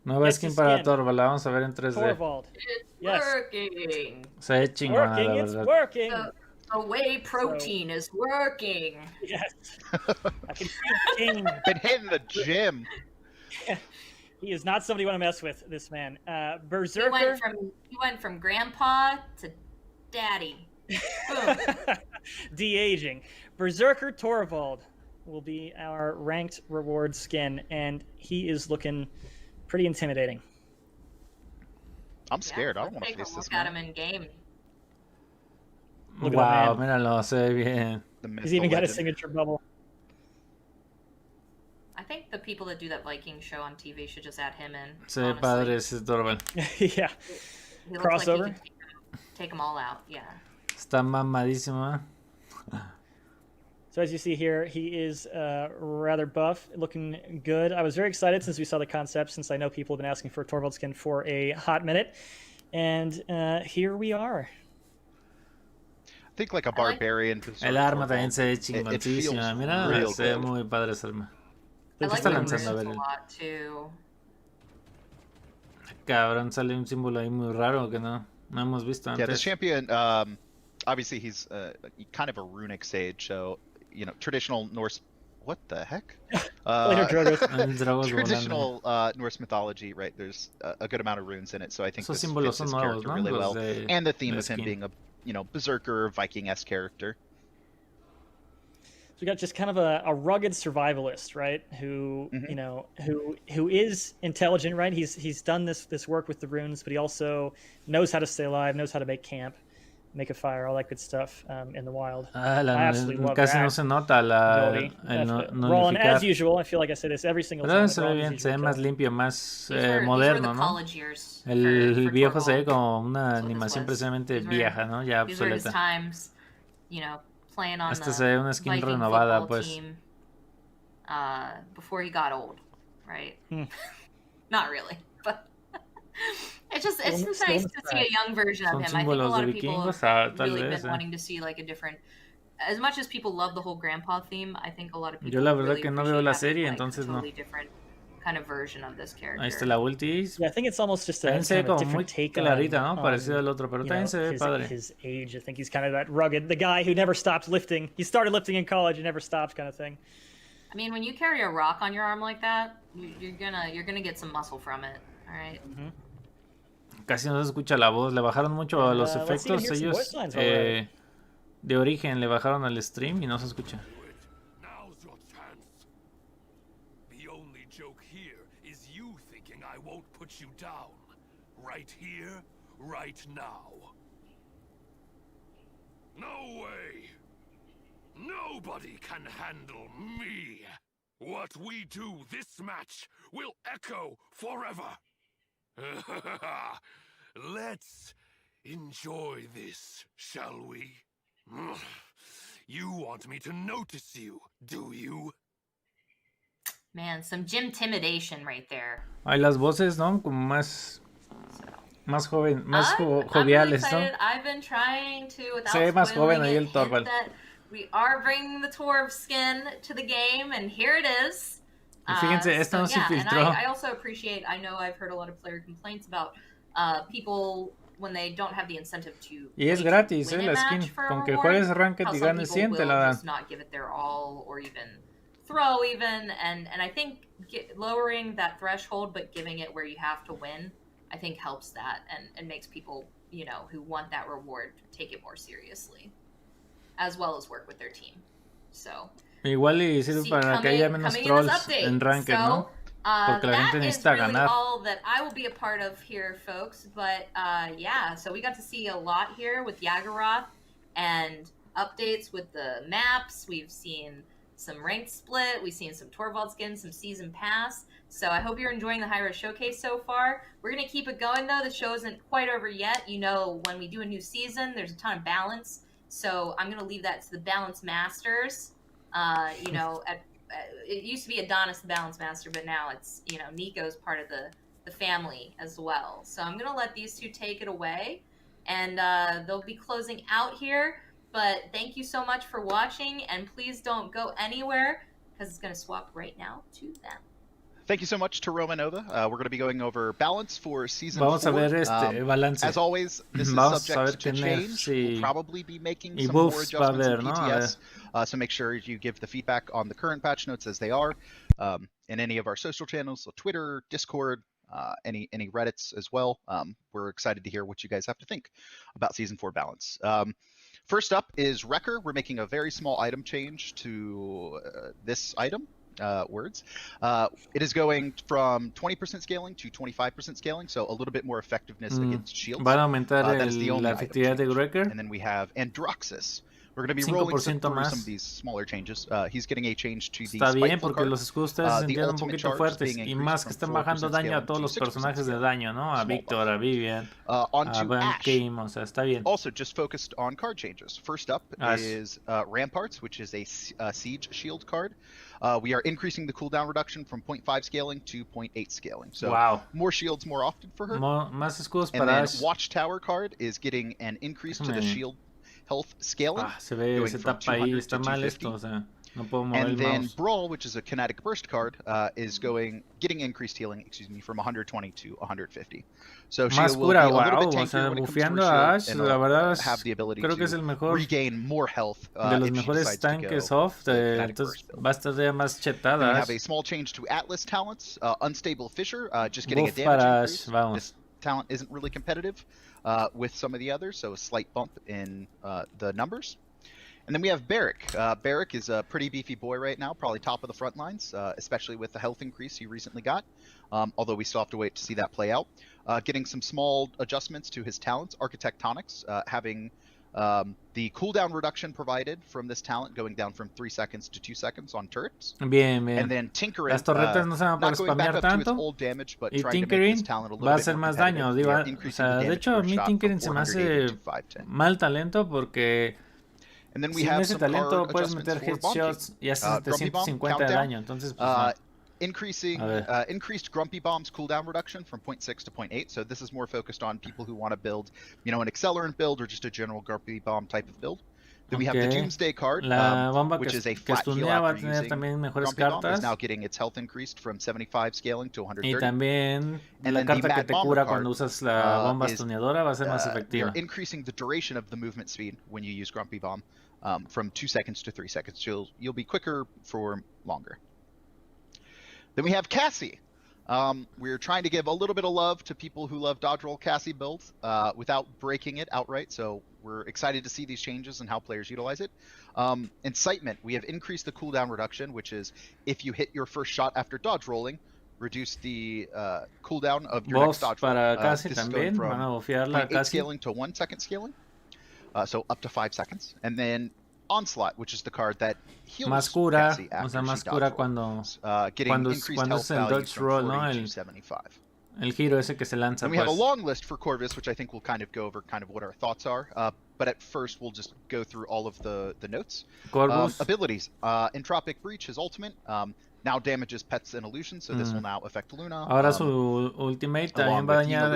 Nueva skin para Torvald, la vamos a ver en 3D. Torvald. It's working. Se ve chingona, la It's verdad. working. The whey protein is working. Yes. I can see the king. Been hitting the gym. He is not somebody you want to mess with, this man. Berserker. He went from grandpa to daddy. De-aging. Berserker Torvald will be our ranked reward skin, and he is looking pretty intimidating. I'm scared. I don't want to Take a face this look at man. him in game. Look at Wow, that man. míralo, se ve bien. He's even got a signature bubble. I think the people that do that Viking show on TV should just add him in. Se ve padre ese Torvald. Yeah. He looks Crossover. like he can take them all out. Yeah. Está mamadísimo. So as you see here, he is rather buff, looking good. I was very excited since we saw the concept, since I know people have been asking for a Torvald skin for a hot minute. And here we are. I think like a barbarian. El arma también se ve chingoncísima. Mira, se ve muy padre esa arma. I ¿Qué like está the lanzando? A runes ver. a lot too. Cabrón, sale un símbolo ahí muy raro que no hemos visto antes. Yeah, this champion, obviously he's kind of a runic sage, so, you know, traditional Norse what the heck? Traditional Norse mythology, right? There's a good amount of runes in it, so I think Esos this símbolos fits his son nuevos, character ¿no? really Los well. de- And the theme de of him skin. being a, berserker, Viking-esque character. So we got just kind of a rugged survivalist, right? Who who is intelligent, right? He's done this work with the runes, but he also knows how to stay alive, knows how to make camp, make a fire, all that good stuff in the wild. I absolutely love casi that no se nota ability. el Ron, nulificar. as usual, I feel like I say this every single Pero time. se with ve Ron, as bien, se usual, ve más kill. limpio, más These were moderno, the ¿no? college years El for viejo se ve Torvald. como una That's what this animación was. precisamente These were- vieja, ¿no? Ya These were his obsoleta. times, playing on Esta the se ve una skin Viking renovada, football pues. team before he got old, right? Not really, but it's just nice to see a young version of Son him. I think a símbolos lot de of people vikingos, have tal really vez, been wanting to see like a different. As much as people love the whole grandpa theme, I think a lot of people Yo la verdad really que no veo la appreciate serie, having, like, entonces a no. totally different kind of version of this character. Ahí está la ulti. Yeah, I think it's almost just a También se ve kind of como muy different take clarita, ¿no? on, Parecido al otro, pero you también know, se ve padre. his age. I think he's kind of that rugged, the guy who never stopped lifting. He started lifting in college and never stopped, kind of thing. I mean, when you carry a rock on your arm like that, you're gonna get some muscle from it. All right. Casi no se escucha la voz, le bajaron mucho a los let's see, efectos here's some voice ellos lines while we're at de origen, le bajaron al stream y no se escucha. Now's your chance. The only joke here is you thinking I won't put you down. Right here, right now. No way! Nobody can handle me! What we do this match will echo forever! Let's enjoy this, shall we? You want me to notice you, do you? Man, some Gym-timidation right there. Hay las voces, ¿no? Como más joven, más I'm really joviales, ¿no? excited. I've been trying to, without Se ve más joven spoiling ahí it, el hint Torvald. that we are bringing the Torv skin to the game, and here it is. Y fíjense, esta no se And filtró. I also appreciate, I know I've heard a lot of player complaints about people when they don't have the incentive to Y es play to gratis, win a la match skin. for a Con que reward, juegues Ranked how y some ganes people 100 te will la dan. just not give it their all or even throw even, and I think lowering that threshold but giving it where you have to win, I think helps that and makes people, who want that reward take it more seriously, as well as work with their team. So Igual y sirve para que haya menos trolls en Ranked, ¿no? Porque la gente necesita really ganar. all that I will be a part of here, folks. But yeah, so we got to see a lot here with Yagorath and updates with the maps. We've seen some ranked split. We've seen some Torvald skins, some season pass. So I hope you're enjoying the Hi-Rez Showcase so far. We're going to keep it going, though. The show isn't quite over yet. When we do a new season, there's a ton of balance. So I'm going to leave that to the balance masters. It used to be Adonis the balance master, but now it's, Nico's part of the family as well. So I'm going to let these two take it away, and they'll be closing out here. But thank you so much for watching, and please don't go anywhere, because it's going to swap right now to them. Thank you so much to Romanova. We're going to be going over balance for season 4. Vamos a ver balance. As always, this is subject to change. We'll probably be making some more adjustments in PTS. So make sure you give the feedback on the current patch notes as they are, in any of our social channels, so Twitter, Discord, any Reddits as well. We're excited to hear what you guys have to think about season 4 balance. First up is Wrecker. We're making a very small item change to this item. Words. It is going from 20% scaling to 25% scaling, so a little bit more effectiveness against shields. Van a aumentar that is the only la efectividad de Wrecker. And then we have Androxus. We're going to be rolling through some of these smaller changes. He's getting a change to the Está bien Spiteful porque card. los escudos se sentían un poquito fuertes y más que están bajando daño a todos los personajes de daño, ¿no? A Victor, a Vivian, a Van Kim, o sea, está bien. Also, just focused on card changes. First up is Ramparts, which is a siege shield card. We are increasing the cooldown reduction from 0.5 scaling to 0.8 scaling. So more shields more often for her. Más escudos and para then Watchtower card is getting an increase to the shield health scaling. Se ve, se tapa ahí, está mal esto, o sea. No puedo mover And el then mouse. Brawl, which is a kinetic burst card, is getting increased healing, from 120 to 150. So she Más will be cura, a little wow, bit o sea, tankier when it comes to bufeando her a shield, Ash, and la verdad have the ability creo que es to el mejor regain more health de los if she mejores decides to tanques go off, the kinetic entonces burst build. va a estar ya más Then chetada we have Ash. a small change to Atlas talents, Unstable Fissure, just getting a Buff damage para increase. Ash, vamos. This talent isn't really competitive with some of the others, so a slight bump in the numbers. And then we have Barrick. Barrick is a pretty beefy boy right now, probably top of the front lines, especially with the health increase he recently got, although we still have to wait to see that play out. Getting some small adjustments to his talents, Architectonics, having the cooldown reduction provided from this talent going down from 3 seconds to 2 seconds on turrets. Bien, bien. And then Tinkering, Las torretas no se van a not poder going back spamear up to its tanto. old damage, but Y trying to make Tinkering this talent a va little a bit hacer more más daño. competitive. We are O increasing sea, the de damage hecho, a per mí shot Tinkering from se me 480 hace to 510. mal talento porque And then we sin have ese some talento card puedes adjustments meter for Bomb King. headshots y haces Grumpy Bomb 750 de countdown. daño. Entonces, pues no. Increased Grumpy Bomb's cooldown reduction from 0.6 to 0.8. So this is more focused on people who want to build, an accelerant build or just a general Grumpy Bomb type of build. Then we have the Doomsday card, which is a flat heal after using Grumpy Bomb, is now getting its health increased from 75 scaling to 130. Y también and la then carta the que Mad te Bomber cura card, cuando usas la bomba estuneadora va a ser más we efectiva. are increasing the duration of the movement speed when you use Grumpy Bomb from 2 seconds to 3 seconds. You'll be quicker for longer. Then we have Cassie. We're trying to give a little bit of love to people who love dodge roll Cassie builds without breaking it outright. So we're excited to see these changes and how players utilize it. Incitement, we have increased the cooldown reduction, which is if you hit your first shot after dodge rolling, reduce the cooldown of your next dodge roll. Para Cassie this is también, going from van a bufearla a 0.8 Cassie. scaling to 1 second scaling, so up to 5 seconds. And then Onslaught, which is the card that heals Más cura, Cassie o after sea, más she cura dodge cuando rolls, getting increased cuando health es el value dodge from roll, 40 ¿no? to 75. El giro ese que se lanza. And we have a Pues. long list for Corvus, which I think we'll kind of go over what our thoughts are. But at first, we'll just go through all of the notes. Corvus. Abilities. Entropic Breach, his ultimate, now damages pets and illusions, so this will now affect Luna. Ahora su ultimate también va a dañar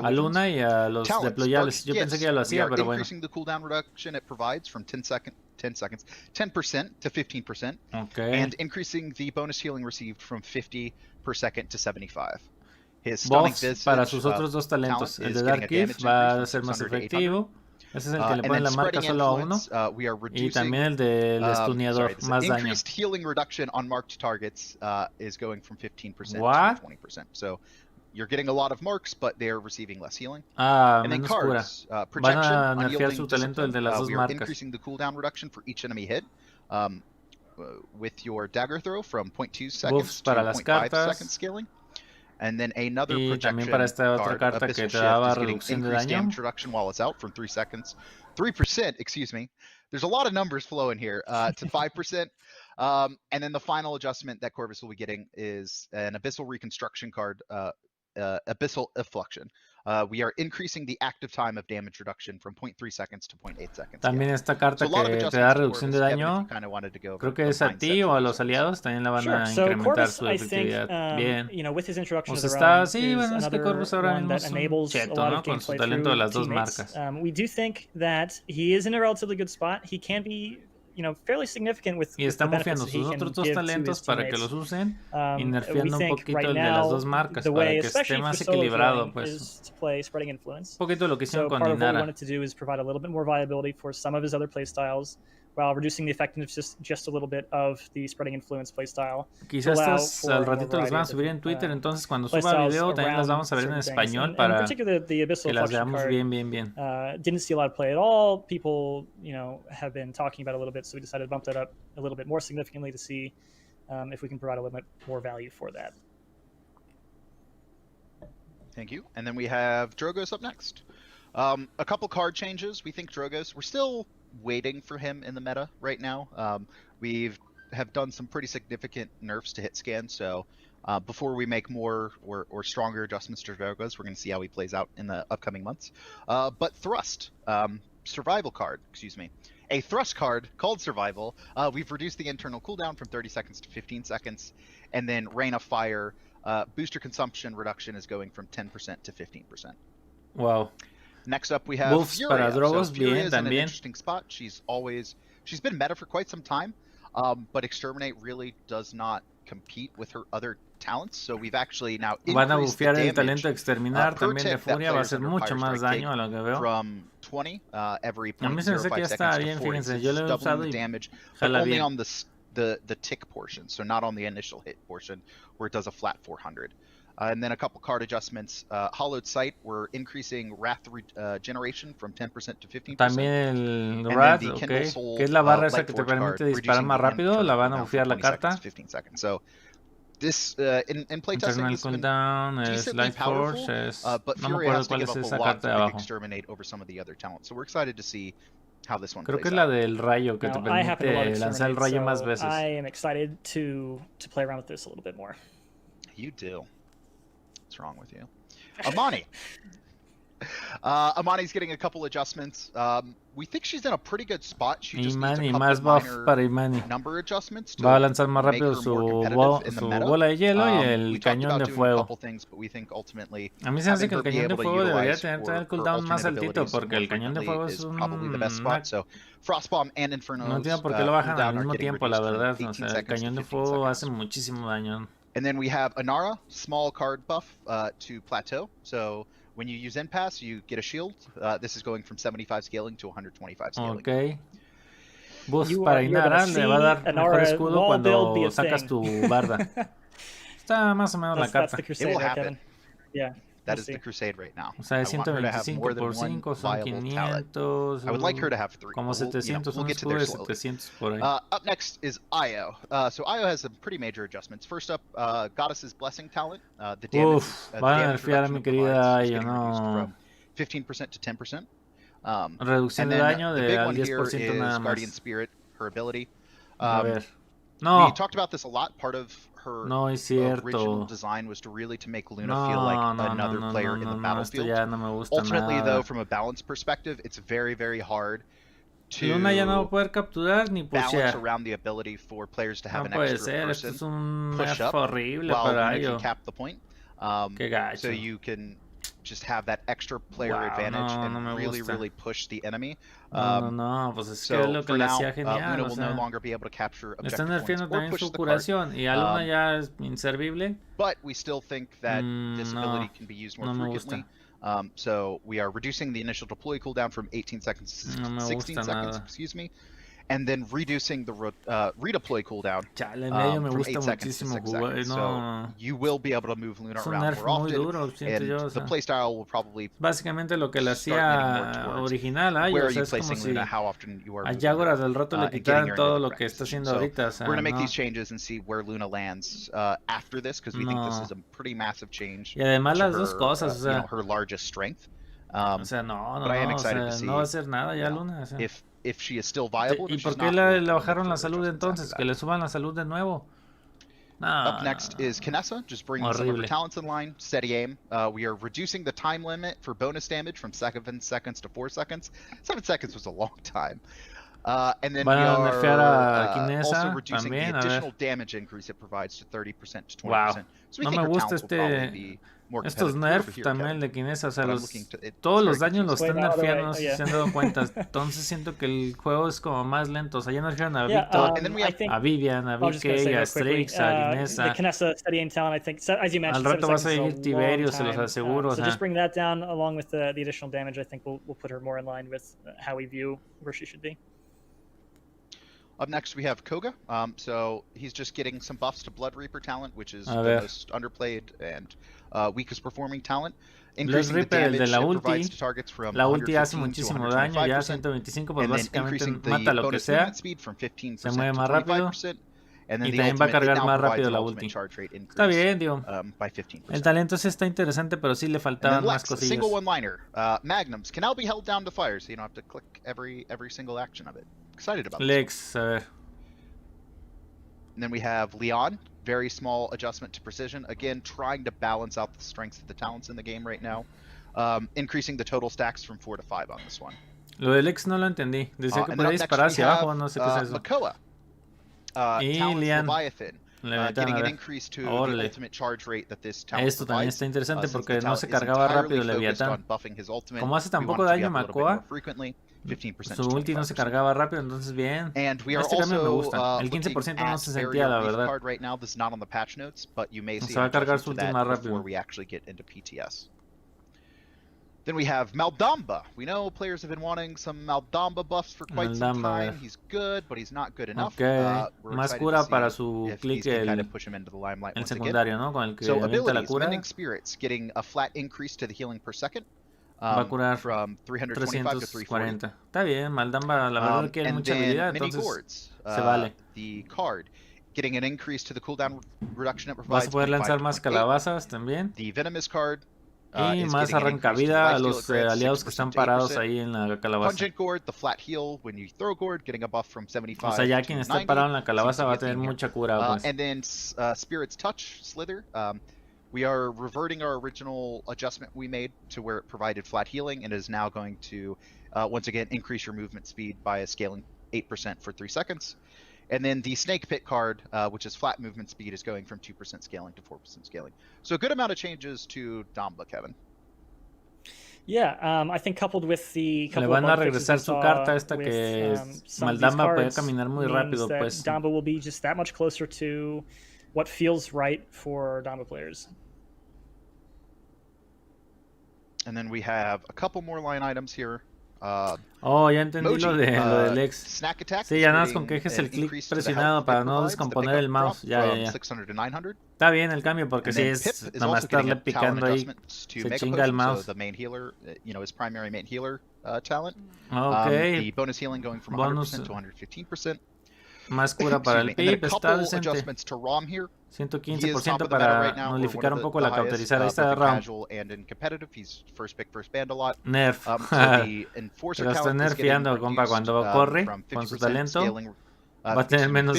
a Luna y a los deployables. Yo pensé que ya lo hacía, pero bueno. Increasing the cooldown reduction it provides from 10% to 15%. Okay. And increasing the bonus healing received from 50 per second to 75. His Stunning Visage, para sus otros dos talentos. El de Dark If va a ser más efectivo. Ese es el que le pone la marca solo a uno. Y también el del estuneador, más daño. Increased healing reduction on marked targets is going from 15% to 20%. So you're getting a lot of marks, but they're receiving less healing. And then cards, van a nerfear su talento, el de las dos we are marcas. increasing the cooldown reduction for each enemy hit with your dagger throw from 0.2 seconds to 0.5 seconds scaling. And then another projection para esta otra card, carta que Abyssal te daba Shift, is reducción getting de increased daño. damage reduction while it's out from 3%, excuse me. There's a lot of numbers flowing here, to 5%. And then the final adjustment that Corvus will be getting is an Abyssal Reconstruction card, Abyssal Effluxion. We are increasing the active time of damage reduction from 0.3 seconds to 0.8 seconds. También esta carta que te da reducción de daño, creo que es a ti o a los aliados, también la van a incrementar su efectividad. Bien. Pues está, sí, bueno, es que Corvus ahora mismo es un cheto, ¿no? Con su talento de las dos marcas. We do think that he is in a relatively good spot. He can be fairly significant with y está the mufeando benefits that he sus can otros dos give to talentos his para que teammates. los usen y nerfeando un poquito right el de now, las dos marcas the para way, que esté más equilibrado, pues. To play Spreading Influence. Un poquito lo que hicieron con part of what we Dinara. wanted to do is provide a little bit more viability for some of his other playstyles, while reducing the effectiveness just a little bit of the Spreading Influence playstyle. Quizás estas al ratito las van a subir en Twitter, entonces cuando suba video también las vamos a ver en español para que las veamos bien. Didn't see a lot of play at all. People, have been talking about it a little bit, so we decided to bump that up a little bit more significantly to see if we can provide a little bit more value for that. Thank you. And then we have Drogos up next. A couple card changes. We think Drogos, we're still waiting for him in the meta right now. We have done some pretty significant nerfs to hit scan, so before we make more or stronger adjustments to Drogos, we're going to see how he plays out in the upcoming months. But Thrust, survival card, excuse me. A Thrust card called Survival. We've reduced the internal cooldown from 30 seconds to 15 seconds, and then Rain of Fire, booster consumption reduction is going from 10% to 15%. Wow. Next up, we have Buffs Furia. para Drogos, so Furia bien, is in an también. interesting spot. She's been meta for quite some time, but Exterminate really does not compete with her other talents, so we've actually now Van a increased the bufear el damage talento exterminar per también de tick that furia, va a players hacer under mucho Fire más Strike daño a lo que veo. from 20 every A mí se me hace que 0.05 ya está seconds to bien, 40. fíjense, So yo it's lo he usado doubling y damage, but jala only bien. on the tick portion, so not on the initial hit portion where it does a flat 400. And then a couple card adjustments. Hollowed Sight, we're increasing Wrath generation from 10% to 15%. También el Wrath, ok, que es la barra esa que te permite disparar más rápido, la van a bufear la carta. So this in playtesting Internal this has been cooldown, decently Light powerful, Force, es... but no me Fury acuerdo has to cuál give es up a esa lot carta de to abajo. exterminate over some of the other talents. So we're excited to see how this one Creo plays que es la out. del rayo, que te I happen to love permite lanzar el Exterminate, rayo más so veces. I am excited to play around with this a little bit more. You do. What's wrong with you? Amani. Amani's getting a couple adjustments. We think she's in a pretty good spot. She just needs a Imani, couple más buff minor para Imani. number adjustments to Va a lanzar más make rápido her su, more competitive in the meta. bola de hielo y We el talked cañón about de doing a fuego. couple things, but we think ultimately A mí se hace having que el her be cañón de able to fuego debería utilize tener el her cooldown más alternate altito, abilities porque more el cañón de frequently fuego is es probably the best spot. So Frostbomb and Inferno's No entiendo por qué lo bajan al cooldown are mismo getting tiempo, la reduced from verdad. 18 O sea, el seconds to cañón de 15 fuego seconds. hace muchísimo daño. And then we have Inara, small card buff to Plateau. So when you use Impasse, you get a shield. This is going from 75 scaling to 125 scaling. Ok. Boost para Inara le va a dar mejor escudo cuando sacas tu barda. Está más o menos la carta. It will happen. Yeah. That is the crusade right now. O sea, I want her to have 125 more than por one 5 son viable talent. 500. I would like her to have 3. Como 700, we'll un get to escudo there de slowly. 700 por ahí. Up next is Io. So Io has some pretty major adjustments. First up, Goddess's Blessing talent. The damage, van a nerfear a mi querida Io, from no. 15% to 10%. Reducción de daño de al 10% nada más. Guardian Spirit, her ability. A ver. No. We talked about this a lot. Part of her original design was to really to make Luna feel like another player in the battlefield. Ultimately, though, from a balance perspective, it's very, very hard to Luna ya no va a poder capturar ni balance pushear. around the ability for players to have No an puede extra ser, esto person es un push nerf up horrible while para Luna ello. can cap the point. Qué gacho. So you can just have that extra player advantage and really push the enemy. No, pues es que es lo que le hacía genial. Luna will no longer be able to capture objective están nerfeando points or también push su the card. curación y a Luna ya es inservible. But we still think that this ability can be used more frequently. So we are reducing the initial deploy cooldown from 18 seconds to 16 seconds, excuse me. And then reducing the redeploy cooldown from 8 seconds to 6 seconds. So you will be able to move Luna around more often, and the playstyle will probably básicamente lo que le hacía original a ellos es como si a Yagorath del rato le quitaran todo lo que está haciendo ahorita. O sea, we're going to make these changes and see where Luna lands after this, because we think this is a pretty massive change. Y además las her, dos cosas, o sea, her largest strength. O sea, no va a hacer nada ya Luna. O sea. If she is still viable. ¿Y por qué le bajaron la salud entonces? Que le suban la salud de nuevo. Up next is Kinessa, just bringing some of her talents in line. Steady aim. We are reducing the time limit for bonus damage from 7 seconds to 4 seconds. 7 seconds was a long time. And then we are also reducing the additional damage increase it provides to 30% to 20%. Wow. So we think her talents will probably be more estos competitive. nerf también de Kinessa, o sea, todos los daños los están nerfeando, si se han dado cuenta. Entonces siento que el juego es como más lento. O sea, ya nerfearon a Victor, a Vivian, a VK, a Strix, a Kinessa. Kinessa steadying talent, I think, as you mentioned, al rato vas a ir Tiberio, se los aseguro. So just bring that down along with the additional damage. I think we'll put her more in line with how we view where she should be. Up next we have Koga. So he's just getting some buffs to Blood Reaper talent, which is the most underplayed and weakest performing talent. Blood Reaper, el de la ulti, la ulti hace muchísimo daño, ya 125, pues básicamente mata lo que sea, se mueve más rápido y también va a cargar más rápido la ulti. Está bien, digo, el talento sí está interesante, pero sí le faltaban más cosillas. Single one-liner, Magnums can now be held down to fire, so you don't have to click every single action of it. Excited about Lex, a ver. And then we have Leon, very small adjustment to precision. Again, trying to balance out the strengths of the talents in the game right now. Increasing the total stacks from 4 to 5 on this one. Lo de Lex no lo entendí. Decía que podía disparar hacia abajo, no sé qué es eso. Makoa, y Lian. Getting an increase to the ultimate charge rate that this talent Esto también está interesante porque no se cargaba rápido el Leviatán. Como hace tan poco daño Makoa, 15% Su ulti no se cargaba rápido, entonces bien. And we are Este cambio me also gusta. El 15% no se sentía, la verdad. card right now. This is not on the patch notes, but you may see Se va a cargar su ulti más before rápido. we actually get into PTS. Then we have Maldamba. We know players have been wanting some Maldamba buffs for quite some time. He's good, but he's not good enough. Más cura para su click el secundario, ¿no? Con el que so avienta la abilities, cura. Mending Spirits, getting a flat increase to the healing per second. Va a curar from 325 to 340. Está bien, Maldamba la verdad que tiene mucha habilidad, entonces se vale. The card, getting an increase to the cooldown reduction it provides. Vas a poder lanzar más calabazas también. The Venomous card. Y más arrancavida a los aliados que están parados ahí en la calabaza. Pungent Gourd, the flat heal when you throw Gourd, getting a buff from 75 o sea, ya quien esté parado en la calabaza va a tener mucha cura. Pues. And then Spirit's Touch, Slither. We are reverting our original adjustment we made to where it provided flat healing and is now going to, once again, increase your movement speed by a scaling 8% for 3 seconds. And then the Snake Pit card, which is flat movement speed, is going from 2% scaling to 4% scaling. So a good amount of changes to Damba, Kevin. Yeah, I think coupled with the le van a regresar su carta esta que Maldamba puede caminar muy rápido, pues. Damba will be just that much closer to what feels right for Damba players. And then we have a couple more line items here. Ya entendí lo del ex. Sí, ya nada más con que dejes el clic presionado para no descomponer el mouse. Ya. Está bien el cambio porque si es nada más estarle picando ahí, se chinga el mouse. The bonus healing going from 100% to 115%. Más cura para el PIP, está decente. 115% para nulificar un poco la cauterizada. Ahí está Ram. Nerf. Pero está nerfeando, compa, cuando corre con su talento. Va a tener menos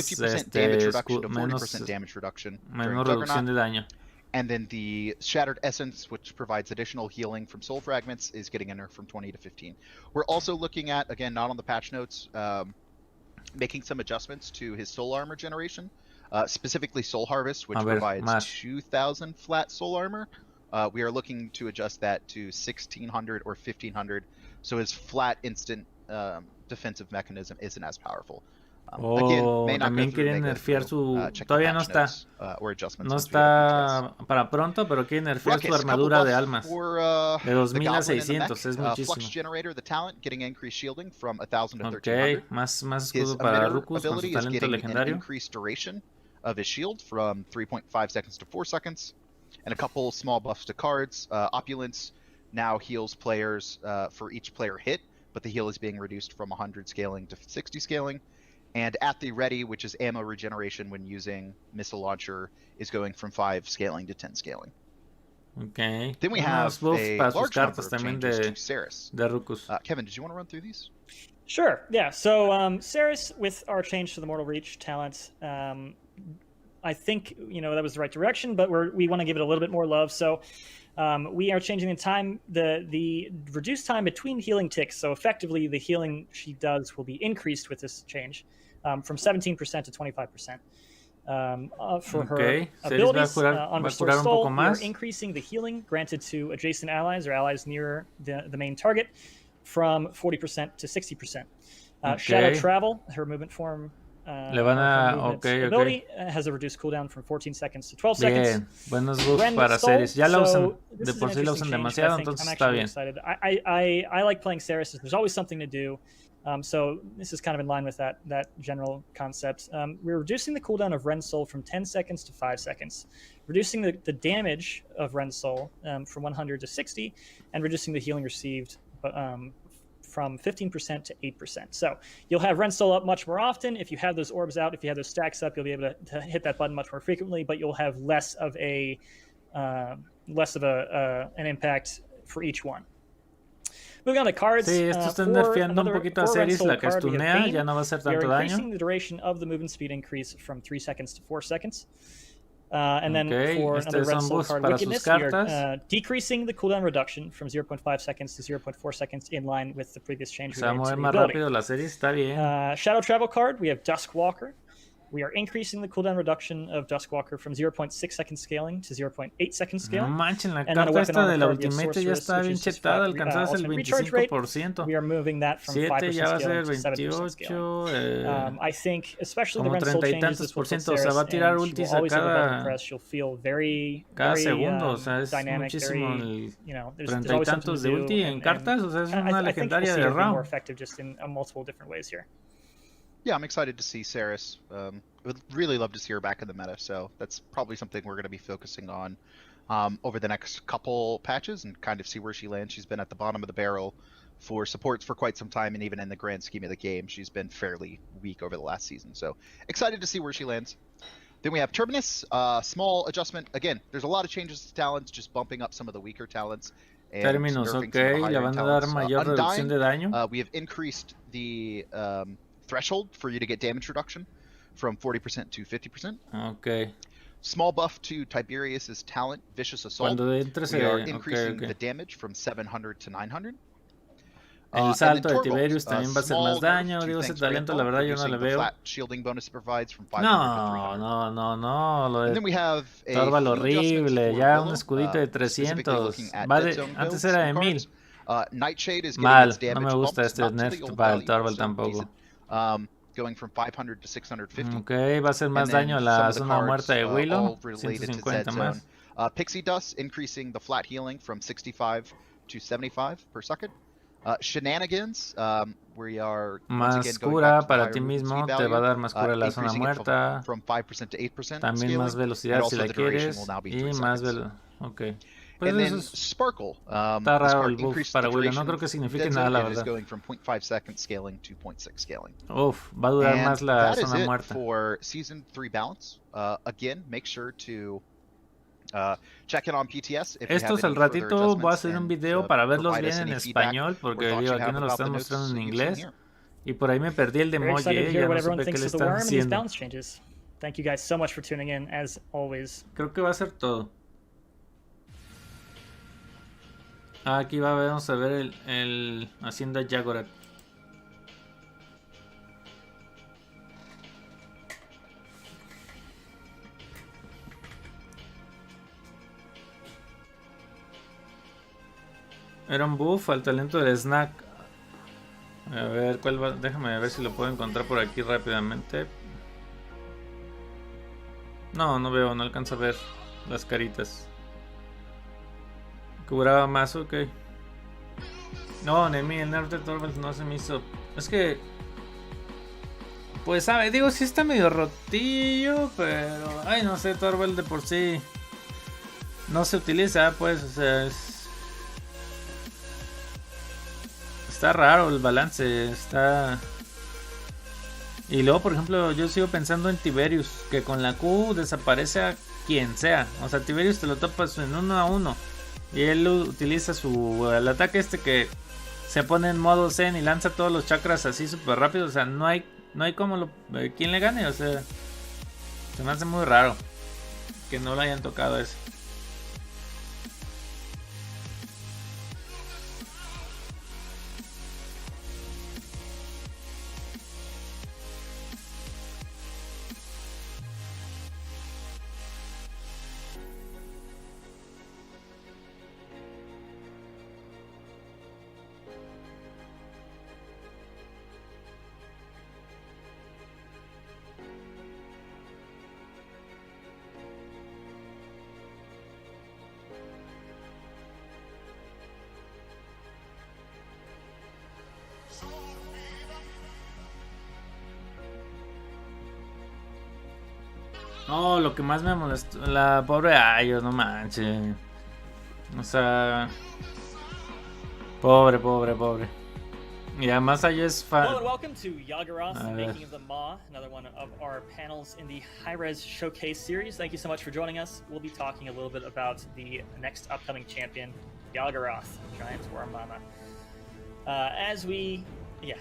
reducción de daño. And then the Shattered Essence, which provides additional healing from soul fragments, is getting a nerf from 20 to 15. We're also looking at, again, not on the patch notes, making some adjustments to his soul armor generation, specifically Soul Harvest, which provides 2,000 flat soul armor. We are looking to adjust that to 1,600 or 1,500, so his flat instant defensive mechanism isn't as powerful. También quieren nerfear su... Todavía no está. No está para pronto, pero quieren nerfear su armadura de almas. De 2600, es muchísimo. Ok, más escudo para Rukus con su talento legendario. Of his shield from 3.5 seconds to 4 seconds. And a couple small buffs to cards. Opulence now heals players for each player hit, but the heal is being reduced from 100 scaling to 60 scaling. And At the Ready, which is ammo regeneration when using Missile Launcher, is going from 5 scaling to 10 scaling. Okay. Then we have a large number of changes to Ceres. Kevin, did you want to run through these? Sure, yeah. So Ceres, with our change to the Mortal Reach talent, I think that was the right direction, but we want to give it a little bit more love. So we are changing the time, the reduced time between healing ticks. So effectively, the healing she does will be increased with this change from 17% to 25%. For her abilities on Restore Soul, we are increasing the healing granted to adjacent allies or allies near the main target from 40% to 60%. Shadow Travel, her movement form. Le van a... ability has a reduced cooldown from 14 seconds to 12 seconds. Bien, buenos buffs para Ceres. Ya la usan, de por sí la usan demasiado, entonces está bien. I like playing Ceres. There's always something to do. So this is kind of in line with that general concept. We're reducing the cooldown of Ren Soul from 10 seconds to 5 seconds, reducing the damage of Ren Soul from 100 to 60, and reducing the healing received from 15% to 8%. So you'll have Ren Soul up much more often. If you have those orbs out, if you have those stacks up, you'll be able to hit that button much more frequently, but you'll have less of an impact for each one. Moving on to cards. Sí, esto está nerfeando un poquito a Ceres, la que stunea, ya no va a hacer tanto daño. Increasing the duration of the movement speed increase from 3 seconds to 4 seconds. And then for another Red Soul card, Wickedness, we are decreasing the cooldown reduction from 0.5 seconds to 0.4 seconds in line with the previous change. Se va a mover más rápido la serie, está bien. Shadow Travel card, we have Dusk Walker. We are increasing the cooldown reduction of Duskwalker from 0.6 second scaling to 0.8 second scaling. No manchen, la carta esta de la Ultimate ya está bien chetada, alcanzas el 25%. We are moving that from 5% ya va a ser scaling to 7% scaling. I think, especially the Ren Soul changes, this will put Ceres, o sea, va a tirar and ultis she will always have a button cada press. She'll feel very segundo, o sea, es dynamic, muchísimo very, you know, there's 30 y always something tantos to de do, ulti en cartas, o sea, es una I think we'll legendaria see de her be more round. effective just in multiple different ways here. Yeah, I'm excited to see Ceres. I would really love to see her back in the meta, so that's probably something we're going to be focusing on over the next couple patches and kind of see where she lands. She's been at the bottom of the barrel for supports for quite some time, and even in the grand scheme of the game, she's been fairly weak over the last season. So excited to see where she lands. Then we have Terminus, small adjustment. Again, there's a lot of changes to talents, just bumping up some of the weaker talents. Terminus, ok, le van a dar mayor reducción de daño. We have increased the threshold for you to get damage reduction from 40% to 50%. Okay. Small buff to Tiberius's talent, Vicious Assault. We are increasing the damage from 700 to 900. El salto de Tiberius también va a hacer más daño. Digo, ese talento, la verdad, yo no le veo. No. Lo de Torvald horrible. Ya un escudito de 300. Antes era de 1000. Mal. No me gusta este nerf para el Torvald tampoco. Going from 500 to 650. Ok, va a hacer más daño a la zona muerta de Willow. 150 más. Pixie Dust increasing the flat healing from 65 to 75 per second. Shenanigans, we are más cura para ti mismo, te va a dar más cura la zona muerta. From 5% to 8%. También más velocidad si la quieres. Y más velocidad. Ok. Pues and eso then es... Sparkle. Está raro el buff para Willow. No creo que signifique nada, la verdad. Going from 0.5 second scaling to 0.6 scaling. Uf, va a durar más la zona muerta. For Season 3 balance. Again, make sure to check in on PTS. Estos al ratito voy a hacer un video para verlos bien en español, porque digo, aquí no lo están mostrando en inglés. Y por ahí me perdí el de Moye, ya no supe qué le están haciendo. Thank you guys so much for tuning in, as always. Creo que va a ser todo. Aquí vamos a ver el Hacienda Yagorath. Era un buff al talento del snack. A ver, ¿cuál va? Déjame ver si lo puedo encontrar por aquí rápidamente. No veo, no alcanzo a ver las caritas. Curaba más, ok. No, Nemi, el nerf de Torvald no se me hizo. Es que... Pues sabe, digo, sí está medio rotillo, pero... Ay, no sé, Torvald de por sí... No se utiliza, pues, o sea, es... Está raro el balance, está... Y luego, por ejemplo, yo sigo pensando en Tiberius, que con la Q desaparece a quien sea. O sea, Tiberius te lo topas en 1 a 1. Y él utiliza el ataque este que se pone en modo Zen y lanza todos los chakras así súper rápido. O sea, no hay como quien le gane. O sea, se me hace muy raro que no lo hayan tocado eso. No, lo que más me molestó, la pobre Ayo, no manches. O sea, pobre. Y además Ayo es fan. Hello and welcome to Yagorath, Making of the Maw, another one of our panels in the Hi-Rez Show Case series. Thank you so much for joining us. We'll be talking a little bit about the next upcoming champion, Yagorath, Giant Worm Mama.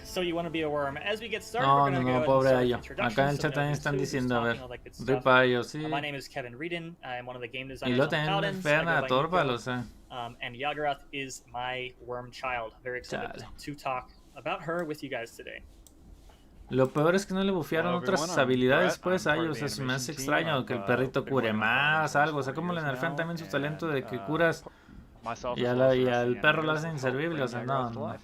So you want to be a worm. As we get started, we're going to go pobre ahead Ayo. and start Acá en el chat también están diciendo, a ver, ripa Ayo, sí. My name is Kevin Reedon. I'm one of the game Y designers lo on también Paladins. fean a Torvald, o sea. And Yagorath is my worm child. Very excited to talk about her with you guys today. Lo peor es que no le bufearon otras habilidades pues a ellos, o sea, se me hace extraño que el perrito cure más, algo, o sea, como le nerfean también su talento de que curas y al perro lo hacen inservible, o sea, no.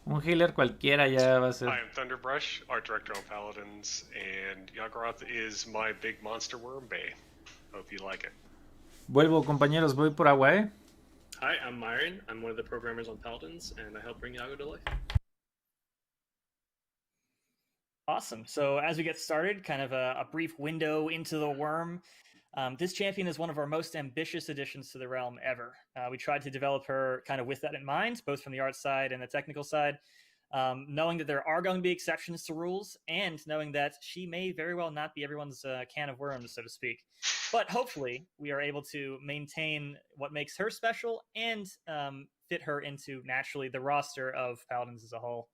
Un healer cualquiera ya va a ser. I am Thunderbrush, art director on Paladins, and Yagorath is my big monster worm bay. Hope you like it. Vuelvo, compañeros, voy por agua, Hi, I'm Myron. I'm one of the programmers on Paladins, and I help bring Yago to life. Awesome. So as we get started, kind of a brief window into the worm. This champion is one of our most ambitious additions to the realm ever. We tried to develop her kind of with that in mind, both from the art side and the technical side, knowing that there are going to be exceptions to rules and knowing that she may very well not be everyone's can of worms, so to speak. But hopefully we are able to maintain what makes her special and fit her into naturally the roster of Paladins as a whole.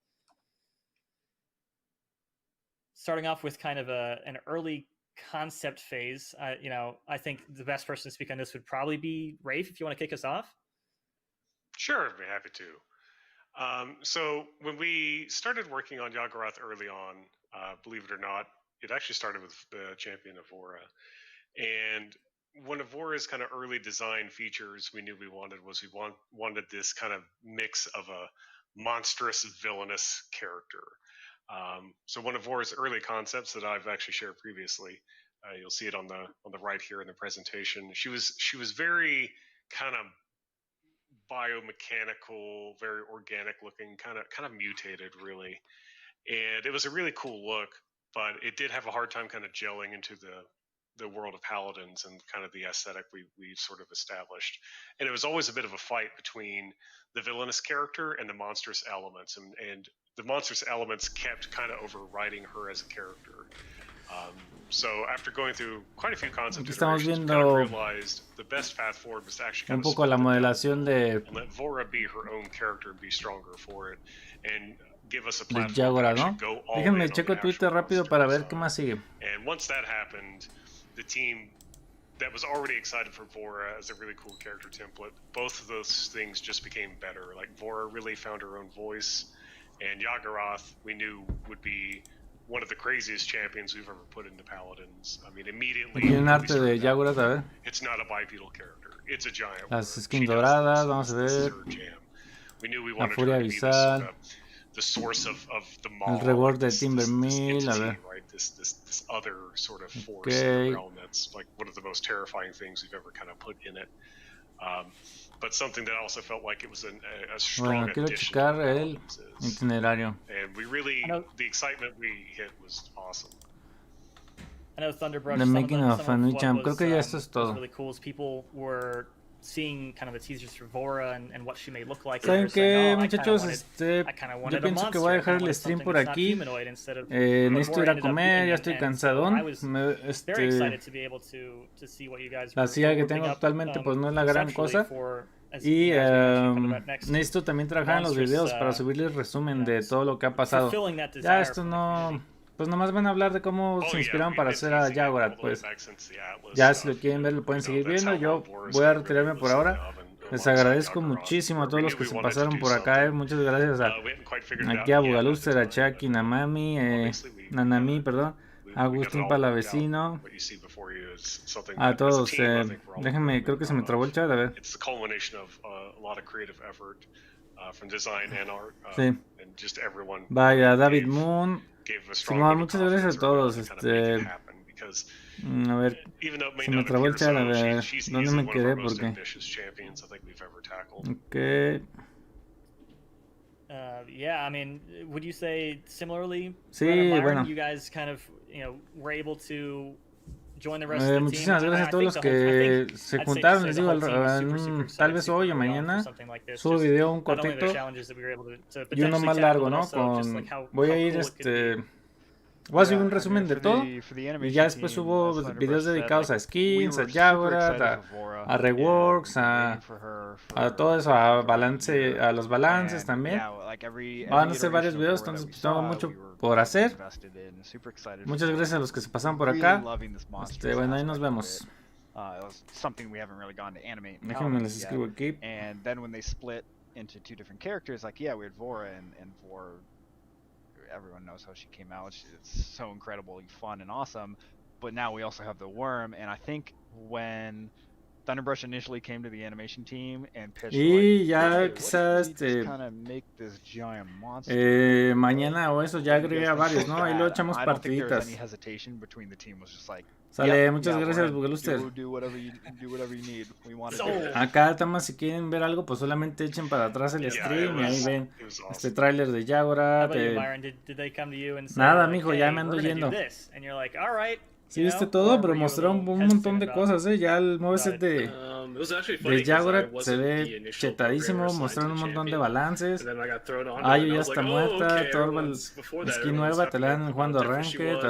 Starting off with kind of an early concept phase, I think the best person to speak on this would probably be Rafe, if you want to kick us off. Sure, I'd be happy to. So when we started working on Yagorath early on, believe it or not, it actually started with the champion Avora. And one of Avora's kind of early design features we knew we wanted was we wanted this kind of mix of a monstrous, villainous character. So one of Avora's early concepts that I've actually shared previously, you'll see it on the right here in the presentation. She was very kind of biomechanical, very organic looking, kind of mutated really, and it was a really cool look, but it did have a hard time kind of gelling into the world of Paladins and kind of the aesthetic we sort of established. And it was always a bit of a fight between the villainous character and the monstrous elements, and the monstrous elements kept kind of overriding her as a character. So after going through quite a few concept iterations, we kind of realized the best path forward was to actually kind un poco la modelación de and let Vora be her own character and be stronger for it, and give us a de platform Yagorath, to ¿no? actually go all Déjenme in on checo the Twitter rápido para ver qué más sigue. And once that happened, the team that was already excited for Vora as a really cool character template, both of those things just became better. Like Vora really found her own voice, and Yagorath we knew would be one of the craziest champions we've ever put into Paladins. I mean, immediately. Aquí un arte de Yagorath, a ver. It's not a bipedal character. It's a giant. Las skins doradas, vamos a ver. We knew we La wanted furia her to be abisal. the source of the El reward de Timbermill, a ver. right? This other sort of force in the realm that's like one of the most terrifying things we've ever kind of put in it. But something that also felt like it was a strong Bueno, quiero addition checar to el Paladins. itinerario. And we really, the excitement we hit was awesome. I know Thunderbrush. The making of a new champ. Creo Was que ya esto es todo. really cool. Is people were seeing kind of the teasers for Vora and what she may look like. ¿Saben qué, muchachos? I kinda wanted Yo a pienso que voy a monster, dejar I el wanted stream something por that's not aquí. humanoid instead of what Necesito Vora ir a ended up comer, being, ya estoy and cansadón. I was very excited to be able to see what you guys La were silla que whipping tengo up, actualmente pues no es la gran conceptually cosa. for, as Y you guys mentioned, kind of that next necesito también trabajar en los monstrous, videos para subirles resumen de todo lo que ha pasado. fulfilling that Ya desire esto no... Pues nomás van a hablar de cómo se inspiraron para hacer a Yagorath, pues. Ya si lo quieren ver lo pueden seguir viendo. Yo voy a retirarme por ahora. Les agradezco muchísimo a todos los que se pasaron por acá. Muchas gracias aquí a Bugaluster, a Chucky, Namami, Nanami, perdón, a Agustín Palavecino, a todos. Déjenme, creo que se me trabó el chat, a ver. It's the culmination of a lot of creative effort from design and art, Sí. and just everyone. Vaya, David Moon. Gave a strong Simón, vote of muchas gracias a todos. because A ver, even though it may se me not trabó el appear chat, a so, ver, she's ¿dónde easily me one of quedé? our most Porque... ambitious champions I think we've ever tackled. Ok. Yeah, I mean, would you say similarly? Sí, Brad and Myron, bueno. you guys kind of, were able to join the rest of the team. Muchísimas gracias a todos los que se juntaron. Les digo, tal vez hoy o mañana subo video un cortito y uno más largo, ¿no? Voy a ir voy a subir un resumen de todo y ya después subo videos dedicados a skins, a Yagorath, a reworks, a todo eso, a balance, a los balances también. Van a ser varios videos, entonces pues, tengo mucho por hacer. Muchas gracias a los que se pasaron por acá. Bueno, ahí nos vemos. Déjenme les escribo aquí. And then when they split into two different characters, like we had Vora and Vora everyone knows how she came out. It's so incredibly fun and awesome. But now we also have the worm, and I think when Thunderbrush initially came to the animation team and pitched y like, ya hey, quizás mañana o eso ya agrega varios, ¿no? Ahí lo echamos partiditas. Sale, muchas gracias, Bugeluster. Acá, Tamas, si quieren ver algo, pues solamente echen para atrás el stream y ahí ven este tráiler de Yagorath. Nada, mijo, ya me ando yendo. Sí, viste todo, pero mostraron un montón de cosas, ya el moveset de Yagorath se ve chetadísimo, mostraron un montón de balances. Ayo ya está muerta, Torvald, skin nueva, te la dan jugando Ranked.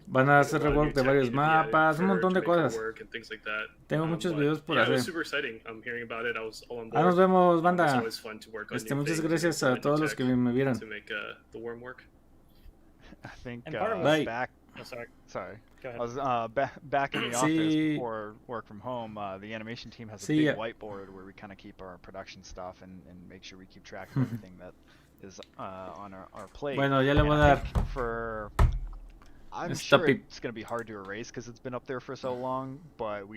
Van a hacer rework de varios mapas, un montón de cosas. Tengo muchos videos por hacer. Nos vemos, banda. Muchas gracias a todos los que me vieron. I think Bye. back. Oh, sorry. Go ahead. I was back in the office before work from home. The animation team has a big whiteboard where we kind of keep our production stuff and make sure we keep track of everything that is on our plate. Bueno, ya le voy a dar. I'm sure it's going to be hard to erase because it's been up there for so long, but we